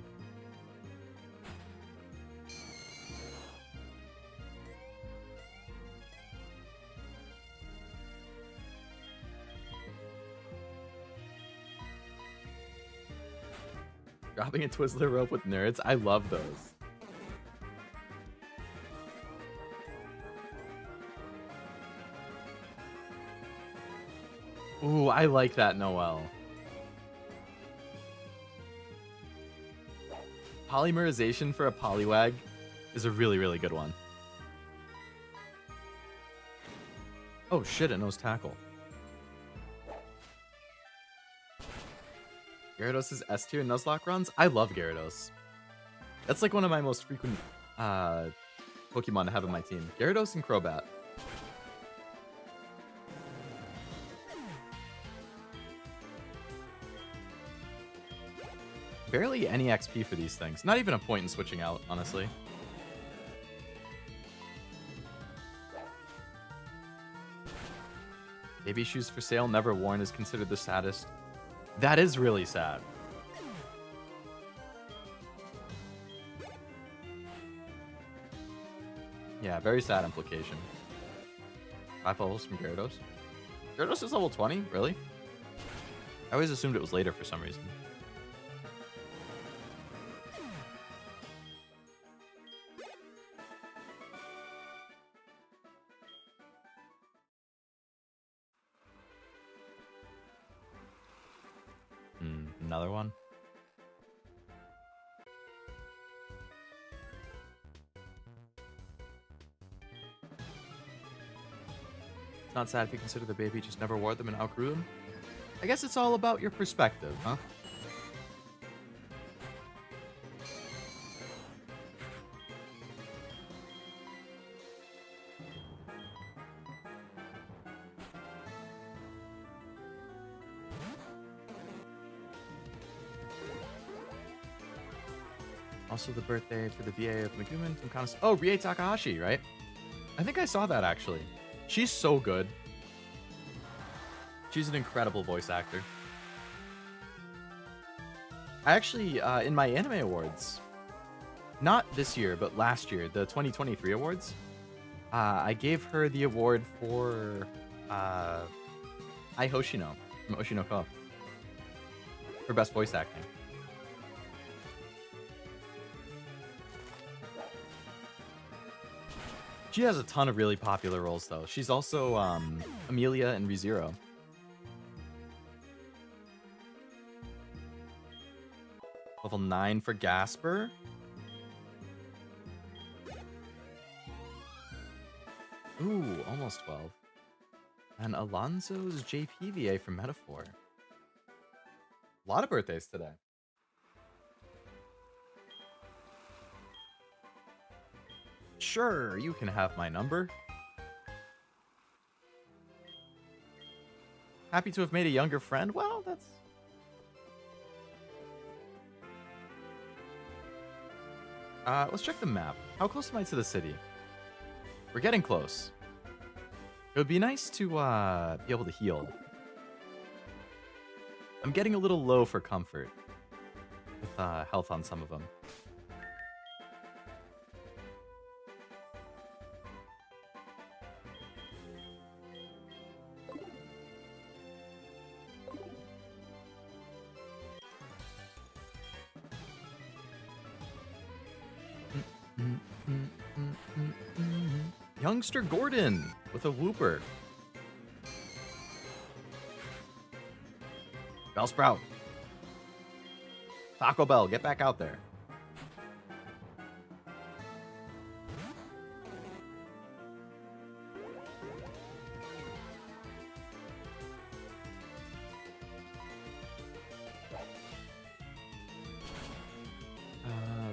Dropping a Twizzler rope with nerds. I love those. Ooh, I like that, Noel. Polymerization for a Poliwag is a really, really good one. Oh shit, it knows tackle. Gyarados' S tier Nuzlocke runs? I love Gyarados. That's like one of my most frequent Pokemon to have in my team. Gyarados and Crobat. Barely any XP for these things. Not even a point in switching out, honestly. Baby shoes for sale, never worn, is considered the saddest. That is really sad. Yeah, very sad implication. 5 levels from Gyarados. Gyarados is level 20? Really? I always assumed it was later for some reason. Another one. It's not sad if you consider the baby just never wore them and outgrew them. I guess it's all about your perspective, huh? Also the birthday for the VA of Megumin from Kanos. Oh, Rie Takahashi, right? I think I saw that actually. She's so good. She's an incredible voice actor. I actually, in my anime awards, not this year, but last year, the 2023 awards, I gave her the award for Ai Hoshino from Oshinoko for best voice acting. She has a ton of really popular roles, though. She's also Amelia in ReZero. Level 9 for Gasper. Ooh, almost 12. And Alonso's JPVA for Metaphor. A lot of birthdays today. Sure, you can have my number. Happy to have made a younger friend? Well, that's... let's check the map. How close am I to the city? We're getting close. It would be nice to be able to heal. I'm getting a little low for comfort with health on some of them. Youngster Gordon with a whooper. Bellsprout. Taco Bell, get back out there.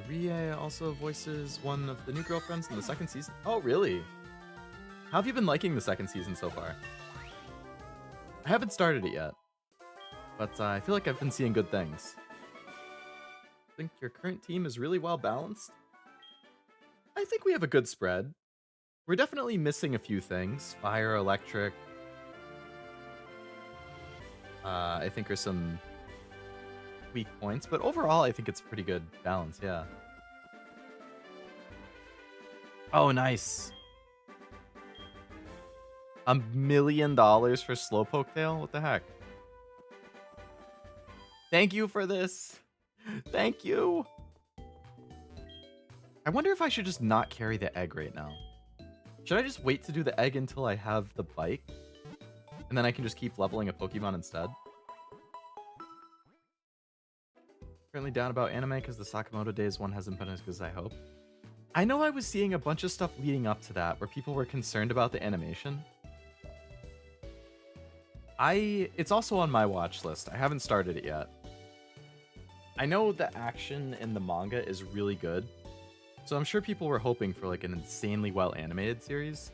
Rie also voices one of the new girlfriends in the second season. Oh, really? How have you been liking the second season so far? I haven't started it yet, but I feel like I've been seeing good things. I think your current team is really well balanced. I think we have a good spread. We're definitely missing a few things. Fire, electric. I think are some weak points, but overall I think it's pretty good balance, yeah. Oh, nice. $1 million for Slowpoke Tail? What the heck? Thank you for this. Thank you. I wonder if I should just not carry the egg right now. Should I just wait to do the egg until I have the bike? And then I can just keep leveling a Pokemon instead? Currently down about anime because the Sakamoto Days one hasn't been as good as I hope. I know I was seeing a bunch of stuff leading up to that where people were concerned about the animation. It's also on my watch list. I haven't started it yet. I know the action in the manga is really good, so I'm sure people were hoping for like an insanely well animated series.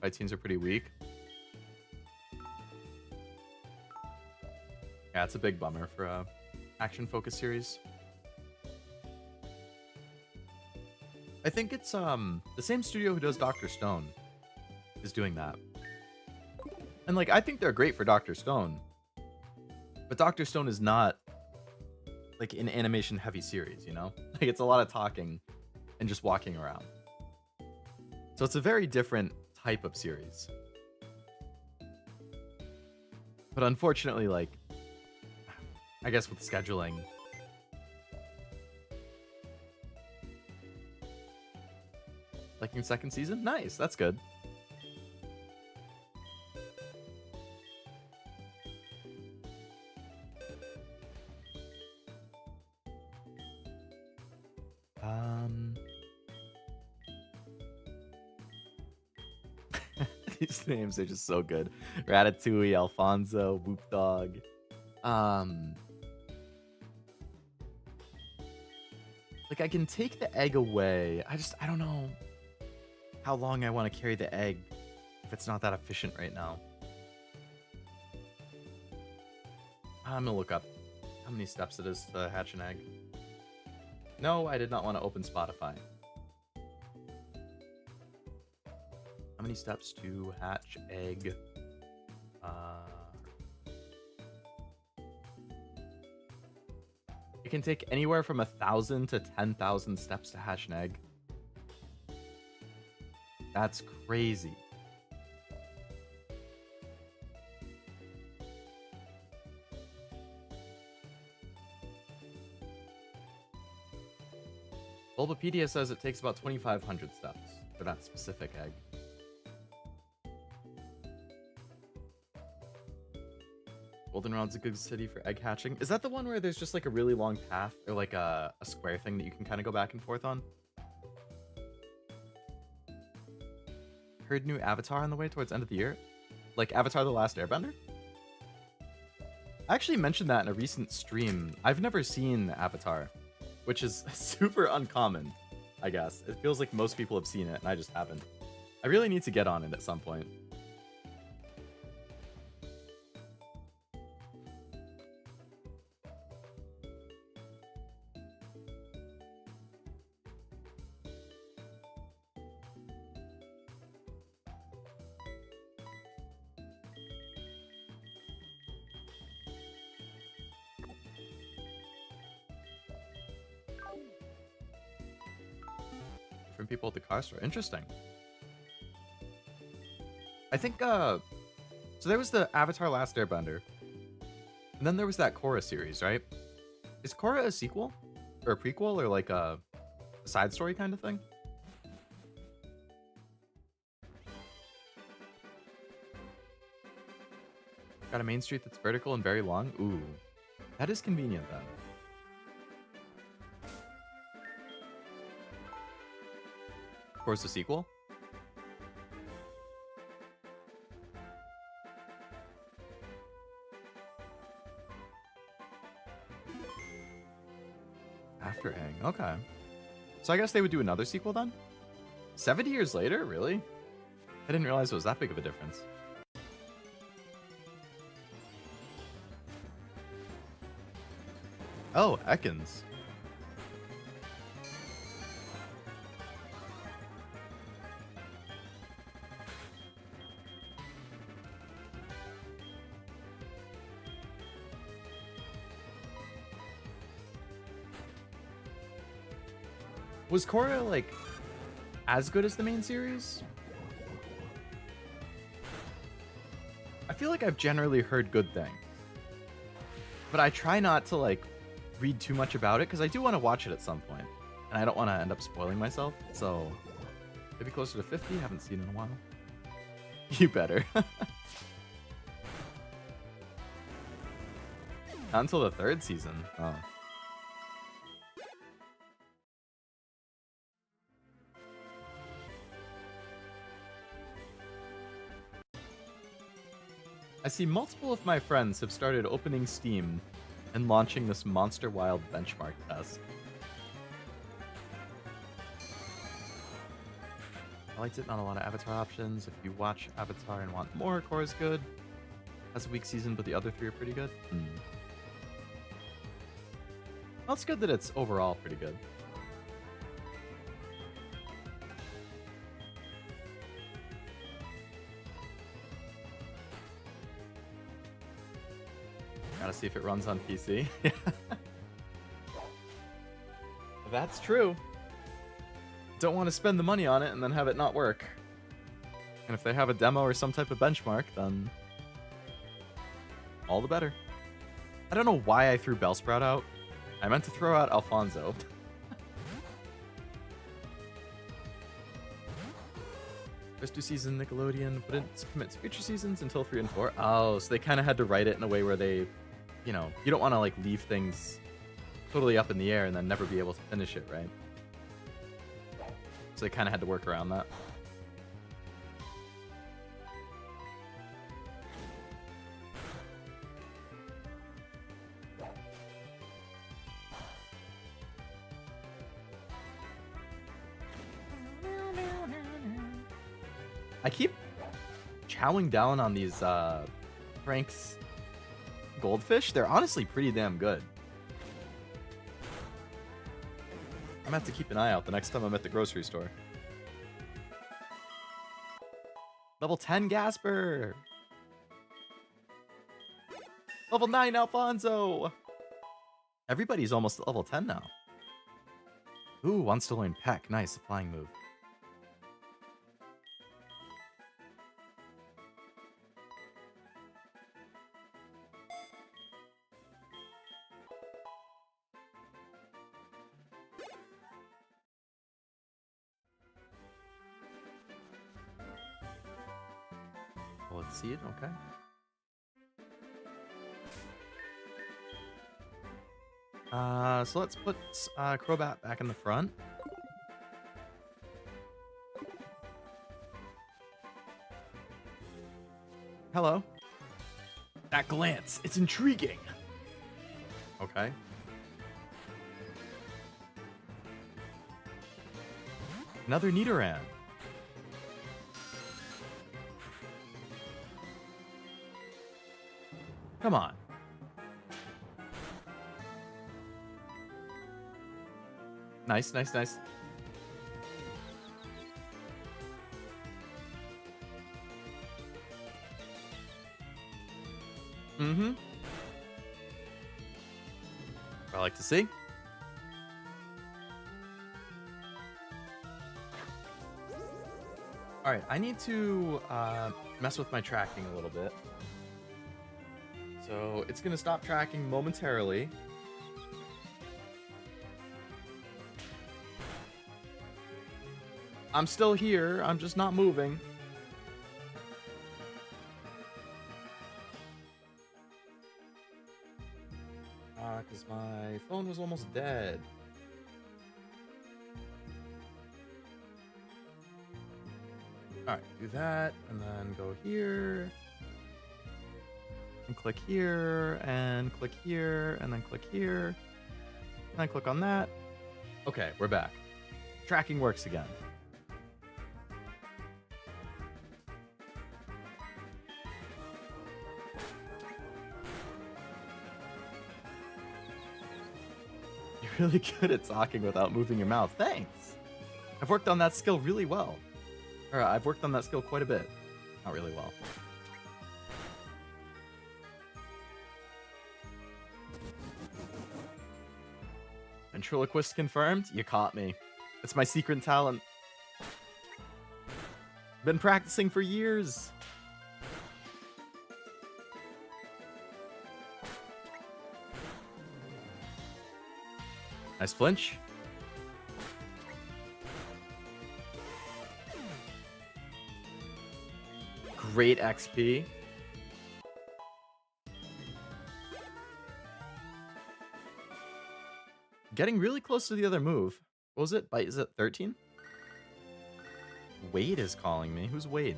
Fight scenes are pretty weak. Yeah, it's a big bummer for a action-focused series. I think it's the same studio who does Dr. Stone is doing that. And like I think they're great for Dr. Stone. But Dr. Stone is not like an animation heavy series, you know? Like it's a lot of talking and just walking around. So it's a very different type of series. But unfortunately, like I guess with scheduling. Liking second season? Nice, that's good. These names are just so good. Ratatouille, Alfonso, Whoop Dog. Like, I can take the egg away. I don't know how long I want to carry the egg if it's not that efficient right now. I'm gonna look up how many steps it is to hatch an egg. No, I did not want to open Spotify. How many steps to hatch egg? It can take anywhere from 1,000 to 10,000 steps to hatch an egg. That's crazy. Bulbapedia says it takes about 2,500 steps for that specific egg. Goldenrod's a good city for egg hatching. Is that the one where there's just like a really long path or like a square thing that you can kind of go back and forth on? Heard new Avatar on the way towards end of the year? Like Avatar The Last Airbender? I actually mentioned that in a recent stream. I've never seen Avatar, which is super uncommon, I guess. It feels like most people have seen it and I just haven't. I really need to get on it at some point. From people at the car store. Interesting. I think, so there was the Avatar Last Airbender. And then there was that Korra series, right? Is Korra a sequel? Or a prequel? Or like a side story kind of thing? Got a main street that's vertical and very long? Ooh. That is convenient then. Of course, the sequel. After Aang, okay. So I guess they would do another sequel then? 70 years later? Really? I didn't realize it was that big of a difference. Oh, Ekans. Was Korra, like, as good as the main series? I feel like I've generally heard good things. But I try not to, like, read too much about it, because I do want to watch it at some point. And I don't want to end up spoiling myself, so... Maybe closer to 50? Haven't seen it in a while. You better. Not until the 3rd season. Oh. I see multiple of my friends have started opening Steam and launching this Monster Wild benchmark test. I liked it, not a lot of Avatar options. If you watch Avatar and want more, Korra's good. Has a weak season, but the other 3 are pretty good. Well, it's good that it's overall pretty good. Gotta see if it runs on PC. That's true. Don't want to spend the money on it and then have it not work. And if they have a demo or some type of benchmark, then all the better. I don't know why I threw Bellsprout out. I meant to throw out Alfonso. First 2 seasons Nickelodeon, but didn't commit to future seasons until 3 and 4. Oh, so they kind of had to write it in a way where they, you know, you don't want to like leave things totally up in the air and then never be able to finish it, right? So they kind of had to work around that. I keep chowing down on these Frank's goldfish. They're honestly pretty damn good. I'm gonna have to keep an eye out the next time I'm at the grocery store. Level 10 Gasper. Level 9 Alfonso. Everybody's almost at level 10 now. Ooh, wants to learn Peck. Nice, a flying move. Well, let's see it. Okay. So let's put Crobat back in the front. Hello. That glance, it's intriguing. Okay. Another Nidoran. Come on. Nice, nice, nice. Mm-hmm. I like to see. All right, I need to mess with my tracking a little bit. So it's gonna stop tracking momentarily. I'm still here, I'm just not moving. Because my phone was almost dead. Alright, do that, and then go here. And click here, and click here, and then click here. And then click on that. Okay, we're back. Tracking works again. You're really good at talking without moving your mouth. Thanks! I've worked on that skill really well. Or I've worked on that skill quite a bit. Not really well. Ventriloquist confirmed? You caught me. It's my secret talent. Been practicing for years. Nice flinch. Great XP. Getting really close to the other move. What was it? Bite is it 13? Wade is calling me. Who's Wade?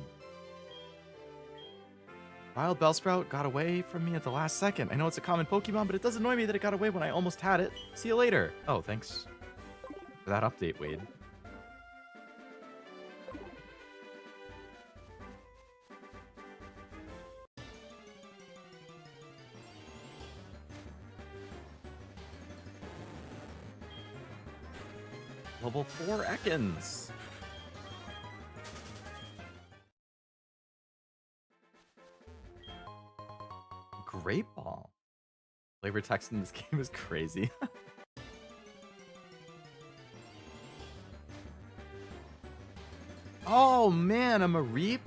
Wild Bellsprout got away from me at the last second. I know it's a common Pokemon, but it does annoy me that it got away when I almost had it. See you later. Oh, thanks for that update, Wade. Level 4 Ekans. Great ball. Flavor text in this game is crazy. Oh man, a Mareep?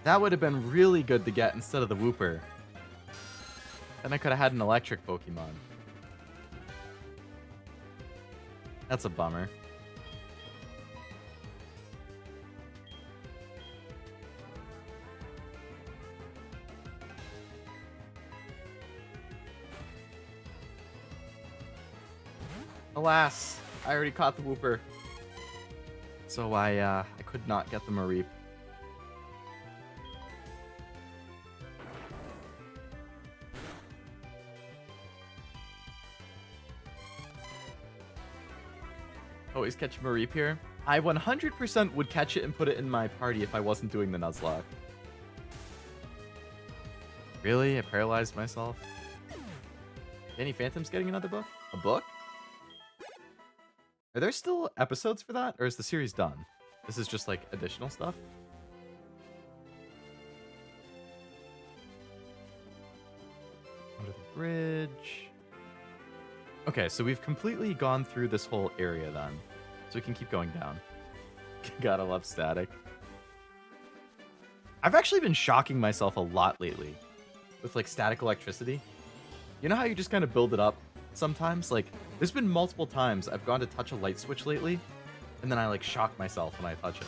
That would have been really good to get instead of the Wooper. Then I could have had an electric Pokemon. That's a bummer. Alas, I already caught the Wooper. So I could not get the Mareep. Always catch Mareep here. I 100% would catch it and put it in my party if I wasn't doing the Nuzlocke. Really? I paralyzed myself? Danny Phantom's getting another book? A book? Are there still episodes for that? Or is the series done? This is just like additional stuff? Under the bridge. Okay, so we've completely gone through this whole area then. So we can keep going down. Gotta love static. I've actually been shocking myself a lot lately with like static electricity. You know how you just kind of build it up sometimes? Like, there's been multiple times I've gone to touch a light switch lately, and then I like shock myself when I touch it.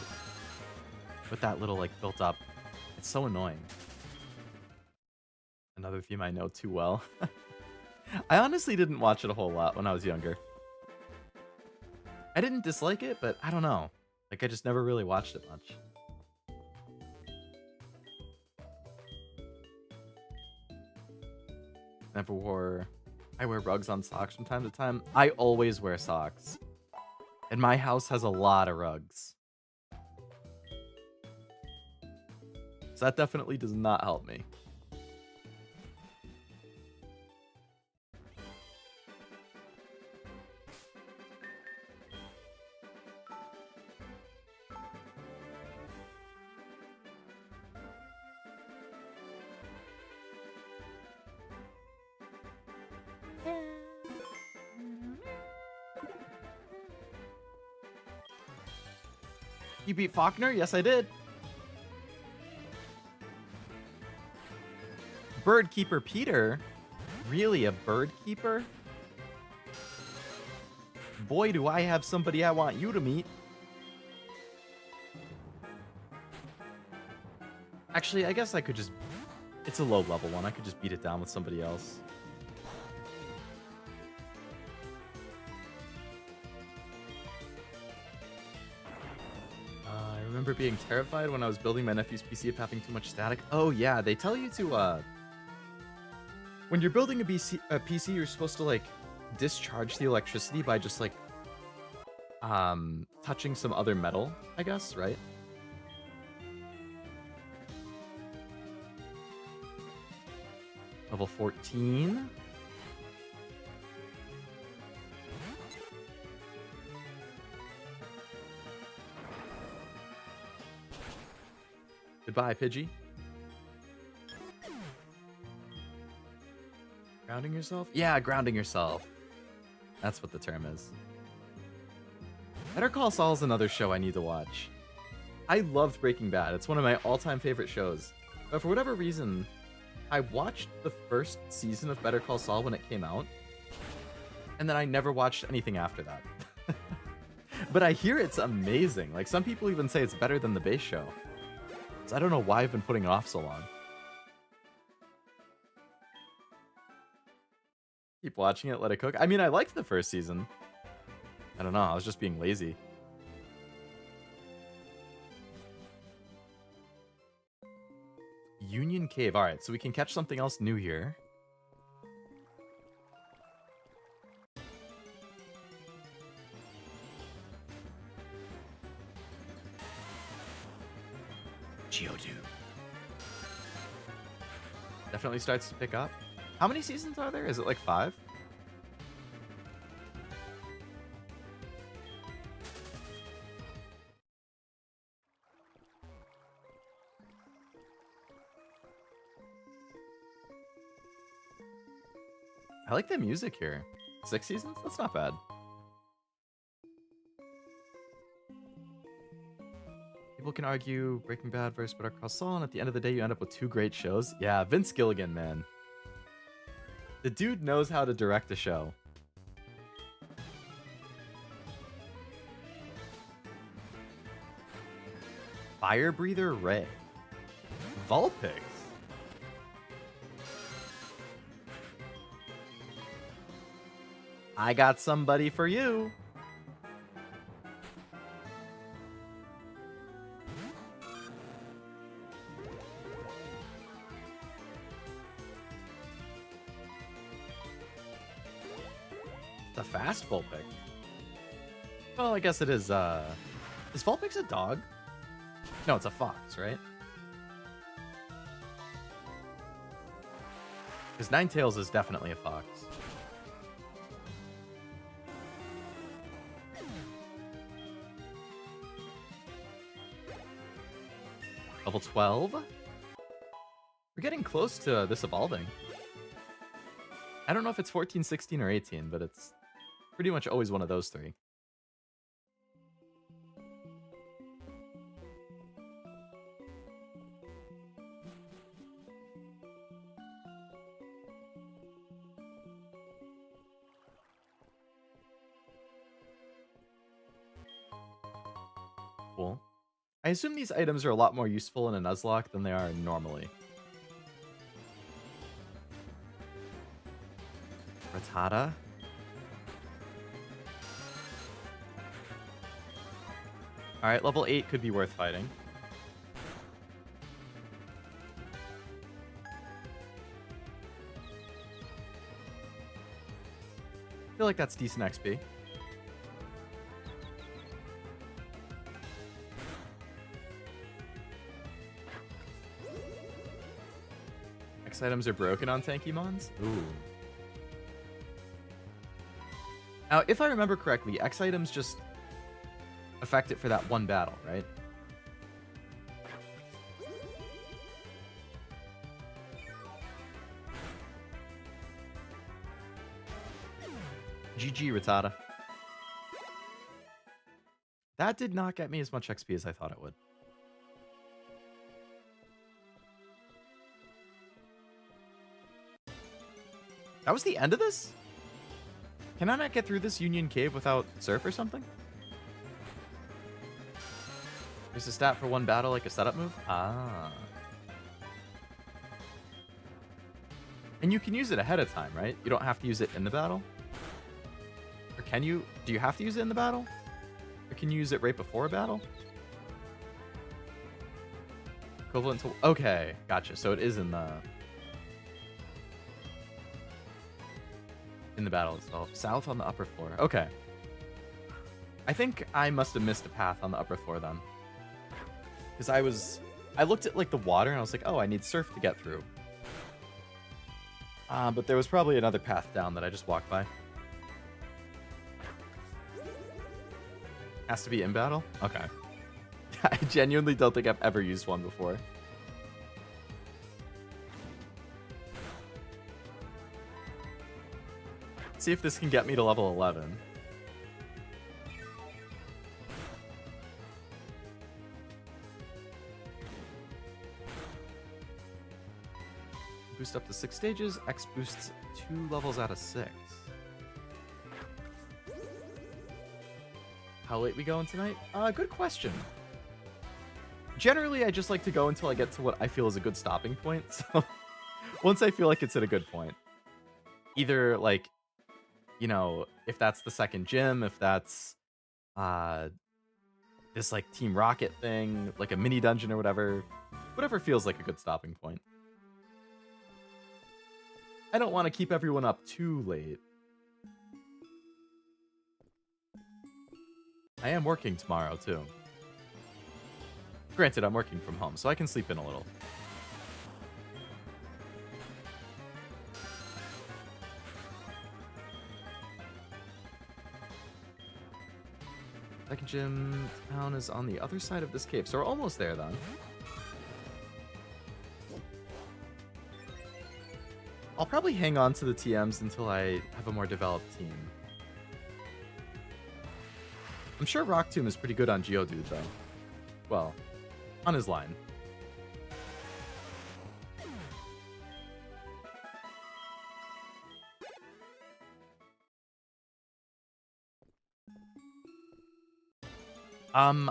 With that little like built up. It's so annoying. Another theme I know too well. I honestly didn't watch it a whole lot when I was younger. I didn't dislike it, but I don't know. Like, I just never really watched it much. Never wore... I wear rugs on socks from time to time. I always wear socks. And my house has a lot of rugs. So that definitely does not help me. You beat Faulkner? Yes, I did. Bird Keeper Peter? Really, a bird keeper? Boy, do I have somebody I want you to meet. Actually, I guess I could just... It's a low level one. I could just beat it down with somebody else. I remember being terrified when I was building my nephew's PC of having too much static. Oh yeah, they tell you to, when you're building a PC, you're supposed to, like, discharge the electricity by just, like, touching some other metal, I guess, right? Level 14. Goodbye, Pidgey. Grounding yourself? Yeah, grounding yourself. That's what the term is. Better Call Saul is another show I need to watch. I loved Breaking Bad. It's one of my all-time favorite shows. But for whatever reason, I watched the first season of Better Call Saul when it came out, and then I never watched anything after that. But I hear it's amazing. Like, some people even say it's better than the base show. So I don't know why I've been putting it off so long. Keep watching it, let it cook. I mean, I liked the first season. I don't know, I was just being lazy. Union Cave. Alright, so we can catch something else new here. Johto. Definitely starts to pick up. How many seasons are there? Is it like 5? I like the music here. 6 seasons? That's not bad. People can argue Breaking Bad versus Better Call Saul, and at the end of the day, you end up with 2 great shows. Yeah, Vince Gilligan, man. The dude knows how to direct a show. Fire Breather Ray. Vulpix. I got somebody for you. It's a fast Vulpix. Well, I guess it is Is Vulpix a dog? No, it's a fox, right? Because Ninetales is definitely a fox. Level 12? We're getting close to this evolving. I don't know if it's 14, 16, or 18, but it's pretty much always one of those three. Cool. I assume these items are a lot more useful in a Nuzlocke than they are normally. Rattata. Alright, level 8 could be worth fighting. I feel like that's decent XP. X items are broken on Tankymons? Ooh. Now, if I remember correctly, X items just affect it for that one battle, right? GG, Rattata. That did not get me as much XP as I thought it would. That was the end of this? Can I not get through this Union Cave without Surf or something? There's a stat for one battle, like a setup move? Ah. And you can use it ahead of time, right? You don't have to use it in the battle? Or can you? Do you have to use it in the battle? Or can you use it right before a battle? Equivalent to... Okay, gotcha. So it is in the battle itself. South on the upper floor. Okay. I think I must have missed a path on the upper floor then. Because I looked at like the water and I was like, oh, I need Surf to get through. But there was probably another path down that I just walked by. Has to be in battle? Okay. I genuinely don't think I've ever used one before. See if this can get me to level 11. Boost up to 6 stages. X boosts 2 levels out of 6. How late we going tonight? Good question. Generally, I just like to go until I get to what I feel is a good stopping point. So once I feel like it's at a good point, either like, you know, if that's the second gym, if that's this like Team Rocket thing, like a mini dungeon or whatever feels like a good stopping point. I don't want to keep everyone up too late. I am working tomorrow, too. Granted, I'm working from home, so I can sleep in a little. Second gym town is on the other side of this cave, so we're almost there, then. I'll probably hang on to the TMs until I have a more developed team. I'm sure Rock Tomb is pretty good on Geodude, though. Well, on his line.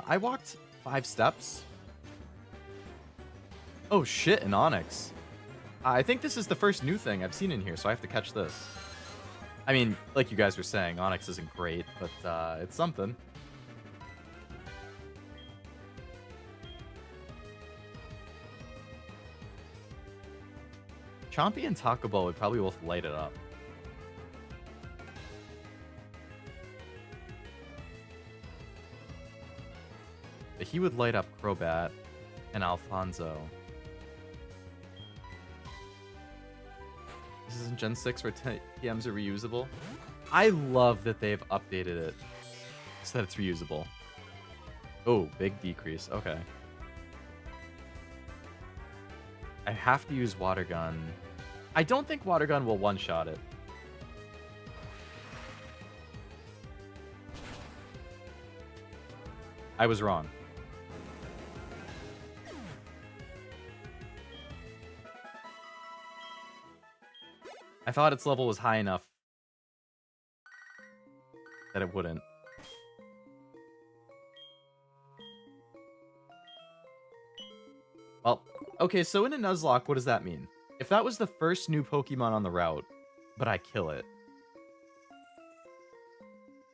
I walked 5 steps. Oh shit, an Onyx. I think this is the first new thing I've seen in here, so I have to catch this. I mean, like you guys were saying, Onyx isn't great, but it's something. Chompy and Taco Bell would probably both light it up. He would light up Crobat and Alfonso. This isn't Gen 6 where TMs are reusable. I love that they've updated it so that it's reusable. Oh, big decrease. Okay. I have to use Water Gun. I don't think Water Gun will one-shot it. I was wrong. I thought its level was high enough that it wouldn't. Well, okay, so in a Nuzlocke, what does that mean? If that was the first new Pokemon on the route, but I kill it,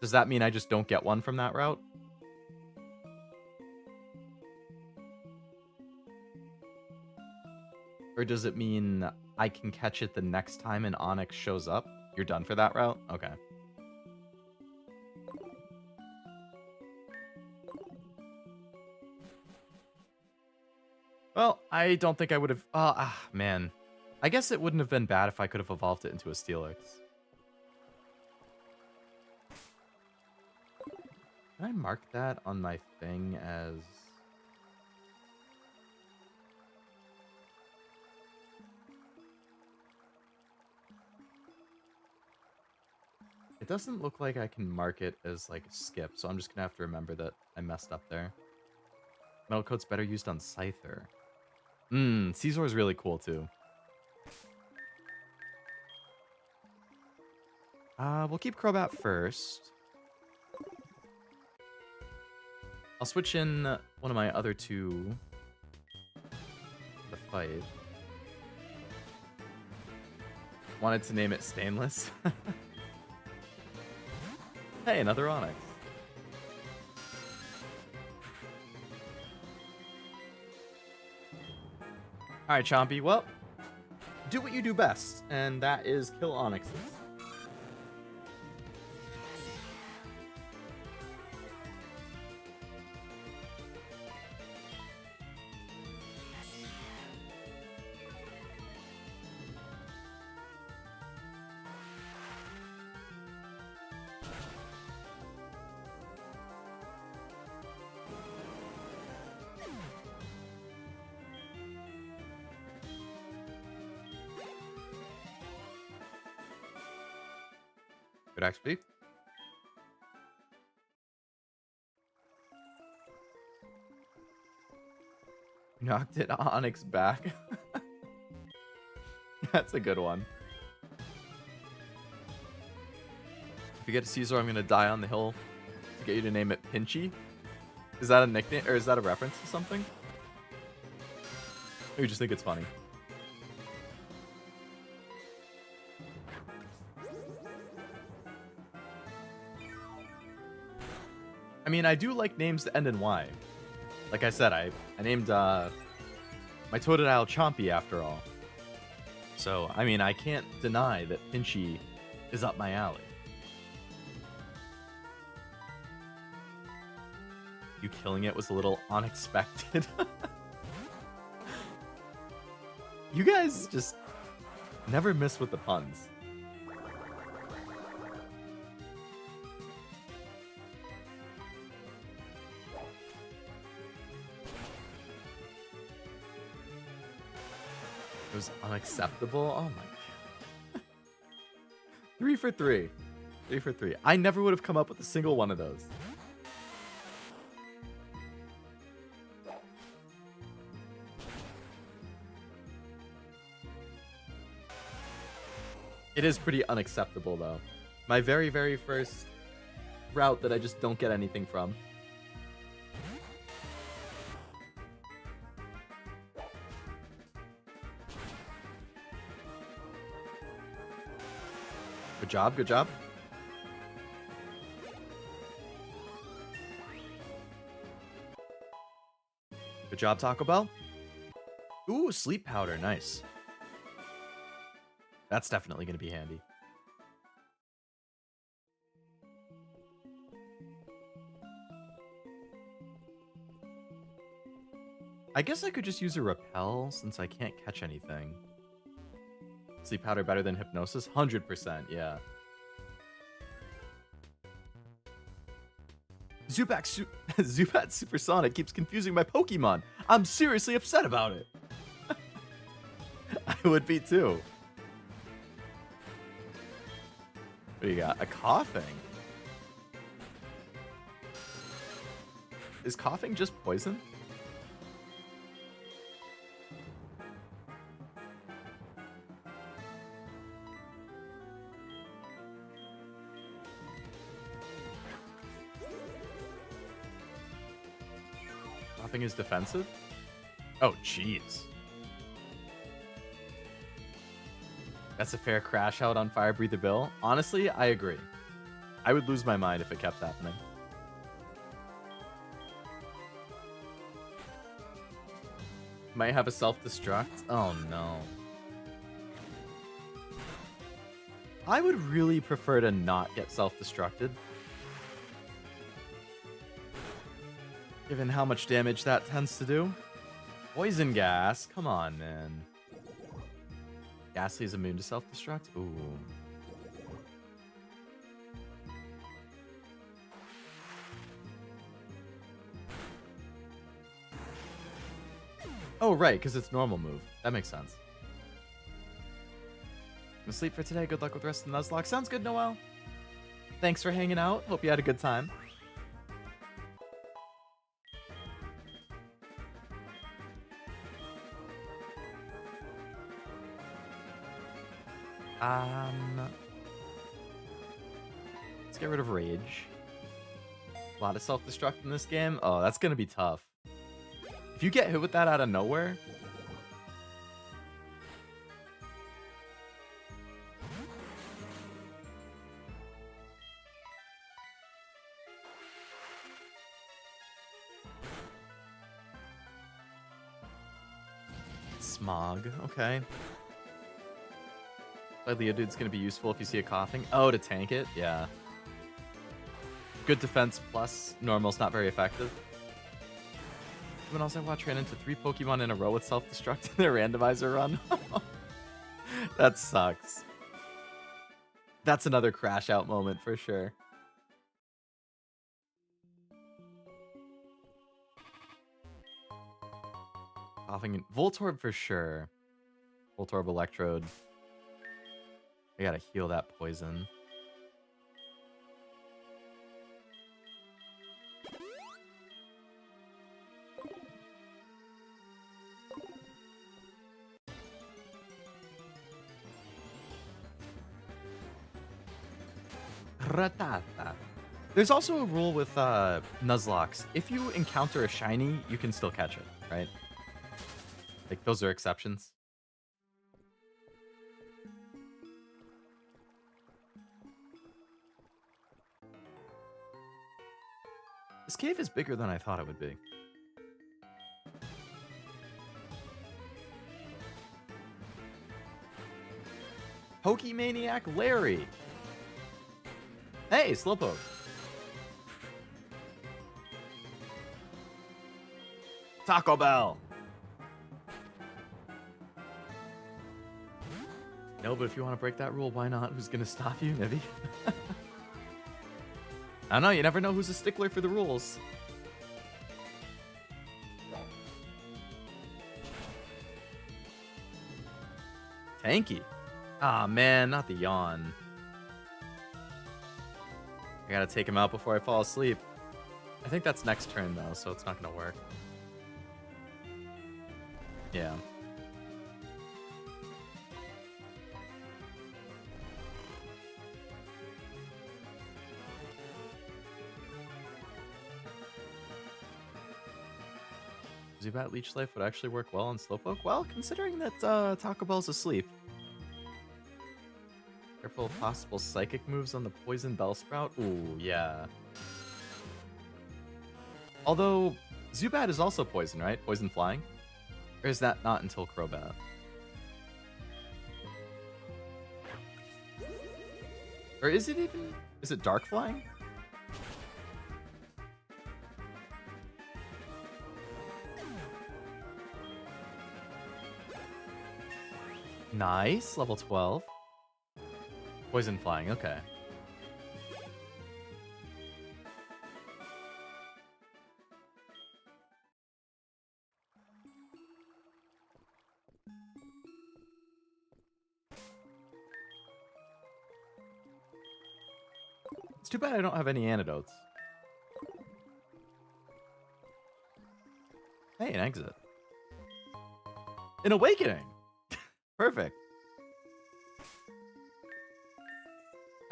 does that mean I just don't get one from that route? Or does it mean I can catch it the next time an Onix shows up? You're done for that route? Okay. Well, I don't think I would have... man. I guess it wouldn't have been bad if I could have evolved it into a Steelix. Can I mark that on my thing as... It doesn't look like I can mark it as, like, skip, so I'm just gonna have to remember that I messed up there. Metal Coat's better used on Scyther. Caesar is really cool, too. We'll keep Crobat first. I'll switch in one of my other two to fight. Wanted to name it Stainless. Hey, another Onix. Alright, Chompy. Well, do what you do best, and that is kill Onixes. Good XP. Knocked it Onix back. That's a good one. If you get a Caesar, I'm gonna die on the hill to get you to name it Pinchy. Is that a nickname or is that a reference to something? Or you just think it's funny? I mean, I do like names that end in Y. Like I said, I named my Totodile Chompy after all. So, I mean, I can't deny that Pinchy is up my alley. You killing it was a little unexpected. You guys just never miss with the puns. It was unacceptable. Oh my god. 3 for 3. 3 for 3. I never would have come up with a single one of those. It is pretty unacceptable though. My very, very first route that I just don't get anything from. Good job, good job. Good job, Taco Bell. Ooh, sleep powder, nice. That's definitely going to be handy. I guess I could just use a repel since I can't catch anything. Sleep powder better than hypnosis? 100%, yeah. Zubat Supersonic keeps confusing my Pokemon. I'm seriously upset about it. I would be too. What do you got? A coughing? Is coughing just poison? Coughing is defensive? Oh, jeez. That's a fair crash out on Fire Breather Bill. Honestly, I agree. I would lose my mind if it kept happening. Might have a self-destruct? Oh no. I would really prefer to not get self-destructed. Given how much damage that tends to do. Poison gas? Come on, man. Ghastly's immune to self-destruct? Ooh. Oh, right, because it's normal move. That makes sense. I'm asleep for today. Good luck with the rest of the Nuzlocke. Sounds good, Noel. Thanks for hanging out. Hope you had a good time. Let's get rid of Rage. A lot of self-destruct in this game. Oh, that's going to be tough. If you get hit with that out of nowhere... Smog, okay. Leodude's gonna be useful if you see a coughing. Oh, to tank it? Yeah. Good defense plus normal's not very effective. When else I watched ran into 3 Pokemon in a row with self-destruct in their randomizer run. That sucks. That's another crash out moment for sure. Coughing in Voltorb for sure. Voltorb Electrode. I gotta heal that poison. Ratata. There's also a rule with Nuzlocks. If you encounter a shiny, you can still catch it, right? Like, those are exceptions. This cave is bigger than I thought it would be. Pokemaniac Larry. Hey, Slowpoke. Taco Bell. No, but if you want to break that rule, why not? Who's gonna stop you, Nibby? I don't know, you never know who's a stickler for the rules. Tanky. Ah, man, not the yawn. I gotta take him out before I fall asleep. I think that's next turn, though, so it's not gonna work. Yeah. Zubat Leech Life would actually work well on Slowpoke? Well, considering that Taco Bell's asleep. Careful of possible psychic moves on the Poison Bellsprout. Ooh, yeah. Although, Zubat is also poison, right? Poison Flying? Or is that not until Crobat? Or is it even... Is it Dark Flying? Nice. Level 12. Poison flying. Okay. It's too bad I don't have any antidotes. Hey, an exit. An awakening. Perfect.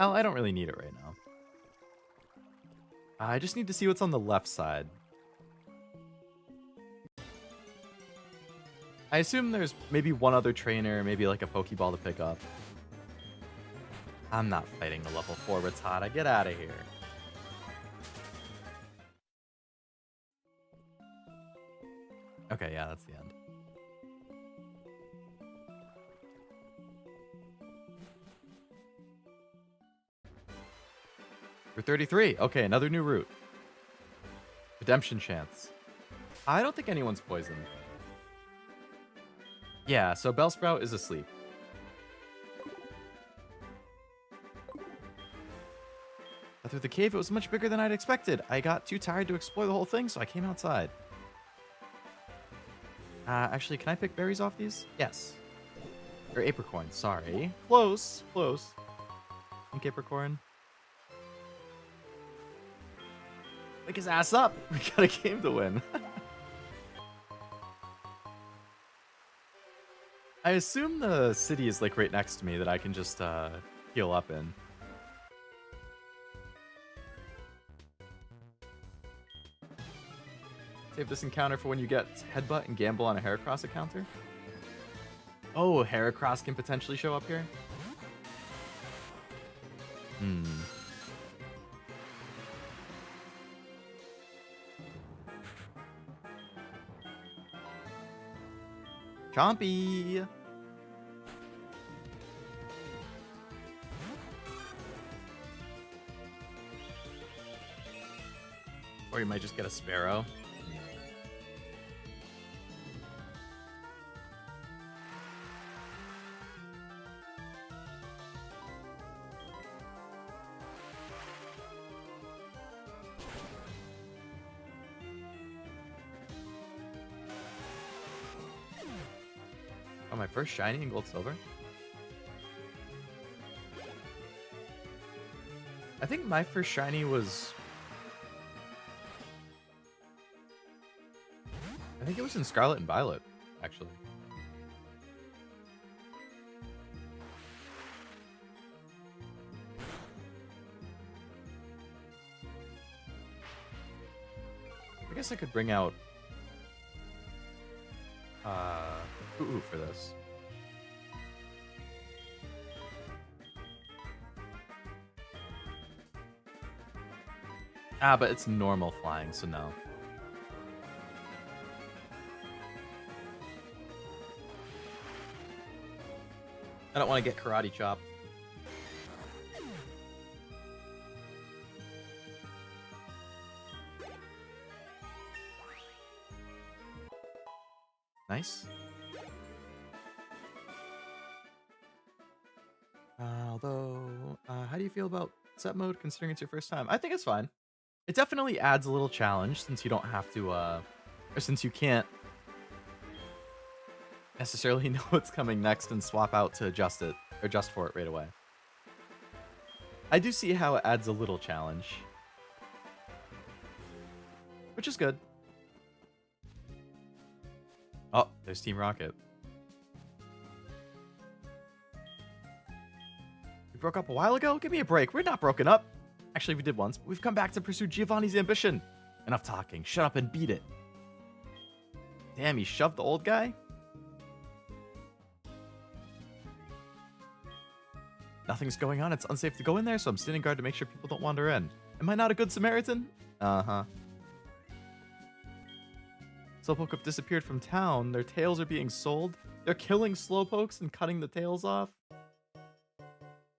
Oh, I don't really need it right now. I just need to see what's on the left side. I assume there's maybe one other trainer, maybe like a Pokeball to pick up. I'm not fighting a level 4 Rattata. Get out of here. Okay, yeah, that's the end. For 33. Okay, another new route. Redemption chance. I don't think anyone's poisoned. Yeah, so Bellsprout is asleep. But through the cave, it was much bigger than I'd expected. I got too tired to explore the whole thing, so I came outside. Actually, can I pick berries off these? Yes. Or apricorn, sorry. Close, close. Pink apricorn. Wake his ass up! We got a game to win. I assume the city is like right next to me that I can just heal up in. Save this encounter for when you get headbutt and gamble on a Heracross encounter. Oh, Heracross can potentially show up here? Hmm. Chompy! Or you might just get a Sparrow. Oh, my first shiny in Gold Silver? I think my first shiny was... I think it was in Scarlet and Violet, actually. I guess I could bring out Ooh for this. Ah, but it's normal flying, so no. I don't want to get karate chopped. Nice. How do you feel about set mode considering it's your first time? I think it's fine. It definitely adds a little challenge since you don't have to, or since you can't necessarily know what's coming next and swap out to adjust it, or adjust for it right away. I do see how it adds a little challenge, which is good. Oh, there's Team Rocket. We broke up a while ago? Give me a break. We're not broken up. Actually, we did once, but we've come back to pursue Giovanni's ambition. Enough talking. Shut up and beat it. Damn, he shoved the old guy? Nothing's going on. It's unsafe to go in there, so I'm standing guard to make sure people don't wander in. Am I not a good Samaritan? Uh-huh. Slowpoke have disappeared from town. Their tails are being sold. They're killing Slowpokes and cutting the tails off.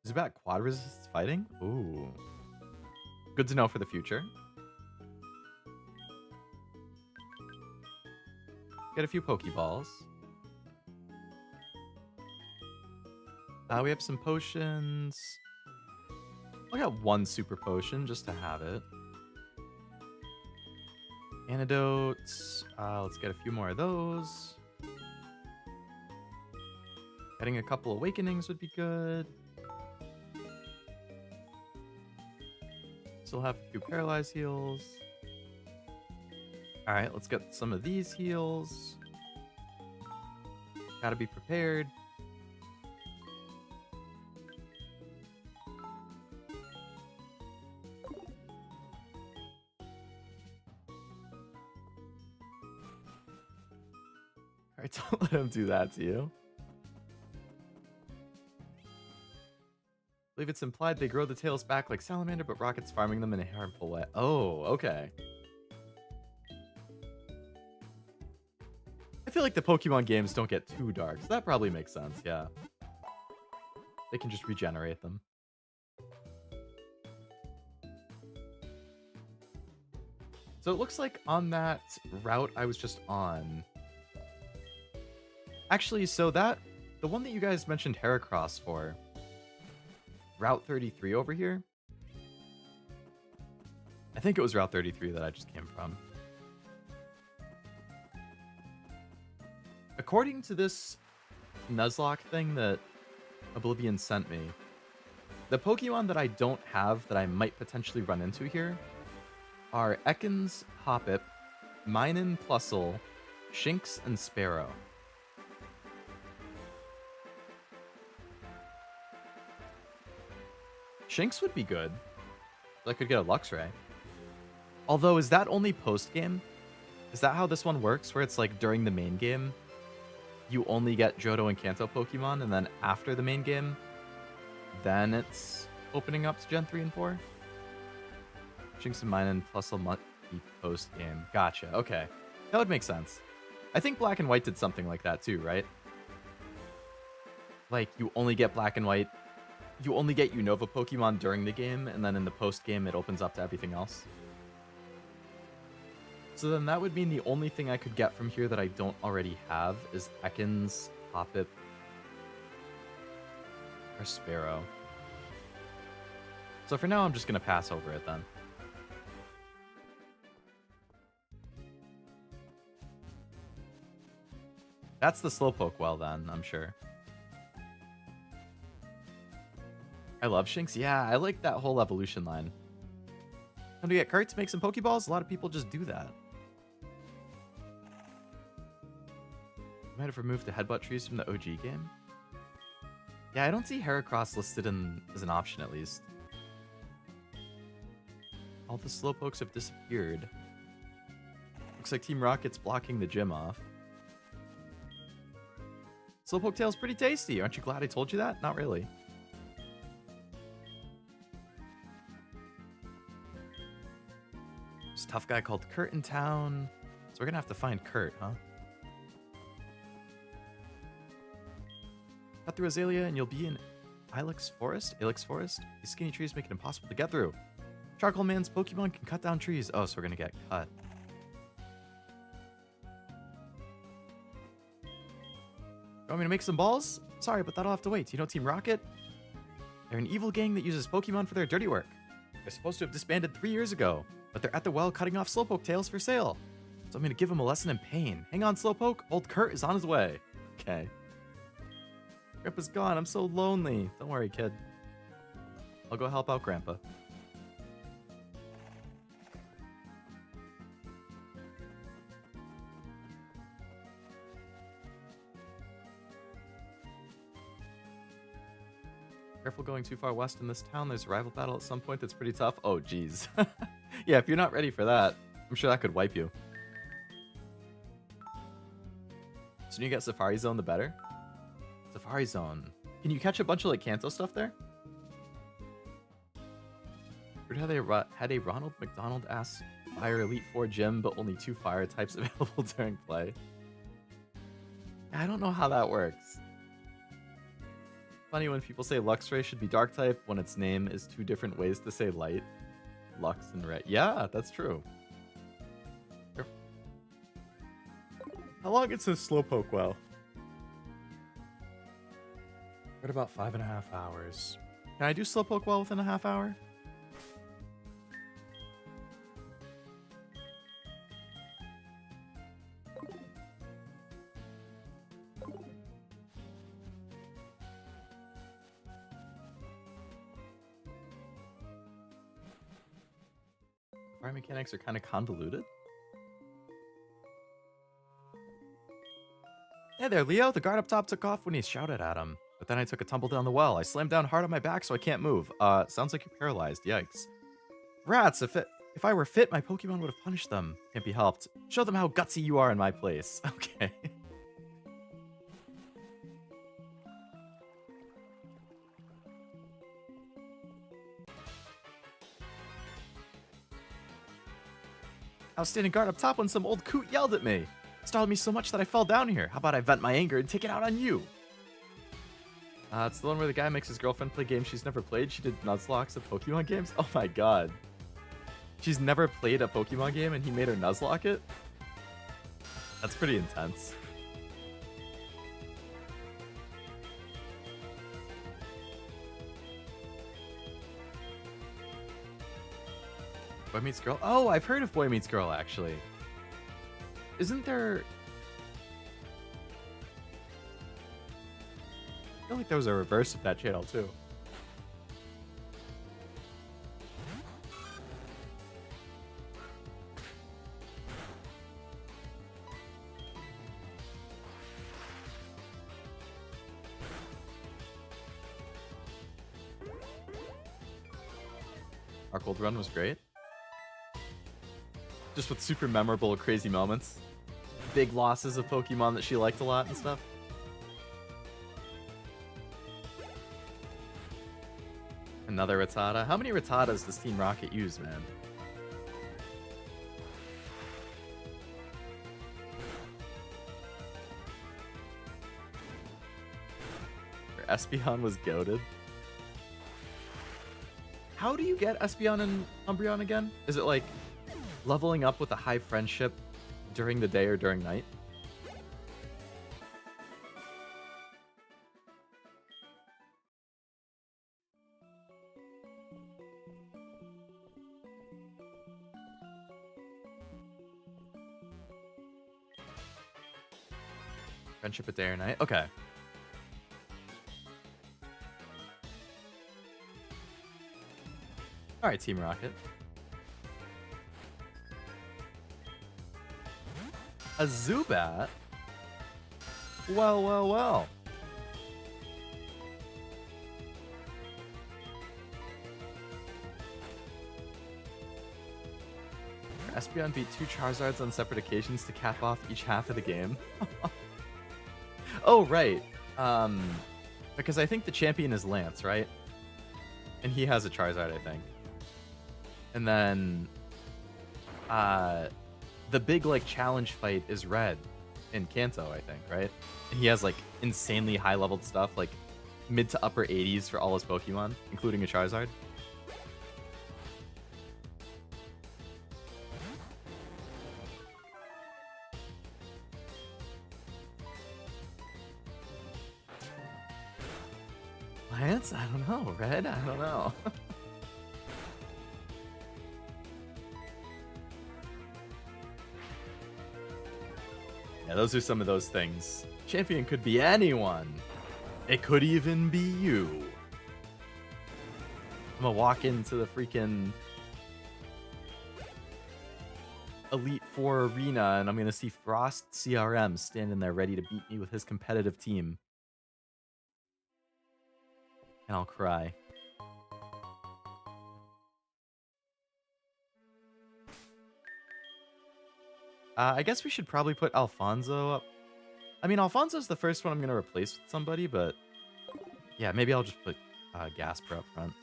Is it about quad resist fighting? Ooh. Good to know for the future. Get a few Pokeballs. We have some potions. I got one super potion just to have it. Antidotes. Let's get a few more of those. Getting a couple awakenings would be good. Still have a few paralyzed heals. Alright, let's get some of these heals. Gotta be prepared. Alright, don't let him do that to you. I believe it's implied they grow the tails back like salamander, but Rocket's farming them in a harmful way. Oh, okay. I feel like the Pokemon games don't get too dark, so that probably makes sense, yeah. They can just regenerate them. So it looks like on that route I was just on... Actually, so the one that you guys mentioned Heracross for, Route 33 over here, I think it was Route 33 that I just came from. According to this Nuzlocke thing that Oblivion sent me, the Pokemon that I don't have that I might potentially run into here are Ekans, Hoppip, Minun, Plusle, Shinx, and Sparrow. Shinx would be good. I could get a Luxray. Although, is that only post-game? Is that how this one works, where it's like during the main game, you only get Johto and Kanto Pokemon, and then after the main game, then it's opening up to Gen 3 and 4? Shinx and Minun plus a post-game. Gotcha, okay. That would make sense. I think Black and White did something like that too, right? Like, you only get Black and White, you only get Unova Pokemon during the game, and then in the post-game it opens up to everything else. So then that would mean the only thing I could get from here that I don't already have is Ekans, Hoppip, or Sparrow. So for now, I'm just going to pass over it then. That's the Slowpoke well then, I'm sure. I love Shinx. Yeah, I like that whole evolution line. Time to get carts, make some Pokeballs? A lot of people just do that. Might have removed the headbutt trees from the OG game. Yeah, I don't see Heracross listed as an option at least. All the Slowpokes have disappeared. Looks like Team Rocket's blocking the gym off. Slowpoke tail's pretty tasty. Aren't you glad I told you that? Not really. There's a tough guy called Kurt in town. So we're gonna have to find Kurt, huh? Cut through Azalea and you'll be in Ilex Forest? These skinny trees make it impossible to get through. Charcoal Man's Pokemon can cut down trees. Oh, so we're gonna get cut. You want me to make some balls? Sorry, but that'll have to wait. You know Team Rocket? They're an evil gang that uses Pokemon for their dirty work. They're supposed to have disbanded 3 years ago, but they're at the well cutting off Slowpoke tails for sale. So I'm gonna give them a lesson in pain. Hang on, Slowpoke. Old Kurt is on his way. Okay. Grandpa's gone. I'm so lonely. Don't worry, kid. I'll go help out Grandpa. Careful going too far west in this town. There's a rival battle at some point that's pretty tough. Oh, geez. Yeah, if you're not ready for that, I'm sure that could wipe you. The sooner you get Safari Zone, the better. Safari Zone. Can you catch a bunch of like Kanto stuff there? Heard how they had a Ronald McDonald-ass Fire Elite Four gym, but only 2 fire types available during play. I don't know how that works. Funny when people say Luxray should be dark type when its name is 2 different ways to say light. Lux and red. Yeah, that's true. How long it says Slowpoke well? What about 5.5 hours? Can I do Slowpoke well within a half hour? Fire mechanics are kind of convoluted. Hey there, Leo. The guard up top took off when he shouted at him. But then I took a tumble down the well. I slammed down hard on my back so I can't move. Sounds like you're paralyzed. Yikes. Rats, if I were fit, my Pokemon would have punished them. Can't be helped. Show them how gutsy you are in my place. Okay. I was standing guard up top when some old coot yelled at me. Startled me so much that I fell down here. How about I vent my anger and take it out on you? It's the one where the guy makes his girlfriend play games she's never played. She did Nuzlocke of Pokemon games. Oh my god. She's never played a Pokemon game and he made her Nuzlocke it? That's pretty intense. Boy Meets Girl? Oh, I've heard of Boy Meets Girl, actually. Isn't there... I feel like there was a reverse of that channel, too. Our Gold Run was great. Just with super memorable, crazy moments. Big losses of Pokemon that she liked a lot and stuff. Another Rattata. How many Rattatas does Team Rocket use, man? Her Espeon was goated. How do you get Espeon and Umbreon again? Is it like leveling up with a high friendship during the day or during night? Friendship at day or night? Okay. Alright, Team Rocket. A Zubat? Well, well, well. Espeon beat 2 Charizards on separate occasions to cap off each half of the game. Oh, right. Because I think the champion is Lance, right? And he has a Charizard, I think. And then the big like challenge fight is Red in Kanto, I think, right? And he has like insanely high leveled stuff, like mid to upper 80s for all his Pokemon, including a Charizard. Lance? I don't know. Red? I don't know. Yeah, those are some of those things. Champion could be anyone. It could even be you. I'm gonna walk into the freaking Elite Four arena and I'm gonna see Frost CRM standing there ready to beat me with his competitive team. And I'll cry. I guess we should probably put Alfonso up. I mean, Alfonso's the first one I'm going to replace with somebody, but yeah, maybe I'll just put Gasper up front.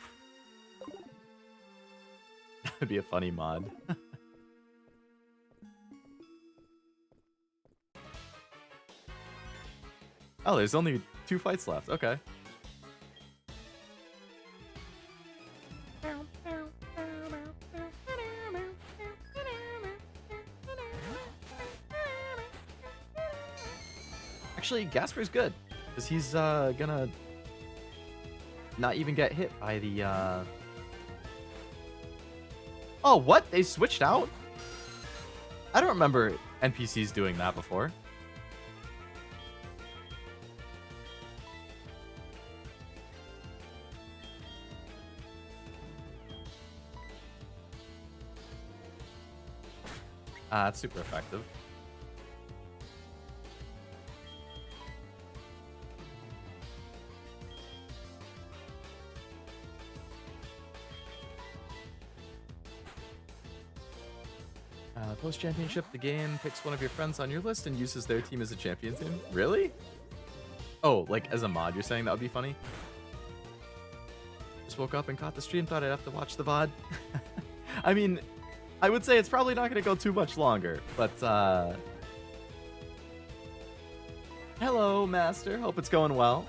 That would be a funny mod. Oh, there's only 2 fights left. Okay. Actually, Gasper's good, because he's gonna not even get hit by the, Oh, what? They switched out? I don't remember NPCs doing that before. That's super effective. Post-championship, the game picks one of your friends on your list and uses their team as a champion team. Really? Oh, like as a mod, you're saying that would be funny? Just woke up and caught the stream, thought I'd have to watch the VOD. I mean, I would say it's probably not going to go too much longer, but hello, Master. Hope it's going well.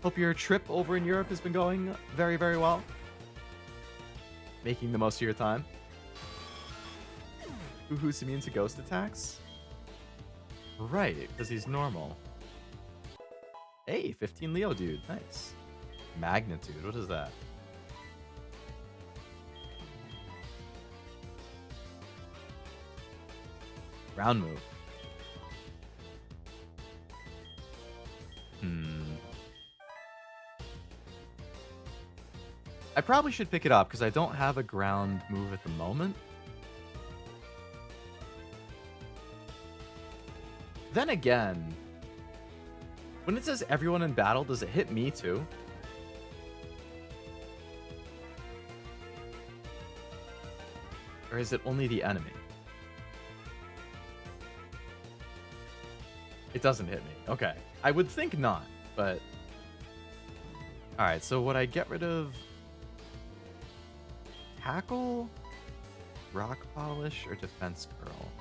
Hope your trip over in Europe has been going very, very well. Making the most of your time. Who's immune to ghost attacks? Right, because he's normal. Hey, 15 Leo dude. Nice. Magnitude. What is that? Ground move. I probably should pick it up because I don't have a ground move at the moment. Then again, when it says everyone in battle, does it hit me too? Or is it only the enemy? It doesn't hit me. Okay. I would think not, but... Alright, so would I get rid of... Tackle? Rock Polish? Or Defense Curl?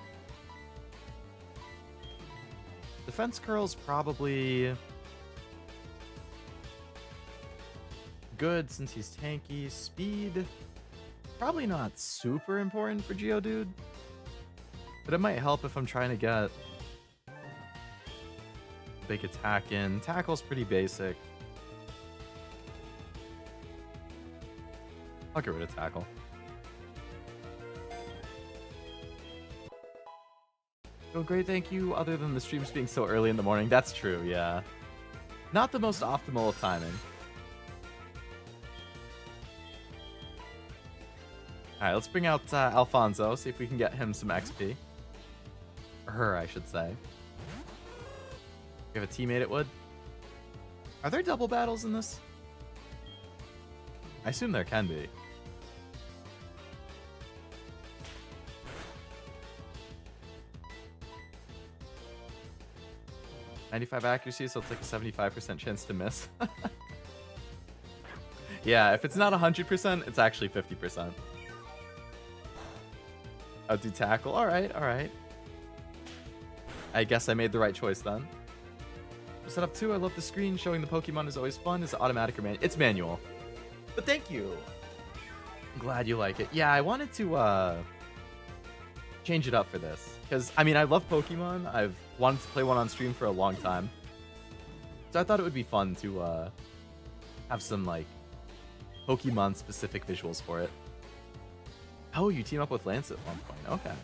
Defense Curl's probably... good since he's tanky. Speed... probably not super important for Geodude. But it might help if I'm trying to get... big attack in. Tackle's pretty basic. I'll get rid of Tackle. Oh, great, thank you. Other than the streams being so early in the morning. That's true, yeah. Not the most optimal of timing. Alright, let's bring out Alfonso, see if we can get him some XP. Or her, I should say. You have a teammate, it would. Are there double battles in this? I assume there can be. .95 accuracy, so it's like a 75% chance to miss. Yeah, if it's not 100%, it's actually 50%. I'll do tackle. Alright, alright. I guess I made the right choice then. Set up 2. I love the screen. Showing the Pokemon is always fun. Is it automatic or manual? It's manual. But thank you. I'm glad you like it. Yeah, I wanted to change it up for this. Because, I mean, I love Pokemon. I've wanted to play one on stream for a long time. So I thought it would be fun to have some, like, Pokemon-specific visuals for it. Oh, you team up with Lance at one point. Okay.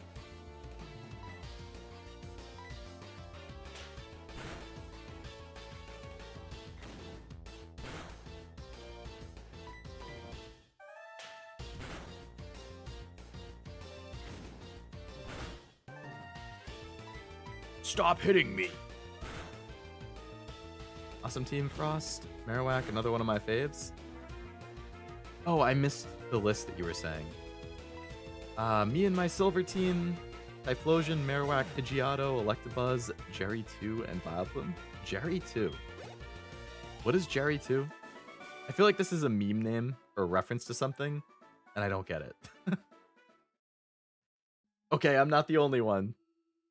Stop hitting me! Awesome Team Frost. Marowak, another one of my faves. Oh, I missed the list that you were saying. Me and my silver team, Typhlosion, Marowak, Pidgeotto, Electabuzz, Jerry 2, and Vileplume. Jerry 2. What is Jerry 2? I feel like this is a meme name or a reference to something, and I don't get it. Okay, I'm not the only one.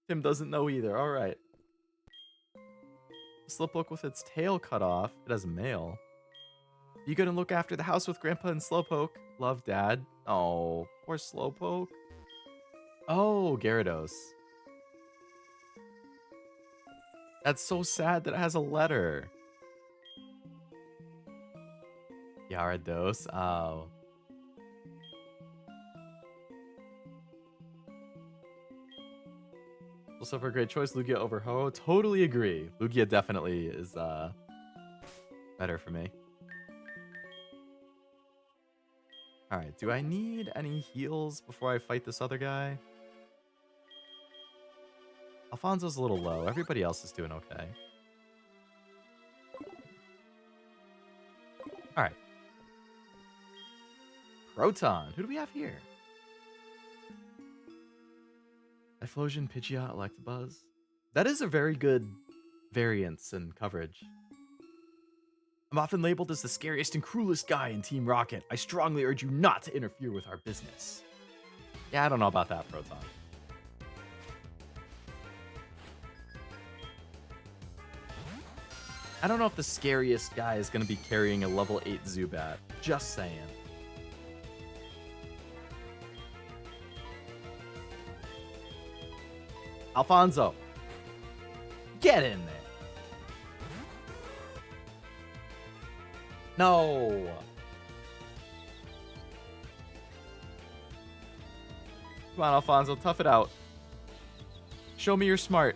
Tim doesn't know either. Alright. Slowpoke with its tail cut off. It has a male. You gonna look after the house with Grandpa and Slowpoke? Love, Dad. Oh, poor Slowpoke. Oh, Gyarados. That's so sad that it has a letter. Gyarados. Oh. SoulSilver, great choice. Lugia over Ho. Totally agree. Lugia definitely is better for me. Alright, do I need any heals before I fight this other guy? Alfonso's a little low. Everybody else is doing okay. Alright. Proton. Who do we have here? Typhlosion, Pidgeot, Electabuzz. That is a very good variance and coverage. I'm often labeled as the scariest and cruelest guy in Team Rocket. I strongly urge you not to interfere with our business. Yeah, I don't know about that, Proton. I don't know if the scariest guy is going to be carrying a level 8 Zubat. Just saying. Alfonso. Get in there. No. Come on, Alfonso. Tough it out. Show me you're smart.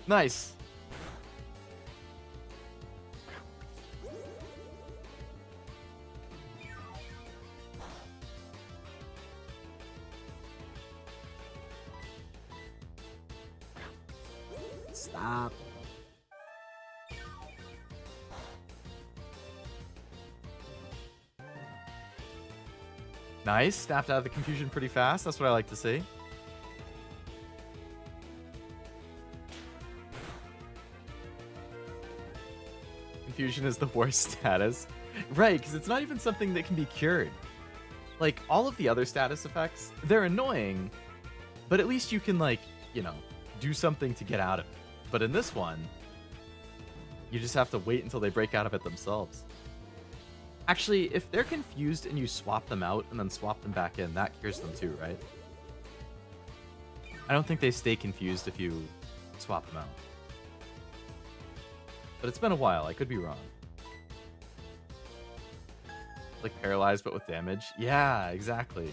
Nice. Stop. Nice. Snapped out of the confusion pretty fast. That's what I like to see. Confusion is the worst status. Right, because it's not even something that can be cured. Like, all of the other status effects, they're annoying, but at least you can, like, you know, do something to get out of it. But in this one, you just have to wait until they break out of it themselves. Actually, if they're confused and you swap them out and then swap them back in, that cures them too, right? I don't think they stay confused if you swap them out. But it's been a while. I could be wrong. Like paralyzed, but with damage? Yeah, exactly.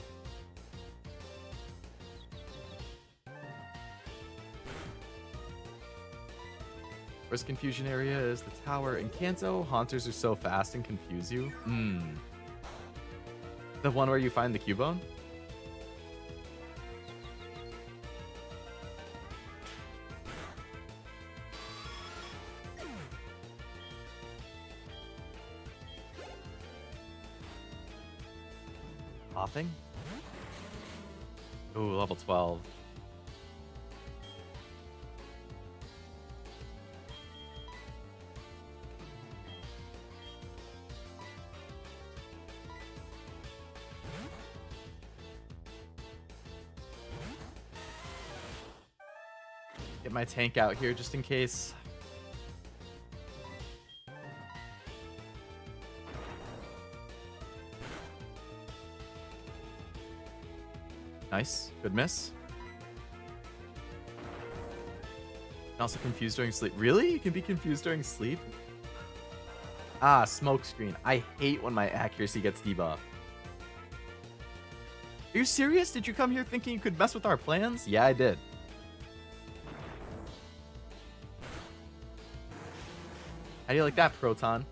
First confusion area is the tower in Kanto. Haunters are so fast and confuse you. The one where you find the Cubone? Coughing? Ooh, level 12. Get my tank out here just in case. Nice. Good miss. Also confused during sleep. Really? You can be confused during sleep? Ah, smoke screen. I hate when my accuracy gets debuffed. Are you serious? Did you come here thinking you could mess with our plans? Yeah, I did. How do you like that, Proton?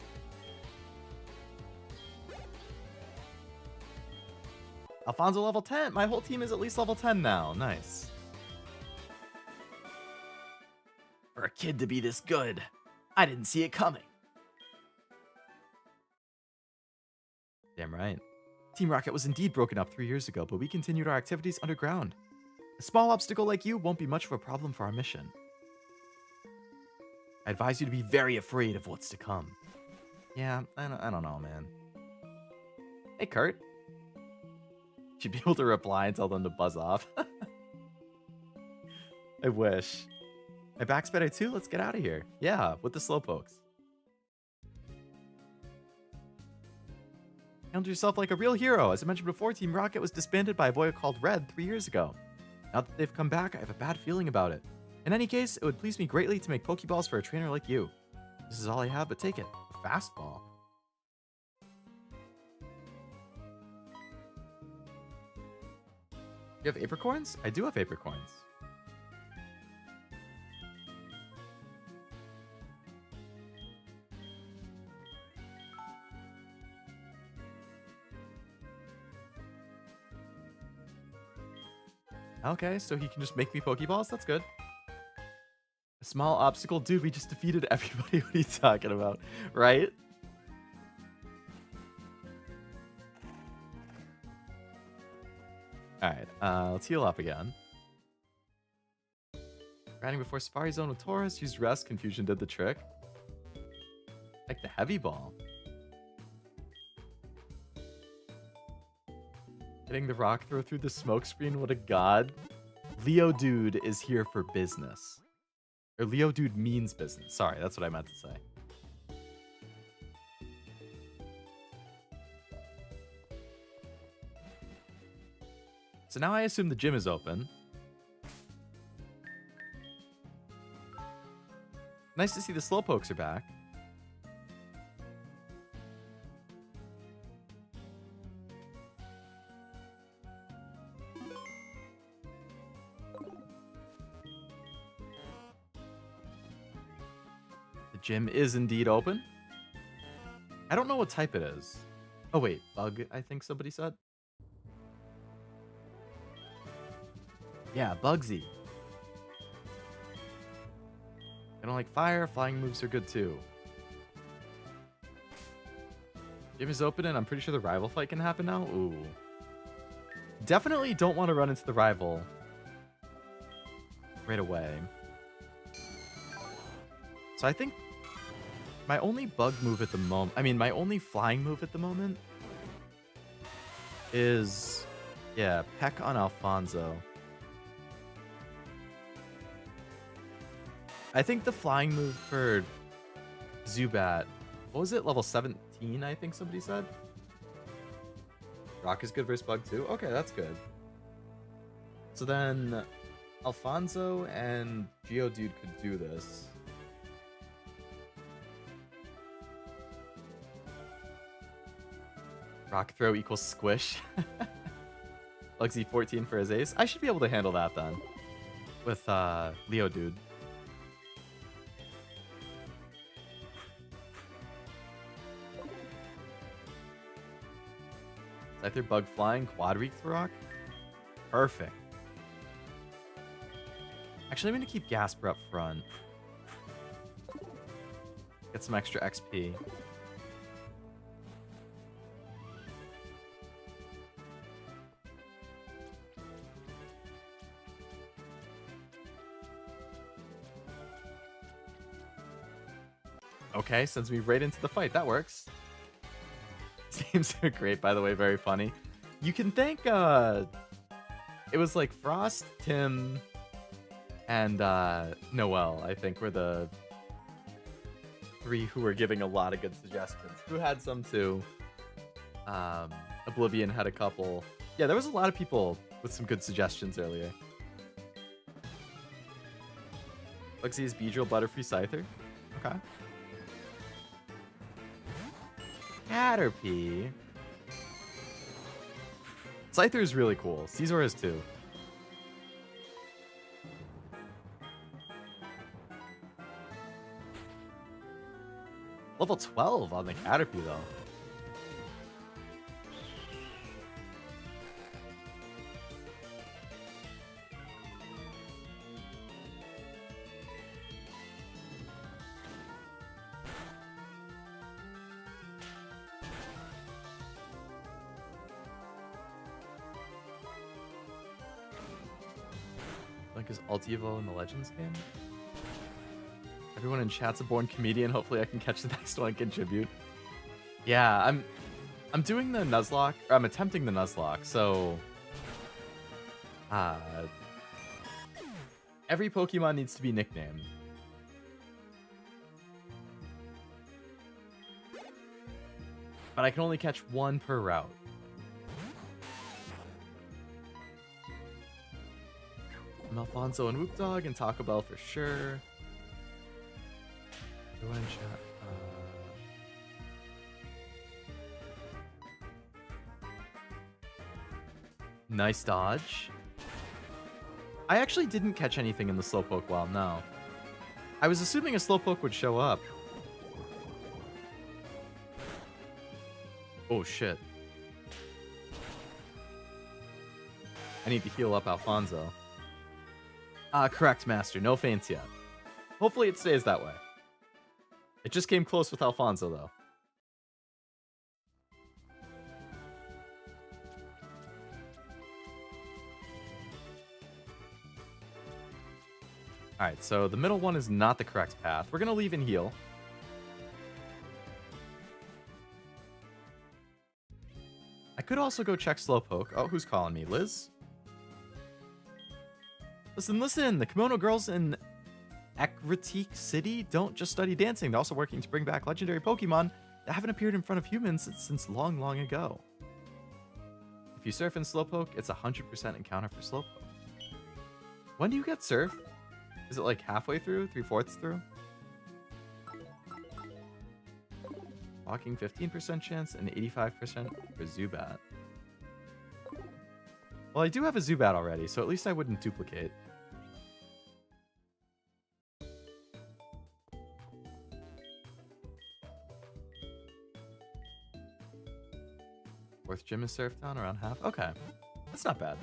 Alfonso level 10. My whole team is at least level 10 now. Nice. For a kid to be this good, I didn't see it coming. Damn right. Team Rocket was indeed broken up 3 years ago, but we continued our activities underground. A small obstacle like you won't be much of a problem for our mission. I advise you to be very afraid of what's to come. Yeah, I don't know, man. Hey, Kurt. Should be able to reply and tell them to buzz off. I wish. My back's better too? Let's get out of here. Yeah, with the slowpokes. Handle yourself like a real hero. As I mentioned before, Team Rocket was disbanded by a boy called Red 3 years ago. Now that they've come back, I have a bad feeling about it. In any case, it would please me greatly to make Pokeballs for a trainer like you. This is all I have, but take it. A fastball. You have apricorns? I do have apricorns. Okay, so he can just make me Pokeballs? That's good. A small obstacle? Dude, we just defeated everybody. What are you talking about? Right? Alright, let's heal up again. Riding before Safari Zone with Taurus. Used Rest. Confusion did the trick. Like the Heavy Ball. Hitting the rock throw through the smoke screen. What a god. Leo Dude is here for business. Or Leo Dude means business. Sorry, that's what I meant to say. So now I assume the gym is open. Nice to see the Slowpokes are back. The gym is indeed open. I don't know what type it is. Oh wait, bug, I think somebody said. Yeah, Bugsy. I don't like fire. Flying moves are good too. Gym is open and I'm pretty sure the rival fight can happen now. Ooh. Definitely don't want to run into the rival right away. So I think my only bug move at the moment, I mean, my only flying move at the moment is, yeah, Peck on Alfonso. I think the flying move for Zubat, what was it? Level 17, I think somebody said? Rock is good versus bug too? Okay, that's good. So then Alfonso and Geodude could do this. Rock throw equals squish. Luxy 14 for his ace. I should be able to handle that then. With Leo Dude. Scyther bug flying, quad reek through rock. Perfect. Actually, I'm going to keep Gasper up front. Get some extra XP. Okay, sends me right into the fight. That works. Seems so great, by the way. Very funny. You can thank, it was like Frost, Tim, and Noel, I think, were the three who were giving a lot of good suggestions. Who had some too. Oblivion had a couple. Yeah, there was a lot of people with some good suggestions earlier. Luxie's Beedrill, Butterfree, Scyther. Okay. Caterpie. Scyther is really cool. Caesar is too. Level 12 on the Caterpie though. Like is Altivo in the Legends game? Everyone in chat's a born comedian. Hopefully I can catch the next one and contribute. Yeah, I'm doing the Nuzlocke, or I'm attempting the Nuzlocke, so every Pokemon needs to be nicknamed. But I can only catch one per route. Alfonso and Whoop Dog and Taco Bell for sure. Go in chat. Nice dodge. I actually didn't catch anything in the Slowpoke well, no. I was assuming a Slowpoke would show up. Oh, shit. I need to heal up Alfonso. Correct, Master. No feints yet. Hopefully it stays that way. It just came close with Alfonso, though. Alright, so the middle one is not the correct path. We're going to leave and heal. I could also go check Slowpoke. Oh, who's calling me? Liz? Listen, listen! The Kimono Girls in Akritique City don't just study dancing. They're also working to bring back legendary Pokemon that haven't appeared in front of humans since long, long ago. If you surf in Slowpoke, it's a 100% encounter for Slowpoke. When do you get surf? Is it like halfway through? 3/4 through? Walking 15% chance and 85% for Zubat. Well, I do have a Zubat already, so at least I wouldn't duplicate. Fourth gym is surf down around half. Okay, that's not bad.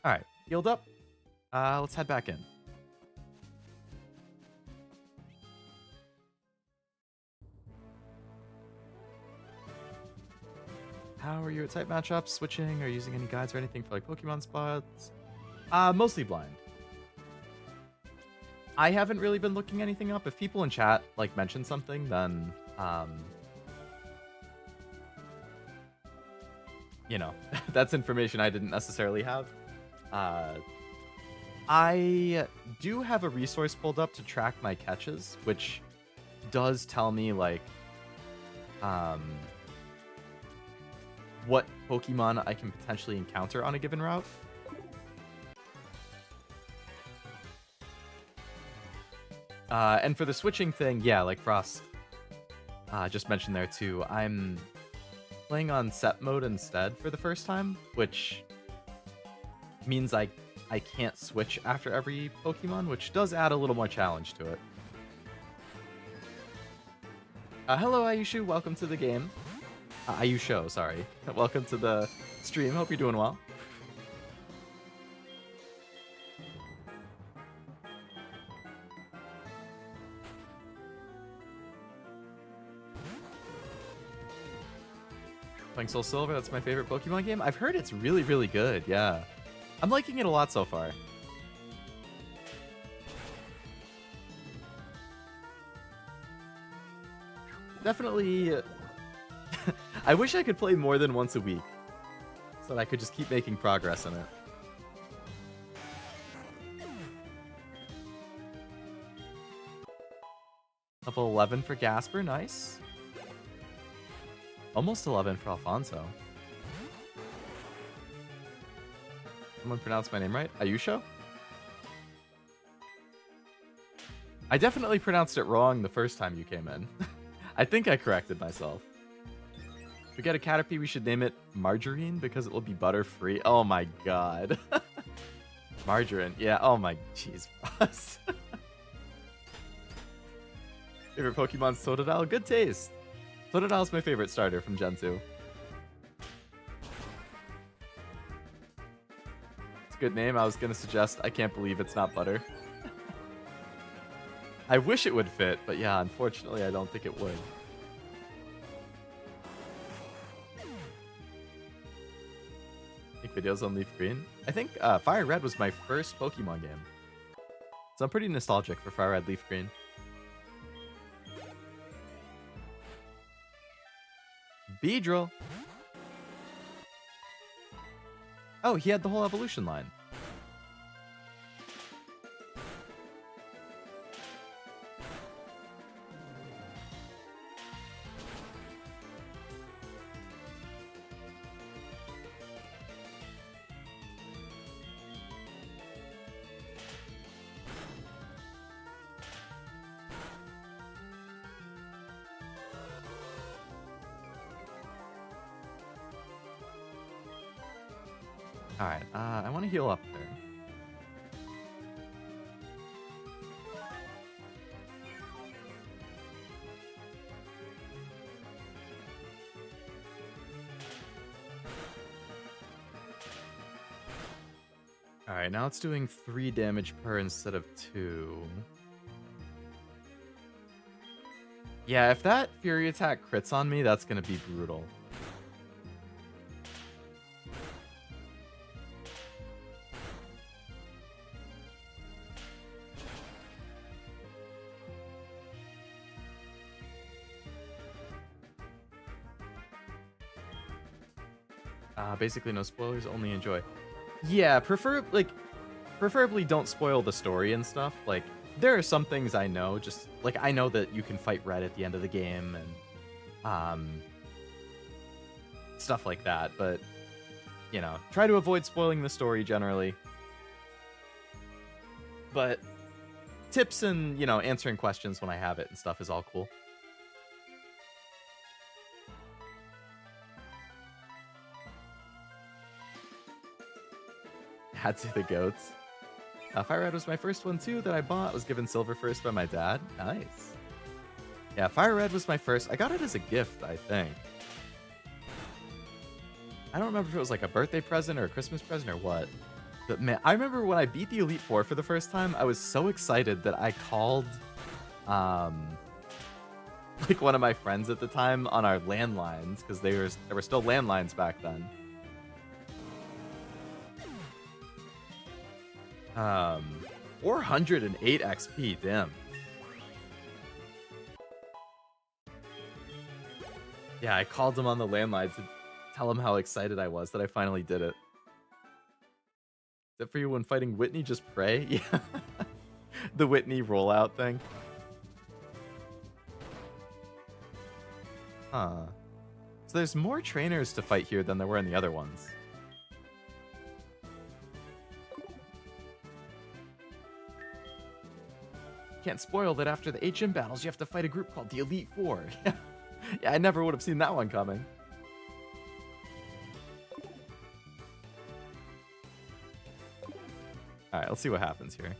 All right, healed up. Let's head back in. How are you at type matchups? Switching or using any guides or anything for like Pokemon spots? Mostly blind. I haven't really been looking anything up. If people in chat like mention something, then you know, that's information I didn't necessarily have. I do have a resource pulled up to track my catches, which does tell me like what Pokemon I can potentially encounter on a given route. And for the switching thing, yeah, like Frost just mentioned there too, I'm playing on set mode instead for the first time, which means I can't switch after every Pokemon, which does add a little more challenge to it. Hello, Ayushu. Welcome to the game. Ayusho, sorry. Welcome to the stream. Hope you're doing well. Playing SoulSilver, that's my favorite Pokemon game. I've heard it's really, really good, yeah. I'm liking it a lot so far. Definitely... I wish I could play more than once a week, so that I could just keep making progress in it. Level 11 for Gasper, nice. Almost 11 for Alfonso. Someone pronounced my name right? Ayusho? I definitely pronounced it wrong the first time you came in. I think I corrected myself. If we get a Caterpie, we should name it Margarine because it will be butter-free. Oh my god. Margarine. Yeah, oh my... Jeez. Favorite Pokemon's Totodile? Good taste. Totodile's my favorite starter from Gen 2. It's a good name. I was going to suggest I can't believe it's not butter. I wish it would fit, but yeah, unfortunately, I don't think it would. Make videos on Leaf Green. I think Fire Red was my first Pokemon game. So I'm pretty nostalgic for Fire Red, Leaf Green. Beedrill. Oh, he had the whole evolution line. Alright, I want to heal up there. Alright, now it's doing 3 damage per instead of 2. Yeah, if that Fury attack crits on me, that's gonna be brutal. Basically no spoilers, only enjoy. Yeah, preferably don't spoil the story and stuff. Like, there are some things I know, just, like, I know that you can fight Red at the end of the game, and, stuff like that, but, you know, try to avoid spoiling the story generally. But tips and, you know, answering questions when I have it and stuff is all cool. Had to the goats. Fire Red was my first one too that I bought. Was given silver first by my dad. Nice. Yeah, Fire Red was my first. I got it as a gift, I think. I don't remember if it was like a birthday present or a Christmas present or what. But man, I remember when I beat the Elite Four for the first time, I was so excited that I called like one of my friends at the time on our landlines, because there were still landlines back then. 408 XP, damn. Yeah, I called him on the landline to tell him how excited I was that I finally did it. Except for you when fighting Whitney, just pray? Yeah. The Whitney rollout thing. Huh. So there's more trainers to fight here than there were in the other ones. Can't spoil that after the 8 gym battles, you have to fight a group called the Elite Four. Yeah, I never would have seen that one coming. Alright, let's see what happens here.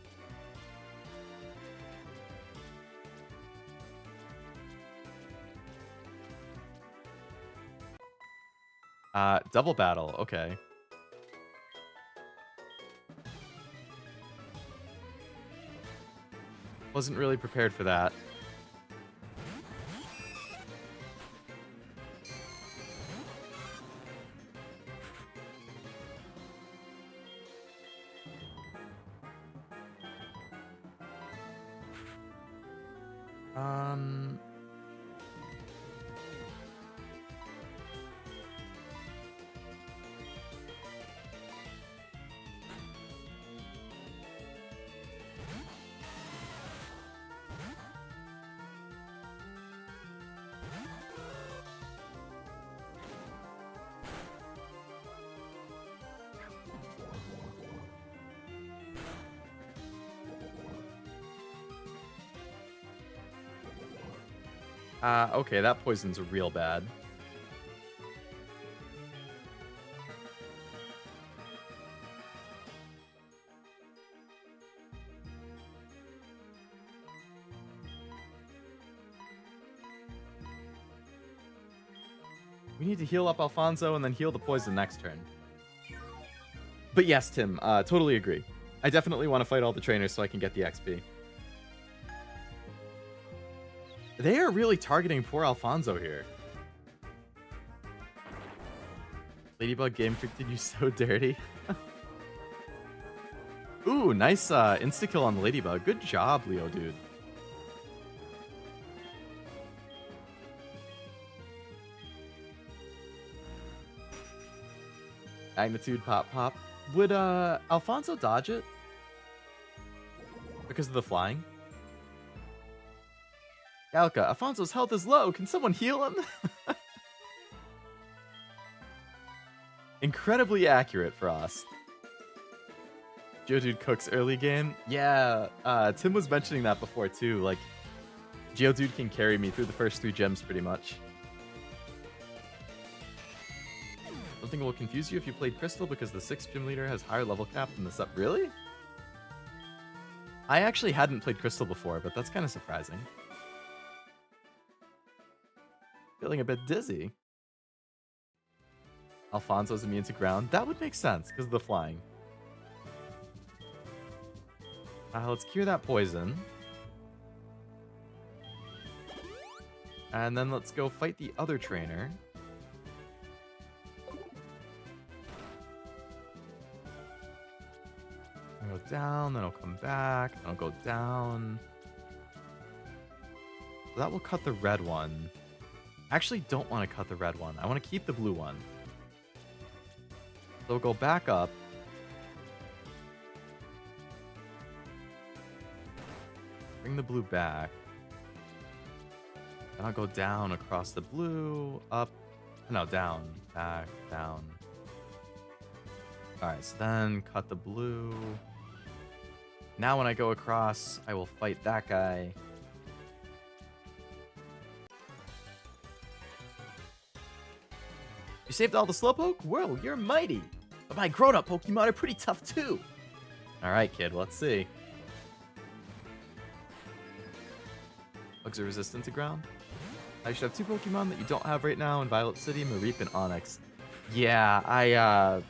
Double battle, okay. Wasn't really prepared for that. Okay, that poison's real bad. We need to heal up Alfonso and then heal the poison next turn. But yes, Tim, totally agree. I definitely want to fight all the trainers so I can get the XP. They are really targeting poor Alfonso here. Ladybug game continues so dirty. Ooh, nice insta-kill on the Ladybug. Good job, Leo, dude. Magnitude pop pop. Would Alfonso dodge it? Because of the flying? Galka, Alfonso's health is low. Can someone heal him? Incredibly accurate, Frost. Geodude cooks early game. Yeah, Tim was mentioning that before too. Like, Geodude can carry me through the first 3 gems pretty much. Something will confuse you if you played Crystal because the 6th gym leader has higher level cap than the sub. Really? I actually hadn't played Crystal before, but that's kind of surprising. Feeling a bit dizzy. Alfonso's immune to ground. That would make sense because of the flying. Let's cure that poison. And then let's go fight the other trainer. I'll go down, then I'll come back, then I'll go down. So that will cut the red one. I actually don't want to cut the red one. I want to keep the blue one. So we'll go back up. Bring the blue back. And I'll go down across the blue, up, no, down, back, down. All right, so then cut the blue. Now when I go across, I will fight that guy. You saved all the Slowpoke? Whoa, you're mighty. But my grown-up Pokemon are pretty tough too. All right, kid, let's see. Bugs are resistant to ground. I should have 2 Pokemon that you don't have right now in Violet City, Mareep and Onix. Yeah,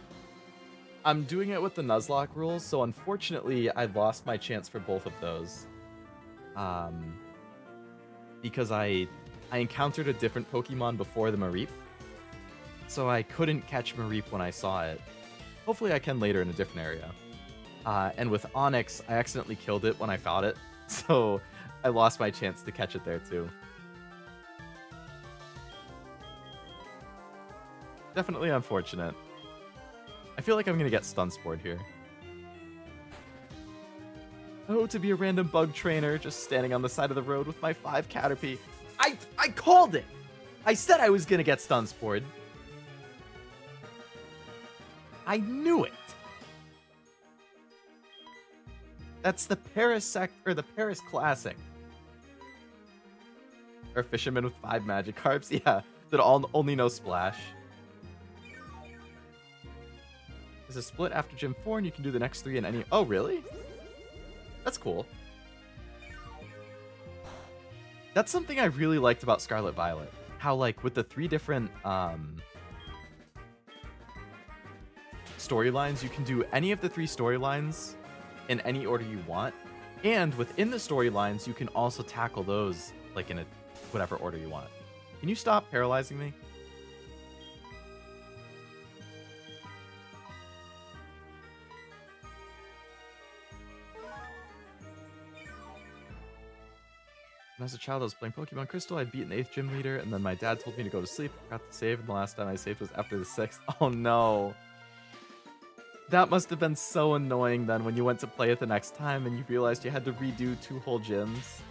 I'm doing it with the Nuzlocke rules, so unfortunately I lost my chance for both of those. Because I encountered a different Pokemon before the Mareep. So I couldn't catch Mareep when I saw it. Hopefully I can later in a different area. And with Onix, I accidentally killed it when I fought it. So I lost my chance to catch it there too. Definitely unfortunate. I feel like I'm gonna get stun spored here. Oh, to be a random bug trainer just standing on the side of the road with my 5 Caterpie. I called it! I said I was gonna get stun spored. I knew it. That's the Paris or the Paris Classic. Or fisherman with 5 Magikarps, yeah, that only know Splash. There's a split after Gym 4, and you can do the next 3 in any... Oh, really? That's cool. That's something I really liked about Scarlet Violet. How, like, with the 3 different storylines, you can do any of the 3 storylines in any order you want. And within the storylines, you can also tackle those, like, in whatever order you want. Can you stop paralyzing me? When I was a child, I was playing Pokemon Crystal. I'd beaten the 8th gym leader, and then my dad told me to go to sleep. I forgot to save, and the last time I saved was after the 6th. Oh no. That must have been so annoying then when you went to play it the next time and you realized you had to redo 2 whole gyms.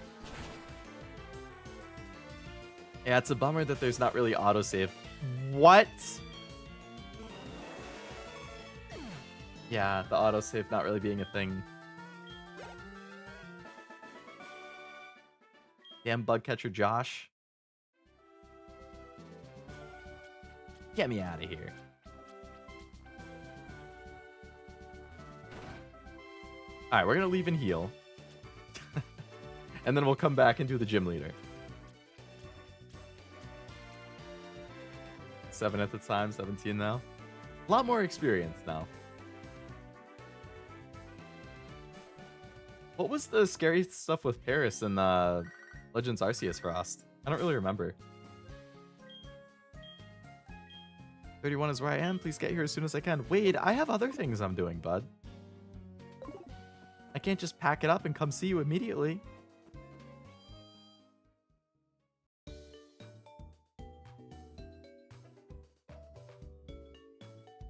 Yeah, it's a bummer that there's not really autosave. What? Yeah, the autosave not really being a thing. Damn bug catcher Josh. Get me out of here. Alright, we're gonna leave and heal. And then we'll come back and do the gym leader. 7 at the time, 17 now. A lot more experience now. What was the scary stuff with Paris in Legends Arceus Frost? I don't really remember. 31 is where I am. Please get here as soon as I can. Wade, I have other things I'm doing, bud. I can't just pack it up and come see you immediately. They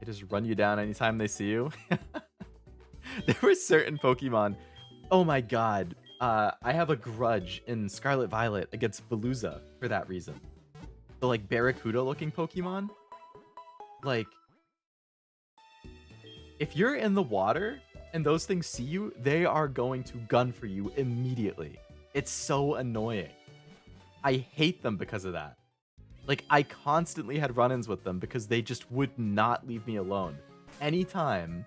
just run you down anytime they see you. There were certain Pokemon. Oh my god. I have a grudge in Scarlet Violet against Veluza for that reason. The like Barracuda looking Pokemon. Like, if you're in the water and those things see you, they are going to gun for you immediately. It's so annoying. I hate them because of that. Like, I constantly had run-ins with them because they just would not leave me alone. Anytime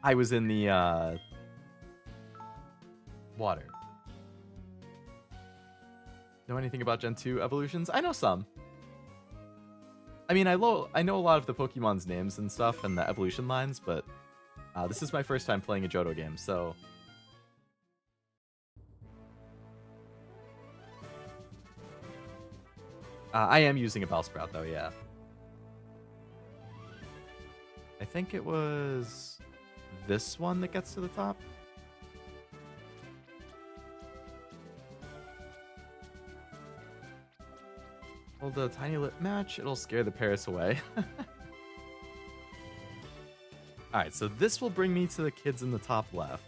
I was in the water. Know anything about Gen 2 evolutions? I know some. I mean, I know a lot of the Pokemon's names and stuff and the evolution lines, but this is my first time playing a Johto game, so... I am using a Bellsprout, though, yeah. I think it was this one that gets to the top. Hold a tiny lip match, it'll scare the Paris away. Alright, so this will bring me to the kids in the top left.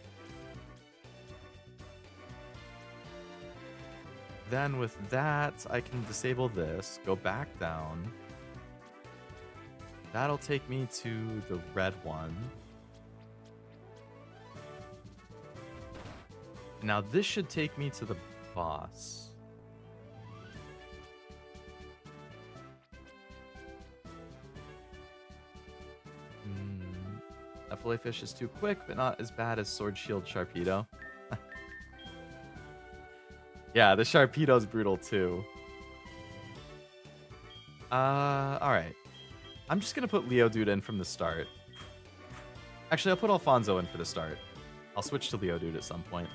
Then with that, I can disable this, go back down. That'll take me to the red one. Now this should take me to the boss. That fillet fish is too quick, but not as bad as Sword Shield Sharpedo. Yeah, the Sharpedo's brutal too. Alright. I'm just gonna put Leodude in from the start. Actually, I'll put Alfonso in for the start. I'll switch to Leodude at some point.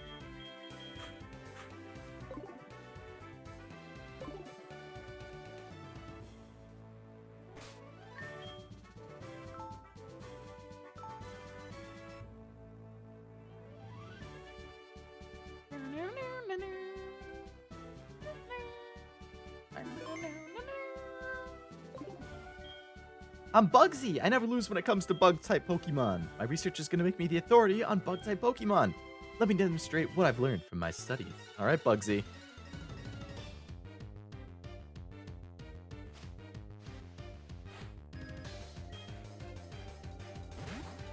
I'm Bugsy! I never lose when it comes to bug-type Pokemon. My research is going to make me the authority on bug-type Pokemon. Let me demonstrate what I've learned from my studies. Alright, Bugsy.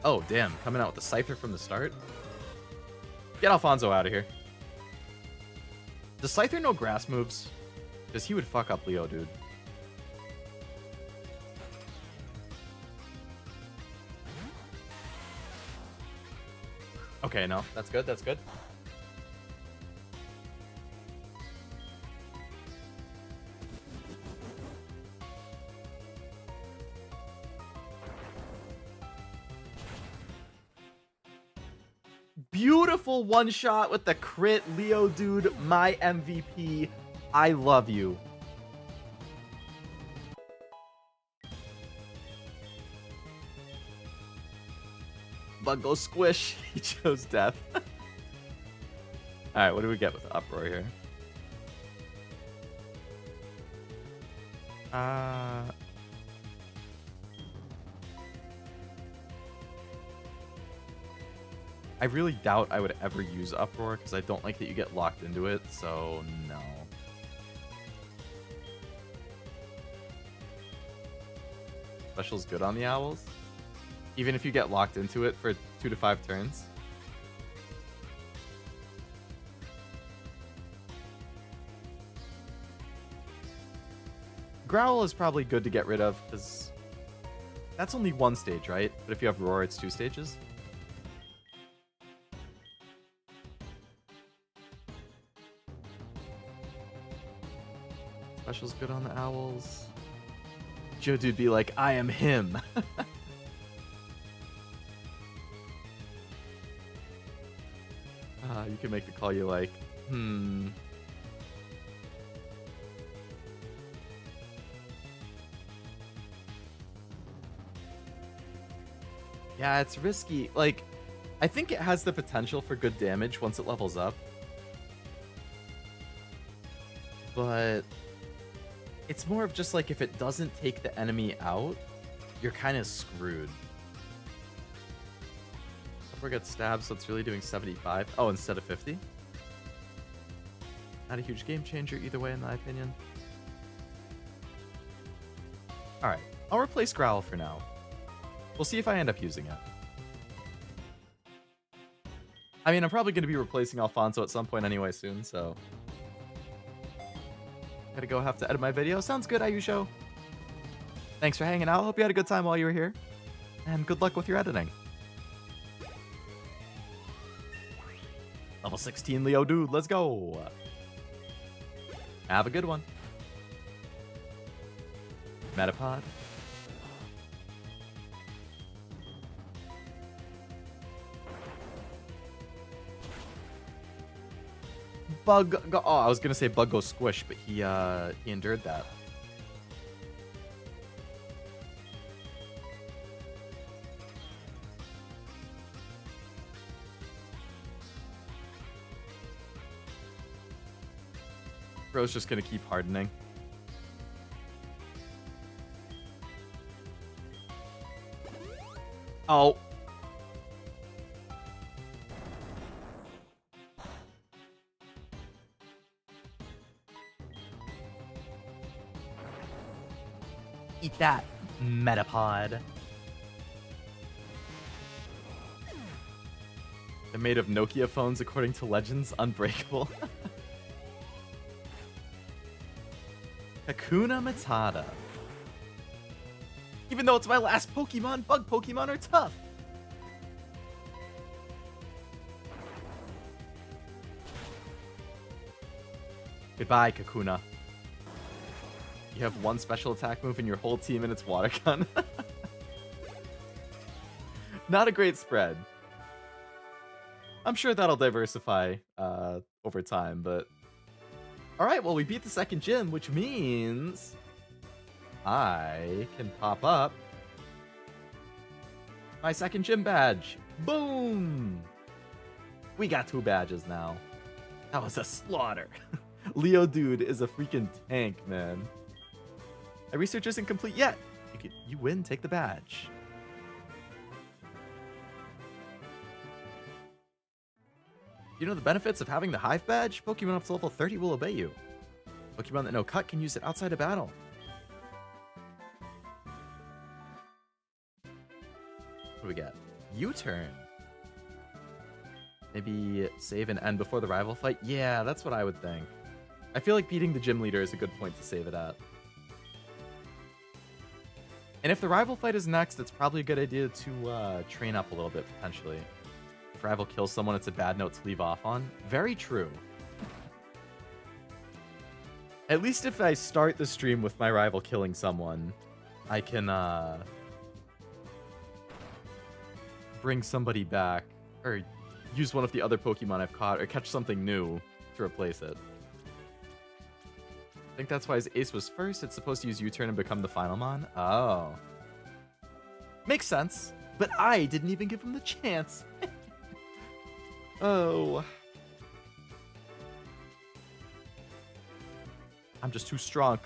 Oh, damn. Coming out with the Scyther from the start? Get Alfonso out of here. Does Scyther know grass moves? Because he would fuck up Leo, dude. Okay, no. That's good, that's good. Beautiful one shot with the crit, Leo, dude. My MVP. I love you. Bug go squish. He chose death. Alright, what do we get with the Uproar here? I really doubt I would ever use Uproar because I don't like that you get locked into it, so no. Special's good on the Owls? Even if you get locked into it for 2 to 5 turns? Growl is probably good to get rid of because that's only one stage, right? But if you have Roar, it's 2 stages. Special's good on the Owls. Joe-dude be like, I am him. You can make the call you like, Yeah, it's risky. Like, I think it has the potential for good damage once it levels up. But it's more of just like if it doesn't take the enemy out, you're kind of screwed. Upper gets stabbed, so it's really doing 75. Oh, instead of 50? Not a huge game changer either way, in my opinion. Alright, I'll replace Growl for now. We'll see if I end up using it. I mean, I'm probably going to be replacing Alfonso at some point anyway soon, so... Gotta go have to edit my video. Sounds good, Ayusho. Thanks for hanging out. Hope you had a good time while you were here. And good luck with your editing. Level 16 Leo dude, let's go. Have a good one. Metapod. Oh, I was gonna say Bug go squish, but he endured that. Bro's just gonna keep hardening. Oh. Eat that, Metapod. They're made of Nokia phones, according to legends. Unbreakable. Hakuna Matata. Even though it's my last Pokemon, bug Pokemon are tough. Goodbye, Kakuna. You have one special attack move in your whole team and it's Water Gun. Not a great spread. I'm sure that'll diversify over time, but... Alright, well, we beat the second gym, which means... I can pop up my second gym badge. Boom! We got 2 badges now. That was a slaughter. Leo dude is a freaking tank, man. My research isn't complete yet. You win, take the badge. You know the benefits of having the Hive badge? Pokemon up to level 30 will obey you. Pokemon that know cut can use it outside of battle. What do we got? U-turn. Maybe save and end before the rival fight? Yeah, that's what I would think. I feel like beating the gym leader is a good point to save it at. And if the rival fight is next, it's probably a good idea to train up a little bit, potentially. If rival kills someone, it's a bad note to leave off on. Very true. At least if I start the stream with my rival killing someone, I can bring somebody back, or use one of the other Pokemon I've caught, or catch something new to replace it. I think that's why his Ace was first. It's supposed to use U-turn and become the final mon. Oh. Makes sense. But I didn't even give him the chance. Oh. I'm just too strong.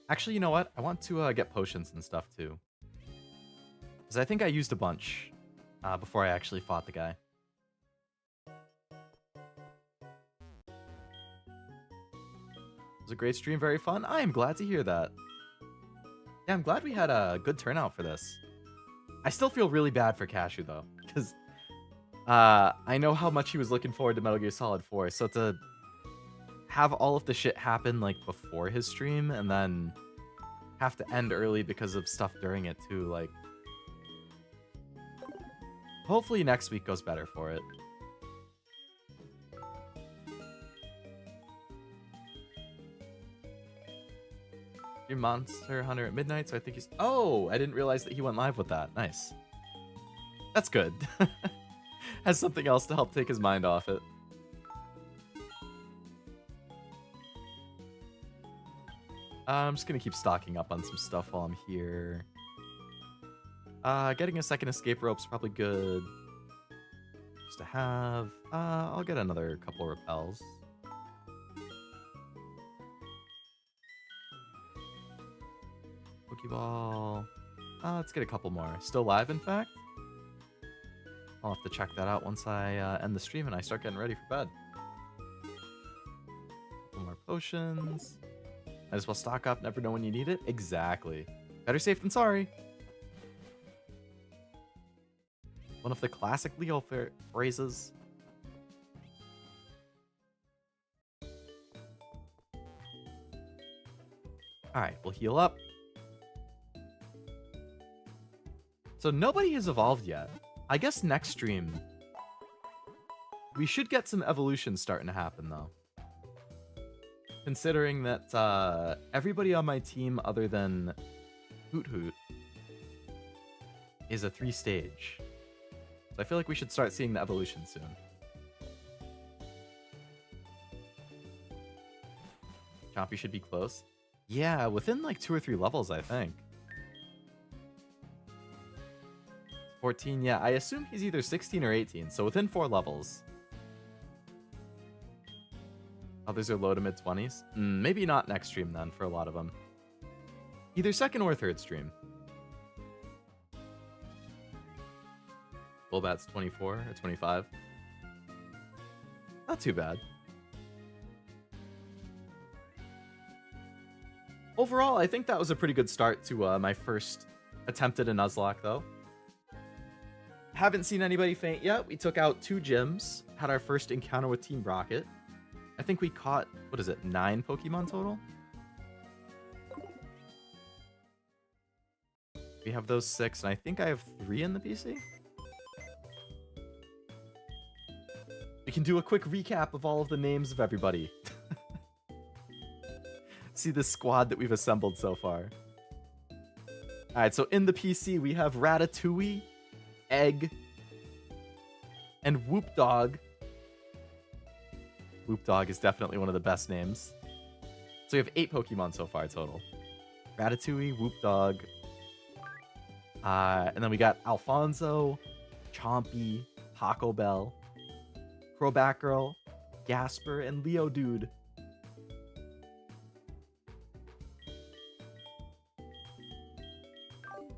Actually, you know what? I want to get potions and stuff too. Because I think I used a bunch before I actually fought the guy. It was a great stream, very fun. I am glad to hear that. Yeah, I'm glad we had a good turnout for this. I still feel really bad for Cashew though, because I know how much he was looking forward to Metal Gear Solid 4, so to have all of the shit happen like before his stream and then have to end early because of stuff during it too, like, hopefully next week goes better for it. Your Monster Hunter at midnight, so I think he's... Oh, I didn't realize that he went live with that. Nice. That's good. Has something else to help take his mind off it. I'm just gonna keep stocking up on some stuff while I'm here. Getting a second escape rope's probably good. Just to have. I'll get another couple repels. Pokeball. Let's get a couple more. Still live, in fact? I'll have to check that out once I end the stream and I start getting ready for bed. Couple more potions. Might as well stock up, never know when you need it. Exactly. Better safe than sorry. One of the classic Leo phrases. Alright, we'll heal up. So nobody has evolved yet. I guess next stream, we should get some evolution starting to happen, though. Considering that everybody on my team other than Hoot Hoot is a 3-stage. So I feel like we should start seeing the evolution soon. Chompy should be close. Yeah, within like 2 or 3 levels, I think. 14, yeah, I assume he's either 16 or 18, so within 4 levels. Others are low to mid-20s. Maybe not next stream then for a lot of them. Either second or third stream. Bullbat's 24 or 25. Not too bad. Overall, I think that was a pretty good start to my first attempt at a Nuzlocke, though. Haven't seen anybody faint yet. We took out 2 gyms, had our first encounter with Team Rocket. I think we caught, what is it, 9 Pokemon total? We have those 6, and I think I have 3 in the PC. We can do a quick recap of all of the names of everybody. See the squad that we've assembled so far. Alright, so in the PC, we have Ratatouille, Egg, and Whoop Dog. Whoop Dog is definitely one of the best names. So we have 8 Pokemon so far total. Ratatouille, Whoop Dog. And then we got Alfonso, Chompy, Taco Bell, Crobat Girl, Gasper, and Leo Dude.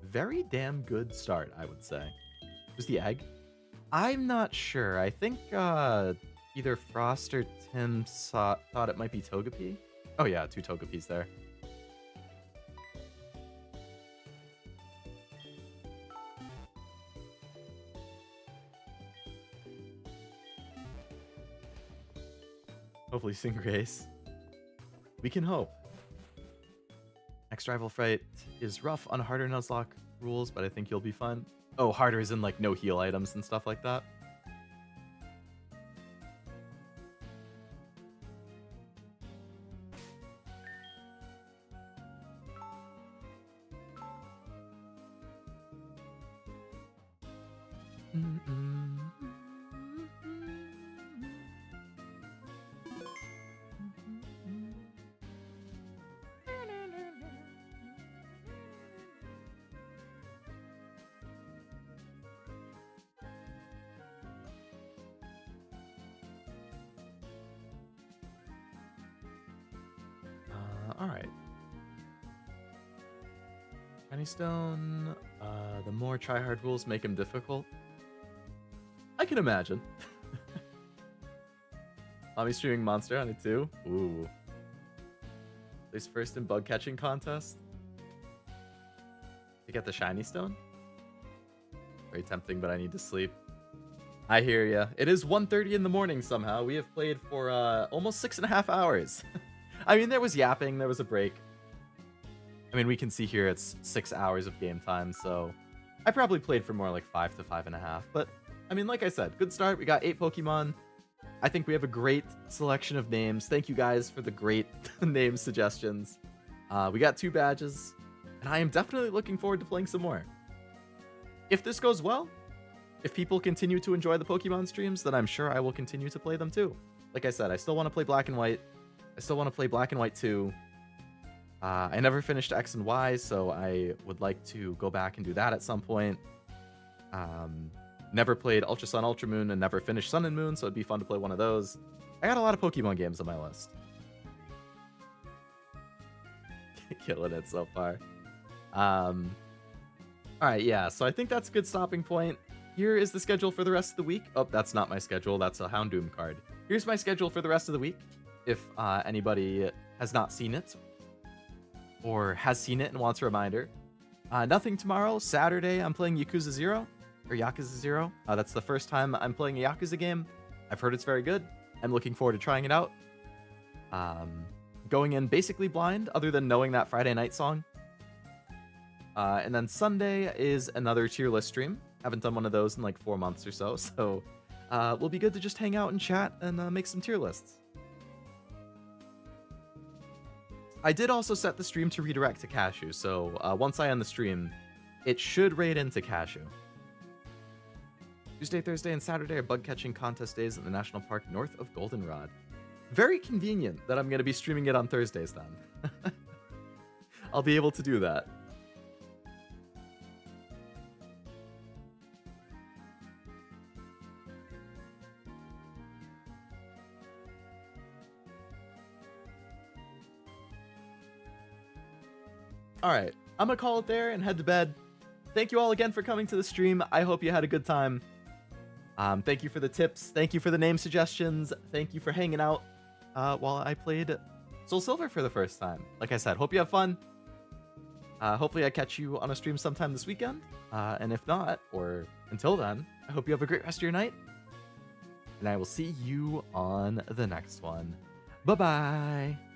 Very damn good start, I would say. Who's the egg? I'm not sure. I think either Frost or Tim thought it might be Togepi. Oh yeah, 2 Togepis there. Hopefully sing Grace. We can hope. Next rival fight is rough on harder Nuzlocke rules, but I think you'll be fun. Oh, harder is in like no heal items and stuff like that. Alright. Shiny Stone. The more tryhard rules make him difficult. I can imagine. I'll be streaming Monster Hunter 2. Ooh. Place first in bug catching contest. To get the Shiny Stone. Very tempting, but I need to sleep. I hear ya. It is 1:30 in the morning somehow. We have played for almost 6.5 hours. I mean, there was yapping, there was a break. I mean, we can see here it's 6 hours of game time, so I probably played for more like 5 to 5.5. But, I mean, like I said, good start. We got 8 Pokemon. I think we have a great selection of names. Thank you guys for the great name suggestions. We got 2 badges, and I am definitely looking forward to playing some more. If this goes well, if people continue to enjoy the Pokemon streams, then I'm sure I will continue to play them too. Like I said, I still want to play Black and White. I still want to play Black and White 2. I never finished X and Y, so I would like to go back and do that at some point. Never played Ultra Sun, Ultra Moon, and never finished Sun and Moon, so it'd be fun to play one of those. I got a lot of Pokemon games on my list. Killing it so far. Alright, yeah, so I think that's a good stopping point. Here is the schedule for the rest of the week. Oh, that's not my schedule. That's a Houndoom card. Here's my schedule for the rest of the week. If anybody has not seen it. or has seen it and wants a reminder. Nothing tomorrow. Saturday, I'm playing Yakuza 0, or Yakuza 0. That's the first time I'm playing a Yakuza game. I've heard it's very good. I'm looking forward to trying it out. Going in basically blind, other than knowing that Friday night song. And then Sunday is another tier list stream. Haven't done one of those in like 4 months or so, so will be good to just hang out and chat and make some tier lists. I did also set the stream to redirect to Cashew, so once I end the stream, it should raid into Cashew. Tuesday, Thursday, and Saturday are bug catching contest days at the National Park north of Goldenrod. Very convenient that I'm going to be streaming it on Thursdays then. I'll be able to do that. Alright, I'm gonna call it there and head to bed. Thank you all again for coming to the stream. I hope you had a good time. Thank you for the tips. Thank you for the name suggestions. Thank you for hanging out while I played SoulSilver for the first time. Like I said, hope you have fun. Hopefully I catch you on a stream sometime this weekend. And if not, or until then, I hope you have a great rest of your night. And I will see you on the next one. Bye-bye.